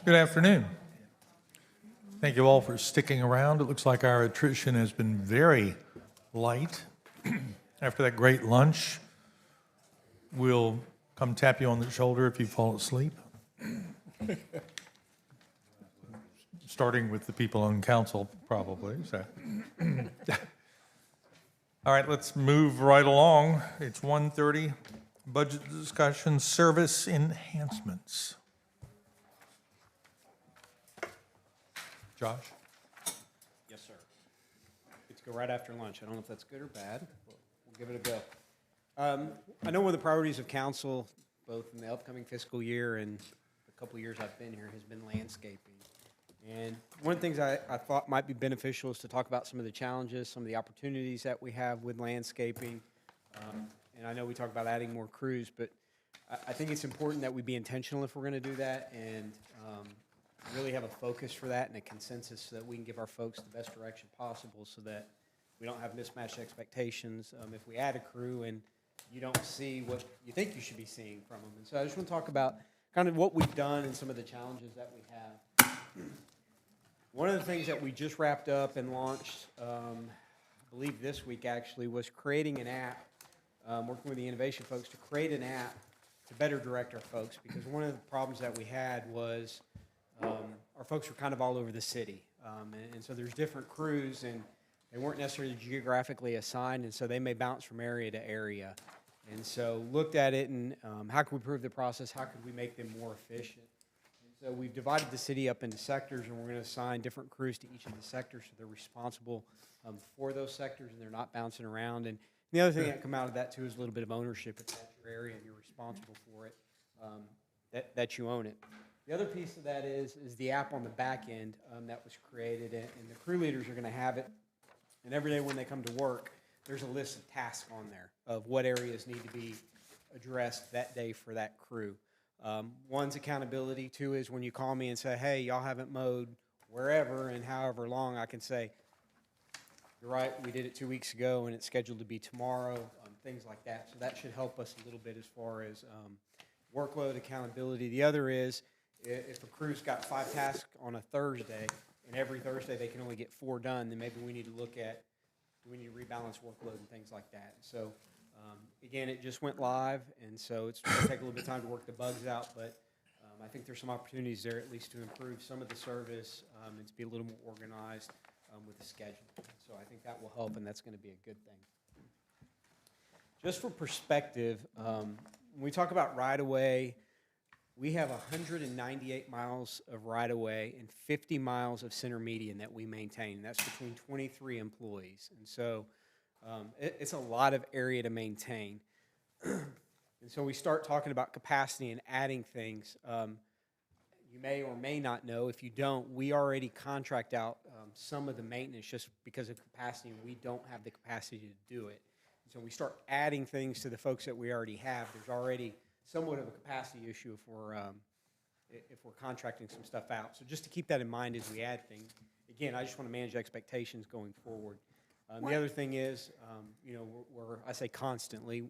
Good afternoon. Thank you all for sticking around. It looks like our attrition has been very light. After that great lunch, we'll come tap you on the shoulder if you fall asleep. Starting with the people on council, probably. So. All right, let's move right along. It's 1:30. Budget discussion, service enhancements. Josh? Yes, sir. Get to go right after lunch. I don't know if that's good or bad, but we'll give it a go. I know one of the priorities of council, both in the upcoming fiscal year and the couple of years I've been here, has been landscaping. And one of the things I thought might be beneficial is to talk about some of the challenges, some of the opportunities that we have with landscaping. And I know we talk about adding more crews, but I think it's important that we be intentional if we're going to do that, and really have a focus for that and a consensus so that we can give our folks the best direction possible so that we don't have mismatched expectations if we add a crew and you don't see what you think you should be seeing from them. And so I just want to talk about kind of what we've done and some of the challenges that we have. One of the things that we just wrapped up and launched, I believe this week actually, was creating an app, working with the innovation folks to create an app to better direct our folks, because one of the problems that we had was our folks were kind of all over the city. And so there's different crews, and they weren't necessarily geographically assigned, and so they may bounce from area to area. And so looked at it, and how can we improve the process? How could we make them more efficient? And so we've divided the city up into sectors, and we're going to assign different crews to each of the sectors so they're responsible for those sectors, and they're not bouncing around. And the other thing that come out of that, too, is a little bit of ownership. If that's your area and you're responsible for it, that you own it. The other piece of that is the app on the back end that was created, and the crew leaders are going to have it. And every day when they come to work, there's a list of tasks on there of what areas need to be addressed that day for that crew. One's accountability. Two is when you call me and say, hey, y'all haven't mowed wherever and however long, I can say, you're right, we did it 2 weeks ago and it's scheduled to be tomorrow, things like that. So that should help us a little bit as far as workload accountability. The other is, if a crew's got 5 tasks on a Thursday, and every Thursday they can only get 4 done, then maybe we need to look at, do we need to rebalance workload and things like that. So, again, it just went live, and so it's going to take a little bit of time to work the bugs out, but I think there's some opportunities there at least to improve some of the service and to be a little more organized with the schedule. So I think that will help, and that's going to be a good thing. Just for perspective, when we talk about right-of-way, we have 198 miles of right-of-way and 50 miles of center median that we maintain. That's between 23 employees. And so it's a lot of area to maintain. And so we start talking about capacity and adding things. You may or may not know, if you don't, we already contract out some of the maintenance just because of capacity, and we don't have the capacity to do it. And so we start adding things to the folks that we already have. There's already somewhat of a capacity issue if we're contracting some stuff out. So just to keep that in mind as we add things. Again, I just want to manage expectations going forward. The other thing is, I say constantly,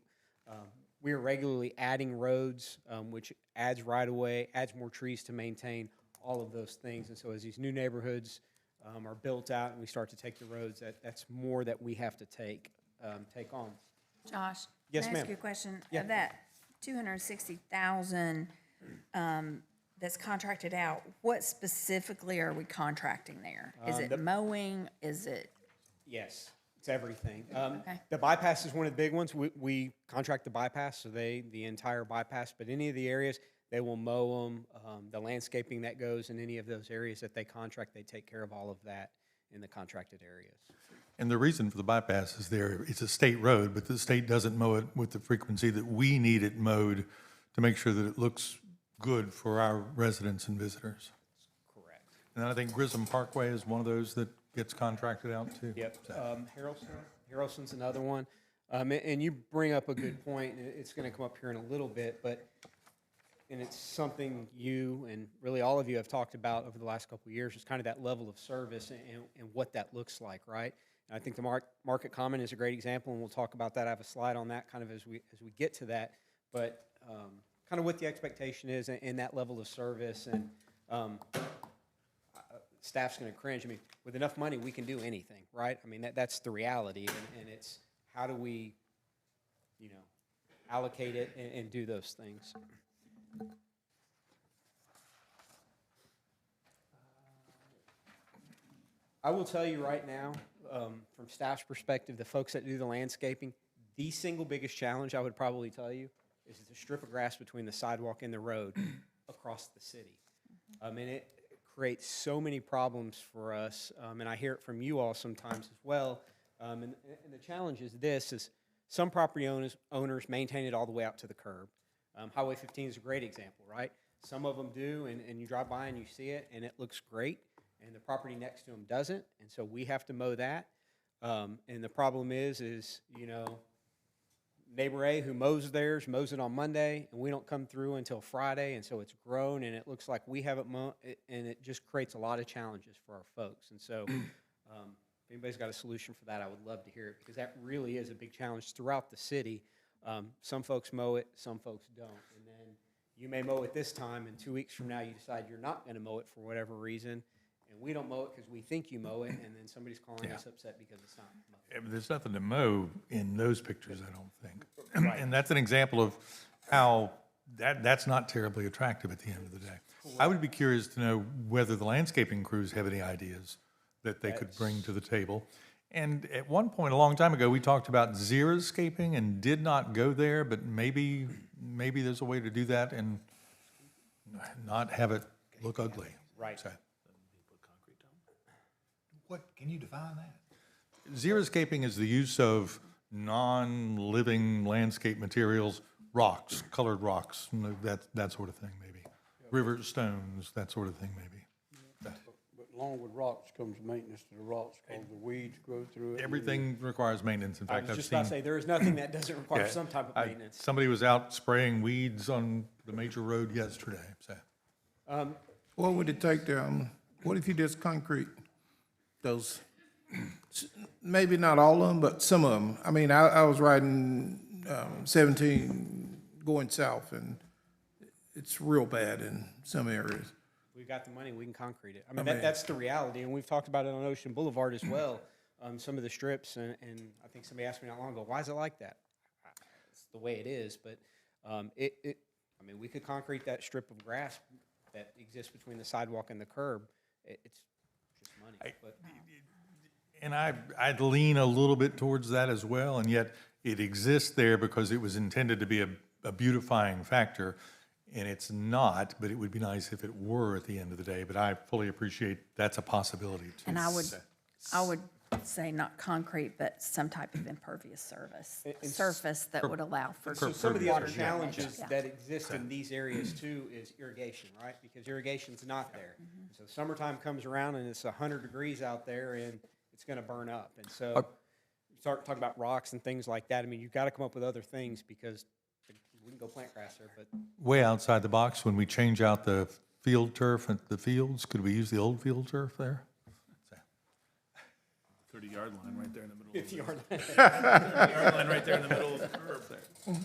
we are regularly adding roads, which adds right-of-way, adds more trees to maintain, all of those things. And so as these new neighborhoods are built out and we start to take the roads, that's more that we have to take on. Josh? Yes, Can I ask ma'am. you a question? Yeah. Of that 260,000 that's contracted out, what specifically are we contracting there? Is it mowing? Is it? Yes, it's everything. Okay. The bypass is one of the big ones. We contract the bypass, so the entire bypass, but any of the areas, they will mow them. The landscaping that goes in any of those areas that they contract, they take care of all of that in the contracted areas. And the reason for the bypass is it's a state road, but the state doesn't mow it with the frequency that we need it mowed to make sure that it looks good for our residents and visitors. Correct. And I think Grissom Parkway is one of those that gets contracted out too. Yep. Harrelson's another one. And you bring up a good point, and it's going to come up here in a little bit, and it's something you and really all of you have talked about over the last couple of years, is kind of that level of service and what that looks like, right? And I think the Market Common is a great example, and we'll talk about that. I have a slide on that kind of as we get to that. But kind of what the expectation is and that level of service. And Staff's going to cringe. I mean, with enough money, we can do anything, right? I mean, that's the reality, and it's how do we, allocate it and do those things. I will tell you right now, from staff's perspective, the folks that do the landscaping, the single biggest challenge I would probably tell you is the strip of grass between the sidewalk and the road across the city. And it creates so many problems for us, and I hear it from you all sometimes as well. And the challenge is this, is some property owners maintain it all the way out to the curb. Highway 15 is a great example, right? Some of them do, and you drive by and you see it, and it looks great, and the property next to them doesn't, and so we have to mow that. And the problem is, neighbor A who mows theirs, mows it on Monday, and we don't come through until Friday, and so it's grown, and it looks like we haven't mown, and it just creates a lot of challenges for our folks. And so if anybody's got a solution for that, I would love to hear it, because that really is a big challenge throughout the city. Some folks mow it, some folks don't. And then you may mow it this time, and 2 weeks from now you decide you're not going to mow it for whatever reason, and we don't mow it because we think you mow it, and then somebody's calling us upset because it's not mowed. Yeah, but there's nothing to mow in those pictures, I don't think. And that's an example of how that's not terribly attractive at the end of the day. I would be curious to know whether the landscaping crews have any ideas that they could bring to the table. And at one point, a long time ago, we talked about xeriscaping and did not go there, but maybe there's a way to do that and not have it look ugly. Right. So, What, can you define that? xeriscaping is the use of non-living landscape materials, rocks, colored rocks, that sort of thing, maybe. River stones, that sort of thing, maybe. But along with rocks comes maintenance to the rocks, because the weeds grow through it. Everything requires maintenance. In I fact, was I've just about to seen. say, there is nothing that doesn't require some type of maintenance. Somebody was out spraying weeds on the major road yesterday, so. What would it take to, what if you just concrete those, maybe not all of them, but some of them? I mean, I was riding 17 going south, and it's real bad in some areas. We've got the money, we can concrete it. I mean, that's the reality, and we've talked about it on Ocean Boulevard as well. Some of the strips, and I think somebody asked me not long ago, why is it like that? It's the way it is, but I mean, we could concrete that strip of grass that exists between the sidewalk and the curb. It's just money, but. And I'd lean a little bit towards that as well, and yet it exists there because it was intended to be a beautifying factor, and it's not, but it would be nice if it were at the end of the day, but I fully appreciate that's a possibility too. And I would say not concrete, but some type of impervious surface that would allow for. So some of the other water challenges drainage. that exist in these areas too is irrigation, right? Because irrigation's not there. So summertime comes around and it's 100 degrees out there and it's gonna burn up. And so you start talking about rocks and things like that. I mean, you've got to come up with other things, because we can go plant grass there, but Way outside the box, when we change out the field turf at the fields, could we use the old field turf there? 30-yard line right there in the middle. 50-yard line. 30-yard line right there in the middle of the curb there.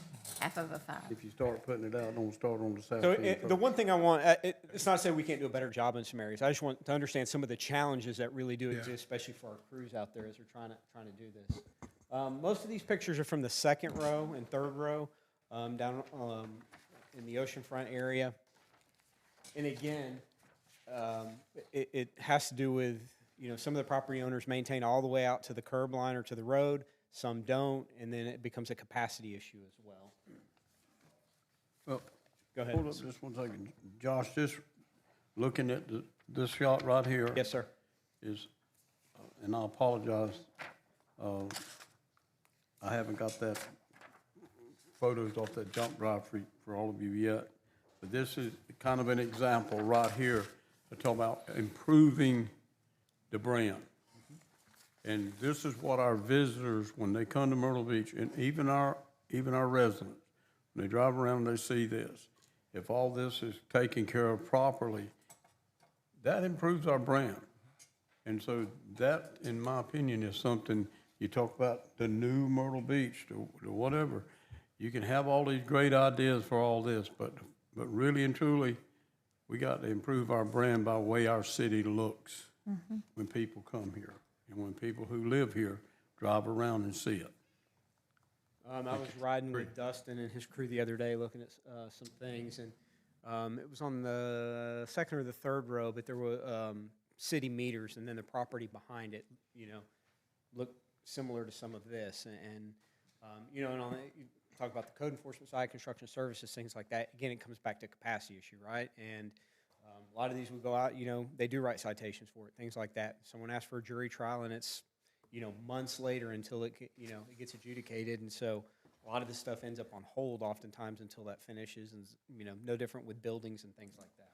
Half of a 5. If you start putting it out, don't start on the south So end the first. one thing I want, it's not to say we can't do a better job in some areas. I just want to understand some of the challenges that really do exist, especially for our crews out there as they're trying to do this. Most of these pictures are from the second row and third row down in the oceanfront area. And again, it has to do with, some of the property owners maintain all the way out to the curb line or to the road, some don't, and then it becomes a capacity issue as well. Well, Go ahead. hold up just one second. Josh, just looking at this shot right here. Yes, sir. Is, and I apologize, I haven't got that photos off that jump drive for all of you yet, but this is kind of an example right here to talk about improving the brand. And this is what our visitors, when they come to Myrtle Beach, and even our residents, when they drive around and they see this, if all this is taken care of properly, that improves our brand. And so that, in my opinion, is something, you talk about the new Myrtle Beach, to whatever. You can have all these great ideas for all this, but really and truly, we got to improve our brand by the way our city looks when people come here, and when people who live here drive around and see it. I was riding with Dustin and his crew the other day looking at some things, and it was on the second or the third row, but there were city meters, and then the property behind it, you know, looked similar to some of this. And you know, and on the, you talk about the code enforcement side, construction services, things like that. Again, it comes back to capacity issue, right? And a lot of these would go out, you know, they do write citations for it, things like that. Someone asks for a jury trial, and it's, you know, months later until it, you know, it gets adjudicated. And so a lot of this stuff ends up on hold oftentimes until that finishes, and, you know, no different with buildings and things like that.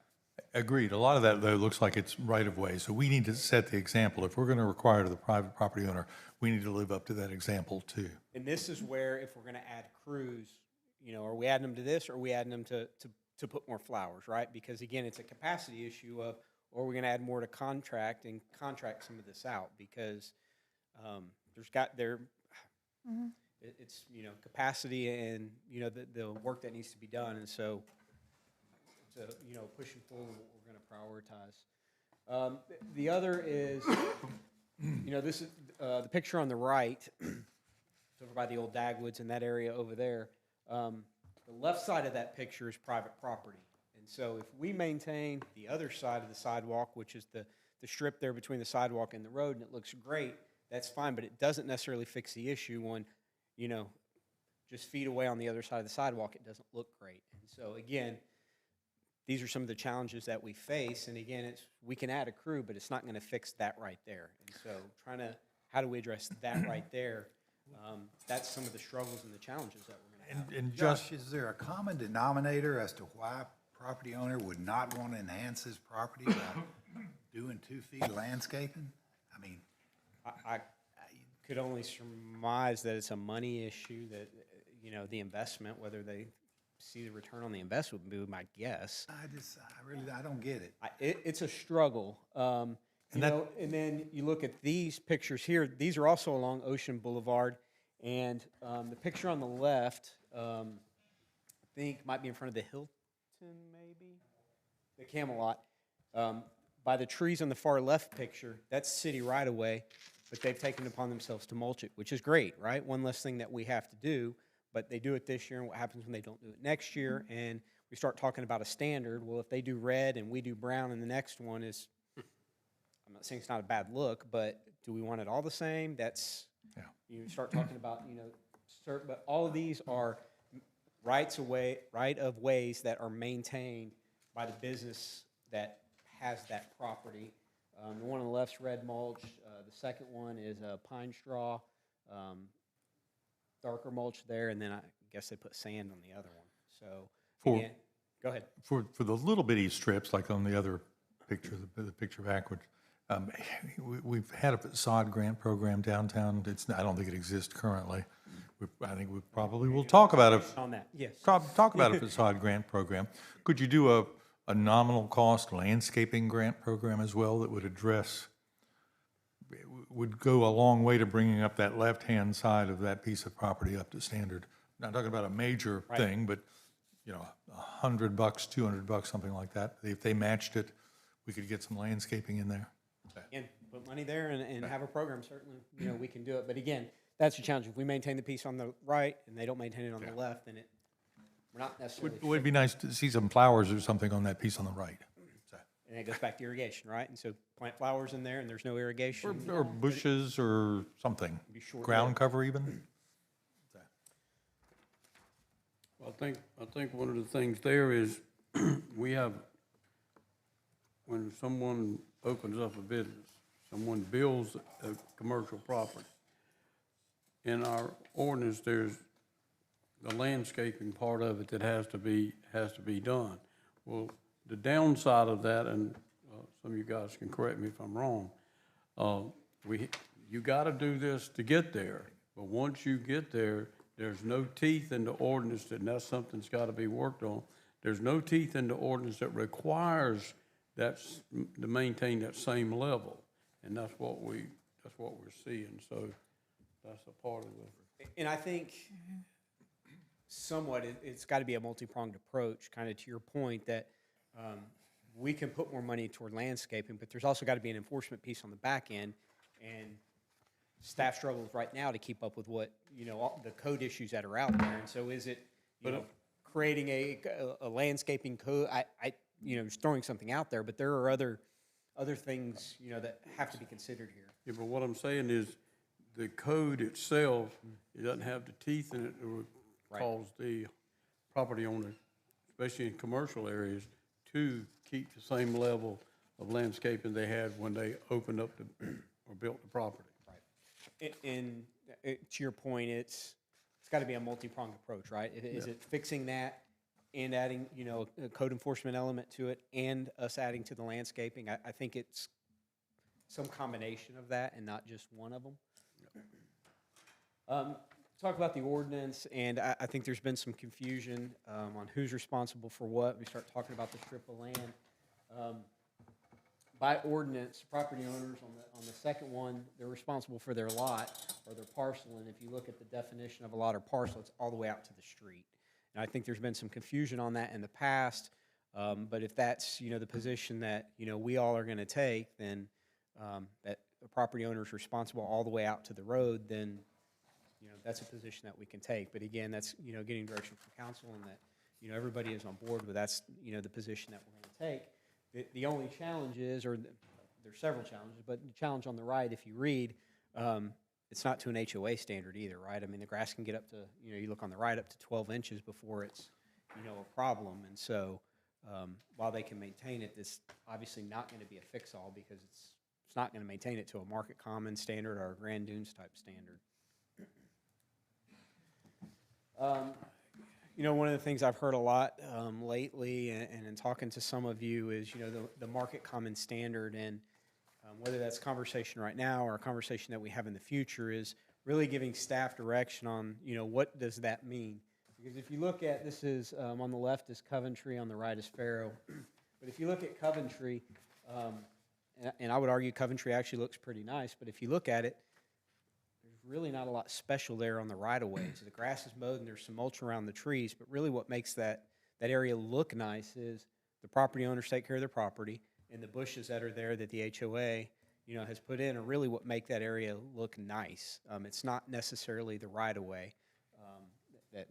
Agreed. A lot of that, though, looks like it's right-of-way, so we need to set the example. If we're going to require to the private property owner, we need to live up to that example, too. And this is where, if we're gonna add crews, you know, are we adding them to this, or are we adding them to put more flowers, right? Because again, it's a capacity issue of, or are we gonna add more to contract and contract some of this out? Because it's, you know, capacity and, you know, the work that needs to be done. And so it's a, you know, push and pull what we're gonna prioritize. The other is, you know, this is the picture on the right. It's over by the old Dagwoods in that area over there. The left side of that picture is private property. And so if we maintain the other side of the sidewalk, which is the strip there between the sidewalk and the road, and it looks great, that's fine, but it doesn't necessarily fix the issue when, you know, just feet away on the other side of the sidewalk, it doesn't look great. And so again, these are some of the challenges that we face. And again, we can add a crew, but it's not going to fix that right there. And so how do we address that right there? That's some of the struggles and the challenges that we're going to have. And Josh, is there a common denominator as to why a property owner would not want to enhance his property by doing 2 feet landscaping? I mean, I could only surmise that it's a money issue, that, you know, the investment, whether they see the return on the investment would be my guess. I don't get it. It's a struggle. You know, and then you look at these pictures here. These are also along Ocean Boulevard, and the picture on the left, I think might be in front of the Hilton, maybe the Camelot. By the trees on the far left picture, that's city right away, but they've taken it upon themselves to mulch it, which is great, right? One less thing that we have to do, but they do it this year, and what happens when they don't do it next year? And we start talking about a standard. Well, if they do red and we do brown, and the next one is, I'm not saying it's not a bad look, but do we want it all the same? That's, you start talking about, you know, but all of these are right of ways that are maintained by the business that has that property. The one on the left's red mulch. The second one is pine straw, darker mulch there, and then I guess they put sand on the other one. So, again, go ahead. For the little bitty strips, like on the other picture, the picture backwards, we've had a facade grant program downtown. I don't think it exists currently. I think we probably will talk about it. On that, yes. Talk about a facade grant program. Could you do a nominal cost landscaping grant program as well that would would go a long way to bringing up that left-hand side of that piece of property up to standard? Not talking about a major thing, but, you know, $100, $200, something like that. If they matched it, we could get some landscaping in there. Again, put money there and have a program, certainly, you know, we can do it. But again, that's the challenge. If we maintain the piece on the right and they don't maintain it on the left, then we're not necessarily. It would be nice to see some flowers or something on that piece on the right. And it goes back to irrigation, right? And so plant flowers in there and there's no irrigation. Or bushes or something. Be short-lived. Ground cover even. I think one of the things there is we have, when someone opens up a business, someone builds a commercial property, in our ordinance, there's the landscaping part of it that has to be done. Well, the downside of that, and some of you guys can correct me if I'm wrong, you got to do this to get there. But once you get there, there's no teeth in the ordinance, and that's something that's got to be worked on. There's no teeth in the ordinance that requires that to maintain that same level, and that's what we're seeing. So that's a part of it. And I think somewhat it's got to be a multi-pronged approach, kind of to your point that we can put more money toward landscaping, but there's also got to be an enforcement piece on the back end, and staff struggles right now to keep up with what, all the code issues that are out there. And so is it, creating a landscaping code? Just throwing something out there, but there are other things, that have to be considered here. Yeah, but what I'm saying is, the code itself, it doesn't have the teeth in it that would cause the property owner, especially in commercial areas, to keep the same level of landscaping they had when they opened up or built the property. And to your point, it's got to be a multi-pronged approach, right? Is it fixing that and adding, a code enforcement element to it, and us adding to the landscaping? I think it's some combination of that and not just one of them. Talk about the ordinance, and I think there's been some confusion on who's responsible for what. We start talking about the strip of land. By ordinance, property owners on the second one, they're responsible for their lot or their parcel, and if you look at the definition of a lot or parcel, it's all the way out to the street. And I think there's been some confusion on that in the past, but if that's, the position that, we all are going to take, then that the property owner is responsible all the way out to the road, then, that's a position that we can take. But again, that's, getting direction from council, and that, everybody is on board with that's, the position that we're going to take. The only challenge is, or there's several challenges, but the challenge on the right, if you read, it's not to an HOA standard either, right? I mean, the grass can get up to, you look on the right, up to 12 inches before it's, a problem. And so while they can maintain it, it's obviously not going to be a fix-all, because it's not going to maintain it to a market common standard or a Grand Dunes type standard. One of the things I've heard a lot lately, and in talking to some of you, is, the market common standard, and whether that's conversation right now or a conversation that we have in the future, is really giving staff direction on, what does that mean? Because if you look at, this is, on the left is Coventry, on the right is Faro. But if you look at Coventry, and I would argue Coventry actually looks pretty nice, but if you look at it, really not a lot special there on the right-of-ways. The grass is mowed and there's some mulch around the trees, but really what makes that area look nice is the property owners take care of their property, and the bushes that are there that the HOA, has put in are really what make that area look nice. It's not necessarily the right-of-way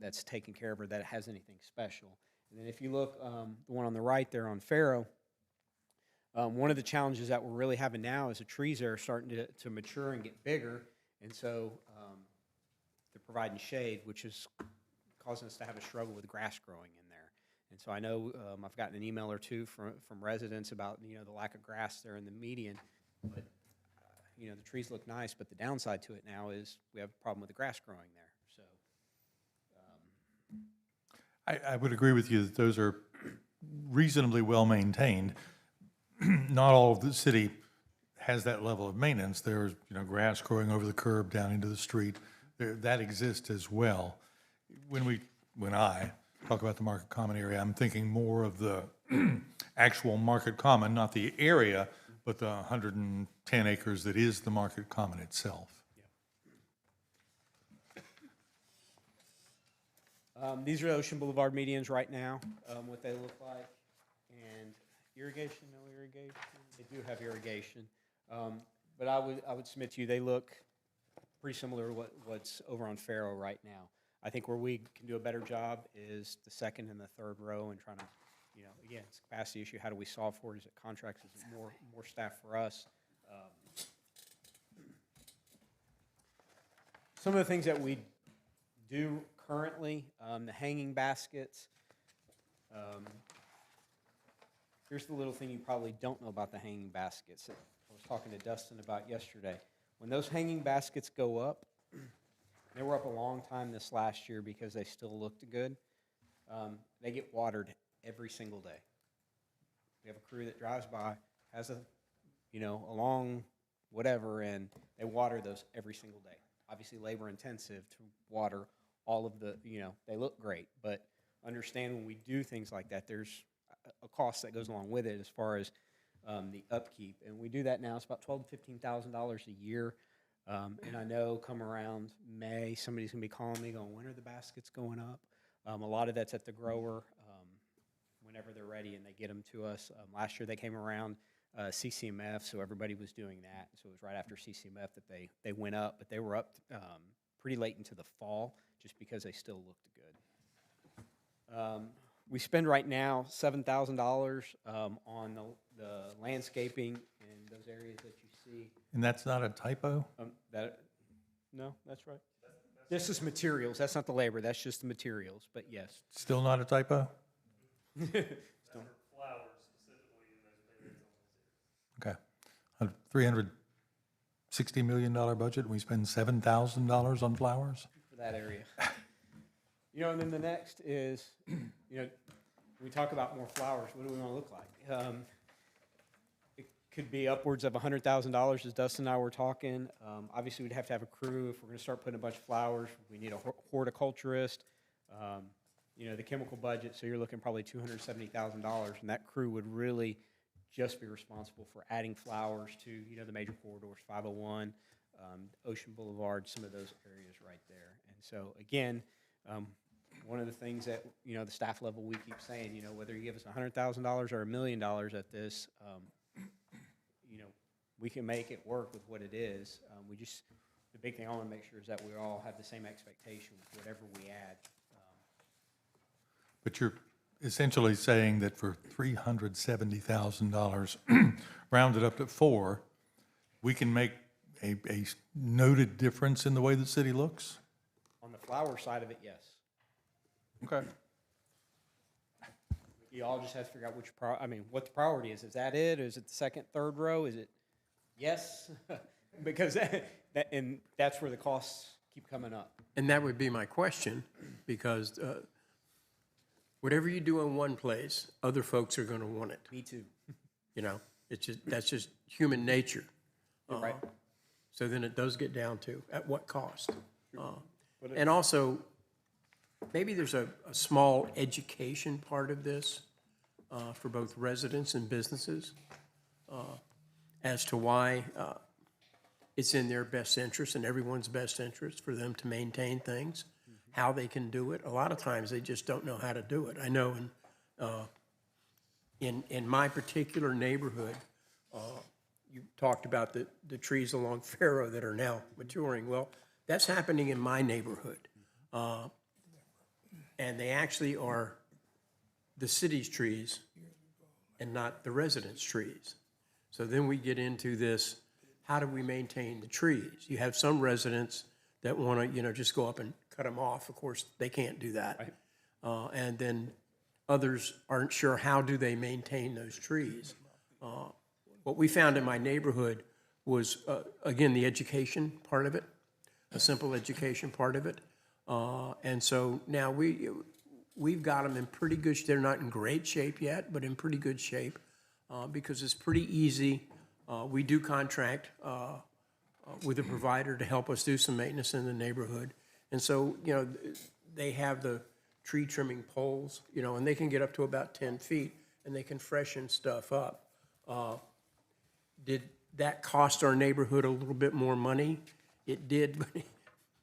that's taken care of or that has anything special. And then if you look, the one on the right there on Faro, one of the challenges that we're really having now is the trees are starting to mature and get bigger. And so they're providing shade, which is causing us to have a struggle with grass growing in there. And so I know I've gotten an email or two from residents about, the lack of grass there in the median. But, the trees look nice, but the downside to it now is we have a problem with the grass growing there. So I would agree with you that those are reasonably well maintained. Not all of the city has that level of maintenance. There's, grass growing over the curb down into the street. That exists as well. When I talk about the market common area, I'm thinking more of the actual market common, not the area, but the 110 acres that is the market common itself. These are Ocean Boulevard medians right now, what they look like. And irrigation, no irrigation? They do have irrigation. But I would submit to you, they look pretty similar to what's over on Faro right now. I think where we can do a better job is the second and the third row, and trying to, again, it's a capacity issue. How do we solve for it? Is it contracts? Is it more staff for us? Some of the things that we do currently, the hanging baskets. Here's the little thing you probably don't know about the hanging baskets. I was talking to Dustin about yesterday. When those hanging baskets go up, they were up a long time this last year because they still looked good. They get watered every single day. We have a crew that drives by, has a long whatever, and they water those every single day. Obviously labor intensive to water all of the, they look great, but understand when we do things like that, there's a cost that goes along with it as far as the upkeep. And we do that now. It's about $12,000 to $15,000 a year. And I know come around May, somebody's going to be calling me going, when are the baskets going up? A lot of that's at the grower. whenever they're ready, and they get them to us. Last year, they came around CCMF, so everybody was doing that. So it was right after CCMF that they went up, but they were up pretty late into the fall just because they still looked good. We spend right now $7,000 on the landscaping in those areas that you see. And that's not a typo? No, that's right. This is materials. That's not the labor. That's just the materials. But yes. Still not a typo? Okay. A $360 million budget, and we spend $7,000 on flowers? For that area. And then the next is, we talk about more flowers. What do we want to look like? It could be upwards of $100,000, as Dustin and I were talking. Obviously, we'd have to have a crew. If we're going to start putting a bunch of flowers, we need a horticulturist. The chemical budget, so you're looking probably $270,000, and that crew would really just be responsible for adding flowers to, the major corridors, 501, Ocean Boulevard, some of those areas right there. And so, again, one of the things that, the staff level, we keep saying, whether you give us $100,000 or $1 million at this, we can make it work with what it is. The big thing I want to make sure is that we all have the same expectation with whatever we add. But you're essentially saying that for $370,000, rounded up to $4, we can make a noted difference in the way the city looks? On the flower side of it, yes. Okay. You all just have to figure out what the priority is. Is that it? Or is it the second, third row? Is it yes? Because that's where the costs keep coming up. And that would be my question, because whatever you do in one place, other folks are going to want it. Me too. That's just human nature. You're right. So then it does get down to at what cost. And also, maybe there's a small education part of this for both residents and businesses as to why it's in their best interest and everyone's best interest for them to maintain things, how they can do it. A lot of times they just don't know how to do it. I know in my particular neighborhood, you talked about the trees along Faro that are now maturing. Well, that's happening in my neighborhood. And they actually are the city's trees and not the residents' trees. So then we get into this, how do we maintain the trees? You have some residents that want to, just go up and cut them off. Of course, they can't do that. Right. And then others aren't sure how do they maintain those trees. What we found in my neighborhood was, again, the education part of it, a simple education part of it. And so now we've got them in pretty good, they're not in great shape yet, but in pretty good shape because it's pretty easy. We do contract with a provider to help us do some maintenance in the neighborhood. And so, they have the tree trimming poles, and they can get up to about 10 feet and they can freshen stuff up. Did that cost our neighborhood a little bit more money? It did,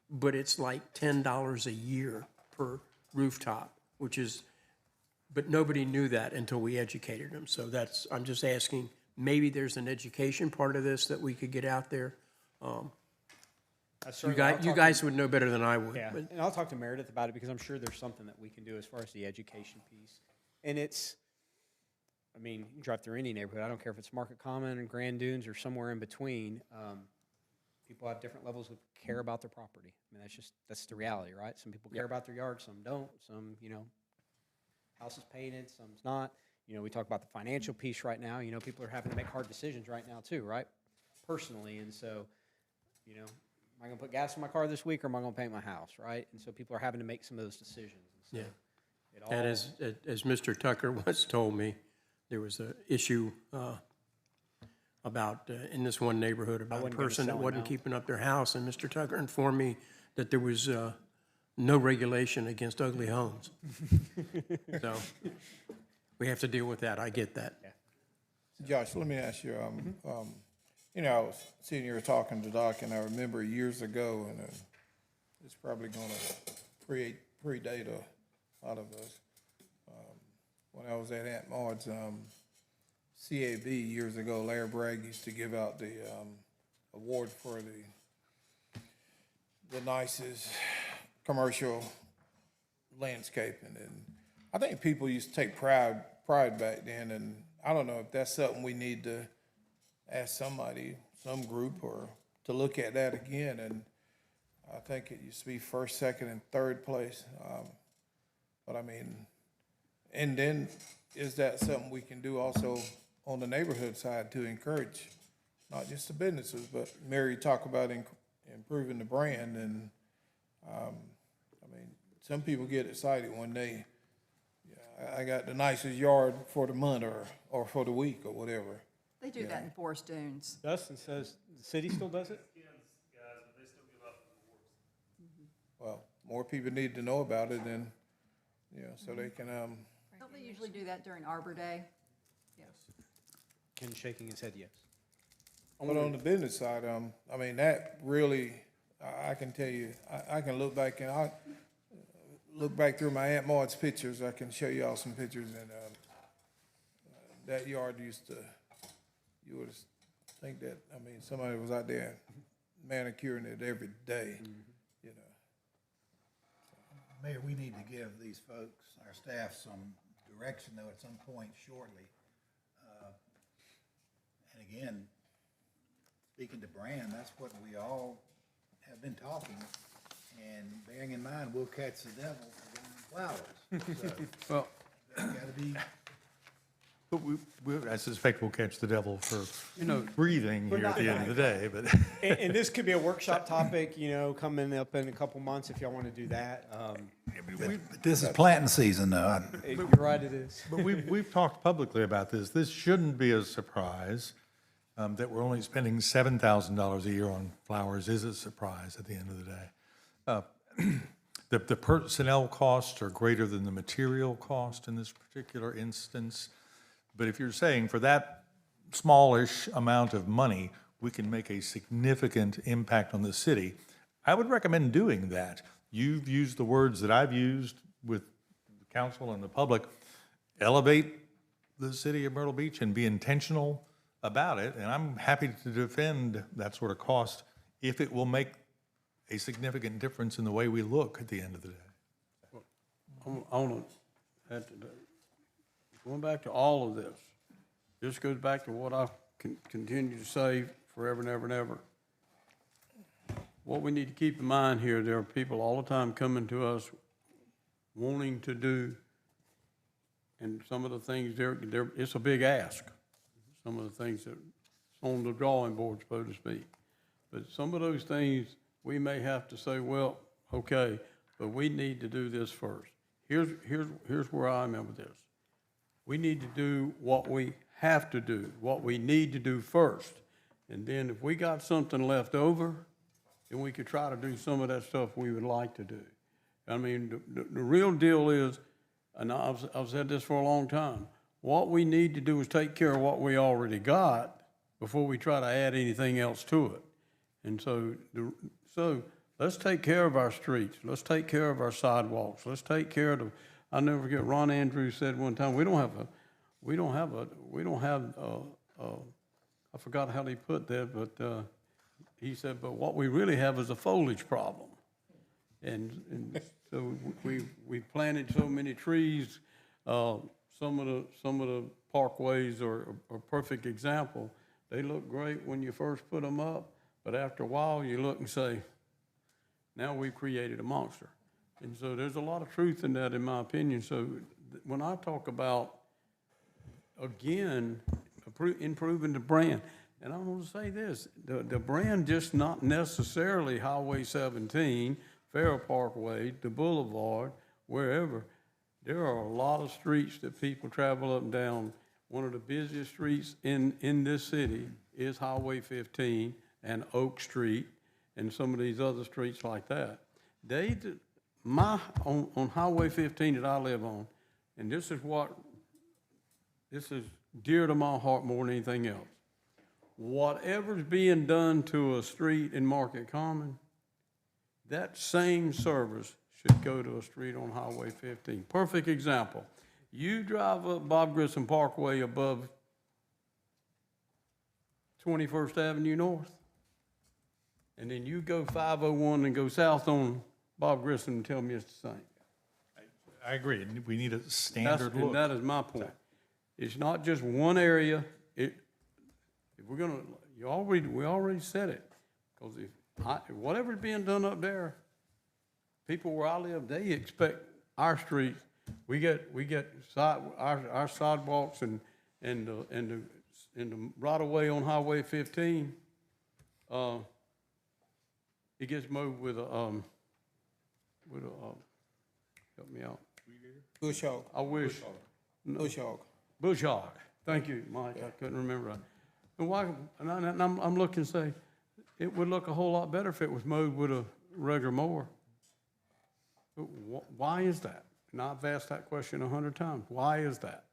but it's like $10 a year per rooftop, but nobody knew that until we educated them. So I'm just asking, maybe there's an education part of this that we could get out there. You guys would know better than I would. Yeah, and I'll talk to Meredith about it because I'm sure there's something that we can do as far as the education piece. And you can drive through any neighborhood. I don't care if it's Market Common and Grand Dunes or somewhere in between. People have different levels of care about their property. That's the reality, right? Some people care about their yard, some don't. Some, house is painted, some's not. We talk about the financial piece right now. People are having to make hard decisions right now too, right? Personally, and so, am I going to put gas in my car this week or am I going to paint my house, right? And so people are having to make some of those decisions. And so And as Mr. Tucker once told me, there was an issue about, in this one neighborhood, about a person that wasn't keeping up their house, and Mr. Tucker informed me that there was no regulation against ugly homes. So we have to deal with that. I get that. Josh, let me ask you, I was sitting here talking to Doc, and I remember years ago, and it's probably going to predate a lot of us. when I was at Aunt Maud's, CAB years ago, Larry Bragg used to give out the, award for the nicest commercial landscaping, and I think people used to take pride back then, and I don't know if that's something we need to ask somebody, some group, or to look at that again, and I think it used to be first, second, and third place, but I mean, and then is that something we can do also on the neighborhood side to encourage not just the businesses, but Mary talked about improving the brand, and I mean, some people get excited when I got the nicest yard for the month or for the week or whatever. They do that in Forest Dunes. Dustin says the city still does it? Well, more people need to know about it, and so they can. Don't they usually do that during Arbor Day? Yes. Ken's shaking his head yes. But on the business side, I mean, that really, I can tell you, I can look back and I look back through my Aunt Maud's pictures. I can show y'all some pictures, and that yard used to, you would think that, I mean, somebody was out there manicuring it every day, you know. Mayor, we need to give these folks, our staff, some direction though at some point shortly. And again, speaking to brand, that's what we all have been talking, and bearing in mind, we'll catch the devil for buying flowers. So, Well, gotta be, But I suspect we'll catch the devil for breathing here at the end of the day, but. And this could be a workshop topic, coming up in a couple months if y'all want to do that. but this is planting season though. You're right, it is. But we've talked publicly about this. This shouldn't be a surprise. That we're only spending $7,000 a year on flowers is a surprise at the end of the day. The personnel costs are greater than the material cost in this particular instance. But if you're saying for that smallish amount of money, we can make a significant impact on the city, I would recommend doing that. You've used the words that I've used with the council and the public. Elevate the city of Myrtle Beach and be intentional about it, and I'm happy to defend that sort of cost if it will make a significant difference in the way we look at the end of the day. Going back to all of this goes back to what I continue to say forever and ever and ever. What we need to keep in mind here, there are people all the time coming to us wanting to do, and some of the things it's a big ask. Some of the things that on the drawing board, so to speak. But some of those things, we may have to say, well, okay, but we need to do this first. Here's where I'm at with this. We need to do what we have to do, what we need to do first. And then if we got something left over, then we could try to do some of that stuff we would like to do. I mean, the real deal is, and I've said this for a long time, what we need to do is take care of what we already got before we try to add anything else to it. And so let's take care of our streets. Let's take care of our sidewalks. Let's take care of I never forget, Ron Andrews said one time, I forgot how he put that, but he said, but what we really have is a foliage problem. And so we planted so many trees. Some of the parkways are a perfect example. They look great when you first put them up, but after a while you look and say, now we've created a monster. And so there's a lot of truth in that, in my opinion. So when I talk about, again, improving the brand, and I want to say this, the brand just not necessarily Highway 17, Farrell Parkway, the Boulevard, wherever. There are a lot of streets that people travel up and down. One of the busiest streets in this city is Highway 15 and Oak Street and some of these other streets like that. On Highway 15 that I live on, and this is dear to my heart more than anything else. Whatever's being done to a street in Market Common, that same service should go to a street on Highway 15. Perfect example. You drive up Bob Grissom Parkway above 21st Avenue North, and then you go 501 and go south on Bob Grissom and tell me it's the same. I agree. We need a That's, standard and look. that is my point. It's not just one area. If we're gonna, we already said it. Because whatever's being done up there, people where I live, they expect our streets. We get our sidewalks and the right of way on Highway 15. It gets mowed with a help me out. Bush hog. I wish. Bush hog. Bush hog. Thank you, Mike. I couldn't remember that. And why? And I'm looking to say, it would look a whole lot better if it was mowed with a regular mower. But why is that? And I've asked that question 100 times. Why is that?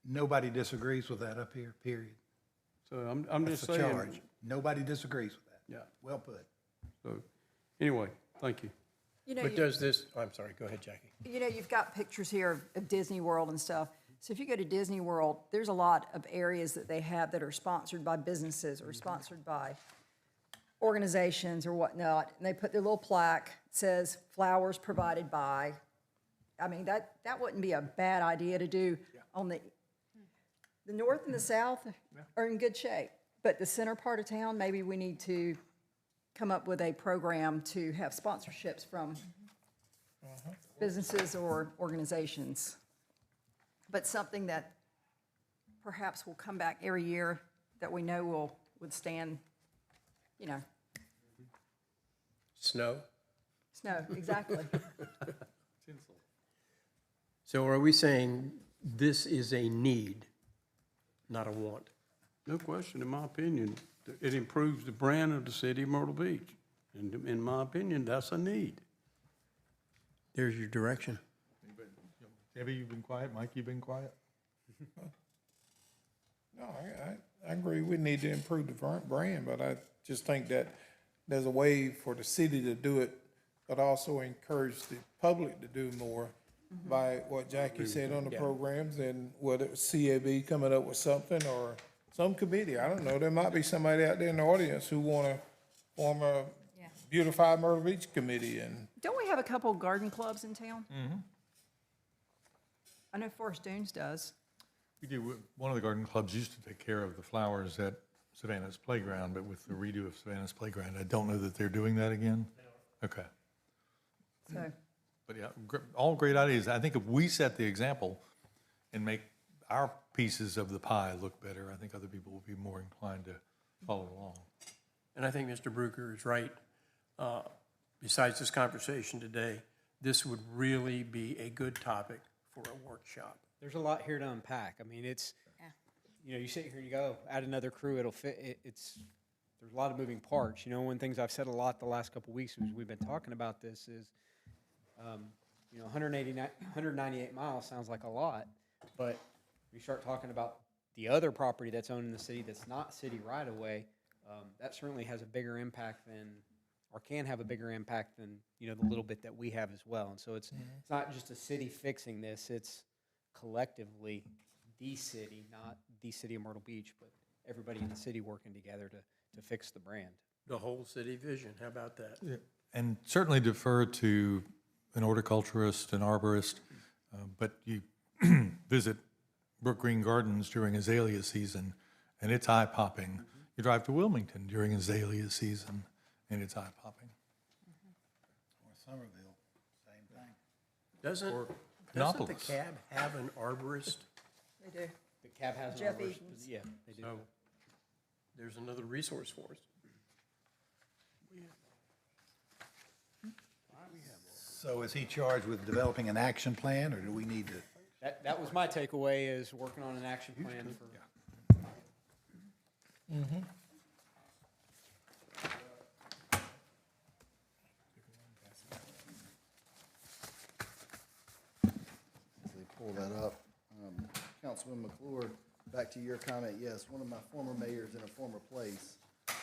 Nobody disagrees with that up here, period. So I'm That's just the saying. charge. Nobody disagrees with that. Yeah. Well put. So anyway, thank you. You know, But does this, oh, I'm sorry, go ahead, Jackie. you know, you've got pictures here of Disney World and stuff. So if you go to Disney World, there's a lot of areas that they have that are sponsored by businesses or sponsored by organizations or whatnot. And they put their little plaque, says flowers provided by. I mean, that wouldn't be a bad idea to do on the north and the south are in good shape. But the center part of town, maybe we need to come up with a program to have sponsorships from businesses or organizations. But something that perhaps will come back every year that we know will withstand, you know, Snow? snow, exactly. So are we saying this is a need, not a want? No question, in my opinion, it improves the brand of the city of Myrtle Beach. And in my opinion, that's a need. There's your direction. Debbie, you've been quiet. Mike, you've been quiet. No, I agree. We need to improve the brand, but I just think that there's a way for the city to do it, but also encourage the public to do more by what Jackie said on the programs, and whether it's CAB coming up with something or some committee. I don't know. There might be somebody out there in the audience who want to form a Beautify Myrtle Beach committee, and Don't we have a couple garden clubs in town? I know Forest Dunes does. We do. One of the garden clubs used to take care of the flowers at Savannah's Playground, but with the redo of Savannah's Playground, I don't know that they're doing that again. Okay. So, But yeah, all great ideas. I think if we set the example and make our pieces of the pie look better, I think other people will be more inclined to follow along. And I think Mr. Bruker is right. Besides this conversation today, this would really be a good topic for a workshop. There's a lot here to unpack. I mean, it's, you know, you sit here and you go, add another crew, it'll fit. There's a lot of moving parts. You know, one of the things I've said a lot the last couple of weeks as we've been talking about this is, you know, 198 miles sounds like a lot, but you start talking about the other property that's owned in the city that's not city right of way, that certainly has a bigger impact than, or can have a bigger impact than, you know, the little bit that we have as well. And so it's not just a city fixing this, it's collectively the city, not the city of Myrtle Beach, but everybody in the city working together to fix the brand. The whole city vision, how about that? And certainly defer to an horticulturist, an arborist, but you visit Brook Green Gardens during azalea season, and it's eye-popping. You drive to Wilmington during azalea season, and it's eye-popping. Or Somerville, same thing. Doesn't the Annapolis. cab have an arborist? they do. The cab has Jeff an arborist, Eaton's. yeah, they do. So there's another resource for us. So is he charged with developing an action plan, or do we need to? That was my takeaway, is working on an action plan for. As they pull that up, Councilman McClure, back to your comment, yes, one of my former mayors in a former place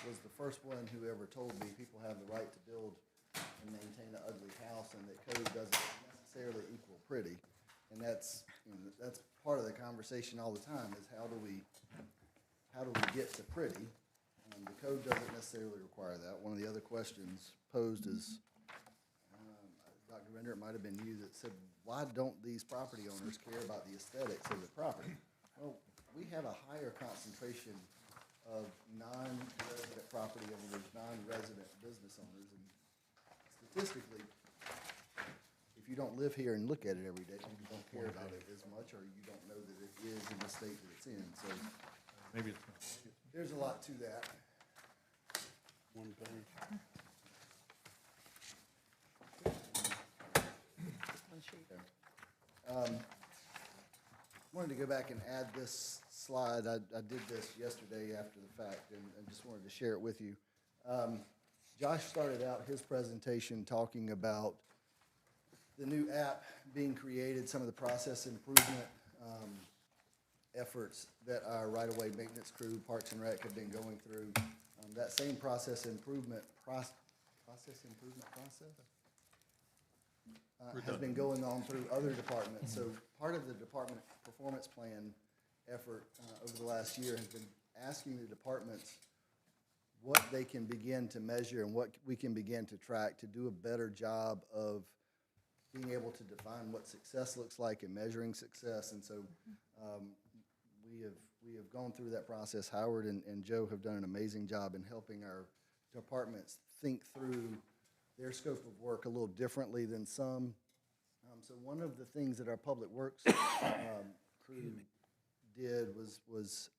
was the first one who ever told me people have the right to build and maintain an ugly house, and that code doesn't necessarily equal pretty. And that's, that's part of the conversation all the time, is how do we get to pretty? The code doesn't necessarily require that. One of the other questions posed is, Dr. Render, it might have been you that said, why don't these property owners care about the aesthetics of the property? Well, we have a higher concentration of non-resident property owners, non-resident business owners, and statistically, if you don't live here and look at it every day, you don't care about it as much, or you don't know that it is in the state that it's in. So Maybe it's. there's a lot to that. One page. Wanted to go back and add this slide. I did this yesterday after the fact, and just wanted to share it with you. Josh started out his presentation talking about the new app being created, some of the process improvement efforts that our right-of-way maintenance crew, Parks and Rec, have been going through. That same process improvement has been going on through other departments. So part of the department performance plan effort over the last year has been asking the departments what they can begin to measure and what we can begin to track to do a better job of being able to define what success looks like and measuring success. And so we have gone through that process. Howard and Joe have done an amazing job in helping our departments think through their scope of work a little differently than some. So one of the things that our public works crew did was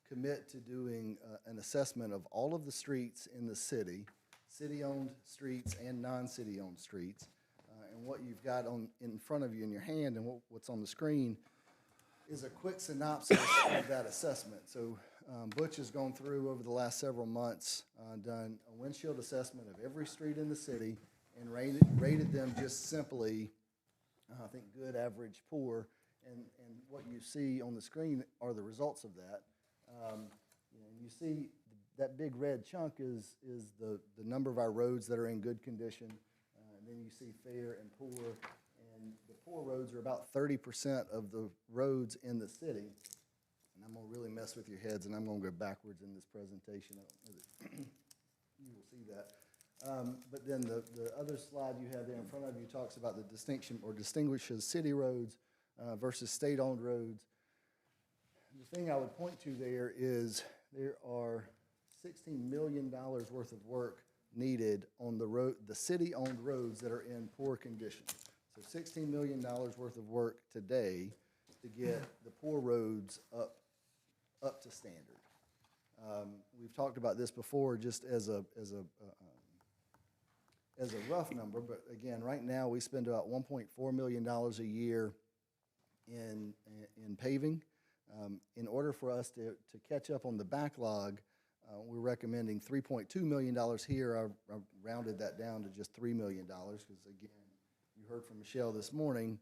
commit to doing an assessment of all of the streets in the city, city-owned streets and non-city-owned streets. And what you've got in front of you in your hand and what's on the screen is a quick synopsis of that assessment. So Butch has gone through over the last several months, done a windshield assessment of every street in the city and rated them just simply, I think, good, average, poor. And what you see on the screen are the results of that. You see that big red chunk is the number of our roads that are in good condition. And then you see fair and poor. And the poor roads are about 30% of the roads in the city. And I'm going to really mess with your heads, and I'm going to go backwards in this presentation. I don't know that you will see that. But then the other slide you have there in front of you talks about the distinction or distinguishes city roads versus state-owned roads. The thing I would point to there is there are $16 million worth of work needed on the city-owned roads that are in poor condition. So $16 million worth of work today to get the poor roads up to standard. We've talked about this before just as a rough number, but again, right now we spend about $1.4 million a year in paving. In order for us to catch up on the backlog, we're recommending $3.2 million here. I rounded that down to just $3 million because, again, you heard from Michelle this morning,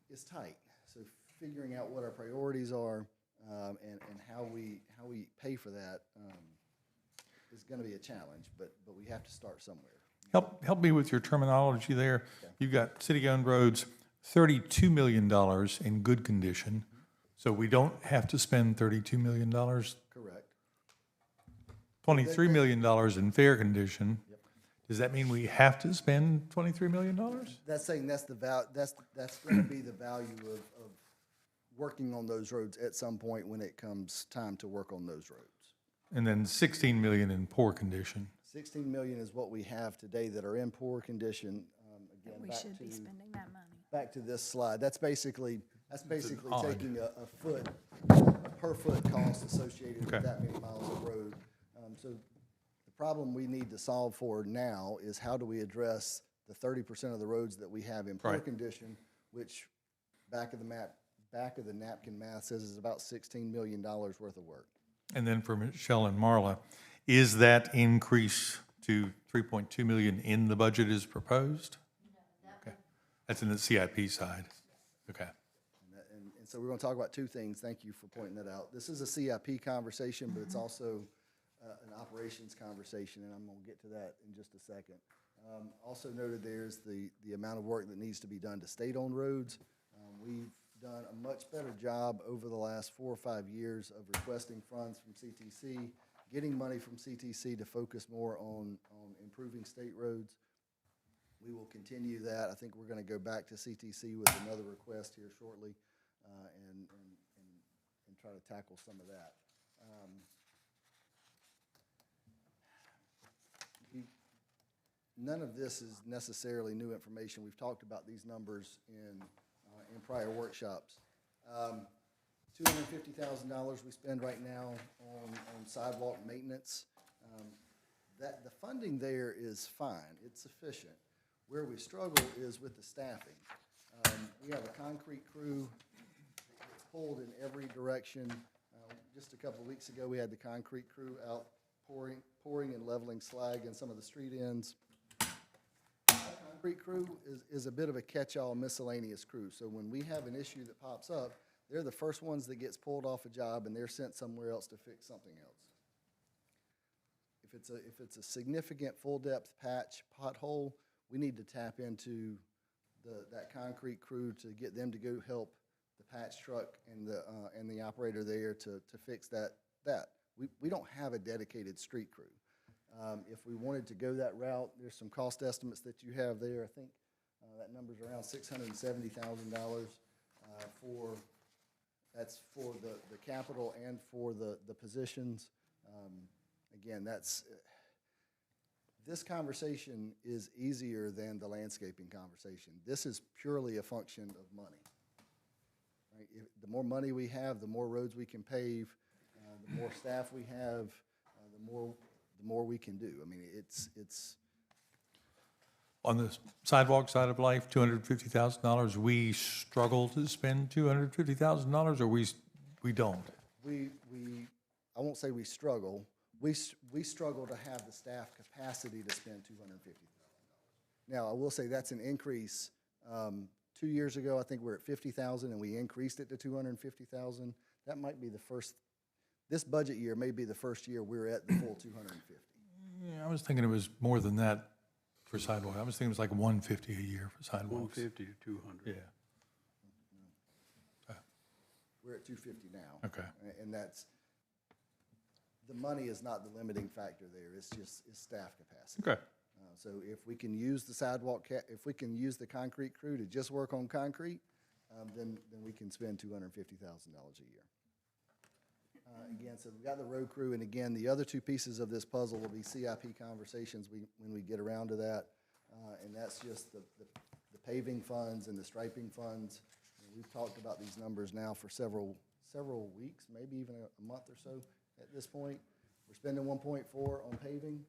it's tight. So figuring out what our priorities are and how we pay for that is going to be a challenge, but we have to start somewhere. Help me with your terminology there. You've got city-owned roads, $32 million in good condition, so we don't have to spend $32 million. Correct. $23 million in fair condition. Yep. Does that mean we have to spend $23 million? That's saying that's going to be the value of working on those roads at some point when it comes time to work on those roads. And then 16 million in poor condition. 16 million is what we have today that are in poor condition. Again, We should be spending that money. back to this slide. That's basically odd. taking a per foot cost associated with that many miles of road. So the problem we need to solve for now is how do we address the 30% of the roads that we have in poor Right. condition, which back of the napkin math says is about $16 million worth of work. And then for Michelle and Marla, is that increase to 3.2 million in the budget as proposed? Okay. That's in the CIP side. Okay. And so we're going to talk about two things. Thank you for pointing that out. This is a CIP conversation, but it's also an operations conversation, and I'm going to get to that in just a second. Also noted there's the amount of work that needs to be done to state-owned roads. We've done a much better job over the last 4 or 5 years of requesting funds from CTC, getting money from CTC to focus more on improving state roads. We will continue that. I think we're going to go back to CTC with another request here shortly, and try to tackle some of that. None of this is necessarily new information. We've talked about these numbers in prior workshops. $250,000 we spend right now on sidewalk maintenance. The funding there is fine. It's sufficient. Where we struggle is with the staffing. We have a concrete crew that's pulled in every direction. Just a couple of weeks ago, we had the concrete crew out pouring and leveling slag in some of the street ends. Concrete crew is a bit of a catch-all miscellaneous crew. So when we have an issue that pops up, they're the first ones that gets pulled off a job and they're sent somewhere else to fix something else. If it's a significant full-depth patch pothole, we need to tap into that concrete crew to get them to go help the patch truck and the operator there to fix that. We don't have a dedicated street crew. If we wanted to go that route, there's some cost estimates that you have there. I think that number's around $670,000 that's for the capital and for the positions. Again, this conversation is easier than the landscaping conversation. This is purely a function of money. Right? The more money we have, the more roads we can pave, the more staff we have, the more we can do. I mean, it's On the sidewalk side of life, $250,000, we struggle to spend $250,000, or we don't? I won't say we struggle. We struggle to have the staff capacity to spend $250,000. Now, I will say that's an increase. 2 years ago, I think we're at $50,000, and we increased it to $250,000. That might be the first. This budget year may be the first year we're at the full $250,000. Yeah, I was thinking it was more than that for sidewalk. I was thinking it was like $150 a year for sidewalks. 150 to 200. Yeah. We're at $250 now. Okay. And the money is not the limiting factor there. It's staff capacity. Okay. So if we can use the if we can use the concrete crew to just work on concrete, then we can spend $250,000 a year. Again, so we've got the road crew, and again, the other two pieces of this puzzle will be CIP conversations when we get around to that, and that's just the paving funds and the striping funds. And we've talked about these numbers now for several weeks, maybe even a month or so at this point. We're spending 1.4 on paving.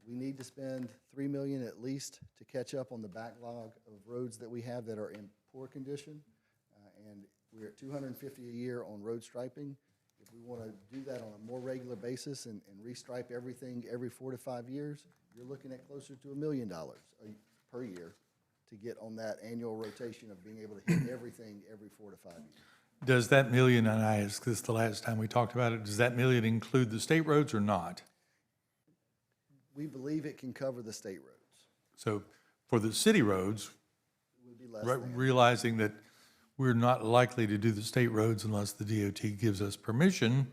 We need to spend $3 million at least to catch up on the backlog of roads that we have that are in poor condition, and we're at $250 a year on road striping. If we want to do that on a more regular basis and restripe everything every 4 to 5 years, you're looking at closer to $1 million per year to get on that annual rotation of being able to hit everything every 4 to 5 years. Does that million, and I asked this the last time we talked about it, does that million include the state roads or not? We believe it can cover the state roads. So for the city roads, It would be less than. realizing that we're not likely to do the state roads unless the DOT gives us permission,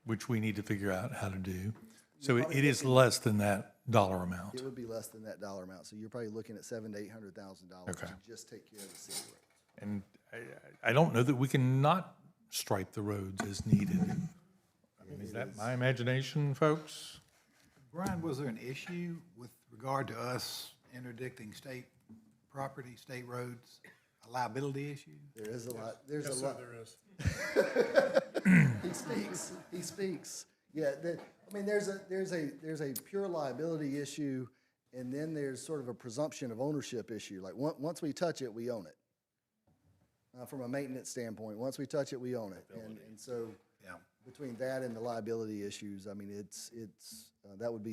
which we need to figure out how to do. So it is less than that dollar amount. It would be less than that dollar amount. So you're probably looking at $700,000 to $800,000 Okay. to just take care of the city roads. And I don't know that we can not stripe the roads as needed. I mean, is that my imagination, folks? Brian, was there an issue with regard to us interdicting state property, state roads, a liability issue? There is a lot, there's a lot. He speaks. Yeah, I mean, there's a pure liability issue, and then there's sort of a presumption of ownership issue. Like, once we touch it, we own it. From a maintenance standpoint, once we touch it, we own it. And so, Yeah. between that and the liability issues, I mean, that would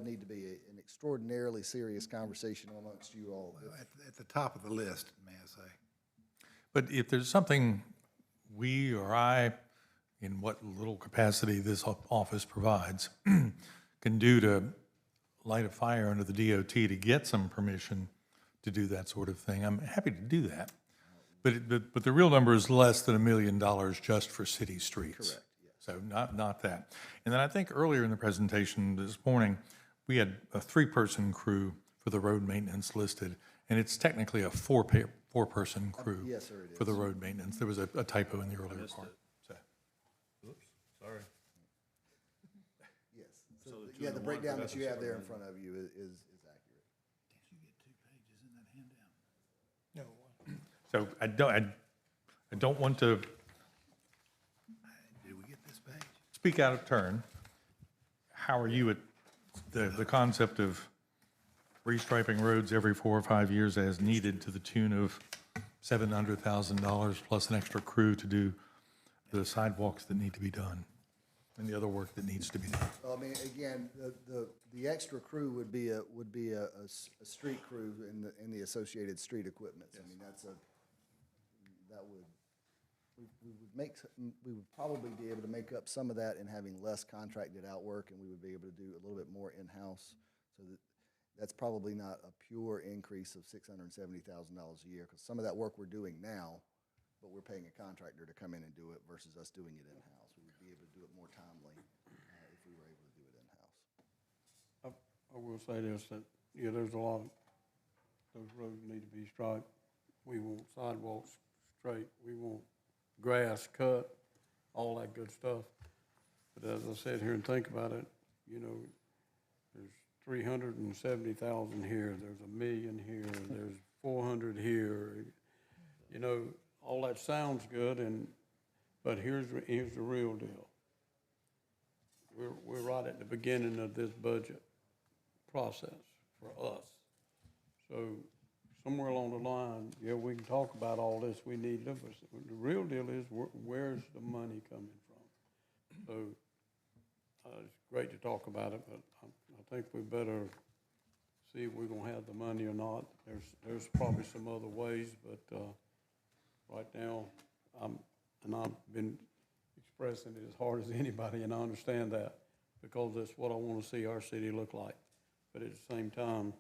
need to be an extraordinarily serious conversation amongst you all. At the top of the list, may I say. But if there's something we or I, in what little capacity this office provides, can do to light a fire under the DOT to get some permission to do that sort of thing, I'm happy to do that. But the real number is less than $1 million just for city streets. Correct. So not that. And then I think earlier in the presentation this morning, we had a 3-person crew for the road maintenance listed, and it's technically a 4-person crew. Yes, sir, it for the road maintenance. There was a typo in the earlier part. So, Oops, sorry. Yes. So, yeah, the breakdown that you have there in front of you is accurate. so I don't want to Did we get this page? speak out of turn. How are you at the concept of restriping roads every 4 or 5 years as needed to the tune of $700,000 plus an extra crew to do the sidewalks that need to be done and the other work that needs to be done? Well, I mean, again, the extra crew would be a street crew in the associated street equipment. I mean, we would probably be able to make up some of that in having less contracted out work, and we would be able to do a little bit more in-house. So that's probably not a pure increase of $670,000 a year, because some of that work we're doing now, but we're paying a contractor to come in and do it versus us doing it in-house. We would be able to do it more timely if we were able to do it in-house. I will say this, that, yeah, there's a lot of, those roads need to be striped. We want sidewalks straight, we want grass cut, all that good stuff. But as I sit here and think about it, you know, there's 370,000 here, there's $1 million here, there's 400 here. You know, all that sounds good, but here's the real deal. We're right at the beginning of this budget process for us. So somewhere along the line, yeah, we can talk about all this we need, but the real deal is where's the money coming from? So it's great to talk about it, but I think we better see if we're gonna have the money or not. There's probably some other ways, but right now, I've been expressing it as hard as anybody, and I understand that because that's what I want to see our city look like. But at the same time,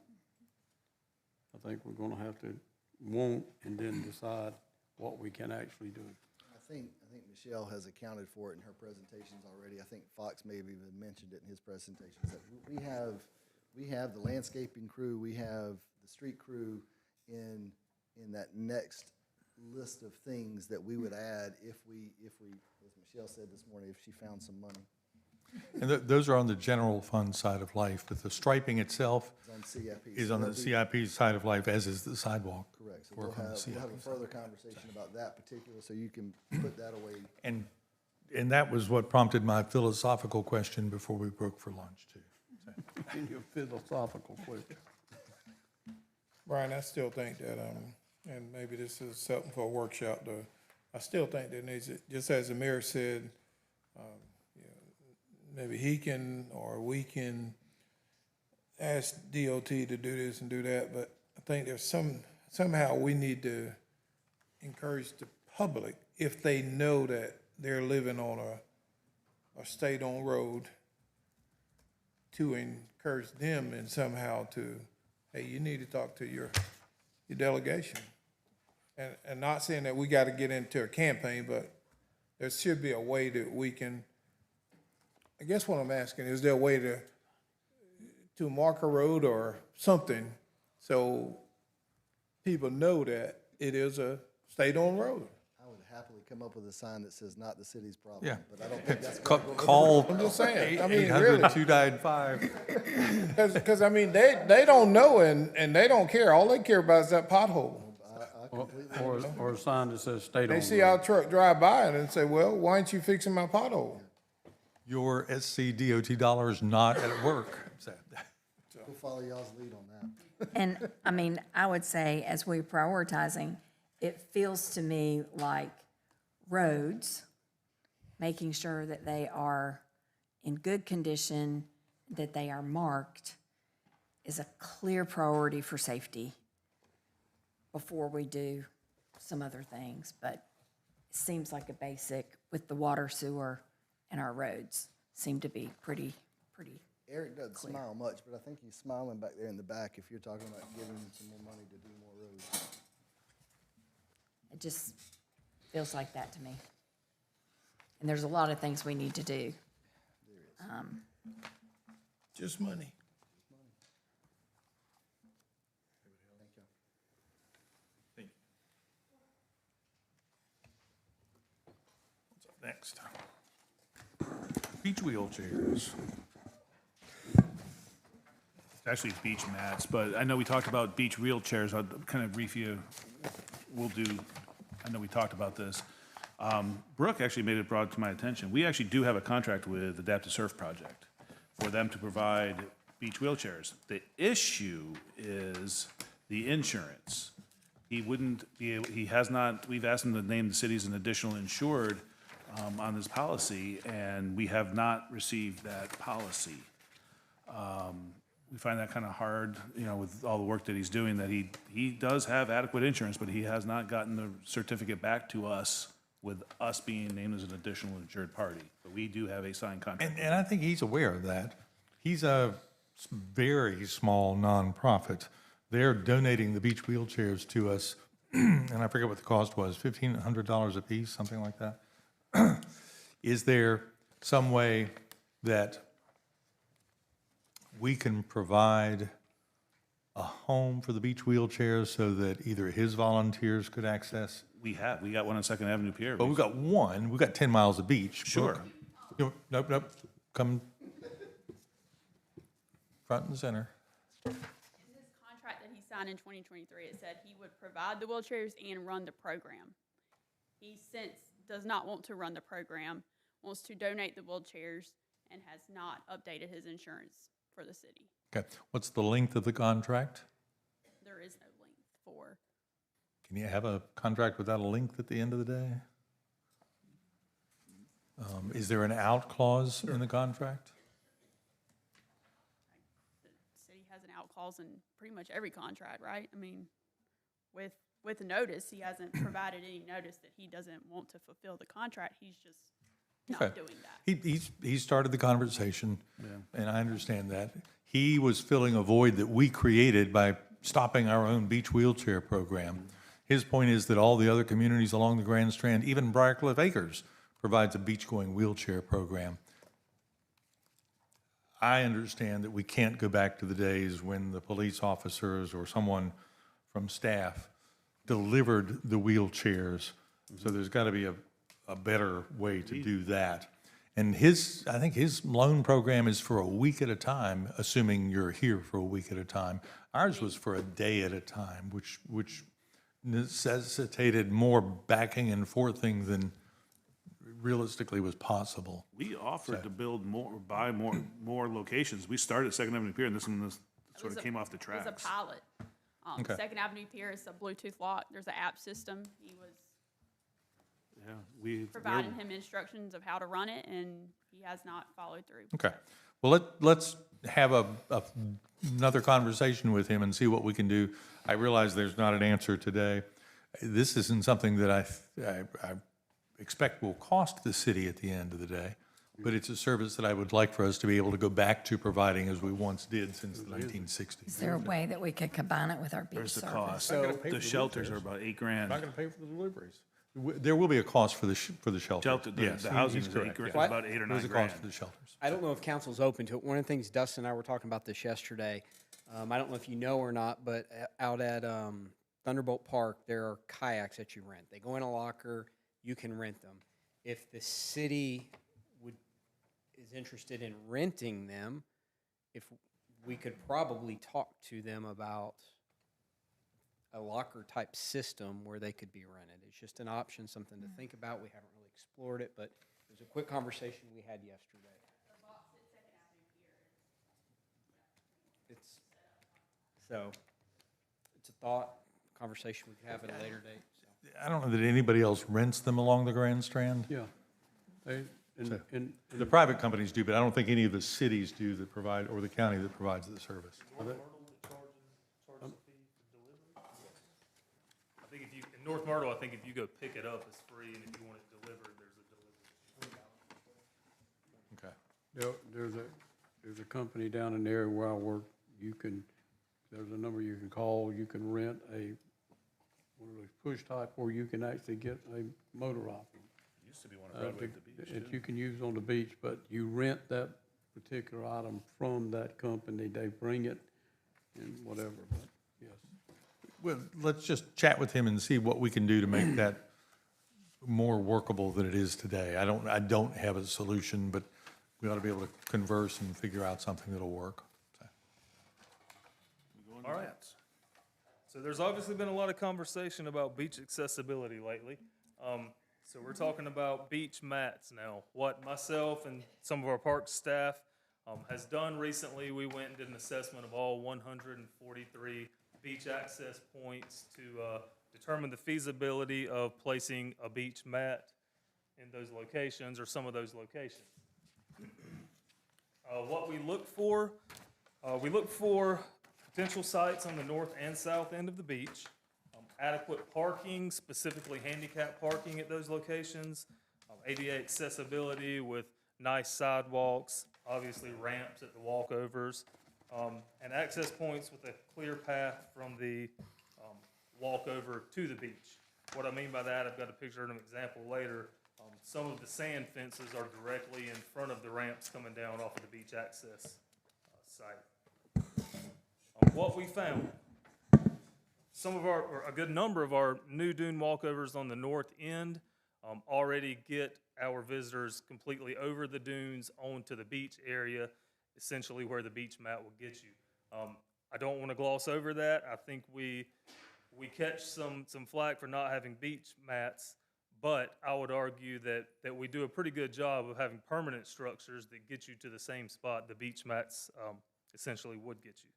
I think we're going to have to want and then decide what we can actually do. I think Michelle has accounted for it in her presentations already. I think Fox maybe even mentioned it in his presentations. That we have the landscaping crew, we have the street crew in that next list of things that we would add if we, as Michelle said this morning, if she found some money. And those are on the general fund side of life, but the striping itself It's on CIP. is on the CIP side of life, as is the sidewalk. Correct. So work on the we'll have a CIP further conversation about that particular, so you can put that away. And that was what prompted my philosophical question before we broke for lunch, too. So. Your philosophical question. Brian, I still think that, and maybe this is something for a workshop, though, I still think there needs, just as the mayor said, maybe he can, or we can ask DOT to do this and do that, but I think there's somehow we need to encourage the public, if they know that they're living on a state-owned road, to encourage them and somehow to, hey, you need to talk to your delegation. And not saying that we got to get into a campaign, but there should be a way that we can, I guess what I'm asking, is there a way to mark a road or something so people know that it is a state-owned road? I would happily come up with a sign that says "Not the city's problem." Yeah. But I don't think that's Call I'm just saying, I mean, really. 800-295. Because, I mean, they don't know and they don't care. All they care about is that pothole. Or a sign that says state-owned. They see our truck drive by and then say, well, why aren't you fixing my pothole? Your SCDOT dollars not at work. So, We'll follow y'all's lead on that. And, I mean, I would say, as we're prioritizing, it feels to me like roads, making sure that they are in good condition, that they are marked, is a clear priority for safety before we do some other things. But it seems like a basic with the water, sewer, and our roads seem to be pretty Eric doesn't smile much, but I think he's smiling back there in the back if you're talking about giving him some more money to do more roads. It just feels like that to me. And there's a lot of things we need to do. Just money. Thank you. What's up next? Beach wheelchairs. Actually, it's beach mats, but I know we talked about beach wheelchairs. I'll kind of brief you. I know we talked about this. Brooke actually made it brought to my attention. We actually do have a contract with Adaptive Surf Project for them to provide beach wheelchairs. The issue is the insurance. He wouldn't be able, he has not, we've asked him to name the city as an additional insured on this policy, and we have not received that policy. We find that kind of hard, you know, with all the work that he's doing, that he does have adequate insurance, but he has not gotten the certificate back to us with us being named as an additional insured party. But we do have a signed contract. And I think he's aware of that. He's a very small nonprofit. They're donating the beach wheelchairs to us, and I forget what the cost was, $1,500 a piece, something like that. Is there some way that we can provide a home for the beach wheelchairs so that either his volunteers could access? We got one on Second Avenue Pier. But we've got one, we've got 10 miles of beach. Sure. Brooke, nope, come front and center. In his contract that he signed in 2023, it said he would provide the wheelchairs and run the program. He since does not want to run the program, wants to donate the wheelchairs, and has not updated his insurance for the city. Okay, what's the length of the contract? There is no length for. Can you have a contract without a length at the end of the day? Is there an out clause in the contract? The city has an out clause in pretty much every contract, right? I mean, with notice, he hasn't provided any notice that he doesn't want to fulfill the contract. He's just not doing that. He started the conversation, and I understand that. He was filling a void that we created by stopping our own beach wheelchair program. His point is that all the other communities along the Grand Strand, even Briarcliff Acres, provides a beach-going wheelchair program. I understand that we can't go back to the days when the police officers or someone from staff delivered the wheelchairs. So there's got to be a better way to do that. And I think his loan program is for a week at a time, assuming you're here for a week at a time. Ours was for a day at a time, which necessitated more backing and forthing than realistically was possible. We offered to build more, buy more locations. We started at Second Avenue Pier, and this one sort of came off the tracks. It was a pilot. Okay. Second Avenue Pier is a Bluetooth lock. There's an app system. He was providing him instructions of how to run it, and he has not followed through. Okay. Well, let's have another conversation with him and see what we can do. I realize there's not an answer today. This isn't something that I expect will cost the city at the end of the day, but it's a service that I would like for us to be able to go back to providing as we once did since the 1960s. Is there a way that we could combine it with our beach There's the service? cost. So- The shelters are about $8,000. Not going to pay for the deliveries. There will be a cost for the shelter. Shelter, Yes, the housing he's is correct, yes. about 8 or 9 There's a grand. cost for the shelters. I don't know if council's open to it. One of the things Dustin and I were talking about this yesterday, I don't know if you know or not, but out at Thunderbolt Park, there are kayaks that you rent. They go in a locker, you can rent them. If the city is interested in renting them, if we could probably talk to them about a locker type system where they could be rented. It's just an option, something to think about. We haven't really explored it, but it was a quick conversation we had yesterday. It's a thought, conversation we could have at a later date. So. I don't know that anybody else rents them along the Grand Strand. Yeah. The private companies do, but I don't think any of the cities do that provide, or the county that provides the service. I think in North Myrtle, I think if you go pick it up, it's free, and if you want it delivered, there's a delivery. Okay. There's there's a company down in the area where I work, there's a number you can call, you can rent one of those push type, or you can actually get a motor rifle. Used to be one of Broadway at the beach, That too. you can use on the beach, but you rent that particular item from that company, they bring it and whatever, but yes. Well, let's just chat with him and see what we can do to make that more workable than it is today. I don't have a solution, but we ought to be able to converse and figure out something that'll work. So. All right. So there's obviously been a lot of conversation about beach accessibility lately. So we're talking about beach mats now. What myself and some of our park staff has done recently, we went and did an assessment of all 143 beach access points to determine the feasibility of placing a beach mat in those locations or some of those locations. What we look for potential sites on the north and south end of the beach, adequate parking, specifically handicap parking at those locations, ADA accessibility with nice sidewalks, obviously ramps at the walkovers, and access points with a clear path from the walkover to the beach. What I mean by that, I've got a picture and an example later. Some of the sand fences are directly in front of the ramps coming down off of the beach access site. What we found, a good number of our new dune walkovers on the north end already get our visitors completely over the dunes onto the beach area, essentially where the beach mat will get you. I don't want to gloss over that. I think we catch some flack for not having beach mats, but I would argue that we do a pretty good job of having permanent structures that get you to the same spot the beach mats essentially would get you.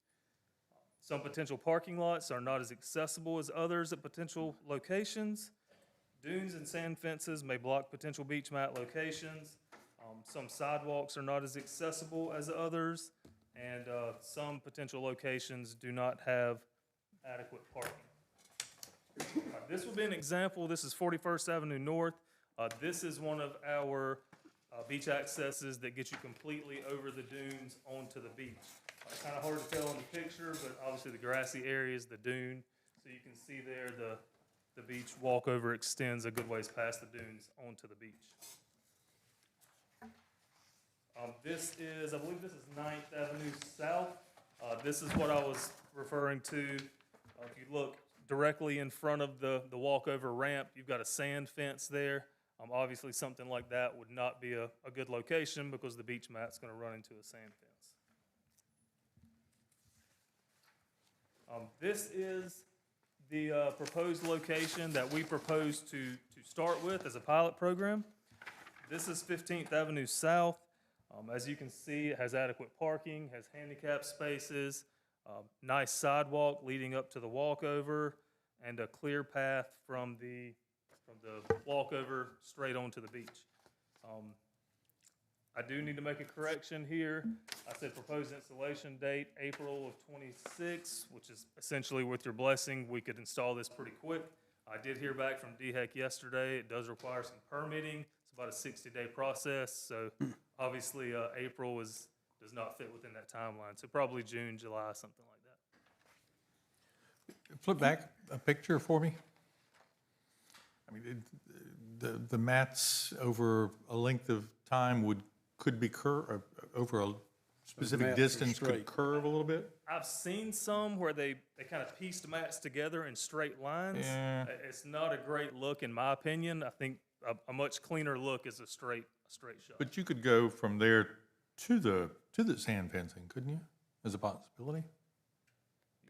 Some potential parking lots are not as accessible as others at potential locations. Dunes and sand fences may block potential beach mat locations. Some sidewalks are not as accessible as others, and some potential locations do not have adequate parking. This would be an example. This is 41st Avenue North. This is one of our beach accesses that gets you completely over the dunes onto the beach. It's kind of hard to tell in the picture, but obviously the grassy area is the dune. So you can see there the beach walkover extends a good ways past the dunes onto the beach. I believe this is 9th Avenue South. This is what I was referring to. If you look directly in front of the walkover ramp, you've got a sand fence there. Obviously something like that would not be a good location because the beach mat's going to run into a sand fence. This is the proposed location that we proposed to start with as a pilot program. This is 15th Avenue South. As you can see, it has adequate parking, has handicap spaces, nice sidewalk leading up to the walkover, and a clear path from the walkover straight onto the beach. I do need to make a correction here. I said proposed installation date, April of 26, which is essentially with your blessing, we could install this pretty quick. I did hear back from DHEC yesterday. It does require some permitting. It's about a 60-day process, so obviously April does not fit within that timeline. So probably June, July, something like that. Flip back a picture for me. I mean, the mats over a length of time could be over a specific mats are distance could straight. curve a little bit. I've seen some where they kind of pieced mats together in straight lines. Yeah. It's not a great look in my opinion. I think a much cleaner look is a straight shot. But you could go from there to the sand fencing, couldn't you? As a possibility.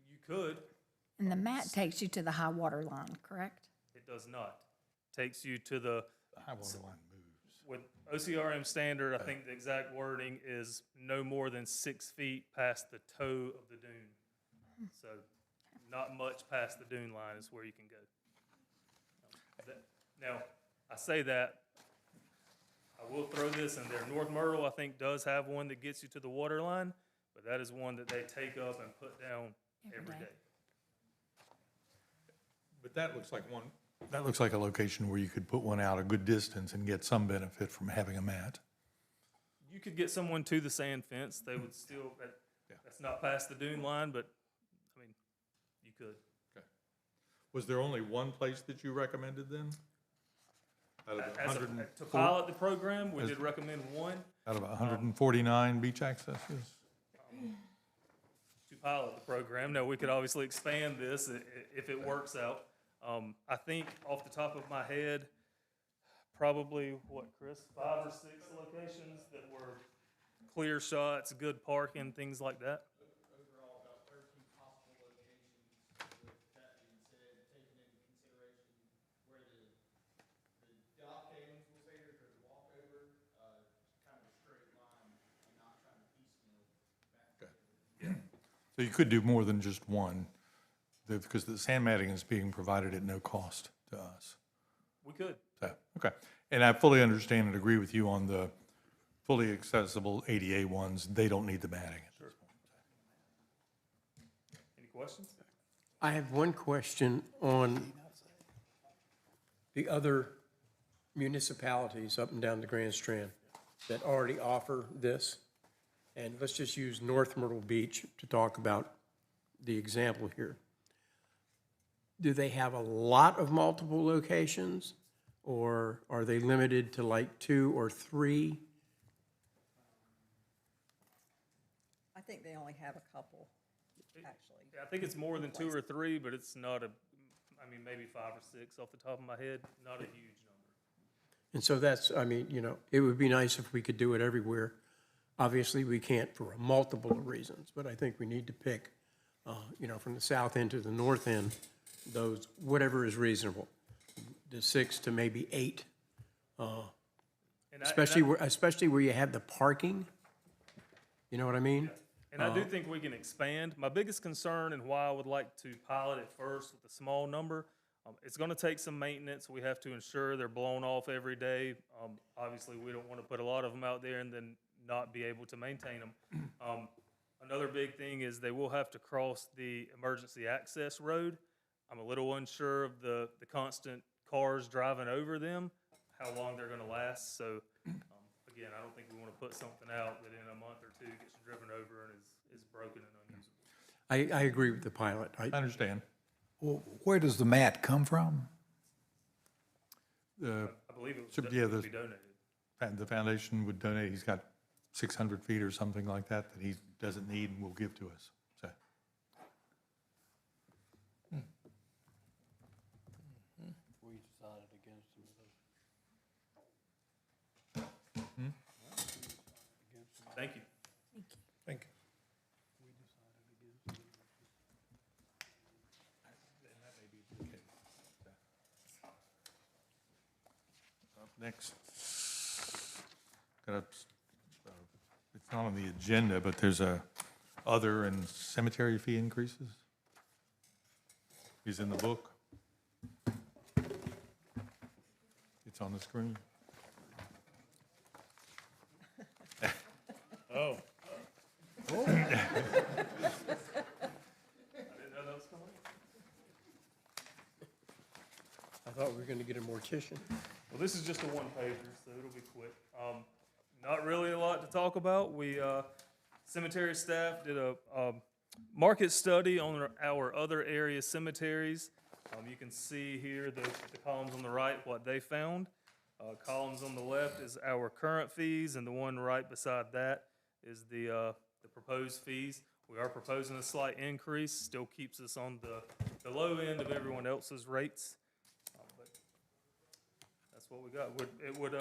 You could. And the mat takes you to the high water line, correct? It does not. Takes you to the High water line moves. with OCRM standard, I think the exact wording is no more than 6 feet past the toe of the dune. So not much past the dune line is where you can go. Now, I say that, I will throw this in there. North Myrtle, I think, does have one that gets you to the water line, but that is one that they take up and put down every day. But that looks like a location where you could put one out a good distance and get some benefit from having a mat. You could get someone to the sand fence, they would still, that's not past the dune line, but, I mean, you could. Was there only one place that you recommended then? Out of As 100 to pilot the program, we did recommend one. out of 149 beach accesses? To pilot the program. Now, we could obviously expand this if it works out. I think off the top of my head, probably, what, Chris, 5 or 6 locations that were clear shots, good parking, things like that. Overall, about 13 possible locations. With that being said, taking into consideration where the dock ends, we'll say, or the walkover, kind of a straight line and not trying to piecemeal back. So you could do more than just one, because the sand matting is being provided at no cost to us. We could. So, okay. And I fully understand and agree with you on the fully accessible ADA ones. They don't need the matting at this point. Any questions? I have one question on the other municipalities up and down the Grand Strand that already offer this. And let's just use North Myrtle Beach to talk about the example here. Do they have a lot of multiple locations, or are they limited to like 2 or 3? I think they only have a couple, actually. I think it's more than 2 or 3, but it's not I mean, maybe 5 or 6 off the top of my head, not a huge number. And so that's, I mean, it would be nice if we could do it everywhere. Obviously, we can't for multiple reasons, but I think we need to pick, from the south end to the north end, those, whatever is reasonable, the 6 to maybe 8. Especially where you have the parking, you know what I mean? And I do think we can expand. My biggest concern and why I would like to pilot it first with a small number, it's gonna take some maintenance. We have to ensure they're blown off every day. Obviously, we don't wanna put a lot of them out there and then not be able to maintain them. Another big thing is they will have to cross the emergency access road. I'm a little unsure of the constant cars driving over them, how long they're gonna last. So, again, I don't think we wanna put something out that in a month or 2 gets driven over and is broken and unusable. I agree with the pilot. I understand. Well, where does the mat come from? I believe it So, would yeah, be donated. The foundation would donate. He's got 600 feet or something like that he doesn't need and will give to us. So, We decided against some of those. Thank you. Thank you. up next, it's not on the agenda, but there's other and cemetery fee increases. Is in the book. It's on the screen. Oh. Oh. I didn't know that was coming. I thought we were gonna get a mortician. Well, this is just a one-pager, so it'll be quick. Not really a lot to talk about. We, cemetery staff did a market study on our other area cemeteries. You can see here the columns on the right, what they found. Columns on the left is our current fees, and the one right beside that is the proposed fees. We are proposing a slight increase, still keeps us on the low end of everyone else's rates. But that's what we got. It would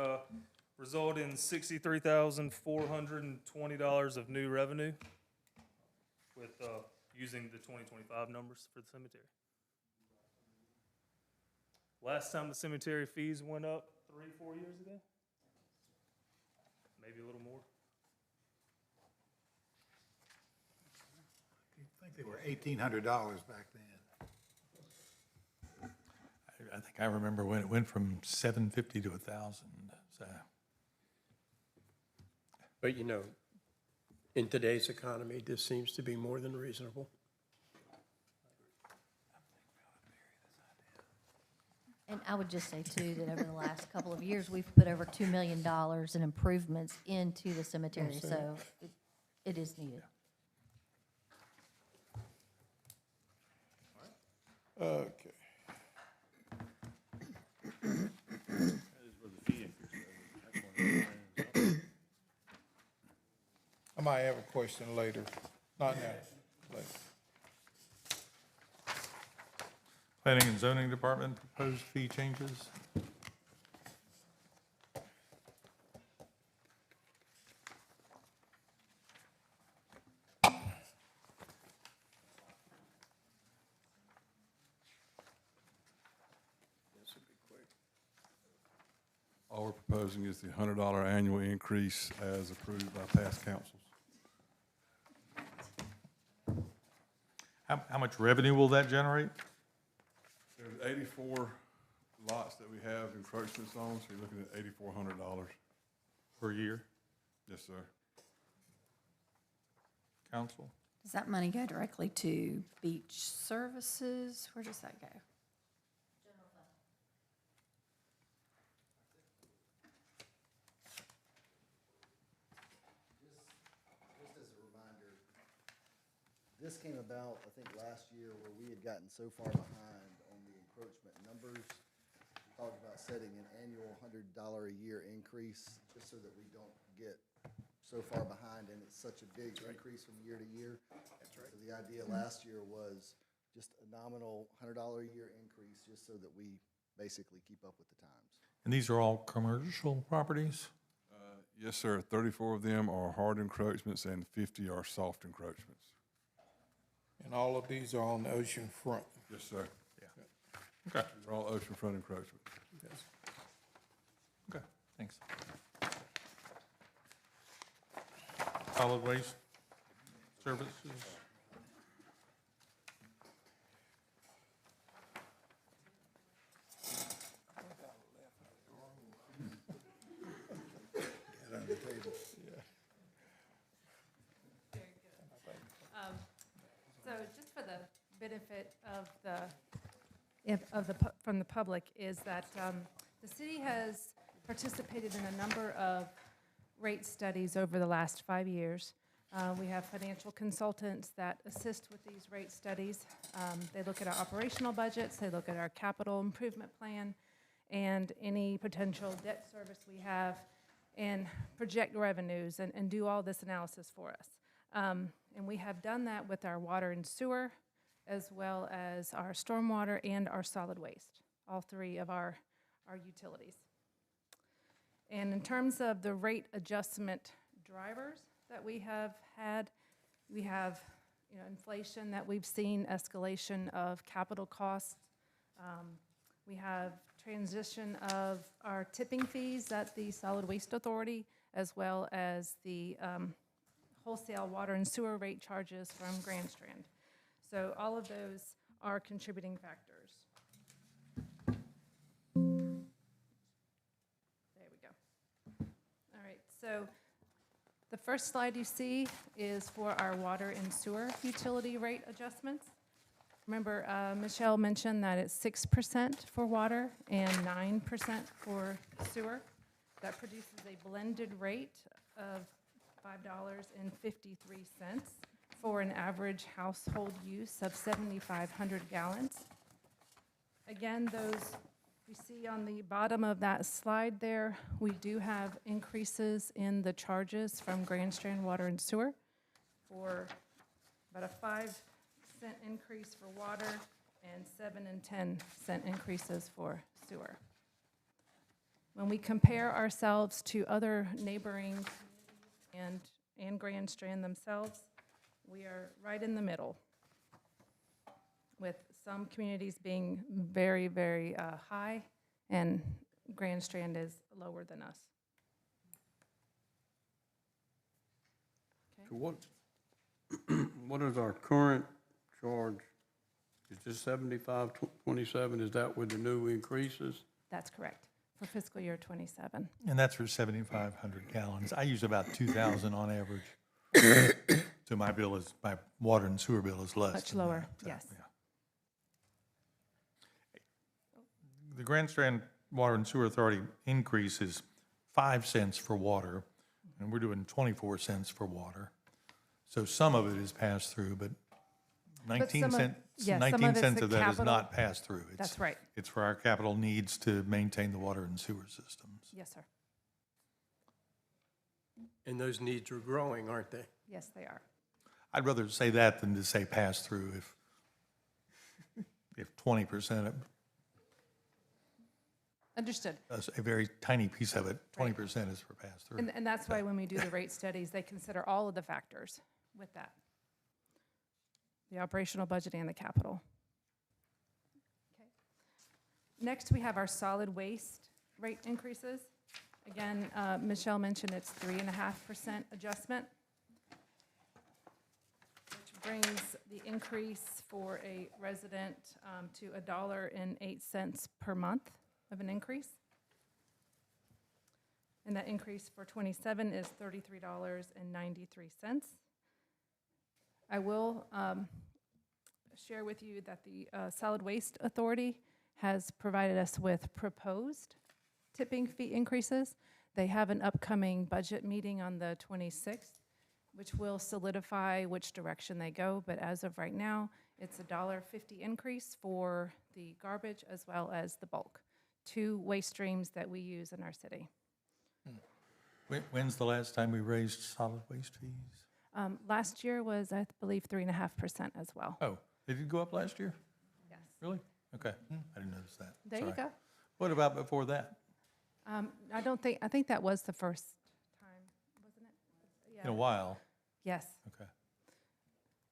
result in $63,420 of new revenue with using the 2025 numbers for the cemetery. Last time the cemetery fees went up 3-4 years ago, maybe a little more. I think they were $1,800 back then. I think I remember when it went from 750 to 1,000. So. But in today's economy, this seems to be more than reasonable. And I would just say too, that over the last couple of years, we've put over $2 million in improvements into the cemetery, so it is needed. Okay. I might have a question later, not now, later. Planning and Zoning Department proposed fee changes. All we're proposing is the $100 annual increase as approved by past councils. How much revenue will that generate? There's 84 lots that we have encroachments on, so you're looking at $8,400. Per year? Yes, sir. Council? Does that money go directly to beach services? Where does that go? Just as a reminder, this came about, I think, last year where we had gotten so far behind on the encroachment numbers. We talked about setting an annual $100 a year increase, just so that we don't get so far behind and it's such a big increase from year to year. That's right. So the idea last year was just a nominal $100 a year increase, just so that we basically keep up with the times. And these are all commercial properties? Yes, sir. 34 of them are hard encroachments and 50 are soft encroachments. And all of these are on the ocean front. Yes, sir. Okay. They're all oceanfront encroachments. Yes. Okay, thanks. Solid Waste Services? So just for the benefit of from the public is that the city has participated in a number of rate studies over the last 5 years. We have financial consultants that assist with these rate studies. They look at our operational budgets, they look at our capital improvement plan, and any potential debt service we have, and project revenues, and do all this analysis for us. And we have done that with our water and sewer, as well as our stormwater and our solid waste, all three of our utilities. And in terms of the rate adjustment drivers that we have had, we have inflation that we've seen, escalation of capital costs. We have transition of our tipping fees at the Solid Waste Authority, as well as the wholesale water and sewer rate charges from Grand Strand. So all of those are contributing factors. There we go. All right, so the first slide you see is for our water and sewer utility rate adjustments. Remember, Michelle mentioned that it's 6% for water and 9% for sewer. That produces a blended rate of $5.53 for an average household use of 7,500 gallons. Again, those you see on the bottom of that slide there, we do have increases in the charges from Grand Strand Water and Sewer for about a 5-cent increase for water and 7 and 10-cent increases for sewer. When we compare ourselves to other neighboring and Grand Strand themselves, we are right in the middle, with some communities being very, very high, and Grand Strand is lower than us. So what is our current charge? Is this 75.27? Is that with the new increases? That's correct, for fiscal year '27. And that's for 7,500 gallons. I use about 2,000 on average. So my water and sewer bill is less. Much than lower, that. So, yes. yeah. the Grand Strand Water and Sewer Authority increase is 5 cents for water, and we're doing 24 cents for water. So some of it is passed through, but 19 some of- cents, yes, some of 19 it's cents the of that is capital. not passed through. That's right. It's for our capital needs to maintain the water and sewer systems. Yes, sir. And those needs are growing, aren't they? Yes, they are. I'd rather say that than to say pass through if 20% of, Understood. a very tiny piece of it, 20% is for pass through. And that's why when we do the rate studies, they consider all of the factors with that. The operational budget and the capital. Okay. Next, we have our solid waste rate increases. Again, Michelle mentioned it's 3.5% adjustment, which brings the increase for a resident to $1.08 per month of an increase. And that increase for 27 is $33.93. I will share with you that the Solid Waste Authority has provided us with proposed tipping fee increases. They have an upcoming budget meeting on the 26th, which will solidify which direction they go. But as of right now, it's a $1.50 increase for the garbage as well as the bulk, 2 waste streams that we use in our city. When's the last time we raised solid waste fees? Last year was, I believe, 3.5% as well. Oh, they did go up last year? Yes. Really? Okay, I didn't notice that. There you Sorry. go. What about before that? I think that was the first time, wasn't it? Yeah. In a while? Yes. Okay.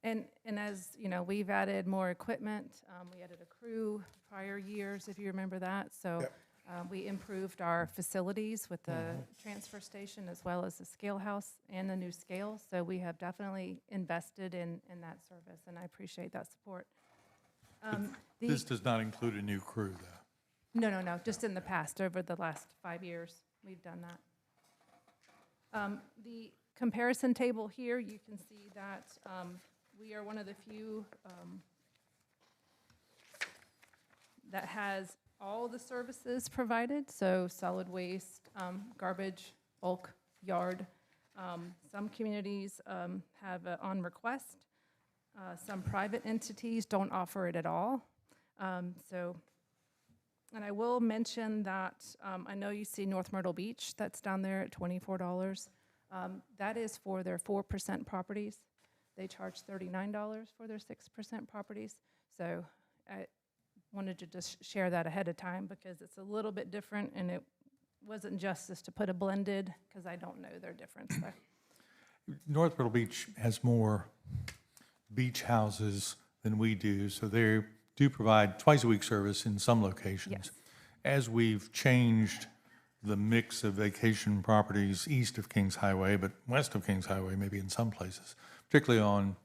And as, you know, we've added more equipment. We added a crew prior years, if you remember that. So we improved our facilities with the transfer station as well as the scale house and the new scale. So we have definitely invested in that service, and I appreciate that support. This does not include a new crew, though. No, just in the past, over the last 5 years, we've done that. The comparison table here, you can see that we are one of the few that has all the services provided, so solid waste, garbage, bulk, yard. Some communities have on request. Some private entities don't offer it at all. And I will mention that I know you see North Myrtle Beach, that's down there at $24. That is for their 4% properties. They charge $39 for their 6% properties. So I wanted to just share that ahead of time because it's a little bit different, and it wasn't justice to put a blended because I don't know their difference there. North Myrtle Beach has more beach houses than we do, so they do provide twice-a-week service in some locations. Yes. As we've changed the mix of vacation properties east of Kings Highway, but west of Kings Highway, maybe in some places, particularly on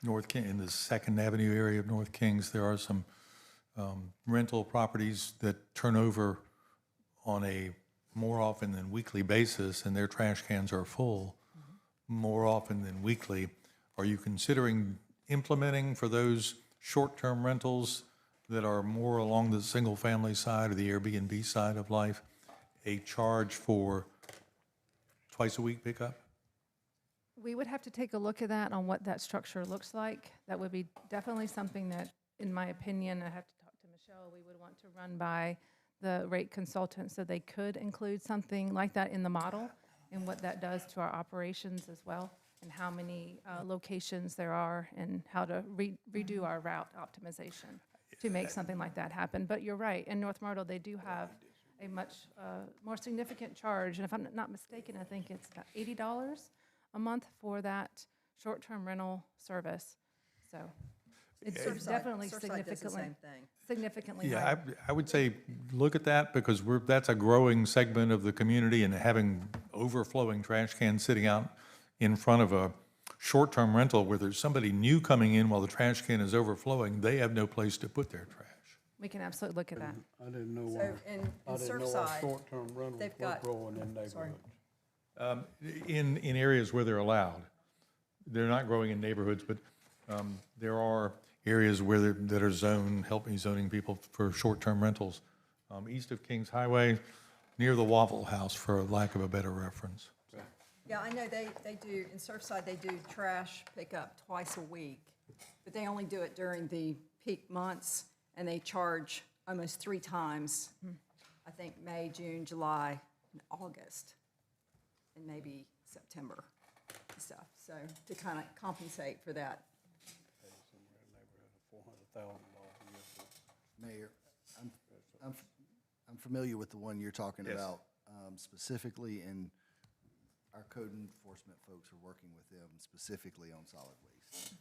North King, in the Second Avenue area of North Kings, there are some rental properties that turn over on a more often than weekly basis, and their trash cans are full more often than weekly. Are you considering implementing for those short-term rentals that are more along the single-family side or the Airbnb side of life, a charge for twice-a-week pickup? We would have to take a look at that on what that structure looks like. That would be definitely something that, in my opinion, I have to talk to Michelle, we would want to run by the rate consultant so they could include something like that in the model and what that does to our operations as well, and how many locations there are and how to redo our route optimization to make something like that happen. But you're right, in North Myrtle, they do have a much more significant charge. And if I'm not mistaken, I think it's about $80 a month for that short-term rental service. So it's definitely significantly Yeah, higher. I would say, look at that, because that's a growing segment of the community, and having overflowing trash cans sitting out in front of a short-term rental where there's somebody new coming in while the trash can is overflowing, they have no place to put their trash. We can absolutely look at that. I didn't know So why, in I didn't know why Surfside, short-term rentals they've were got- growing in sorry. neighborhoods. In areas where they're allowed. They're not growing in neighborhoods, but there are, areas that are zoned, help me zoning people for short-term rentals, east of Kings Highway, near the Waffle House, for lack of a better reference. Yeah, I know they do, in Surfside, they do trash pickup twice a week, but they only do it during the peak months, and they charge almost 3 times, I think May, June, July, and August, and maybe September and stuff, so to kind of compensate for that. Mayor, I'm familiar with the one you're talking Yes. about specifically, and our code enforcement folks are working with them specifically on solid waste.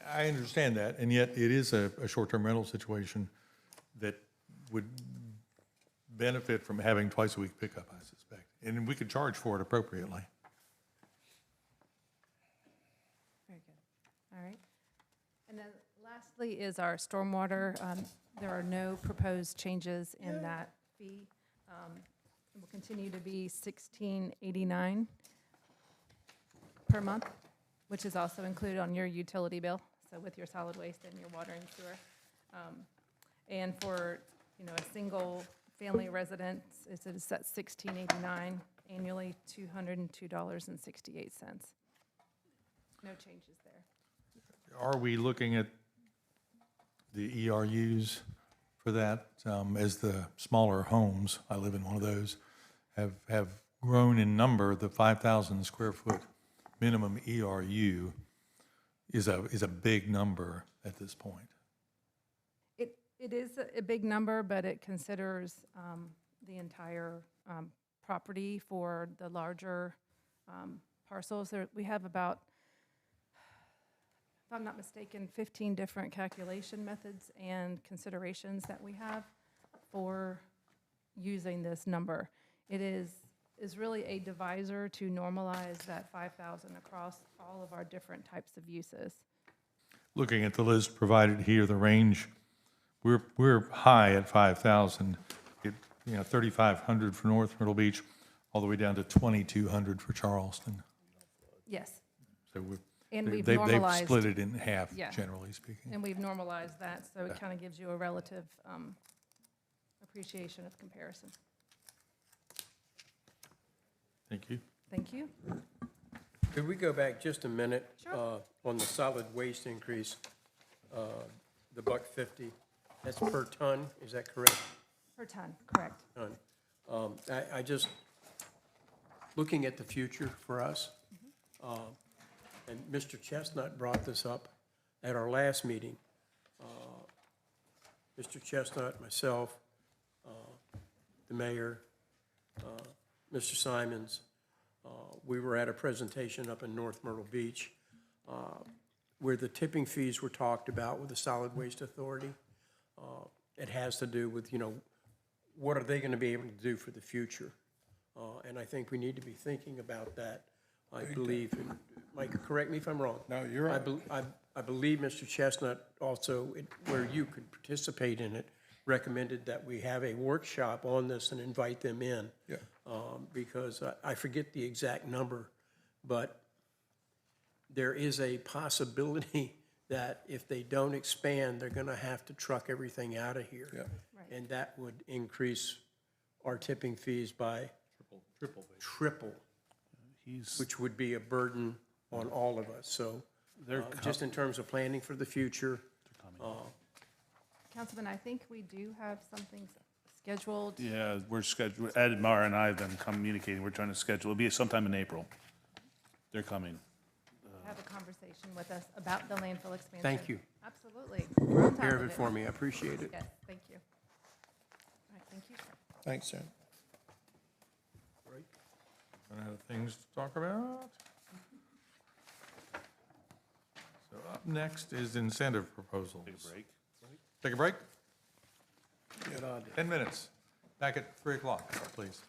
I understand that, and yet it is a short-term rental situation that would benefit from having twice-a-week pickup, I suspect. And we could charge for it appropriately. Very good. All right. And then lastly is our stormwater. There are no proposed changes in that fee. It will continue to be $16.89 per month, which is also included on your utility bill, so with your solid waste and your water and sewer. And for, a single family residence, it's at $16.89 annually, $202.68. No changes there. Are we looking at the ERUs for that? As the smaller homes, I live in one of those, have grown in number, the 5,000 square foot minimum ERU is a big number at this point. It is a big number, but it considers the entire property for the larger parcels. We have about, if I'm not mistaken, 15 different calculation methods and considerations that we have for using this number. It is really a divisor to normalize that 5,000 across all of our different types of uses. Looking at the list provided here, the range, we're high at 5,000. 3,500 for North Myrtle Beach, all the way down to 2,200 for Charleston. Yes. So And we've they've normalized. split it in half, Yeah. generally speaking. And we've normalized that, so it kind of gives you a relative appreciation of comparison. Thank you. Thank you. Could we go back just a minute? Sure. On the solid waste increase, the $1.50, that's per ton, is that correct? Per ton, correct. Ton. I just, looking at the future for us, and Mr. Chestnut brought this up at our last meeting. Mr. Chestnut, myself, the mayor, Mr. Simons, we were at a presentation up in North Myrtle Beach where the tipping fees were talked about with the Solid Waste Authority. It has to do with, what are they going to be able to do for the future? And I think we need to be thinking about that, I believe. And Mike, correct me if I'm wrong. No, you're right. I believe Mr. Chestnut also, where you could participate in it, recommended that we have a workshop on this and invite them in. Yeah. Because I forget the exact number, but there is a possibility that if they don't expand, they're gonna have to truck everything out of here. Yeah. And that would increase our tipping fees by triple, which would be a burden on all of us. So, just in terms of planning for the future, Councilman, I think we do have something scheduled. Yeah, we're scheduled, Ed, Mara, and I have been communicating, we're trying to schedule, it'll be sometime in April. They're coming. Have a conversation with us about the landfill expansion. Thank you. Absolutely. We're on top care of of it for me, I appreciate it. Yes, thank you. All right, thank you, sir. Thanks, Jen. Run out of things to talk about. So up next is incentive proposals. Take a break. Take a break? Good idea. 10 minutes. Back at 3 o'clock, please.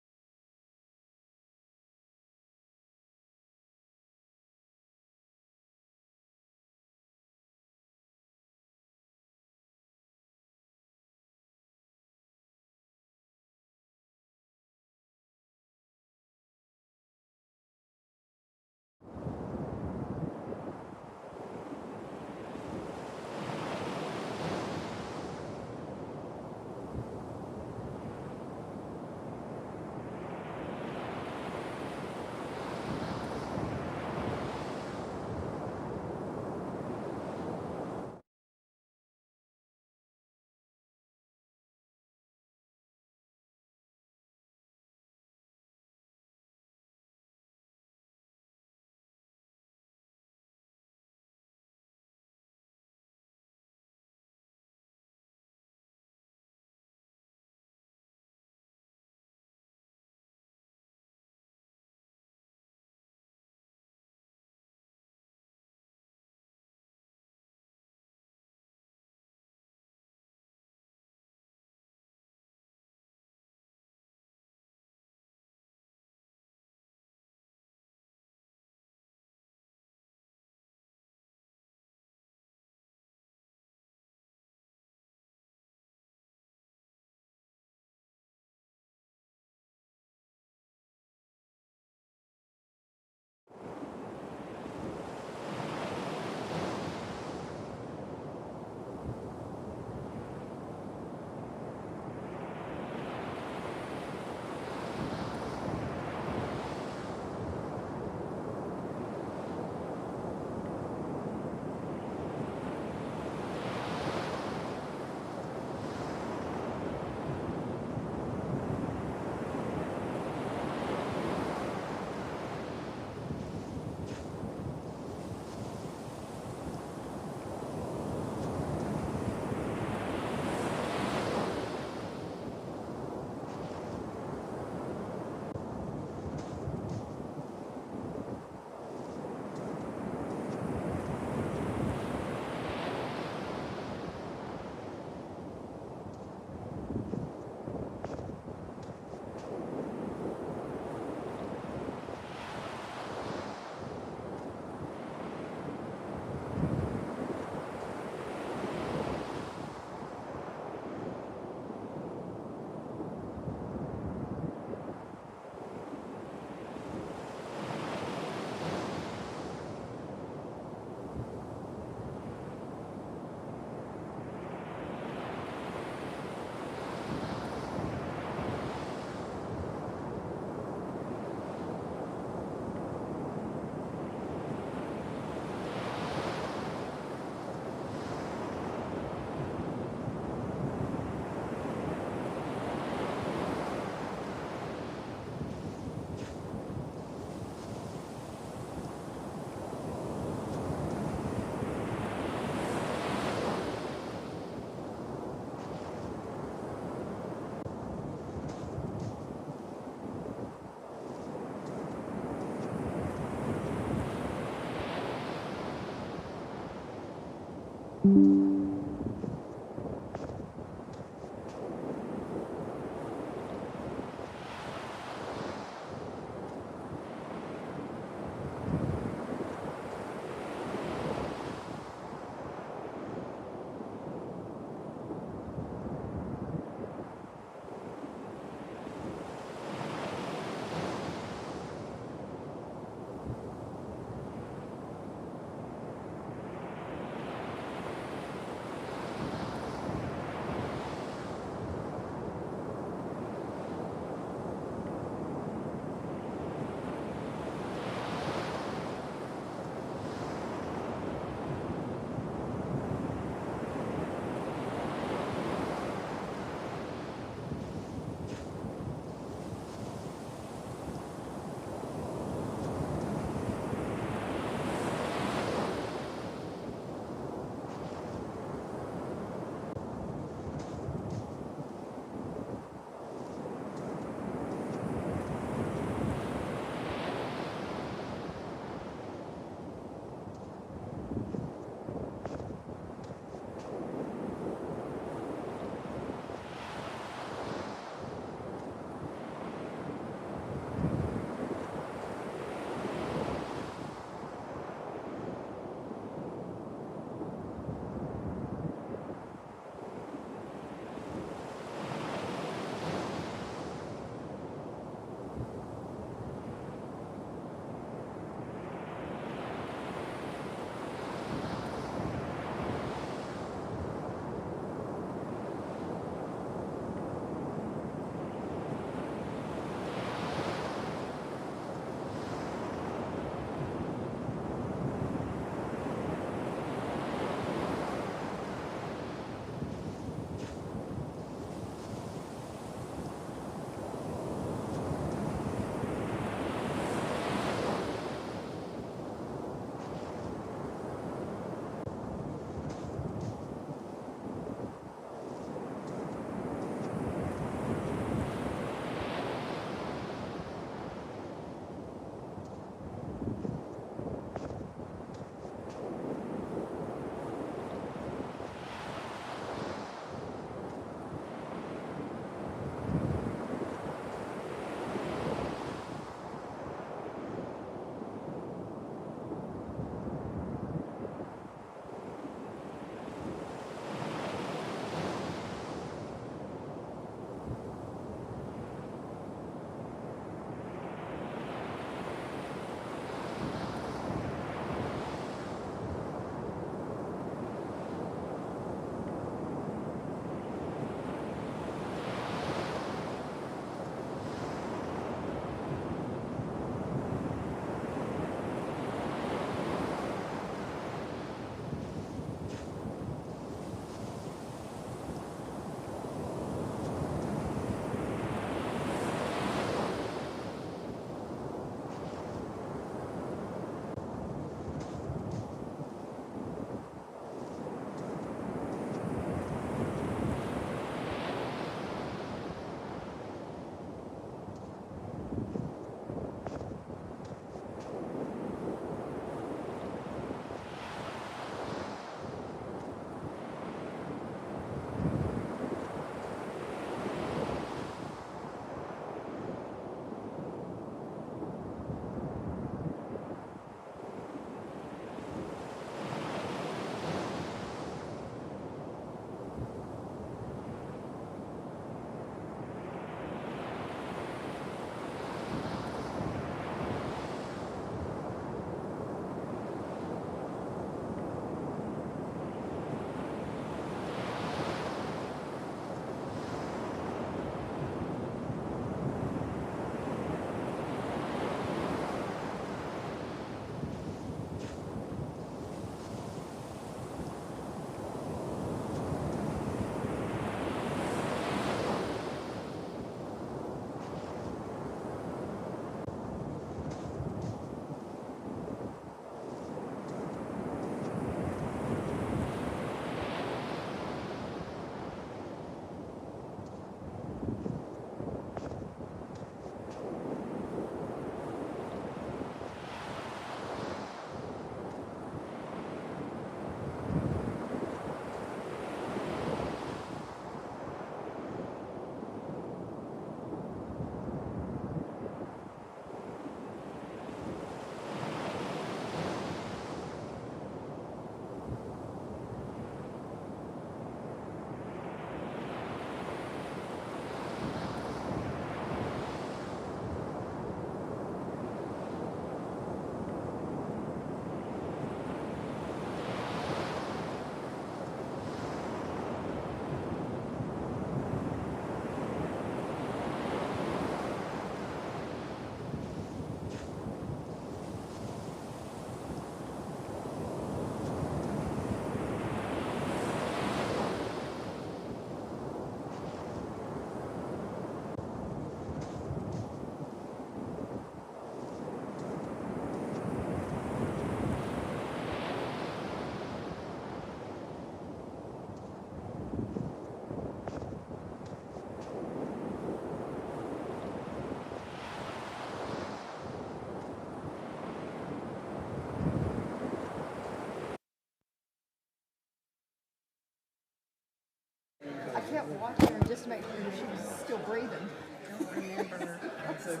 kept watching her just to make sure she was still breathing. I don't remember, I'll have to look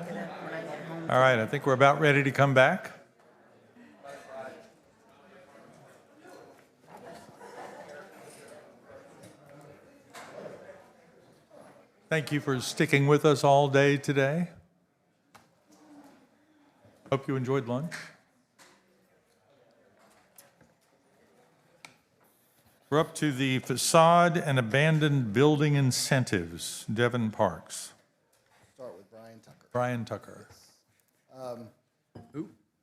it up when I get home. All right, I think we're about ready to come back. Thank you for sticking with us all day today. Hope you enjoyed lunch. We're up to the facade and abandoned building incentives, Devon Parks. Start with Brian Tucker. Brian Tucker.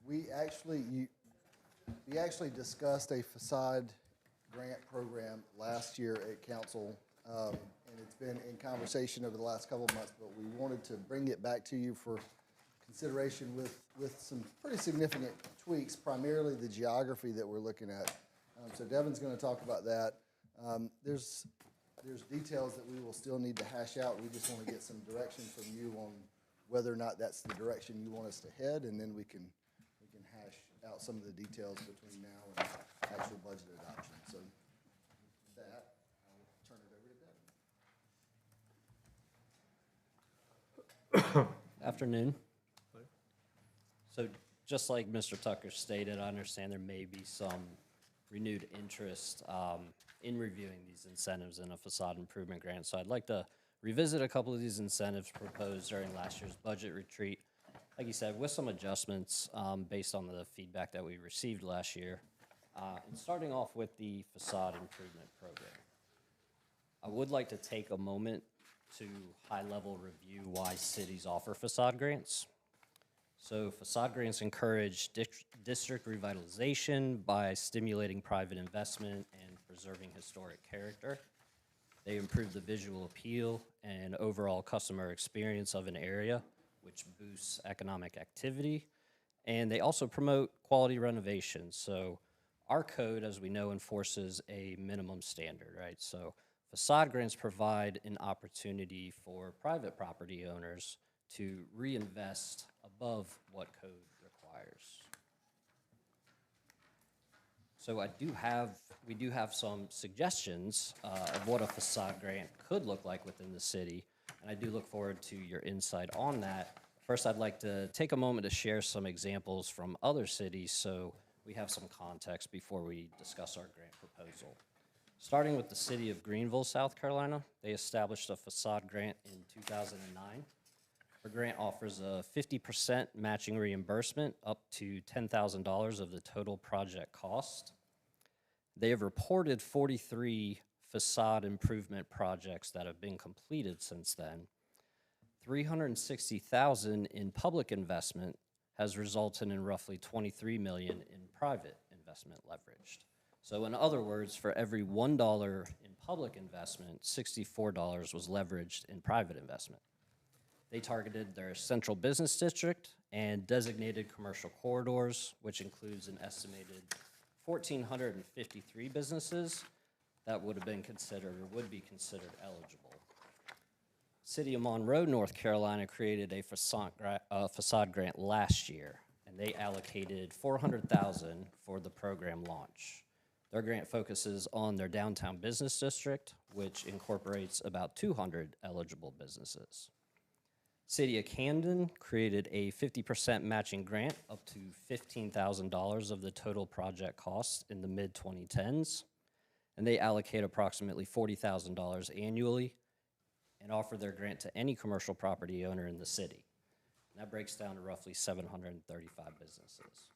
We actually discussed a facade grant program last year at council, and it's been in conversation over the last couple of months, but we wanted to bring it back to you for consideration with some pretty significant tweaks, primarily the geography that we're looking at. So Devon's going to talk about that. There's details that we will still need to hash out. We just want to get some direction from you on whether or not that's the direction you want us to head, and then we can hash out some of the details between now and actual budget adoption. So with that, I'll turn it over to Devon. Afternoon. So just like Mr. Tucker stated, I understand there may be some renewed interest in reviewing these incentives in a facade improvement grant. So I'd like to revisit a couple of these incentives proposed during last year's budget retreat. Like you said, with some adjustments based on the feedback that we received last year. And starting off with the facade improvement program. I would like to take a moment to high-level review why cities offer facade grants. So facade grants encourage district revitalization by stimulating private investment and preserving historic character. They improve the visual appeal and overall customer experience of an area, which boosts economic activity. And they also promote quality renovation. So our code, as we know, enforces a minimum standard, right? So facade grants provide an opportunity for private property owners to reinvest above what code requires. So we do have some suggestions of what a facade grant could look like within the city, and I do look forward to your insight on that. First, I'd like to take a moment to share some examples from other cities so we have some context before we discuss our grant proposal. Starting with the city of Greenville, South Carolina, they established a facade grant in 2009. The grant offers a 50% matching reimbursement up to $10,000 of the total project cost. They have reported 43 facade improvement projects that have been completed since then. $360,000 in public investment has resulted in roughly $23 million in private investment leveraged. So in other words, for every $1 in public investment, $64 was leveraged in private investment. They targeted their central business district and designated commercial corridors, which includes an estimated 1,453 businesses that would be considered eligible. City of Monroe, North Carolina created a facade grant last year, and they allocated $400,000 for the program launch. Their grant focuses on their downtown business district, which incorporates about 200 eligible businesses. City of Camden created a 50% matching grant up to $15,000 of the total project cost in the mid-2010s, and they allocate approximately $40,000 annually and offer their grant to any commercial property owner in the city. And that breaks down to roughly 735 businesses.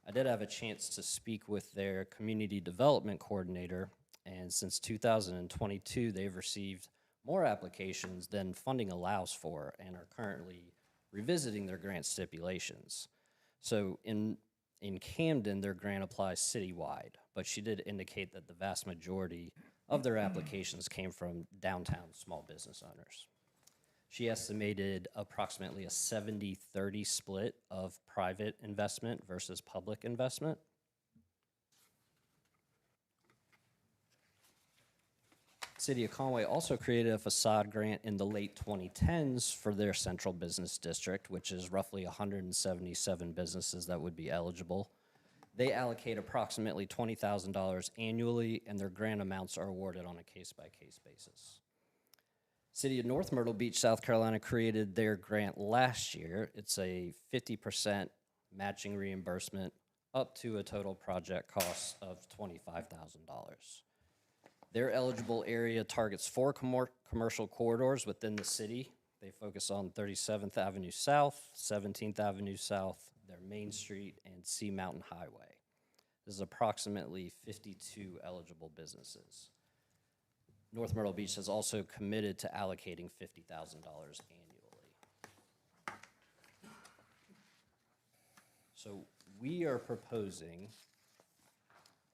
I did have a chance to speak with their community development coordinator, and since 2022, they've received more applications than funding allows for and are currently revisiting their grant stipulations. So in Camden, their grant applies citywide, but she did indicate that the vast majority of their applications came from downtown small business owners. She estimated approximately a 70-30 split of private investment versus public investment. City of Conway also created a facade grant in the late 2010s for their central business district, which is roughly 177 businesses that would be eligible. They allocate approximately $20,000 annually, and their grant amounts are awarded on a case-by-case basis. City of North Myrtle Beach, South Carolina created their grant last year. It's a 50% matching reimbursement up to a total project cost of $25,000. Their eligible area targets 4 commercial corridors within the city. They focus on 37th Avenue South, 17th Avenue South, their Main Street, and Sea Mountain Highway. This is approximately 52 eligible businesses. North Myrtle Beach has also committed to allocating $50,000 annually. So we are proposing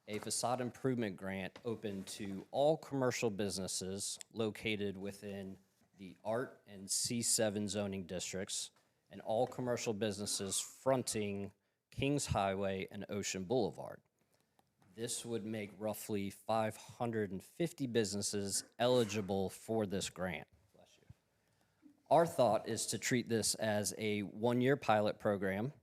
a facade improvement grant open to all commercial businesses located within the Art and C7 zoning districts and all commercial businesses fronting Kings Highway and Ocean Boulevard. This would make roughly 550 businesses eligible for this grant. Bless you. Our thought is to treat this as a one-year pilot program.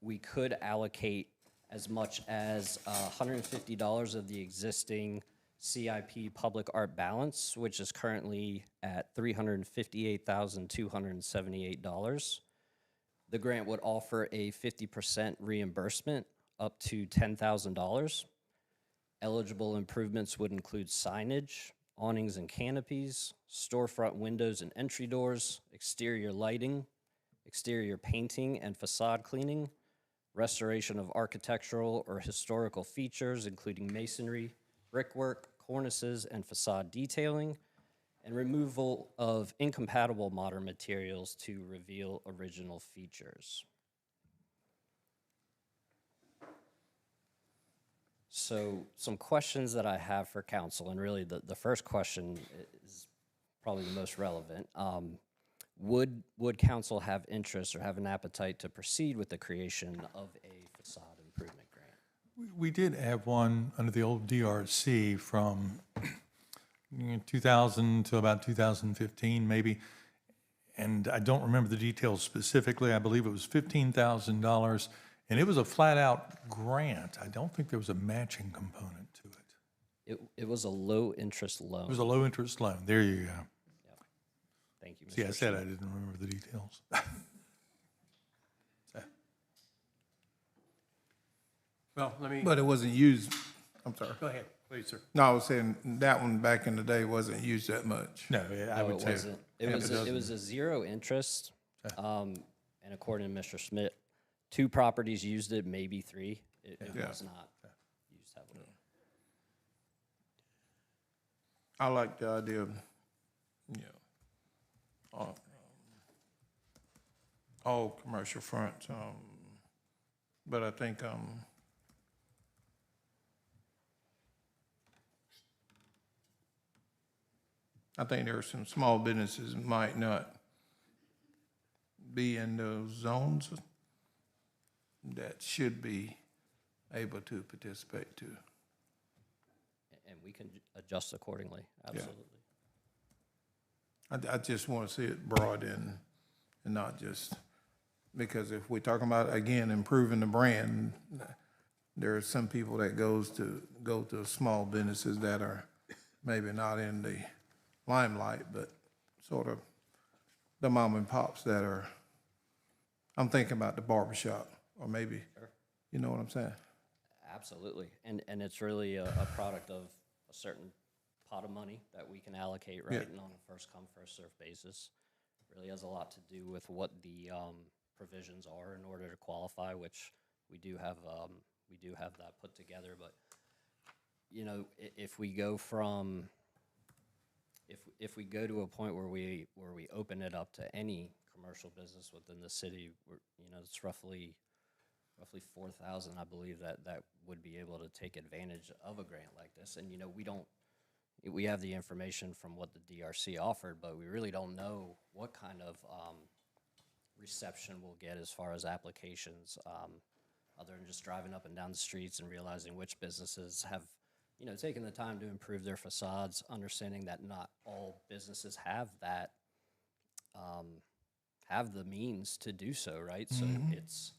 We could allocate as much as $150 of the existing CIP public art balance, which is currently at $358,278. The grant would offer a 50% reimbursement up to $10,000. Eligible improvements would include signage, awnings and canopies, storefront windows and entry doors, exterior lighting, exterior painting and facade cleaning, restoration of architectural or historical features, including masonry, brickwork, cornices, and facade detailing, and removal of incompatible modern materials to reveal original features. So some questions that I have for council, and really the first question is probably the most relevant. Would council have interest or have an appetite to proceed with the creation of a facade improvement grant? We did have one under the old DRC from 2000 to about 2015, maybe. And I don't remember the details specifically. I believe it was $15,000, and it was a flat-out grant. I don't think there was a matching component to it. It was a low-interest loan. It was a low-interest loan. There you go. Thank you, Mr. See, I said I Schmidt. didn't remember the details. Well, let me. But it wasn't used, I'm sorry. Go ahead, please, sir. No, I was saying that one back in the day wasn't used that much. No, I No, would it say. wasn't. It was a zero interest, and according to Mr. Schmidt, 2 properties used it, maybe 3. It Yeah. was not used heavily. I like the idea of, all commercial fronts, but I think, there are some small businesses might not be in those zones that should be able to participate too. And we can adjust accordingly, absolutely. I just want to see it broad and not just, because if we're talking about, again, improving the brand, there are some people that go to small businesses that are maybe not in the limelight, but sort of the mom and pops that are, I'm thinking about the barbershop, or maybe, you know what I'm saying? Absolutely. And it's really a product of a certain pot of money that we can allocate, right? Yeah. And on a first-come, first-served basis. Really has a lot to do with what the provisions are in order to qualify, which we do have that put together. But, if we go from, if we go to a point where we open it up to any commercial business within the city, it's roughly 4,000, I believe, that would be able to take advantage of a grant like this. And, we have the information from what the DRC offered, but we really don't know what kind of reception we'll get as far as applications, other than just driving up and down the streets and realizing which businesses have, taken the time to improve their facades, understanding that not all businesses have that, have the means to do so, right? So it's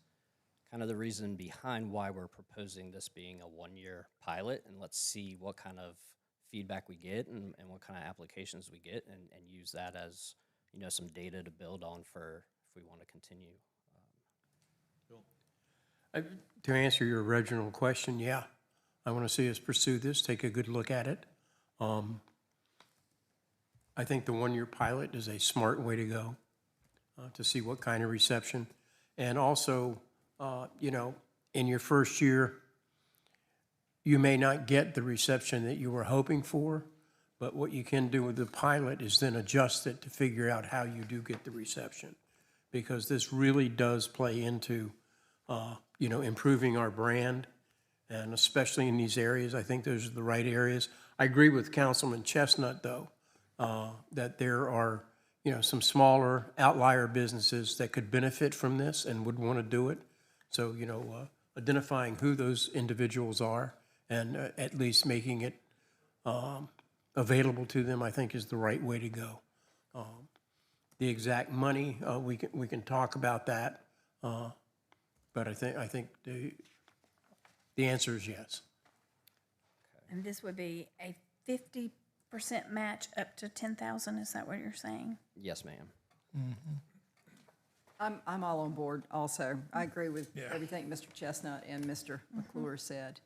kind of the reason behind why we're proposing this being a one-year pilot, and let's see what kind of feedback we get and what kind of applications we get, and use that as, you know, some data to build on for if we want to continue. To answer your original question, yeah, I want to see us pursue this, take a good look at it. I think the one-year pilot is a smart way to go, to see what kind of reception. And also, you know, in your first year, you may not get the reception that you were hoping for, but what you can do with the pilot is then adjust it to figure out how you do get the reception. Because this really does play into, you know, improving our brand, and especially in these areas, I think those are the right areas. I agree with Councilman Chestnut, though, that there are, you know, some smaller outlier businesses that could benefit from this and would want to do it. So, you know, identifying who those individuals are and at least making it available to them, I think, is the right way to go. The exact money, we can talk about that, but I think the answer is yes. And this would be a 50% match up to 10,000, is that what you're saying? Yes, ma'am. I'm all on board also. I agree with everything Mr. Chestnut and Mr. McClure said.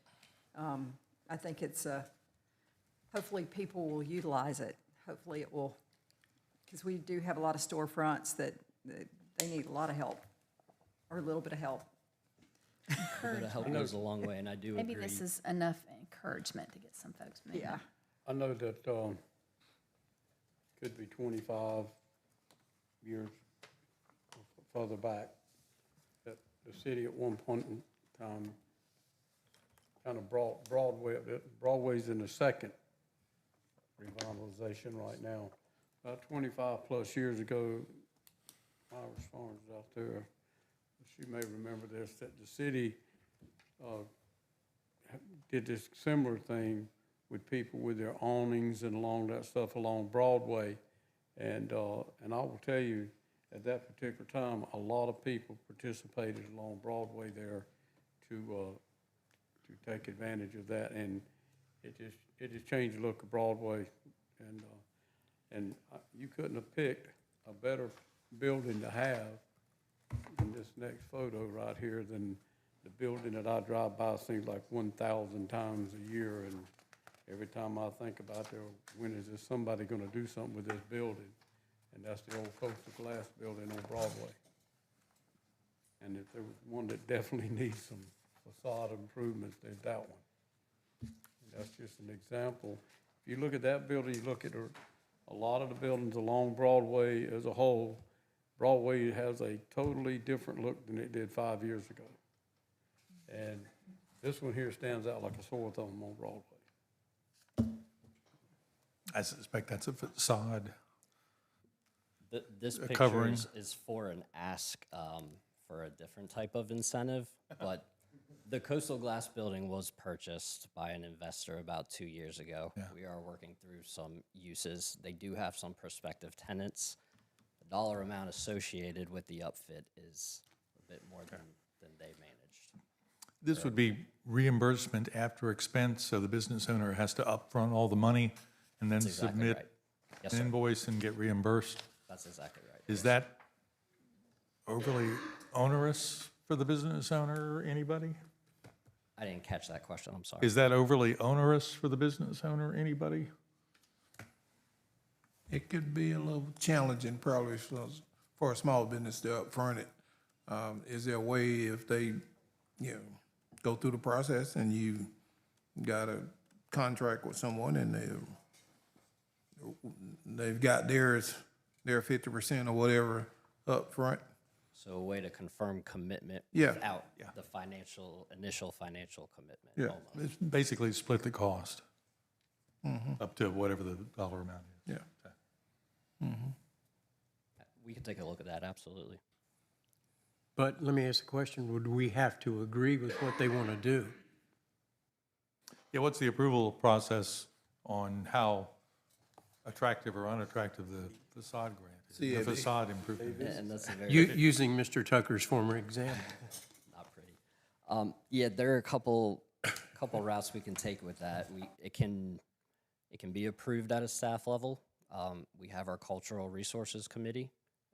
I think it's, hopefully people will utilize it. Hopefully it will, because we do have a lot of storefronts that they need a lot of help, or a little bit of help. A bit of help goes a long way, and I do Maybe agree. this is enough encouragement to get some folks moving. Yeah. I know that could be 25 years further back, that the city at one point in time kind of brought Broadway's in the second revitalization right now. About 25 plus years ago, Iris Farms out there, she may remember this, that the city did this similar thing with people with their awnings and along that stuff along Broadway. And I will tell you, at that particular time, a lot of people participated along Broadway there to take advantage of that. And it just changed the look of Broadway. And you couldn't have picked a better building to have in this next photo right here than the building that I drive by seems like 1,000 times a year. And every time I think about there, when is this somebody going to do something with this building? And that's the old Coastal Glass building on Broadway. And if there was one that definitely needs some facade improvements, there's that one. And that's just an example. If you look at that building, you look at a lot of the buildings along Broadway as a whole, Broadway has a totally different look than it did 5 years ago. And this one here stands out like a sore thumb on Broadway. I suspect that's a facade. This picture covering. is for an ask for a different type of incentive, but the Coastal Glass building was purchased by an investor about 2 years ago. Yeah. We are working through some uses. They do have some prospective tenants. The dollar amount associated with the upfit is a bit more than they managed. This would be reimbursement after expense, so the business owner has to upfront all the money and then That's exactly submit right. Yes, an sir. invoice and get reimbursed. That's exactly right. Is that overly onerous for the business owner or anybody? I didn't catch that question, I'm sorry. Is that overly onerous for the business owner, anybody? It could be a little challenging probably for a small business to upfront it. Is there a way if they, go through the process and you got a contract with someone and they've got their 50% or whatever upfront? So So a way to confirm commitment Yeah. without Yeah. the initial financial commitment. Yeah, almost. it's basically split the cost up to whatever the dollar amount is. Yeah. We can take a look at that, absolutely. But let me ask the question, would we have to agree with what they want to do? Yeah, what's the approval process on how attractive or unattractive the facade grant is? The CAB. facade improvement is? And that's a very, Using Mr. Tucker's former example. not pretty. Yeah, there are a couple routes we can take with that. It can be approved at a staff level. We have our Cultural Resources Committee,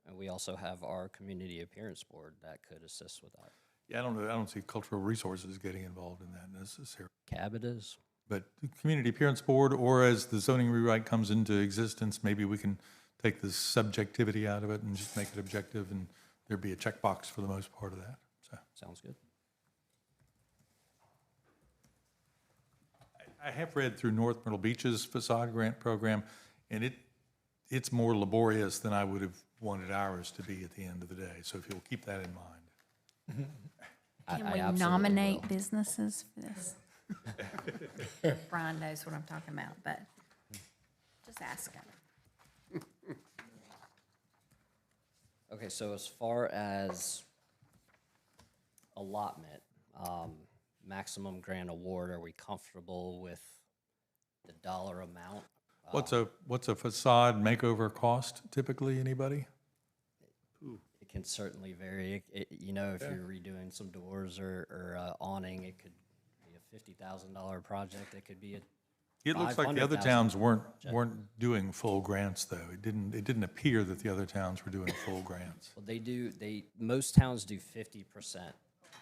and we also have our Community Appearance Board that could assist with that. Yeah, I don't see cultural resources getting involved in that necessarily. CAB it is. But the Community Appearance Board, or as the zoning rewrite comes into existence, maybe we can take the subjectivity out of it and just make it objective, and there'd be a checkbox for the most part of that, so. Sounds good. I have read through North Myrtle Beach's facade grant program, and it's more laborious than I would have wanted ours to be at the end of the day, so if you'll keep that in mind. Can I we absolutely nominate will. businesses for this? Brian knows what I'm talking about, but just ask him. Okay, so as far as allotment, maximum grant award, are we comfortable with the dollar amount? What's a facade makeover cost typically, anybody? It can certainly vary. You know, if you're redoing some doors or awning, it could be a $50,000 project. It could be a It looks like the other towns weren't doing full grants, though. It didn't appear that the other towns were doing full grants. Well, most towns do 50%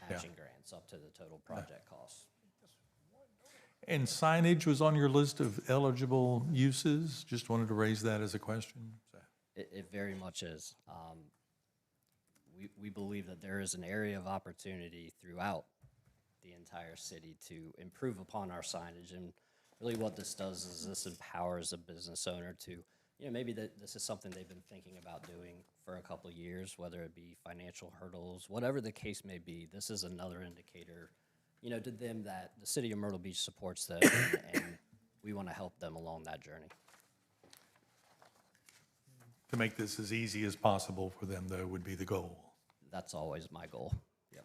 matching grants up to the total project cost. And signage was on your list of eligible uses? Just wanted to raise that as a question. So. It very much is. We believe that there is an area of opportunity throughout the entire city to improve upon our signage. And really what this does is this empowers a business owner to, you know, maybe this is something they've been thinking about doing for a couple of years, whether it be financial hurdles, whatever the case may be. This is another indicator, you know, to them that the city of Myrtle Beach supports them and we want to help them along that journey. To make this as easy as possible for them, though, would be the goal. That's always my goal. Yep.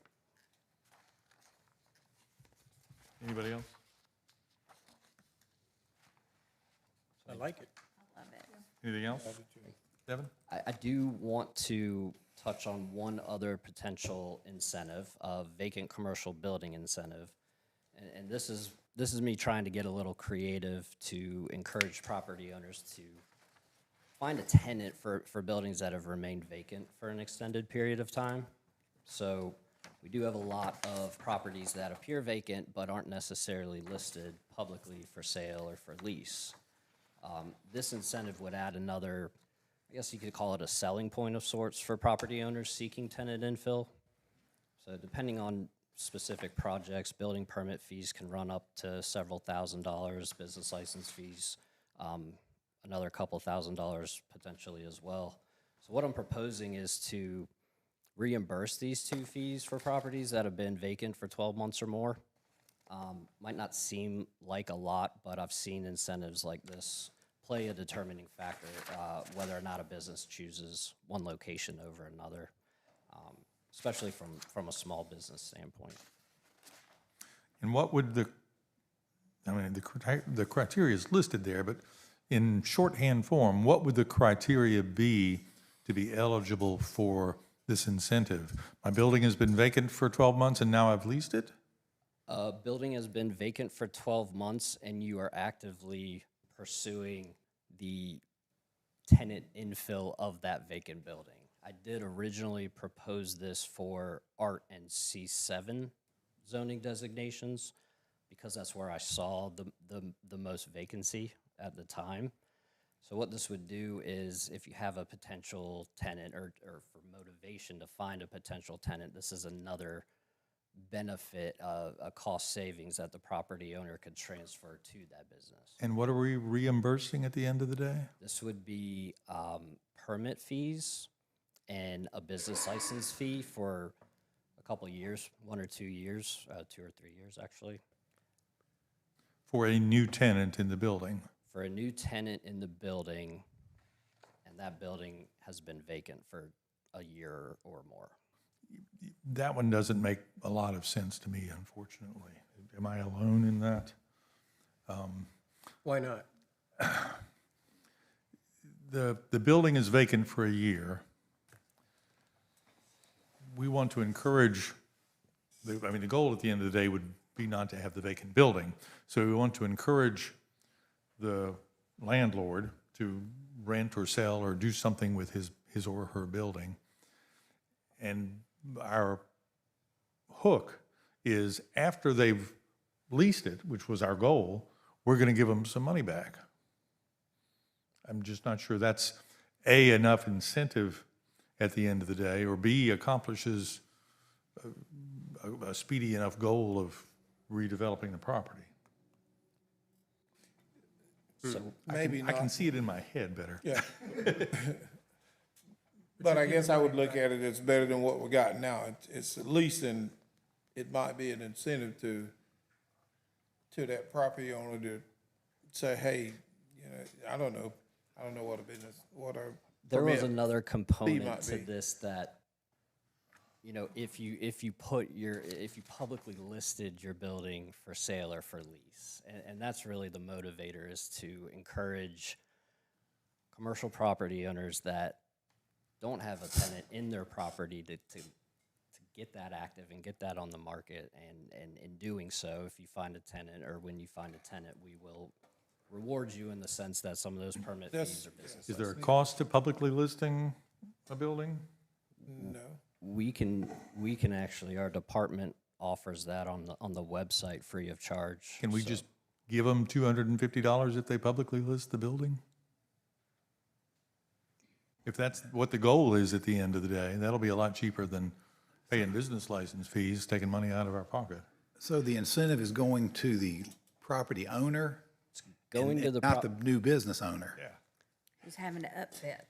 Anybody else? I like it. I love it. Anything else? Devin? I do want to touch on one other potential incentive, a vacant commercial building incentive. And this is me trying to get a little creative to encourage property owners to find a tenant for buildings that have remained vacant for an extended period of time. So we do have a lot of properties that appear vacant but aren't necessarily listed publicly for sale or for lease. This incentive would add another, I guess you could call it a selling point of sorts for property owners seeking tenant infill. So depending on specific projects, building permit fees can run up to several $1,000s, business license fees, another couple $1,000s potentially as well. So what I'm proposing is to reimburse these two fees for properties that have been vacant for 12 months or more. Might not seem like a lot, but I've seen incentives like this play a determining factor whether or not a business chooses one location over another, especially from a small business standpoint. And what would the criteria is listed there, but in shorthand form, what would the criteria be to be eligible for this incentive? My building has been vacant for 12 months and now I've leased it? A building has been vacant for 12 months and you are actively pursuing the tenant infill of that vacant building. I did originally propose this for Art and C7 zoning designations because that's where I saw the most vacancy at the time. So what this would do is if you have a potential tenant or for motivation to find a potential tenant, this is another benefit, a cost savings that the property owner could transfer to that business. And what are we reimbursing at the end of the day? This would be permit fees and a business license fee for a couple of years, 1 or 2 years, 2 or 3 years actually. For a new tenant in the building? For a new tenant in the building, and that building has been vacant for a year or more. That one doesn't make a lot of sense to me, unfortunately. Am I alone in that? Why not? The building is vacant for a year. We want to encourage I mean, the goal at the end of the day would be not to have the vacant building. So we want to encourage the landlord to rent or sell or do something with his or her building. And our hook is after they've leased it, which was our goal, we're going to give them some money back. I'm just not sure that's A, enough incentive at the end of the day, or B, accomplishes a speedy enough goal of redeveloping the property. So Maybe I can not. see it in my head better. Yeah. But I guess I would look at it as better than what we got now. It's at least it might be an incentive to that property owner to say, hey, you know, I don't know what a business, what a there was permit another fee component might to be. this that, you know, if you publicly listed your building for sale or for lease, and that's really the motivator, is to encourage commercial property owners that don't have a tenant in their property to get that active and get that on the market. And in doing so, if you find a tenant, or when you find a tenant, we will reward you in the sense that some of those permit fees or business. Is there a cost to publicly listing a building? No. We can actually, our department offers that on the website free of charge. Can we So just give them $250 if they publicly list the building? If that's what the goal is at the end of the day, that'll be a lot cheaper than paying business license fees, taking money out of our pocket. So the incentive is going to the property owner? going to the Not the new business owner? Yeah. Who's having to upfit?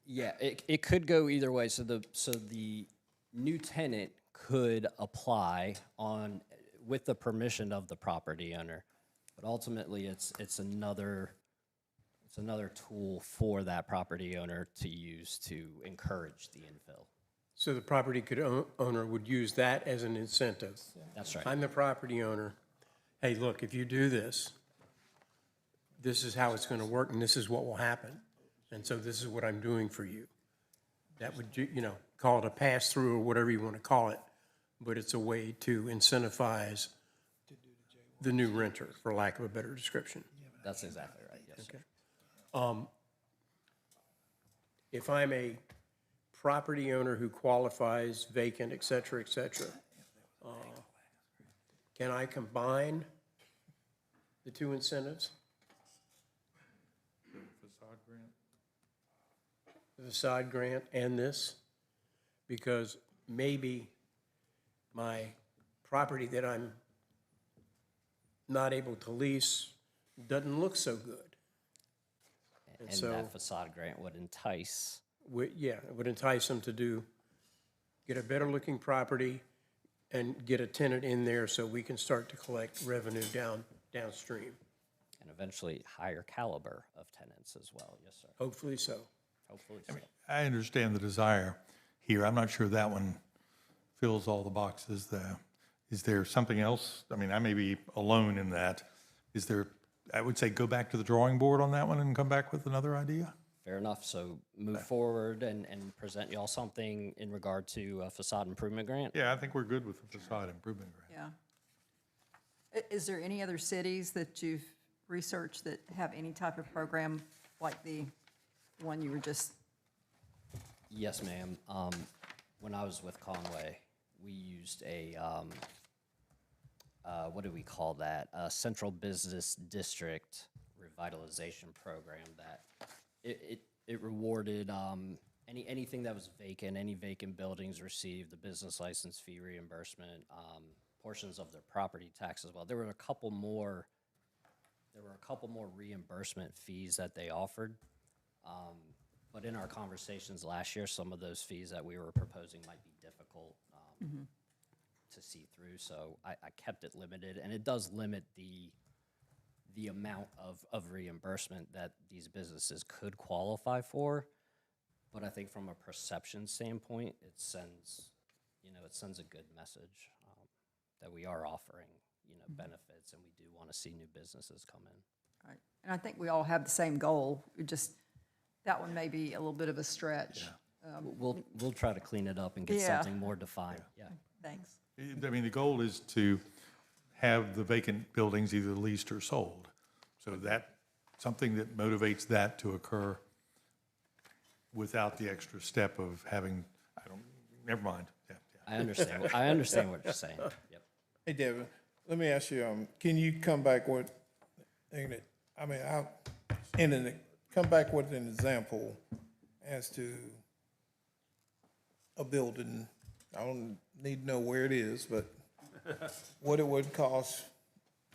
Yeah, it could go either way. So the new tenant could apply with the permission of the property owner, but ultimately it's another tool for that property owner to use to encourage the infill. So the property owner would use that as an incentive. That's right. I'm the property owner. Hey, look, if you do this, this is how it's going to work, and this is what will happen. And so this is what I'm doing for you. That would, call it a pass-through or whatever you want to call it, but it's a way to incentivize the new renter, for lack of a better description. That's exactly right, yes, sir. If I'm a property owner who qualifies vacant, et cetera, can I combine the two incentives? Facade grant? The facade grant and this? Because maybe my property that I'm not able to lease doesn't look so good. And so that facade grant would entice. It would entice them to get a better looking property and get a tenant in there so we can start to collect revenue downstream. And eventually higher caliber of tenants as well, yes, sir. Hopefully so. Hopefully so. I understand the desire here. I'm not sure that one fills all the boxes. Is there something else? I mean, I may be alone in that. Is there, I would say, go back to the drawing board on that one and come back with another idea? Fair enough. So move forward and present y'all something in regard to a facade improvement grant? Yeah, I think we're good with the facade improvement grant. Yeah. Is there any other cities that you've researched that have any type of program like the one you were just? Yes, ma'am. When I was with Conway, we used a, what do we call that? A central business district revitalization program that it rewarded anything that was vacant, any vacant buildings received the business license fee reimbursement, portions of their property tax as well. There were a couple more reimbursement fees that they offered. But in our conversations last year, some of those fees that we were proposing might be difficult to see through. So I kept it limited, and it does limit the amount of reimbursement that these businesses could qualify for. But I think from a perception standpoint, it sends a good message that we are offering, benefits, and we do want to see new businesses come in. Right. And I think we all have the same goal. That one may be a little bit of a stretch. We'll try to clean it up and get Yeah. something more defined. Yeah. Thanks. I mean, the goal is to have the vacant buildings either leased or sold. So that, something that motivates that to occur without the extra step of having, never mind. Yeah, yeah. I understand what you're saying. Yep. Hey, Devin, let me ask you, can you come back with, come back with an example as to a building, I don't need to know where it is, but what it would cost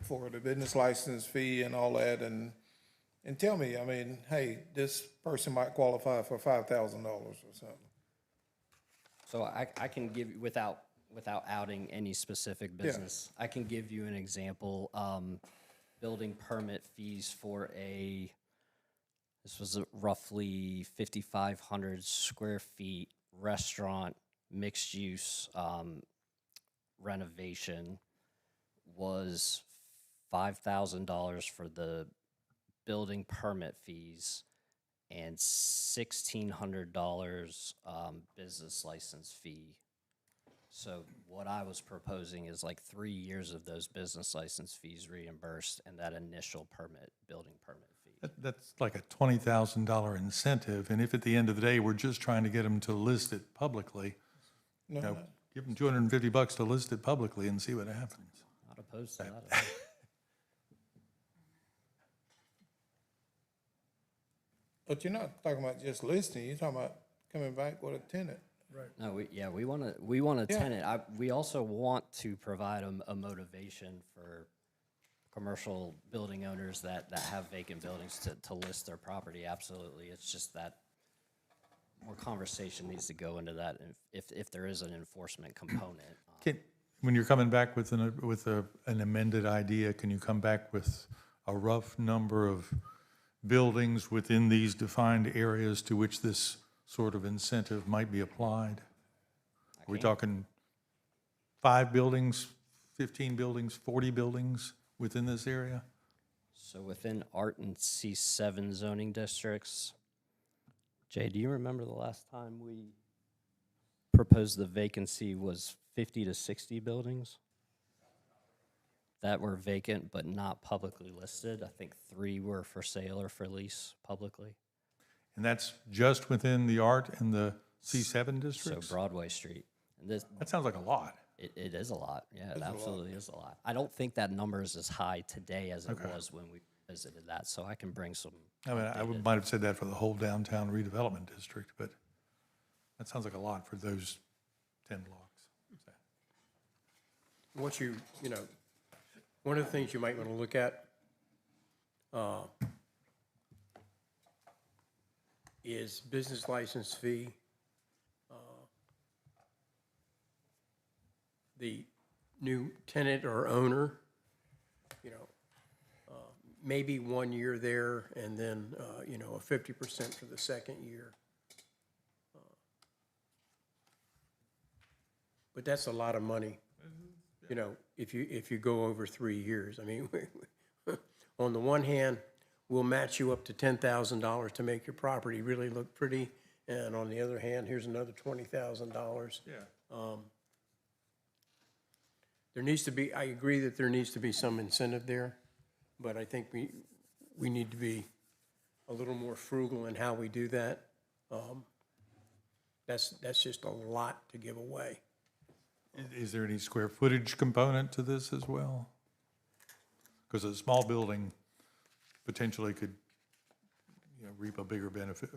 for the business license fee and all that, and tell me, I mean, hey, this person might qualify for $5,000 or something. So I can give you, without outing any specific business, I can give you an example. Building permit fees for this was a roughly 5,500 square feet restaurant, mixed use renovation was $5,000 for the building permit fees and $1,600 business license fee. So what I was proposing is like 3 years of those business license fees reimbursed and that initial building permit fee. That's like a $20,000 incentive, and if at the end of the day, we're just trying to get them to list it publicly, give them $250 to list it publicly and see what happens. Not opposed to that. But you're not talking about just listing, you're talking about coming back with a tenant. Right. No, we want a tenant. We also want to provide a motivation for commercial building owners that have vacant buildings to list their property. Absolutely. It's just that more conversation needs to go into that if there is an enforcement component. When you're coming back with an amended idea, can you come back with a rough number of buildings within these defined areas to which this sort of incentive might be applied? Are we talking 5 buildings, 15 buildings, 40 buildings within this area? So within Art and C7 zoning districts, Jay, do you remember the last time we proposed the vacancy was 50 to 60 buildings that were vacant but not publicly listed? I think 3 were for sale or for lease publicly. And that's just within the Art and the C7 districts? So Broadway Street. And that sounds like a lot. It is a lot. Yeah, it absolutely is a lot. I don't think that number is as high today as it was when we visited that, so I can bring some. I mean, I might have said that for the whole downtown redevelopment district, but that sounds like a lot for those 10 blocks. One of the things you might want to look at is business license fee. The new tenant or owner, maybe 1 year there and then, a 50% for the second year. But that's a lot of money, if you go over 3 years. I mean, on the one hand, we'll match you up to $10,000 to make your property really look pretty, and on the other hand, here's another $20,000. Yeah. There needs to be, I agree that there needs to be some incentive there, but I think we need to be a little more frugal in how we do that. That's just a lot to give away. Is there any square footage component to this as well? Because a small building potentially could, reap a bigger benefit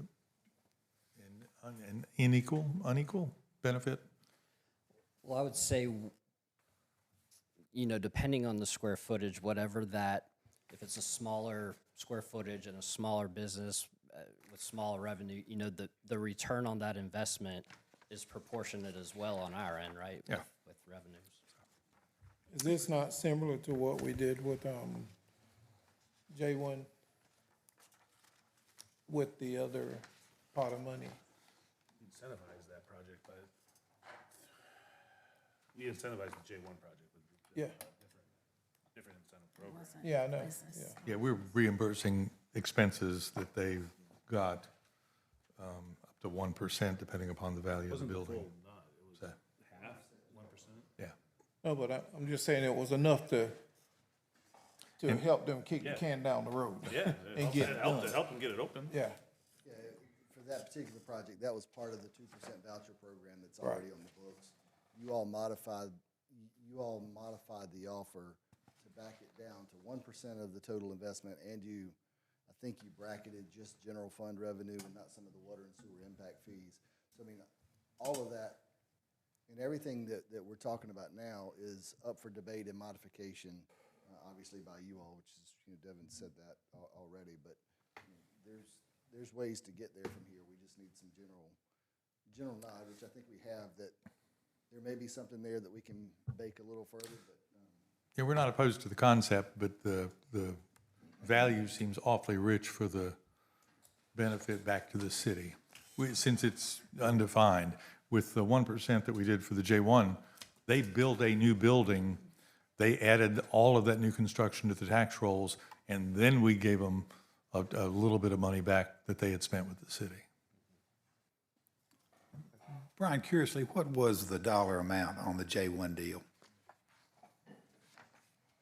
and unequal benefit. Well, I would say, depending on the square footage, whatever that, if it's a smaller square footage and a smaller business with smaller revenue, the return on that investment is proportionate as well on our end, right? Yeah. With revenues. Is this not similar to what we did with J1 with the other pot of money? Incentivize that project, but you incentivize the J1 project with Yeah. different incentive program. Yeah, I know, yeah. Yeah, we're reimbursing expenses that they've got up to 1% depending upon the value of the building. It was half, 1%. Yeah. No, but I'm just saying it was enough to help them kick the can down the road. Yeah, And get it done. help them get it open. Yeah, Yeah, for that particular project, that was part of the 2% voucher program that's Right. already on the books. You all modified the offer to back it down to 1% of the total investment, and I think you bracketed just general fund revenue and not some of the water and sewer impact fees. So, I mean, all of that, and everything that we're talking about now is up for debate and modification, obviously by you all, which is, Devin said that already, but there's ways to get there from here. We just need some general nod, which I think we have, that there may be something there that we can bake a little further, but. Yeah, we're not opposed to the concept, but the value seems awfully rich for the benefit back to the city. Since it's undefined, with the 1% that we did for the J1, they built a new building, they added all of that new construction to the tax rolls, and then we gave them a little bit of money back that they had spent with the city. Brian, curiously, what was the dollar amount on the J1 deal?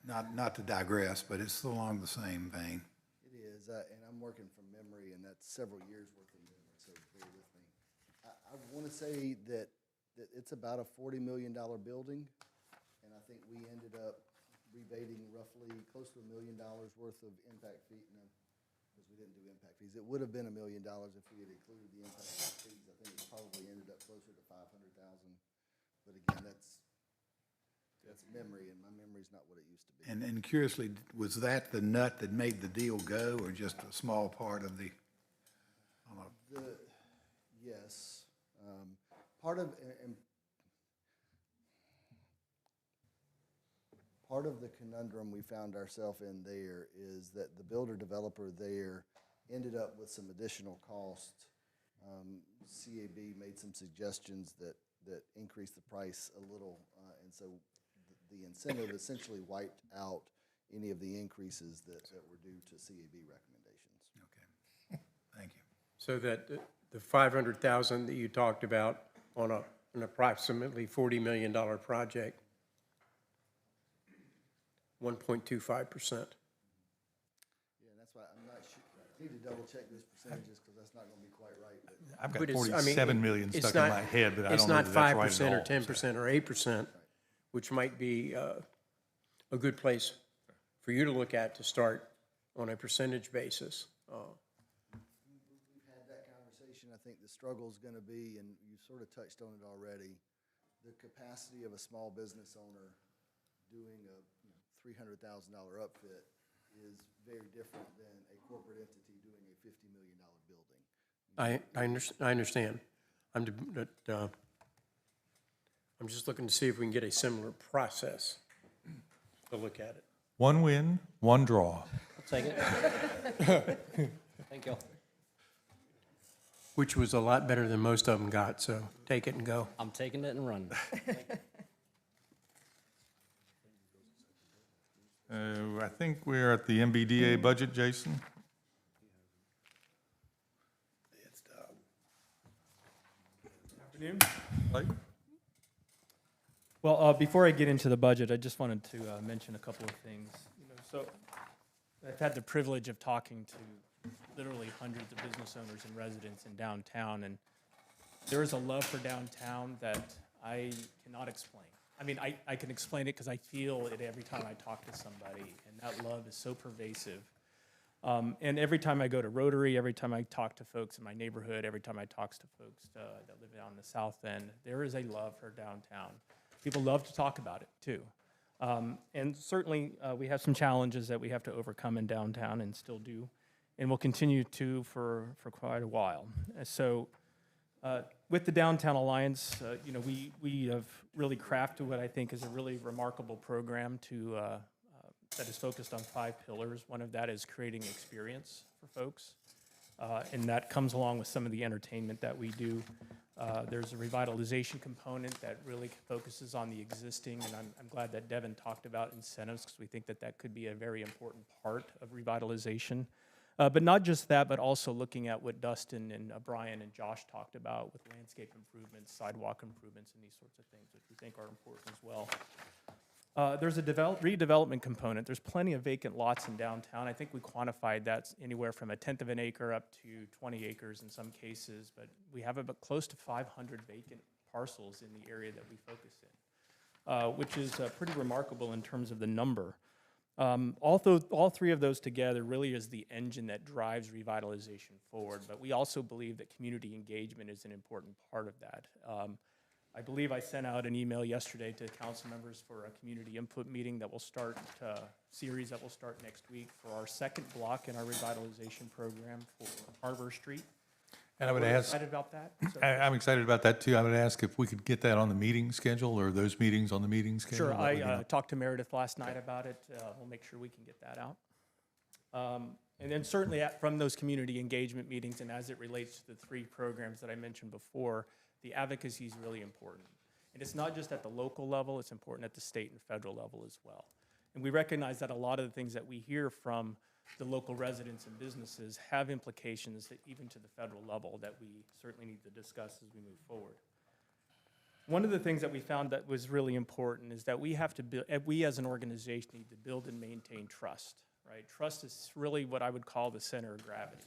Not to digress, but it's along the same vein. It is, and I'm working from memory, and that's several years worth of memory, so bear with me. I want to say that it's about a $40 million building, and I think we ended up rebating roughly close to $1 million worth of impact fee, because we didn't do impact fees. It would have been $1 million if we had included the impact fees. I think it probably ended up closer to 500,000, but again, that's memory, and my memory's not what it used to be. And curiously, was that the nut that made the deal go, or just a small part of the? Yes, part of the conundrum we found ourselves in there is that the builder developer there ended up with some additional costs. CAB made some suggestions that increased the price a little, and so the incentive essentially wiped out any of the increases that were due to CAB recommendations. Okay, thank you. So that the 500,000 that you talked about on an approximately $40 million project, 1.25%. Yeah, that's why I'm not sure. I need to double check those percentages because that's not going to be quite right. But I've got But it's- I mean, 47 million it's stuck in not- my head, but I it's don't know not that that's right 5% at or all. 10% or 8%, which might be a good place for you to look at to start on a percentage basis. we've had that conversation. I think the struggle is going to be, and you sort of touched on it already, the capacity of a small business owner doing a $300,000 upfit is very different than a corporate entity doing a $50 million building. I understand. I'm just looking to see if we can get a similar process to look at it. One win, one draw. I'll take it. Thank you. Which was a lot better than most of them got, so take it and go. I'm taking it and running. I think we're at the MBDA budget, Jason. Afternoon. Blake? Well, before I get into the budget, I just wanted to mention a couple of things. So I've had the privilege of talking to literally hundreds of business owners and residents in downtown, and there is a love for downtown that I cannot explain. I mean, I can explain it because I feel it every time I talk to somebody, and that love is so pervasive. And every time I go to Rotary, every time I talk to folks in my neighborhood, every time I talk to folks that live down in the South End, there is a love for downtown. People love to talk about it, too. And certainly, we have some challenges that we have to overcome in downtown and still do, and will continue to for quite a while. So with the Downtown Alliance, we have really crafted what I think is a really remarkable program that is focused on 5 pillars. One of that is creating experience for folks, and that comes along with some of the entertainment that we do. There's a revitalization component that really focuses on the existing, and I'm glad that Devin talked about incentives because we think that that could be a very important part of revitalization. But not just that, but also looking at what Dustin and Brian and Josh talked about with landscape improvements, sidewalk improvements, and these sorts of things, which we think are important as well. There's a redevelopment component. There's plenty of vacant lots in downtown. I think we quantified that's anywhere from 1/10 of an acre up to 20 acres in some cases, but we have about close to 500 vacant parcels in the area that we focus in, which is pretty remarkable in terms of the number. All three of those together really is the engine that drives revitalization forward, but we also believe that community engagement is an important part of that. I believe I sent out an email yesterday to council members for a community input meeting that will start, series that will start next week for our second block in our revitalization program for Harbor Street. And I would We're ask, excited about that. So- I'm excited about that too. I would ask if we could get that on the meeting schedule, or those meetings on the meeting schedule. Sure, that way we I know. talked to Meredith last night about it. We'll make sure we can get that out. And then certainly from those community engagement meetings and as it relates to the three programs that I mentioned before, the advocacy is really important. And it's not just at the local level, it's important at the state and federal level as well. And we recognize that a lot of the things that we hear from the local residents and businesses have implications that even to the federal level that we certainly need to discuss as we move forward. One of the things that we found that was really important is that we have to build, we as an organization need to build and maintain trust, right? Trust is really what I would call the center of gravity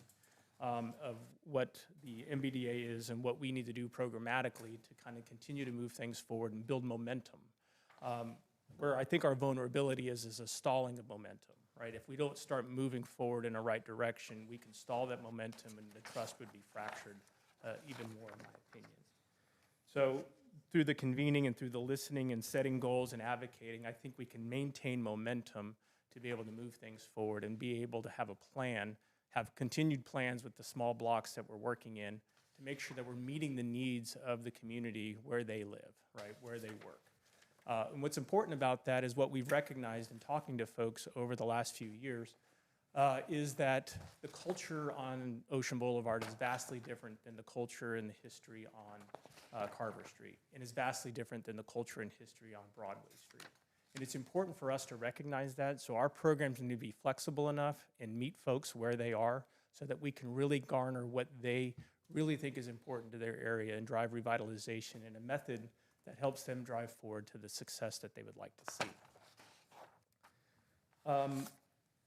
of what the MBDA is and what we need to do programmatically to kind of continue to move things forward and build momentum. Where I think our vulnerability is a stalling of momentum, right? If we don't start moving forward in the right direction, we can stall that momentum and the trust would be fractured even more, in my opinion. So through the convening and through the listening and setting goals and advocating, I think we can maintain momentum to be able to move things forward and be able to have a plan, have continued plans with the small blocks that we're working in to make sure that we're meeting the needs of the community where they live, right, where they work. And what's important about that is what we've recognized in talking to folks over the last few years is that the culture on Ocean Boulevard is vastly different than the culture and the history on Carver Street, and is vastly different than the culture and history on Broadway Street. And it's important for us to recognize that, so our programs need to be flexible enough and meet folks where they are so that we can really garner what they really think is important to their area and drive revitalization in a method that helps them drive forward to the success that they would like to see.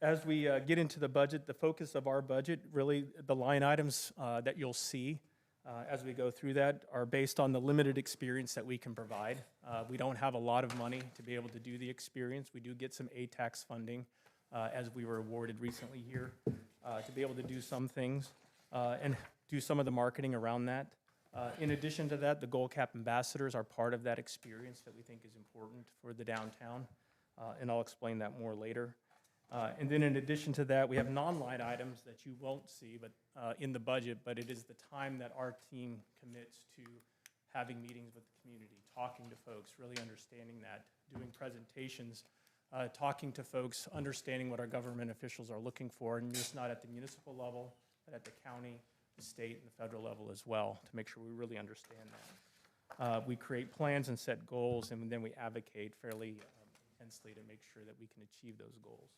As we get into the budget, the focus of our budget, really the line items that you'll see as we go through that are based on the limited experience that we can provide. We don't have a lot of money to be able to do the experience. We do get some ATAX funding as we were awarded recently here to be able to do some things and do some of the marketing around that. In addition to that, the Gold Cap ambassadors are part of that experience that we think is important for the downtown, and I'll explain that more later. And then in addition to that, we have non-line items that you won't see but in the budget, but it is the time that our team commits to having meetings with the community, talking to folks, really understanding that, doing presentations, talking to folks, understanding what our government officials are looking for, and just not at the municipal level, but at the county, the state, and the federal level as well, to make sure we really understand that. We create plans and set goals, and then we advocate fairly intensely to make sure that we can achieve those goals.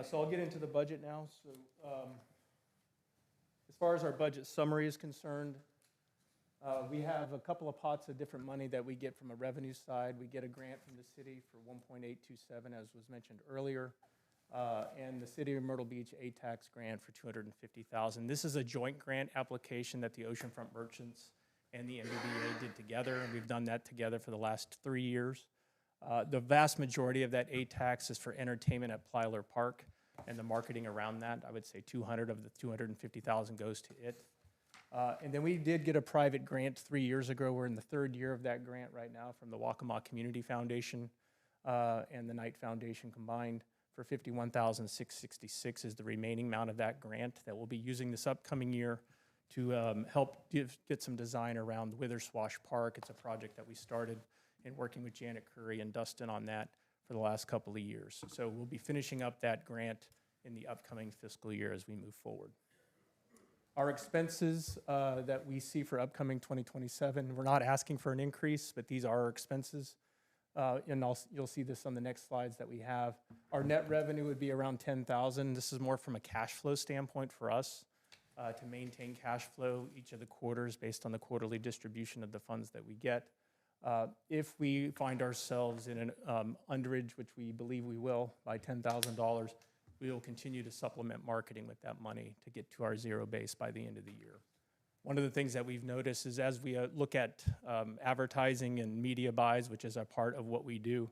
So I'll get into the budget now. So as far as our budget summary is concerned, we have a couple of pots of different money that we get from a revenue side. We get a grant from the city for $1.827, as was mentioned earlier, and the City of Myrtle Beach ATAX grant for $250,000. This is a joint grant application that the Oceanfront Merchants and the MBDA did together, and we've done that together for the last 3 years. The vast majority of that ATAX is for entertainment at Plyler Park and the marketing around that. I would say 200 of the 250,000 goes to it. And then we did get a private grant 3 years ago. We're in the third year of that grant right now from the Waccamaw Community Foundation and the Knight Foundation combined for $51,666 is the remaining amount of that grant that we'll be using this upcoming year to help get some design around Witherswash Park. It's a project that we started in working with Janet Curry and Dustin on that for the last couple of years. So we'll be finishing up that grant in the upcoming fiscal year as we move forward. Our expenses that we see for upcoming 2027, we're not asking for an increase, but these are our expenses. and you'll see this on the next slides that we have. Our net revenue would be around 10,000. This is more from a cash flow standpoint for us, to maintain cash flow each of the quarters based on the quarterly distribution of the funds that we get. If we find ourselves in an underage, which we believe we will, by $10,000, we will continue to supplement marketing with that money to get to our zero base by the end of the year. One of the things that we've noticed is as we look at advertising and media buys, which is a part of what we do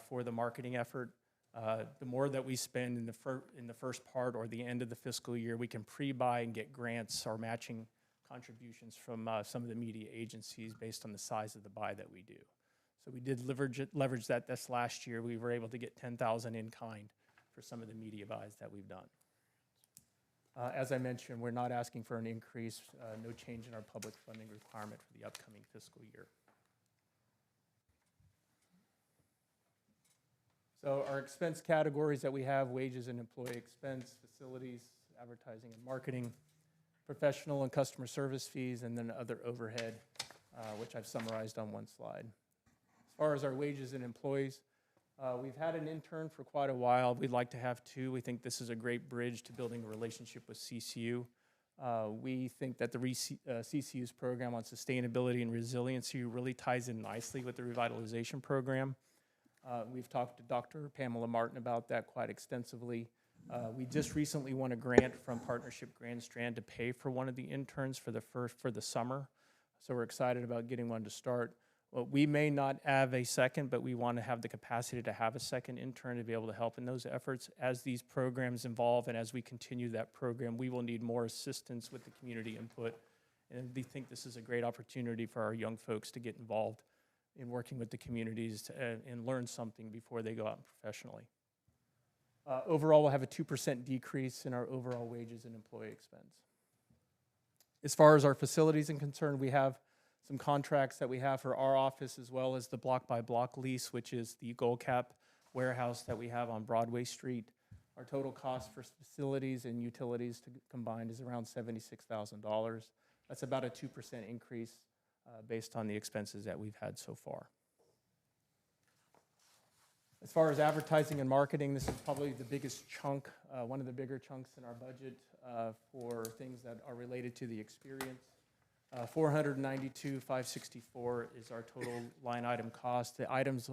for the marketing effort, the more that we spend in the first part or the end of the fiscal year, we can pre-buy and get grants or matching contributions from some of the media agencies based on the size of the buy that we do. So we did leverage that this last year. We were able to get 10,000 in kind for some of the media buys that we've done. As I mentioned, we're not asking for an increase, no change in our public funding requirement for the upcoming fiscal year. So our expense categories that we have: wages and employee expense, facilities, advertising and marketing, professional and customer service fees, and then other overhead, which I've summarized on one slide. As far as our wages and employees, we've had an intern for quite a while. We'd like to have two. We think this is a great bridge to building a relationship with CCU. We think that the CCU's program on sustainability and resiliency really ties in nicely with the revitalization program. We've talked to Dr. Pamela Martin about that quite extensively. We just recently won a grant from Partnership Grand Strand to pay for one of the interns for the summer. So we're excited about getting one to start. Well, we may not have a second, but we want to have the capacity to have a second intern to be able to help in those efforts. As these programs evolve and as we continue that program, we will need more assistance with the community input. And we think this is a great opportunity for our young folks to get involved in working with the communities and learn something before they go out professionally. Overall, we'll have a 2% decrease in our overall wages and employee expense. As far as our facilities are concerned, we have some contracts that we have for our office as well as the block-by-block lease, which is the Gold Cap warehouse that we have on Broadway Street. Our total cost for facilities and utilities combined is around $76,000. That's about a 2% increase based on the expenses that we've had so far. As far as advertising and marketing, this is probably the biggest chunk, one of the bigger chunks in our budget for things that are related to the experience. $492,564 is our total line item cost. The items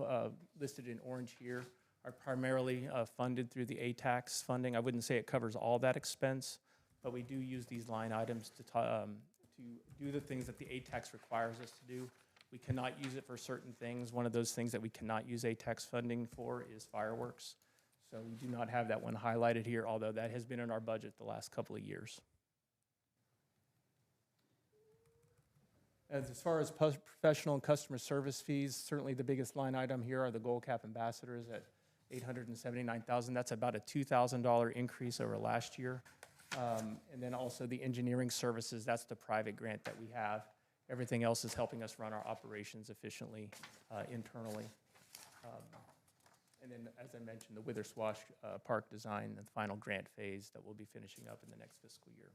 listed in orange here are primarily funded through the ATAX funding. I wouldn't say it covers all that expense, but we do use these line items to do the things that the ATAX requires us to do. We cannot use it for certain things. One of those things that we cannot use ATAX funding for is fireworks. So we do not have that one highlighted here, although that has been in our budget the last couple of years. As far as professional and customer service fees, certainly the biggest line item here are the Gold Cap ambassadors at $879,000. That's about a $2,000 increase over last year. And then also the engineering services, that's the private grant that we have. Everything else is helping us run our operations efficiently internally. And then, as I mentioned, the Witherswash Park design, the final grant phase that we'll be finishing up in the next fiscal year.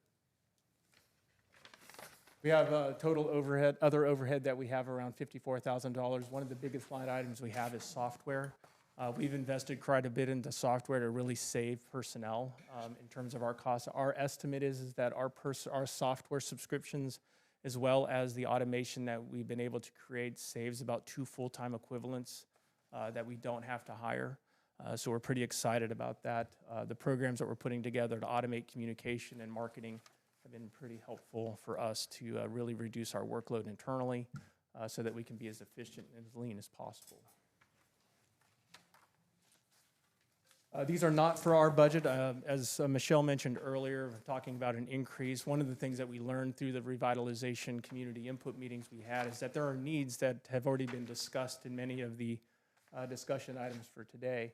We have total overhead, other overhead that we have around $54,000. One of the biggest line items we have is software. We've invested quite a bit into software to really save personnel in terms of our costs. Our estimate is that our software subscriptions, as well as the automation that we've been able to create, saves about 2 full-time equivalents that we don't have to hire. So we're pretty excited about that. The programs that we're putting together to automate communication and marketing have been pretty helpful for us to really reduce our workload internally so that we can be as efficient and as lean as possible. These are not for our budget. As Michelle mentioned earlier, talking about an increase, one of the things that we learned through the revitalization community input meetings we had is that there are needs that have already been discussed in many of the discussion items for today.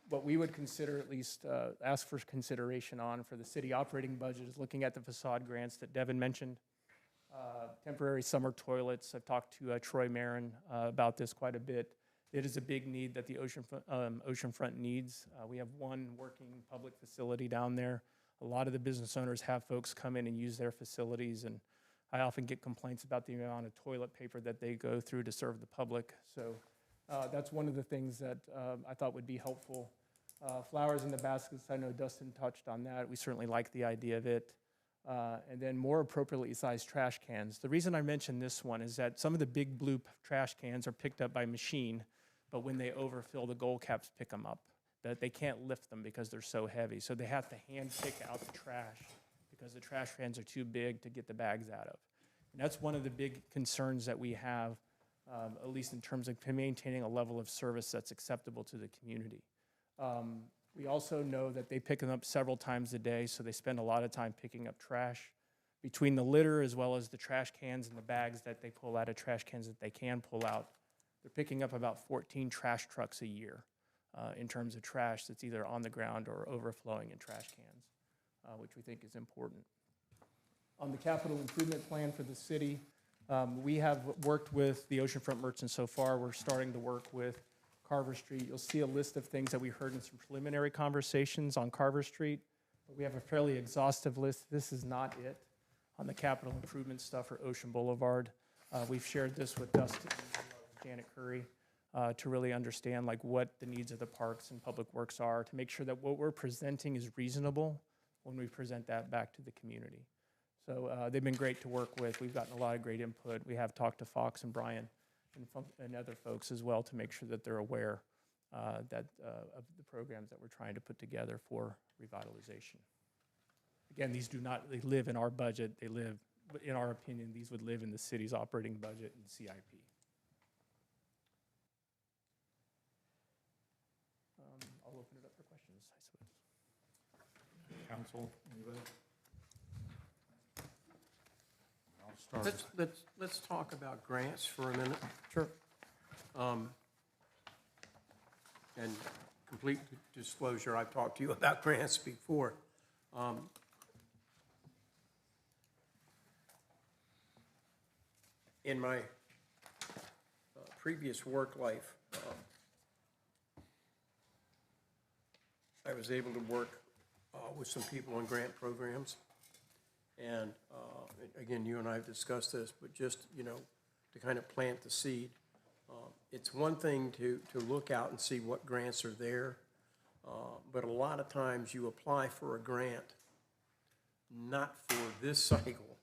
What we would consider, at least ask for consideration on for the city operating budget, is looking at the facade grants that Devin mentioned. Temporary summer toilets. I've talked to Troy Marin about this quite a bit. It is a big need that the oceanfront needs. We have one working public facility down there. A lot of the business owners have folks come in and use their facilities, and I often get complaints about the amount of toilet paper that they go through to serve the public. So That's one of the things that I thought would be helpful. Flowers in the baskets, I know Dustin touched on that. We certainly like the idea of it. And then more appropriately sized trash cans. The reason I mention this one is that some of the big blue trash cans are picked up by machine, but when they overfill, the goal caps pick them up. That they can't lift them because they're so heavy. So they have to hand pick out the trash because the trash cans are too big to get the bags out of. And that's one of the big concerns that we have, at least in terms of maintaining a level of service that's acceptable to the community. We also know that they pick them up several times a day, so they spend a lot of time picking up trash. Between the litter as well as the trash cans and the bags that they pull out of trash cans that they can pull out, they're picking up about 14 trash trucks a year in terms of trash that's either on the ground or overflowing in trash cans, which we think is important. On the capital improvement plan for the city, we have worked with the oceanfront merchants so far. We're starting to work with Carver Street. You'll see a list of things that we heard in some preliminary conversations on Carver Street. But we have a fairly exhaustive list. This is not it on the capital improvement stuff for Ocean Boulevard. We've shared this with Dustin and Janet Curry to really understand like what the needs of the parks and public works are, to make sure that what we're presenting is reasonable when we present that back to the community. So they've been great to work with. We've gotten a lot of great input. We have talked to Fox and Brian and other folks as well to make sure that they're aware of the programs that we're trying to put together for revitalization. Again, these do not live in our budget. They live, in our opinion, these would live in the city's operating budget and CIP. I'll open it up for questions, I suppose. Council, anybody? I'll start. Let's talk about grants for a minute. Sure. And complete disclosure, I've talked to you about grants before. In my previous work life, I was able to work with some people on grant programs. And again, you and I have discussed this, but just, to kind of plant the seed. It's one thing to look out and see what grants are there, but a lot of times you apply for a grant, not for this cycle,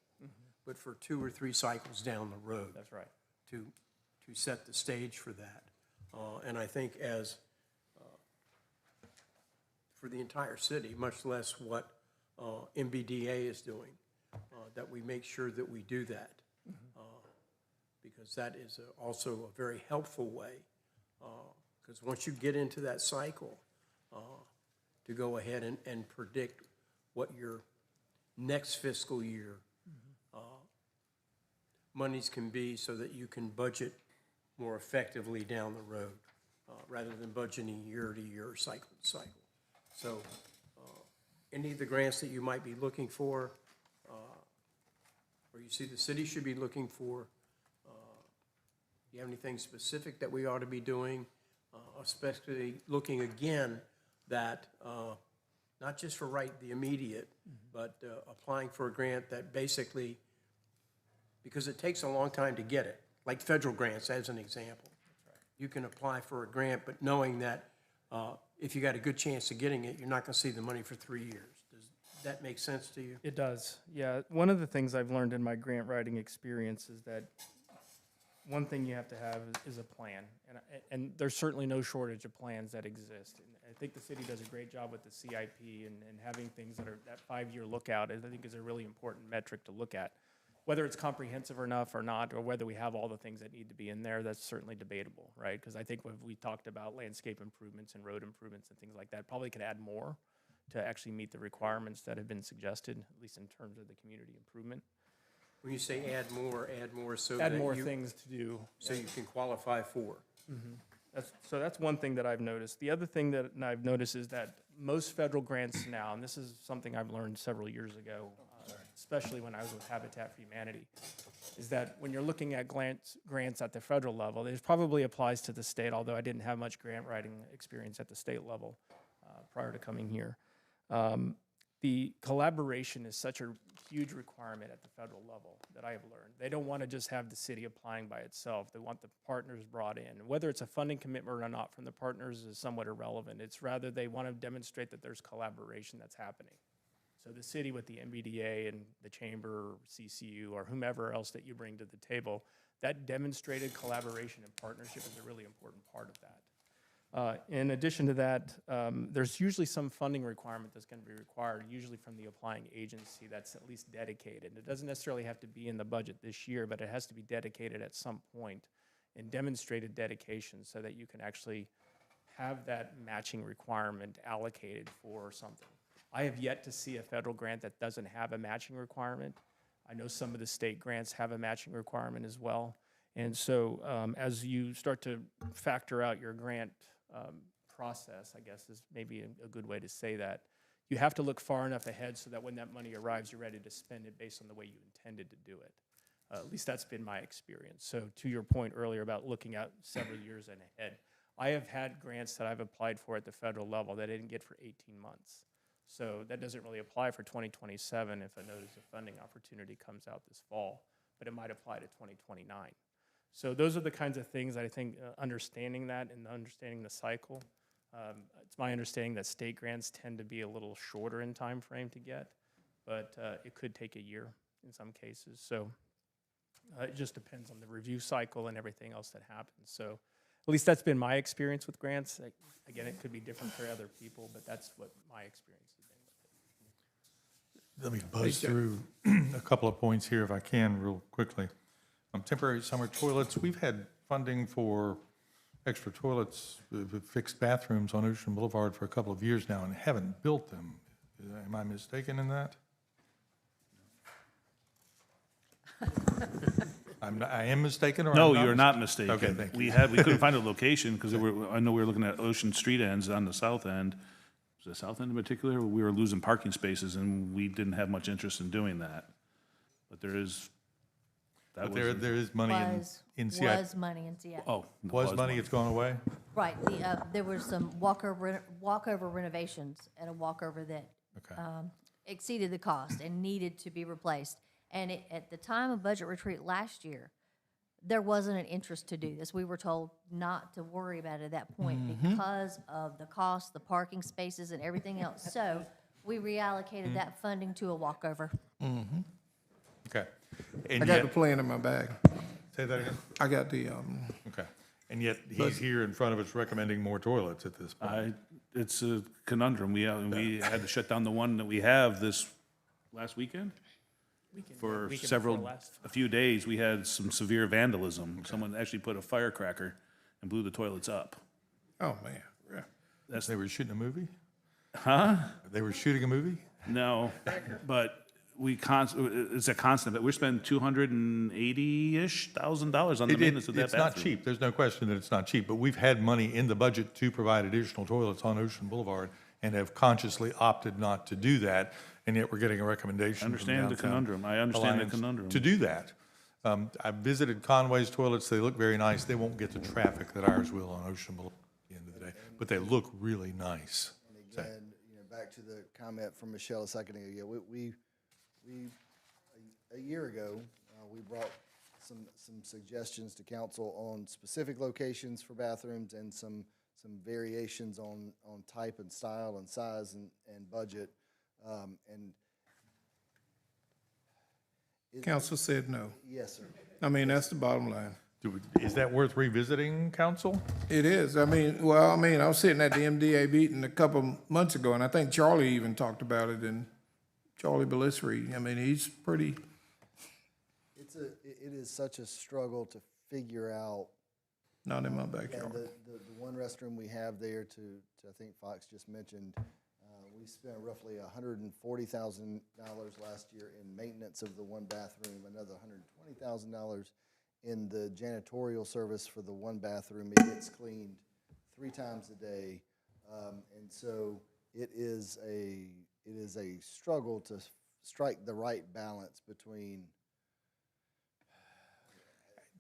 but for 2 or 3 cycles down the road. That's right. To set the stage for that. And I think as, for the entire city, much less what MBDA is doing, that we make sure that we do that. Because that is also a very helpful way. Because once you get into that cycle, to go ahead and predict what your next fiscal year monies can be so that you can budget more effectively down the road, rather than budgeting year to year, cycle to cycle. So any of the grants that you might be looking for, or you see the city should be looking for, do you have anything specific that we ought to be doing, especially looking again that not just for the immediate, but applying for a grant that basically, because it takes a long time to get it, like federal grants as an example. You can apply for a grant, but knowing that if you got a good chance of getting it, you're not going to see the money for 3 years. Does that make sense to you? It does, yeah. One of the things I've learned in my grant writing experience is that one thing you have to have is a plan. And there's certainly no shortage of plans that exist. And I think the city does a great job with the CIP and having things that are that 5-year lookout, I think is a really important metric to look at. Whether it's comprehensive enough or not, or whether we have all the things that need to be in there, that's certainly debatable, right? Because I think when we talked about landscape improvements and road improvements and things like that, probably could add more to actually meet the requirements that have been suggested, at least in terms of the community improvement. When you say add more so Add that more you, things to do. so you can qualify for. So that's one thing that I've noticed. The other thing that I've noticed is that most federal grants now, and this is something I've learned several years ago, especially when I was with Habitat for Humanity, is that when you're looking at grants at the federal level, it probably applies to the state, although I didn't have much grant writing experience at the state level prior to coming here. the collaboration is such a huge requirement at the federal level that I have learned. They don't want to just have the city applying by itself. They want the partners brought in. Whether it's a funding commitment or not from the partners is somewhat irrelevant. It's rather they want to demonstrate that there's collaboration that's happening. So the city with the MBDA and the chamber, or CCU, or whomever else that you bring to the table, that demonstrated collaboration and partnership is a really important part of that. In addition to that, there's usually some funding requirement that's going to be required, usually from the applying agency that's at least dedicated. It doesn't necessarily have to be in the budget this year, but it has to be dedicated at some point and demonstrated dedication so that you can actually have that matching requirement allocated for something. I have yet to see a federal grant that doesn't have a matching requirement. I know some of the state grants have a matching requirement as well. And so as you start to factor out your grant process, I guess is maybe a good way to say that, you have to look far enough ahead so that when that money arrives, you're ready to spend it based on the way you intended to do it. At least that's been my experience. So to your point earlier about looking out several years ahead, I have had grants that I've applied for at the federal level that I didn't get for 18 months. So that doesn't really apply for 2027 if a notice of funding opportunity comes out this fall, but it might apply to 2029. So those are the kinds of things that I think understanding that and understanding the cycle. It's my understanding that state grants tend to be a little shorter in time frame to get, but it could take a year in some cases. So it just depends on the review cycle and everything else that happens. So at least that's been my experience with grants. Again, it could be different for other people, but that's what my experience has been with it. Let me buzz through a couple of points here if I can real quickly. Temporary summer toilets, we've had funding for extra toilets, fixed bathrooms on Ocean Boulevard for a couple of years now and haven't built them. Am I mistaken in that? I am mistaken, or No, I'm you're not mistaken. Okay, thank you. We couldn't find a location because I know we were looking at Ocean Street ends on the south end. Was the south end in particular? We were losing parking spaces and we didn't have much interest in doing that. But there is, But there is money in CIP. Was money in CIP. oh. Was money, it's gone away? Right, there were some walkover renovations at a walkover that Okay. exceeded the cost and needed to be replaced. And at the time of budget retreat last year, there wasn't an interest to do this. We were told not to worry about it at that point because of the cost, the parking spaces, and everything else. So we reallocated that funding to a walkover. Okay. I And got yet, the plan in my bag. say that again? I got the, Okay. And yet he's here in front of us recommending more toilets at this point. It's a conundrum. We had to shut down the one that we have this last weekend. For a few days, we had some severe vandalism. Someone actually put a firecracker and blew the toilets up. oh, man, yeah. They were shooting a movie? Huh? They were shooting a movie? No, but it's a constant, but we're spending $280,000 on the maintenance of that It's not bathroom. cheap. There's no question that it's not cheap, but we've had money in the budget to provide additional toilets on Ocean Boulevard and have consciously opted not to do that, and yet we're getting a recommendation from Understand the Downtown conundrum. I understand the Alliance conundrum. to do that. I visited Conway's toilets. They look very nice. They won't get the traffic that ours will on Ocean Boulevard at the end of the day, but they look really nice. And again, back to the comment from Michelle a second ago, we a year ago, we brought some suggestions to council on specific locations for bathrooms and some variations on type and style and size and budget. Council said no. Yes, sir. I mean, that's the bottom line. Is that worth revisiting, council? It is. I mean, I was sitting at the MDA meeting a couple months ago, and I think Charlie even talked about it, and Charlie Bellissery, I mean, he's pretty. It is such a struggle to figure out. Not in my And backyard. the one restroom we have there to I think Fox just mentioned, we spent roughly $140,000 last year in maintenance of the one bathroom, another $120,000 in the janitorial service for the one bathroom. It gets cleaned 3 times a day. And so it is a struggle to strike the right balance between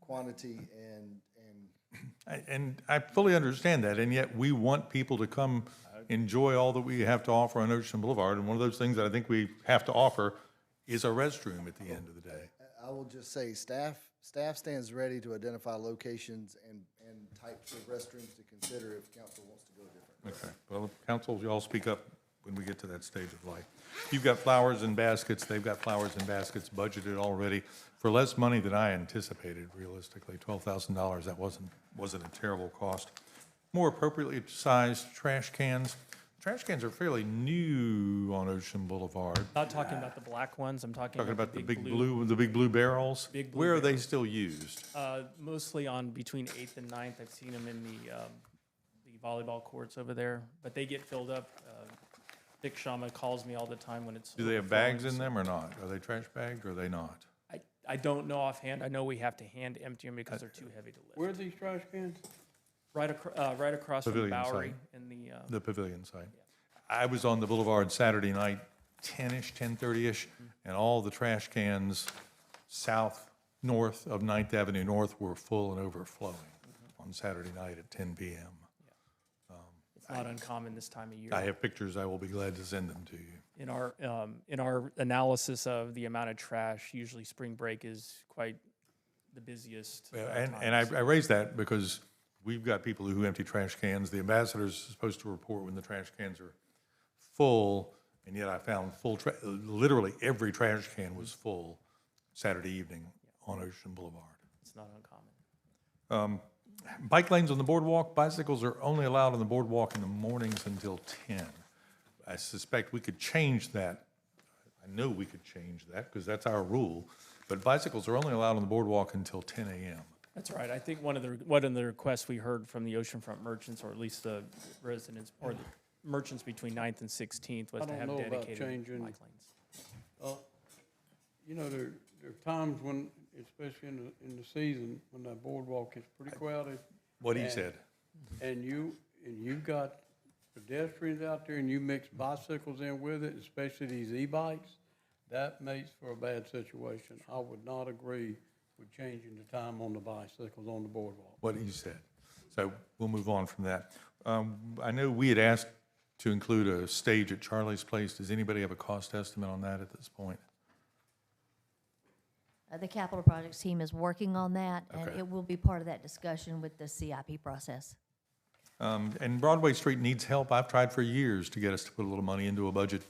quantity and And I fully understand that, and yet we want people to come enjoy all that we have to offer on Ocean Boulevard. And one of those things that I think we have to offer is a restroom at the end of the day. I will just say, staff stands ready to identify locations and types of restrooms to consider if council wants to go different. Okay, well, council, you all speak up when we get to that stage of life. You've got flowers in baskets, they've got flowers in baskets budgeted already for less money than I anticipated, realistically, $12,000, that wasn't a terrible cost. More appropriately sized trash cans. Trash cans are fairly new on Ocean Boulevard. Not talking about the black ones, I'm talking About the big blue barrels. Big blue Where are they barrels. still used? Mostly on between 8th and 9th. I've seen them in the volleyball courts over there, but they get filled up. Dick Shama calls me all the time when it's. Do they have bags in them or not? Are they trash bagged or are they not? I don't know offhand. I know we have to hand empty them because they're too heavy to lift. Where are these trash cans? Right across from Pavilion Bowery site. in The pavilion site. I was on the boulevard Saturday night, 10-ish, 10:30-ish, and all the trash cans north of 9th Avenue North were full and overflowing on Saturday night at 10 p.m. It's not uncommon this time of year. I have pictures. I will be glad to send them to you. In our analysis of the amount of trash, usually spring break is quite the busiest. And I raise that because we've got people who empty trash cans. The ambassador's supposed to report when the trash cans are full, and yet I found literally every trash can was full Saturday evening on Ocean Boulevard. It's not uncommon. Bike lanes on the boardwalk, bicycles are only allowed on the boardwalk in the mornings until 10. I suspect we could change that. I know we could change that because that's our rule, but bicycles are only allowed on the boardwalk until 10 a.m. That's right. I think one of the requests we heard from the oceanfront merchants, or at least the residents, or the merchants between 9th and 16th, was I to don't have know about dedicated changing. bike lanes. You know, there are times when, especially in the season, when that boardwalk is pretty crowded. What he and- said. And you've got pedestrians out there and you mix bicycles in with it, especially these e-bikes, that makes for a bad situation. I would not agree with changing the time on the bicycles on the boardwalk. What he said. So we'll move on from that. I know we had asked to include a stage at Charlie's Place. Does anybody have a cost estimate on that at this point? The capital projects team is working on that, and Okay. it will be part of that discussion with the CIP process. And Broadway Street needs help. I've tried for years to get us to put a little money into a budget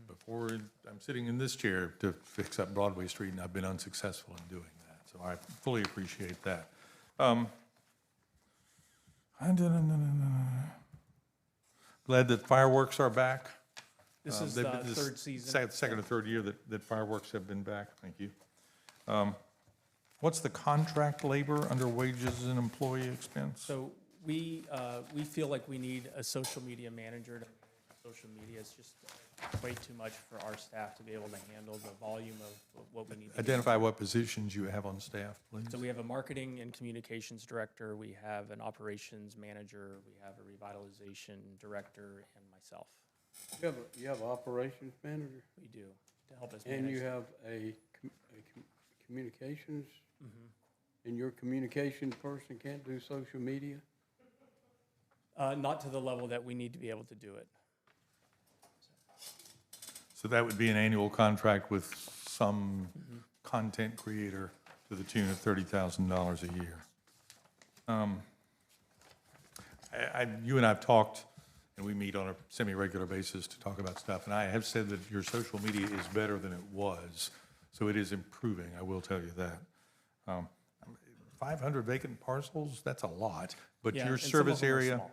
before I'm sitting in this chair to fix up Broadway Street, and I've been unsuccessful in doing that. So I fully appreciate that. Glad that fireworks are back. This is They've the been- third season. Second or third year that fireworks have been back. Thank you. What's the contract labor under wages and employee expense? So we feel like we need a social media manager to social media. It's just way too much for our staff to be able to handle the volume of what we need to do. Identify what positions you have on staff, please. So we have a marketing and communications director, we have an operations manager, we have a revitalization director, and myself. You have an operations manager? We do, to help us manage. And you have a communications? And your communication person can't do social media? Not to the level that we need to be able to do it. So that would be an annual contract with some content creator to the tune of $30,000 a year. You and I have talked, and we meet on a semi-regular basis to talk about stuff, and I have said that your social media is better than it was, so it is improving, I will tell you that. 500 vacant parcels, that's a lot, but Yeah, your and some of service them are area small.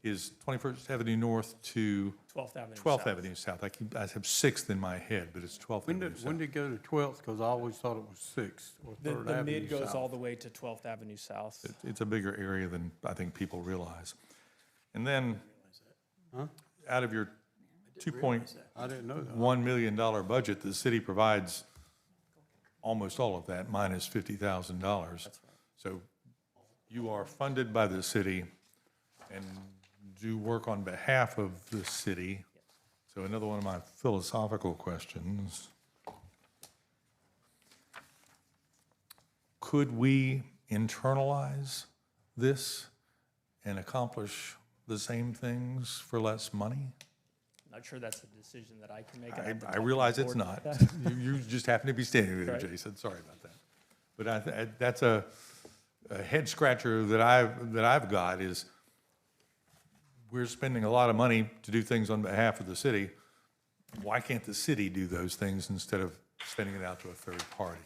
is 21st Avenue North to 12th Avenue 12th South. Avenue South. I have 6th in my head, but it's 12th When Avenue did South. it go to 12th? Because I always thought it was 6th or 3rd The Avenue mid goes South. all the way to 12th Avenue South. It's a bigger area than I think people realize. And then, out of your I didn't know that. $2.1 million budget, the city provides almost all of that, minus $50,000. So you are funded by the city and do work on behalf of the city. So another one of my philosophical questions. Could we internalize this and accomplish the same things for less money? Not sure that's a decision that I can make. I'd I, have to I talk to the realize it's board not. about that. You just happen to be standing there, Right. Jason. Sorry about that. But that's a head scratcher that I've got is we're spending a lot of money to do things on behalf of the city. Why can't the city do those things instead of spending it out to a third party?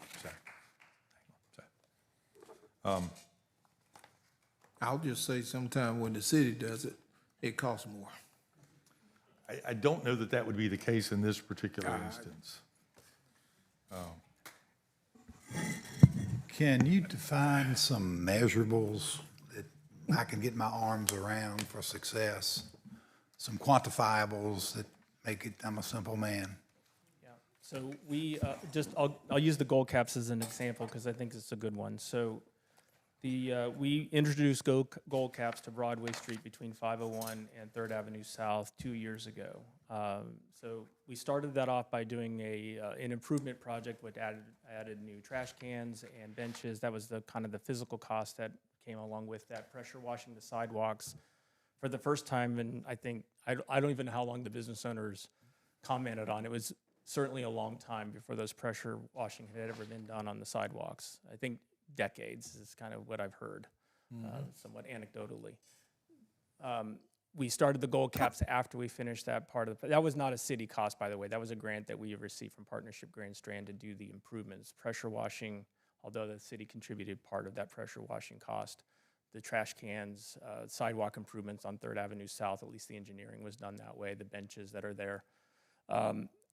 I'll just say sometime when the city does it, it costs more. I don't know that that would be the case in this particular instance. Can you define some measurables that I can get my arms around for success? Some quantifiables that make it, I'm a simple man. Yeah, so we, I'll use the goal caps as an example because I think it's a good one. So we introduced goal caps to Broadway Street between 501 and 3rd Avenue South 2 years ago. So we started that off by doing an improvement project which added new trash cans and benches. That was the kind of the physical cost that came along with that. Pressure washing the sidewalks for the first time, and I think, I don't even know how long the business owners commented on. It was certainly a long time before those pressure washing had ever been done on the sidewalks. I think decades is kind of what I've heard, somewhat anecdotally. We started the gold caps after we finished that part of that was not a city cost, by the way. That was a grant that we received from Partnership Grand Strand to do the improvements. Pressure washing, although the city contributed part of that pressure washing cost. The trash cans, sidewalk improvements on 3rd Avenue South, at least the engineering was done that way, the benches that are there.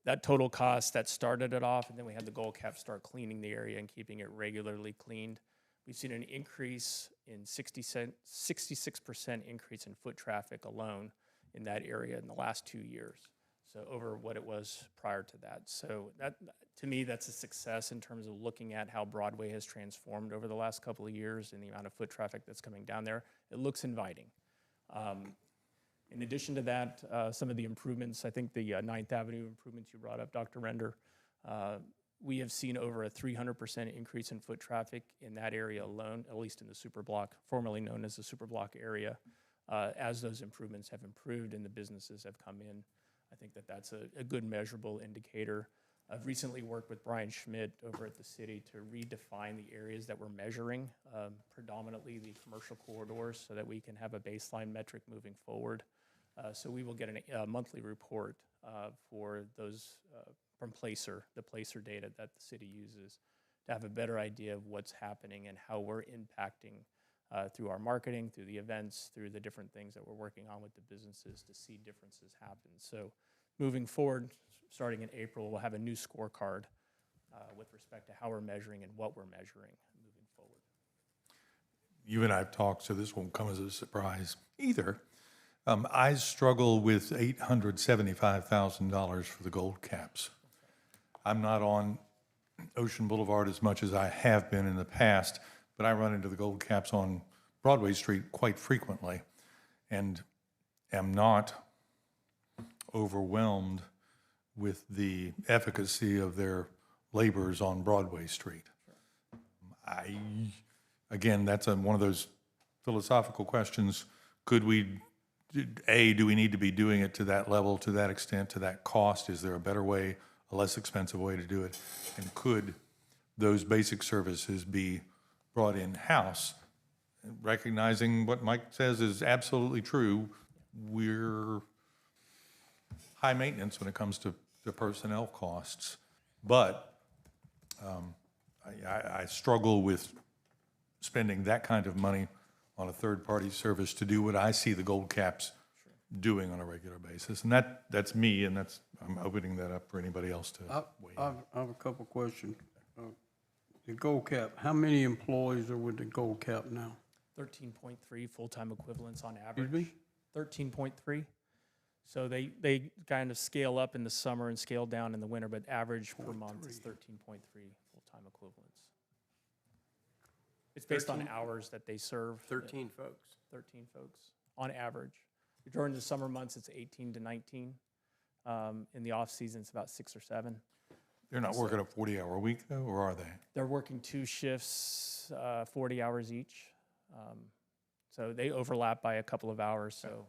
That total cost, that started it off, and then we had the gold cap start cleaning the area and keeping it regularly cleaned. We've seen an increase in 66% increase in foot traffic alone in that area in the last 2 years. So over what it was prior to that. So that, to me, that's a success in terms of looking at how Broadway has transformed over the last couple of years and the amount of foot traffic that's coming down there. It looks inviting. In addition to that, some of the improvements, I think the 9th Avenue improvements you brought up, Dr. Render, we have seen over a 300% increase in foot traffic in that area alone, at least in the superblock, formerly known as the superblock area, as those improvements have improved and the businesses have come in. I think that that's a good measurable indicator. I've recently worked with Brian Schmidt over at the city to redefine the areas that we're measuring, predominantly the commercial corridors, so that we can have a baseline metric moving forward. So we will get a monthly report for those from Placer, the Placer data that the city uses, to have a better idea of what's happening and how we're impacting through our marketing, through the events, through the different things that we're working on with the businesses to see differences happen. So moving forward, starting in April, we'll have a new scorecard with respect to how we're measuring and what we're measuring moving forward. You and I have talked, so this won't come as a surprise either. I struggle with $875,000 for the gold caps. I'm not on Ocean Boulevard as much as I have been in the past, but I run into the gold caps on Broadway Street quite frequently and am not overwhelmed with the efficacy of their labors on Broadway Street. Again, that's one of those philosophical questions. Could we, do we need to be doing it to that level, to that extent, to that cost? Is there a better way, a less expensive way to do it? And could those basic services be brought in-house? Recognizing what Mike says is absolutely true, we're high maintenance when it comes to personnel costs. But I struggle with spending that kind of money on a third-party service to do what I see the gold caps doing on a regular basis. And that's me, and I'm opening that up for anybody else to weigh in. I have a couple questions. The gold cap, how many employees are with the gold cap now? 13.3 full-time equivalents on average. Excuse me? 13.3. So they kind of scale up in the summer and scale down in the winter, but average per month is 13.3 full-time equivalents. It's based on hours that they serve. 13 folks. 13 folks on average. During the summer months, it's 18 to 19. In the off season, it's about 6 or 7. They're not working a 40-hour week, though, or are they? They're working 2 shifts, 40 hours each. So they overlap by a couple of hours, so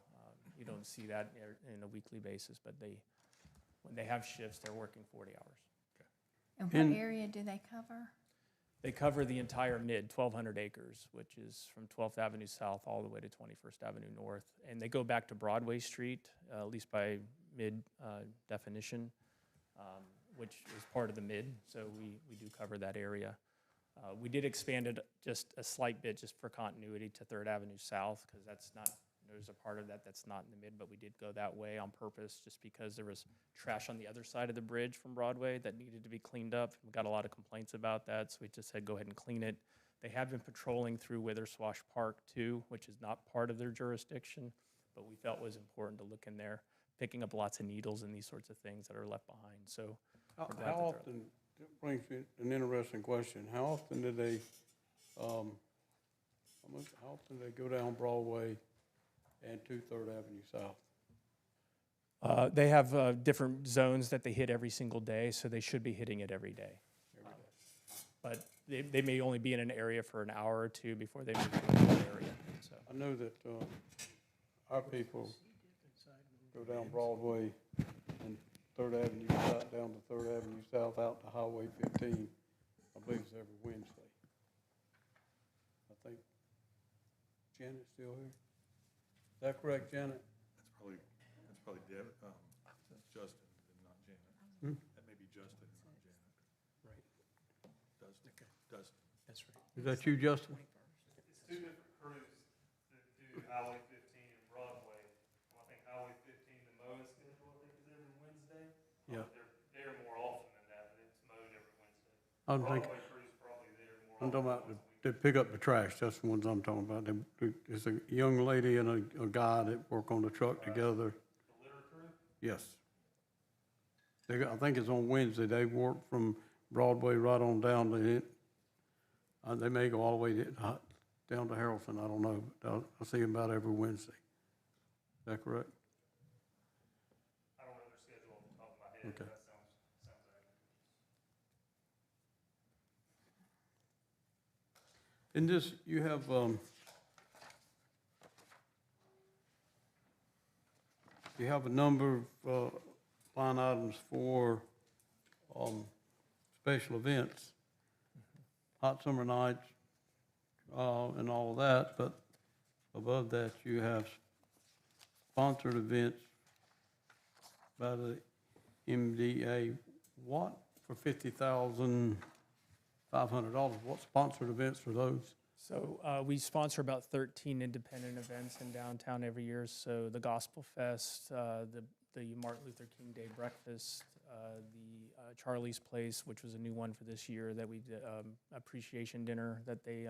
you don't see that in a weekly basis, but when they have shifts, they're working 40 hours. And what area do they cover? They cover the entire 1,200 acres, which is from 12th Avenue South all the way to 21st Avenue North. And they go back to Broadway Street, at least by mid definition, which is part of the mid, so we do cover that area. We did expand it just a slight bit, just for continuity, to 3rd Avenue South, because there's a part of that that's not in the mid, but we did go that way on purpose, just because there was trash on the other side of the bridge from Broadway that needed to be cleaned up. We got a lot of complaints about that, so we just said, go ahead and clean it. They have been patrolling through Witherswash Park too, which is not part of their jurisdiction, but we felt it was important to look in there, picking up lots of needles and these sorts of things that are left behind, so. we're glad that How they're- often, that brings me an interesting question, how often do they, how often do they go down Broadway and to 3rd Avenue South? They have different zones that they hit every single day, so they should be hitting it every day. But they may only be in an area for an hour or two before they move to another area, so. I know that our people go down Broadway and 3rd Avenue South, down to 3rd Avenue South, out to Highway 15, I believe it's every Wednesday. I think Janet's still here. Is that correct, Janet? That's probably Justin and not Janet. That may be Justin and not Janet. Right. Dustin. That's right. Is that you, Justin? It's two different crews that do Highway 15 and Broadway. I think Highway 15, the mowing schedule, I think, is every Wednesday. Yeah. They're there more often than that, but it's mowed every Wednesday. I'm thinking, Broadway crew's probably there more I'm often. talking about, they pick up the trash, that's the ones I'm talking about. It's a young lady and a guy that work on the truck together. The litter crew? Yes. I think it's on Wednesday, they work from Broadway right on down to it. They may go all the way down to Harrelson, I don't know, but I see them about every Wednesday. Is that correct? I don't know their schedule off the top of my head, Okay. but that sounds accurate. In this, you have, a number of line items for special events, hot summer nights, and all of that, but above that, you have sponsored events by the MDA. What, for $50,500? What sponsored events are those? So we sponsor about 13 independent events in downtown every year. So the Gospel Fest, the Martin Luther King Day Breakfast, the Charlie's Place, which was a new one for this year, that we did appreciation dinner that they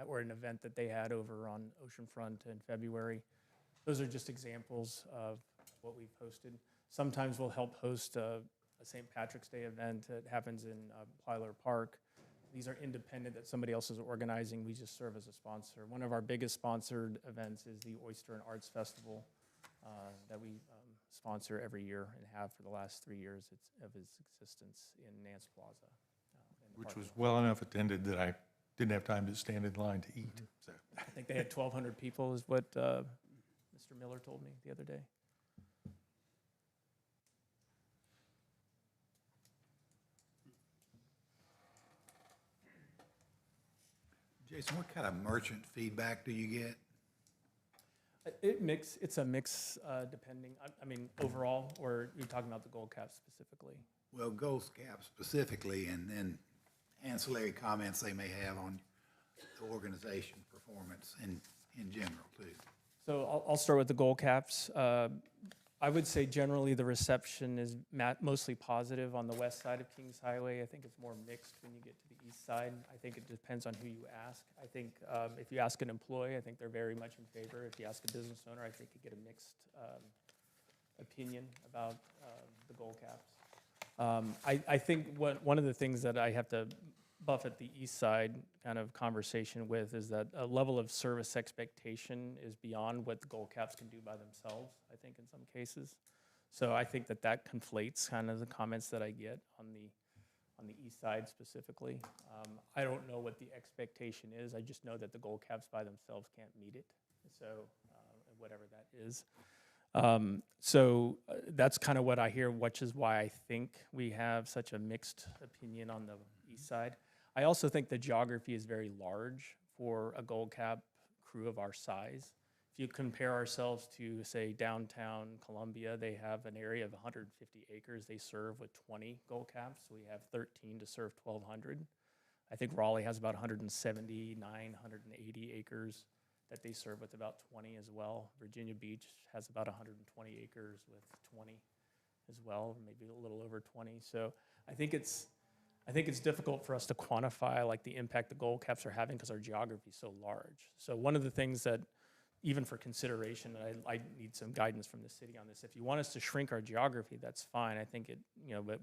or an event that they had over on Oceanfront in February. Those are just examples of what we've hosted. Sometimes we'll help host a St. Patrick's Day event that happens in Plyler Park. These are independent that somebody else is organizing. We just serve as a sponsor. One of our biggest sponsored events is the Oyster and Arts Festival that we sponsor every year and have for the last 3 years of its existence in Nance Plaza. In the Which parking was lot. well enough attended that I didn't have time to stand in line to eat, so. I think they had 1,200 people is what Mr. Miller told me the other day. Jason, what kind of merchant feedback do you get? It's a mix depending, I mean, overall, or you're talking about the gold cap specifically? Well, Gold Cap specifically, and ancillary comments they may have on the organization performance in general, too. So I'll start with the goal caps. I would say generally the reception is mostly positive on the west side of Kings Highway. I think it's more mixed when you get to the east side. I think it depends on who you ask. I think if you ask an employee, I think they're very much in favor. If you ask a business owner, I think you get a mixed opinion about the goal caps. I think one of the things that I have to buffet the east side kind of conversation with is that a level of service expectation is beyond what the goal caps can do by themselves, I think, in some cases. So I think that conflates kind of the comments that I get on the east side specifically. I don't know what the expectation is. I just know that the goal caps by themselves can't meet it, so whatever that is. That's kind of what I hear, which is why I think we have such a mixed opinion on the east side. I also think the geography is very large for a gold cap crew of our size. If you compare ourselves to, say, downtown Columbia, they have an area of 150 acres they serve with 20 gold caps. We have 13 to serve 1,200. I think Raleigh has about 179, 180 acres that they serve with about 20 as well. Virginia Beach has about 120 acres with 20 as well, maybe a little over 20. So I think it's difficult for us to quantify like the impact the gold caps are having because our geography is so large. So one of the things that, even for consideration, I need some guidance from the city on this. If you want us to shrink our geography, that's fine. I think but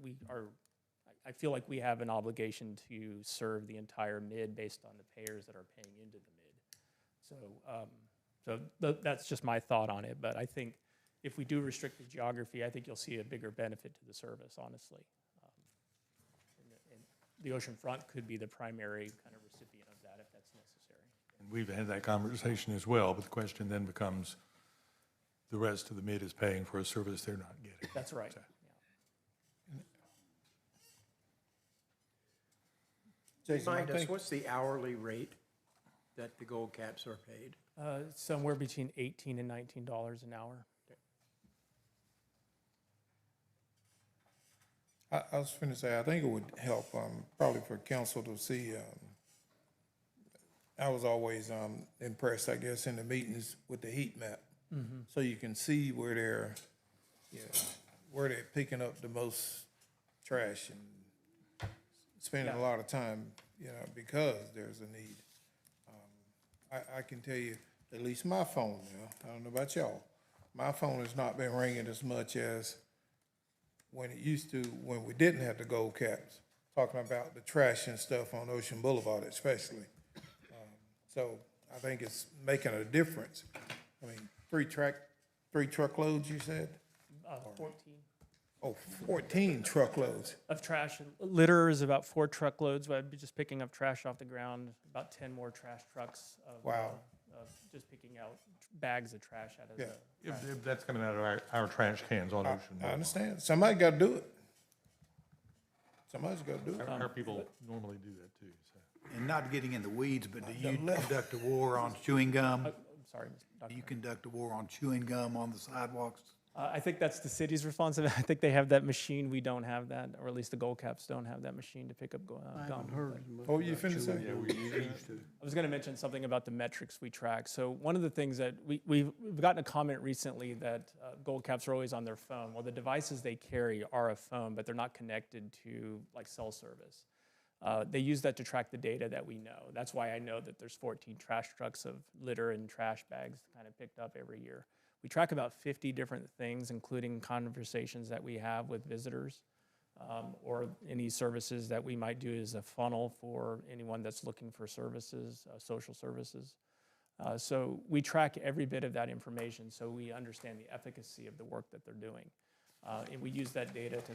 I feel like we have an obligation to serve the entire mid based on the payers that are paying into the mid. So that's just my thought on it. But I think if we do restrict the geography, I think you'll see a bigger benefit to the service, honestly. And the oceanfront could be the primary kind of recipient of that if that's necessary. And we've had that conversation as well, but the question then becomes, the rest of the mid is paying for a service they're not getting. That's right. So. Jason, Remind us, what's the hourly rate that the gold caps are paid? Somewhere between $18 and $19 an hour. I was going to say, I think it would help, probably for council to see, I was always impressed, I guess, in the meetings with the heat map. So you can see where they're picking up the most trash and spending a lot of time, because there's a need. I can tell you, at least my phone now, I don't know about y'all, my phone has not been ringing as much as when it used to, when we didn't have the gold caps, talking about the trash and stuff on Ocean Boulevard especially. So I think it's making a difference. I mean, three truckloads, you said? 14. Oh, 14 truckloads. Of trash. Litter is about 4 truckloads. I'd be just picking up trash off the ground, about 10 more trash trucks of, Wow. Of just picking out bags of trash out of the If that's coming out of our trash cans on Ocean I Boulevard. understand. Somebody got to do it. Somebody's got to do it. Our people normally do that too, so. And not getting in the weeds, but do you conduct a war on chewing gum? I'm sorry, Mr. Do you conduct a war on chewing gum on the sidewalks? I think that's the city's responsibility. I think they have that machine. We don't have that, or at least the gold caps don't have that machine to pick up gum. What were you finna say? Yeah, we used to. I was going to mention something about the metrics we track. So one of the things that we've gotten a comment recently that gold caps are always on their phone. Well, the devices they carry are a phone, but they're not connected to like cell service. They use that to track the data that we know. That's why I know that there's 14 trash trucks of litter and trash bags kind of picked up every year. We track about 50 different things, including conversations that we have with visitors, or any services that we might do as a funnel for anyone that's looking for services, social services. So we track every bit of that information so we understand the efficacy of the work that they're doing. And we use that data to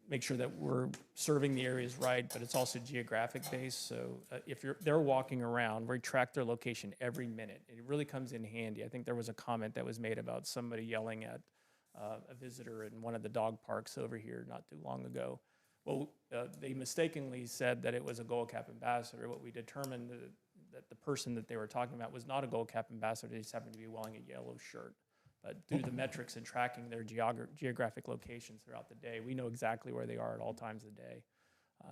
make sure that we're serving the areas right, but it's also geographic based. So if they're walking around, we track their location every minute. It really comes in handy. I think there was a comment that was made about somebody yelling at a visitor in one of the dog parks over here not too long ago. Well, they mistakenly said that it was a Gold Cap ambassador. What we determined that the person that they were talking about was not a Gold Cap ambassador. They just happened to be wearing a yellow shirt. But through the metrics and tracking their geographic locations throughout the day, we know exactly where they are at all times of the day.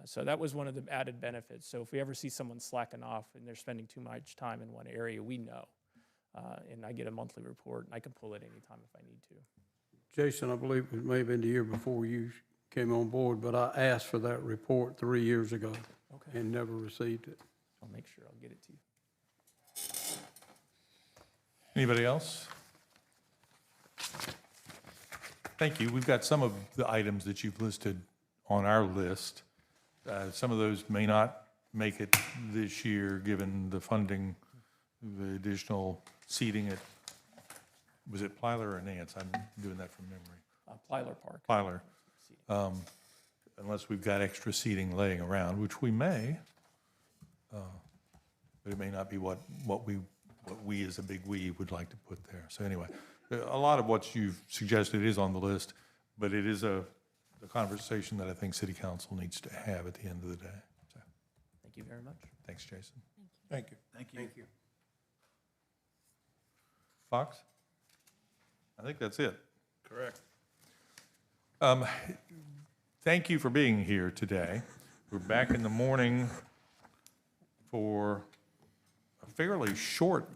So that was one of the added benefits. So if we ever see someone slacking off and they're spending too much time in one area, we know. And I get a monthly report, and I can pull it anytime if I need to. Jason, I believe it may have been the year before you came on board, but I asked for that report 3 years ago and never received it. I'll make sure I'll get it to you. Anybody else? Thank you. We've got some of the items that you've listed on our list. Some of those may not make it this year, given the funding, the additional seating at, was it Plyler or Nance? I'm doing that from memory. Plyler Park. Plyler. Unless we've got extra seating laying around, which we may, but it may not be what we what we as a big we would like to put there. So anyway, a lot of what you've suggested is on the list, but it is a conversation that I think city council needs to have at the end of the day. So, Thank you very much. thanks, Jason. Thank you. Thank you. Thank you. Fox? I think that's it. Correct. Thank you for being here today. We're back in the morning for a fairly short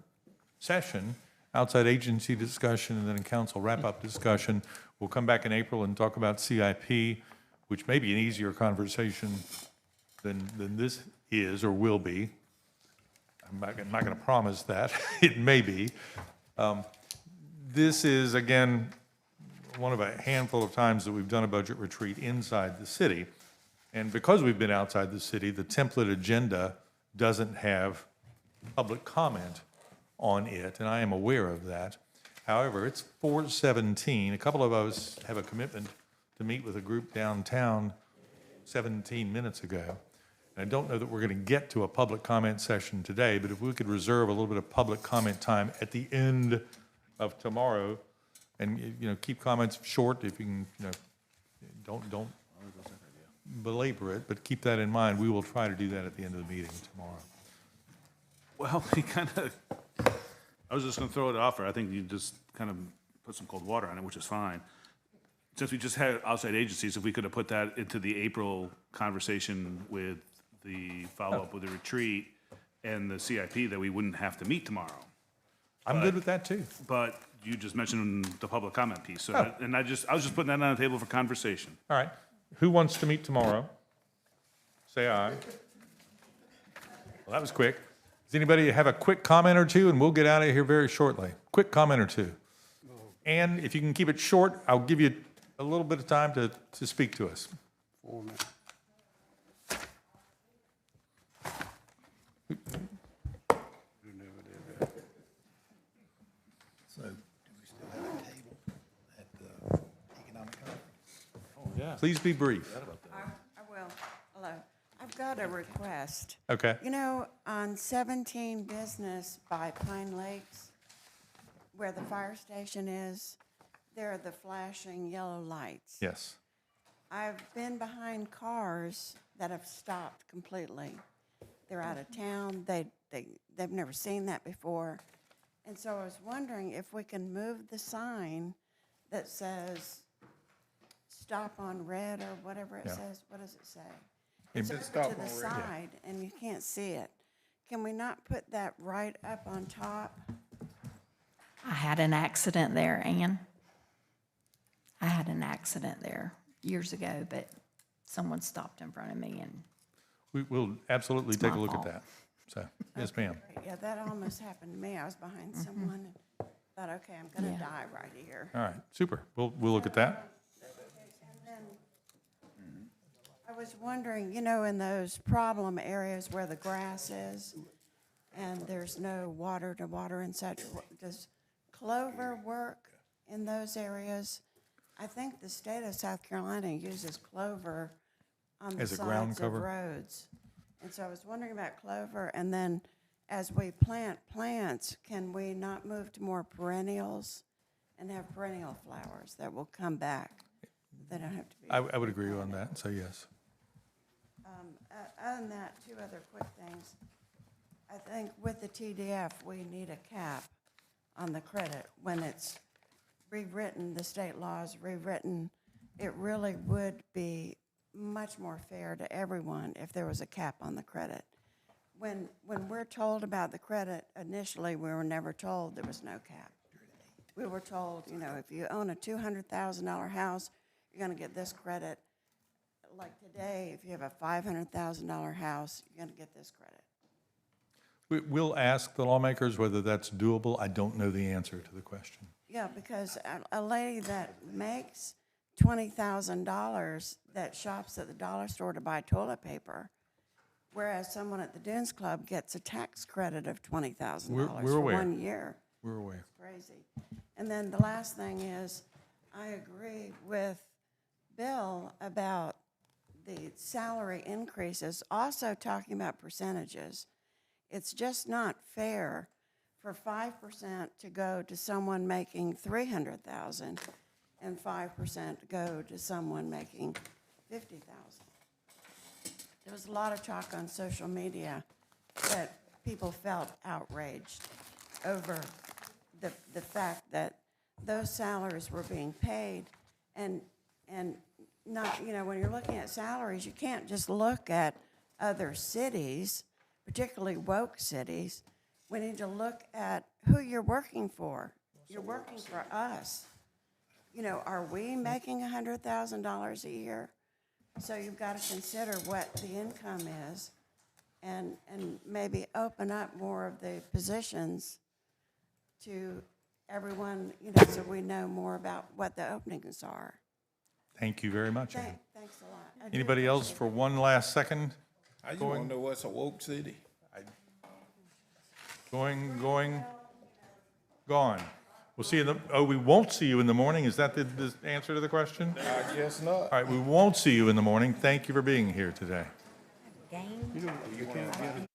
session, outside agency discussion, and then a council wrap-up discussion. We'll come back in April and talk about CIP, which may be an easier conversation than this is or will be. I'm not going to promise that. It may be. This is, again, one of a handful of times that we've done a budget retreat inside the city. And because we've been outside the city, the template agenda doesn't have public comment on it, and I am aware of that. However, it's 4:17. A couple of us have a commitment to meet with a group downtown 17 minutes ago. And I don't know that we're going to get to a public comment session today, but if we could reserve a little bit of public comment time at the end of tomorrow, and, you know, keep comments short if you can, you know, don't belabor it, but keep that in mind. We will try to do that at the end of the meeting tomorrow. Well, we kind of, I was just going to throw it off there. I think you just kind of put some cold water on it, which is fine. Since we just had outside agencies, if we could have put that into the April conversation with the follow-up with the retreat and the CIP, that we wouldn't have to meet tomorrow. I'm good with that, too. But you just mentioned the public comment piece, so, Oh. and I was just putting that on the table for conversation. All right. Who wants to meet tomorrow? Say aye. Well, that was quick. Does anybody have a quick comment or two? And we'll get out of here very shortly. Quick comment or two. And if you can keep it short, I'll give you a little bit of time to speak to us. 4 minutes. So, do we still have a table at the economic conference? Yeah. Please be brief. I will. Hello. I've got a request. Okay. You know, on 17 Business by Pine Lakes, where the fire station is, there are the flashing yellow lights. Yes. I've been behind cars that have stopped completely. They're out of town. They've never seen that before. And so I was wondering if we can move the sign that says, stop on red or whatever it Yeah. says. What does it say? It It's says over stop to the on red. side and you can't see it. Can we not put that right up on top? I had an accident there, Ann. I had an accident there years ago, but someone stopped in front of me and We'll absolutely take a my look at fault. that. So, yes, ma'am. Yeah, that almost happened to me. I was behind someone and thought, okay, I'm gonna Yeah. die right here. All right, super. We'll look at that. And then I was wondering, you know, in those problem areas where the grass is and there's no water to water and such, does clover work in those areas? I think the state of South Carolina uses clover on the As a ground sides of cover? roads. And so I was wondering about clover, and then as we plant plants, can we not move to more perennials and have perennial flowers that will come back? They don't have to be. I would agree on that, so yes. Other than that, two other quick things. I think with the TDF, we need a cap on the credit. When it's rewritten, the state law is rewritten, it really would be much more fair to everyone if there was a cap on the credit. When we're told about the credit, initially, we were never told there was no cap. We were told, you know, if you own a $200,000 house, you're gonna get this credit. Like today, if you have a $500,000 house, you're gonna get this credit. We'll ask the lawmakers whether that's doable. I don't know the answer to the question. Yeah, because a lady that makes $20,000 that shops at the dollar store to buy toilet paper, whereas someone at the Dunes Club gets a tax credit of $20,000 We're for aware. 1 year. We're aware. Crazy. And then the last thing is, I agree with Bill about the salary increases, also talking about percentages. It's just not fair for 5% to go to someone making 300,000 and 5% to go to someone making 50,000. There was a lot of talk on social media that people felt outraged over the fact that those salaries were being paid, and not, you know, when you're looking at salaries, you can't just look at other cities, particularly woke cities. We need to look at who you're working for. You're working for us. You know, are we making $100,000 a year? So you've got to consider what the income is, and maybe open up more of the positions to everyone, you know, so we know more about what the openings are. Thank you very much, Ann. Thanks a lot. I do Anybody else appreciate for one last second? I just want to know what's a woke city. Gone. We'll see you we won't see you in the morning. Is that the answer to the question? I guess not. All right, we won't see you in the morning. Thank you for being here today. Game.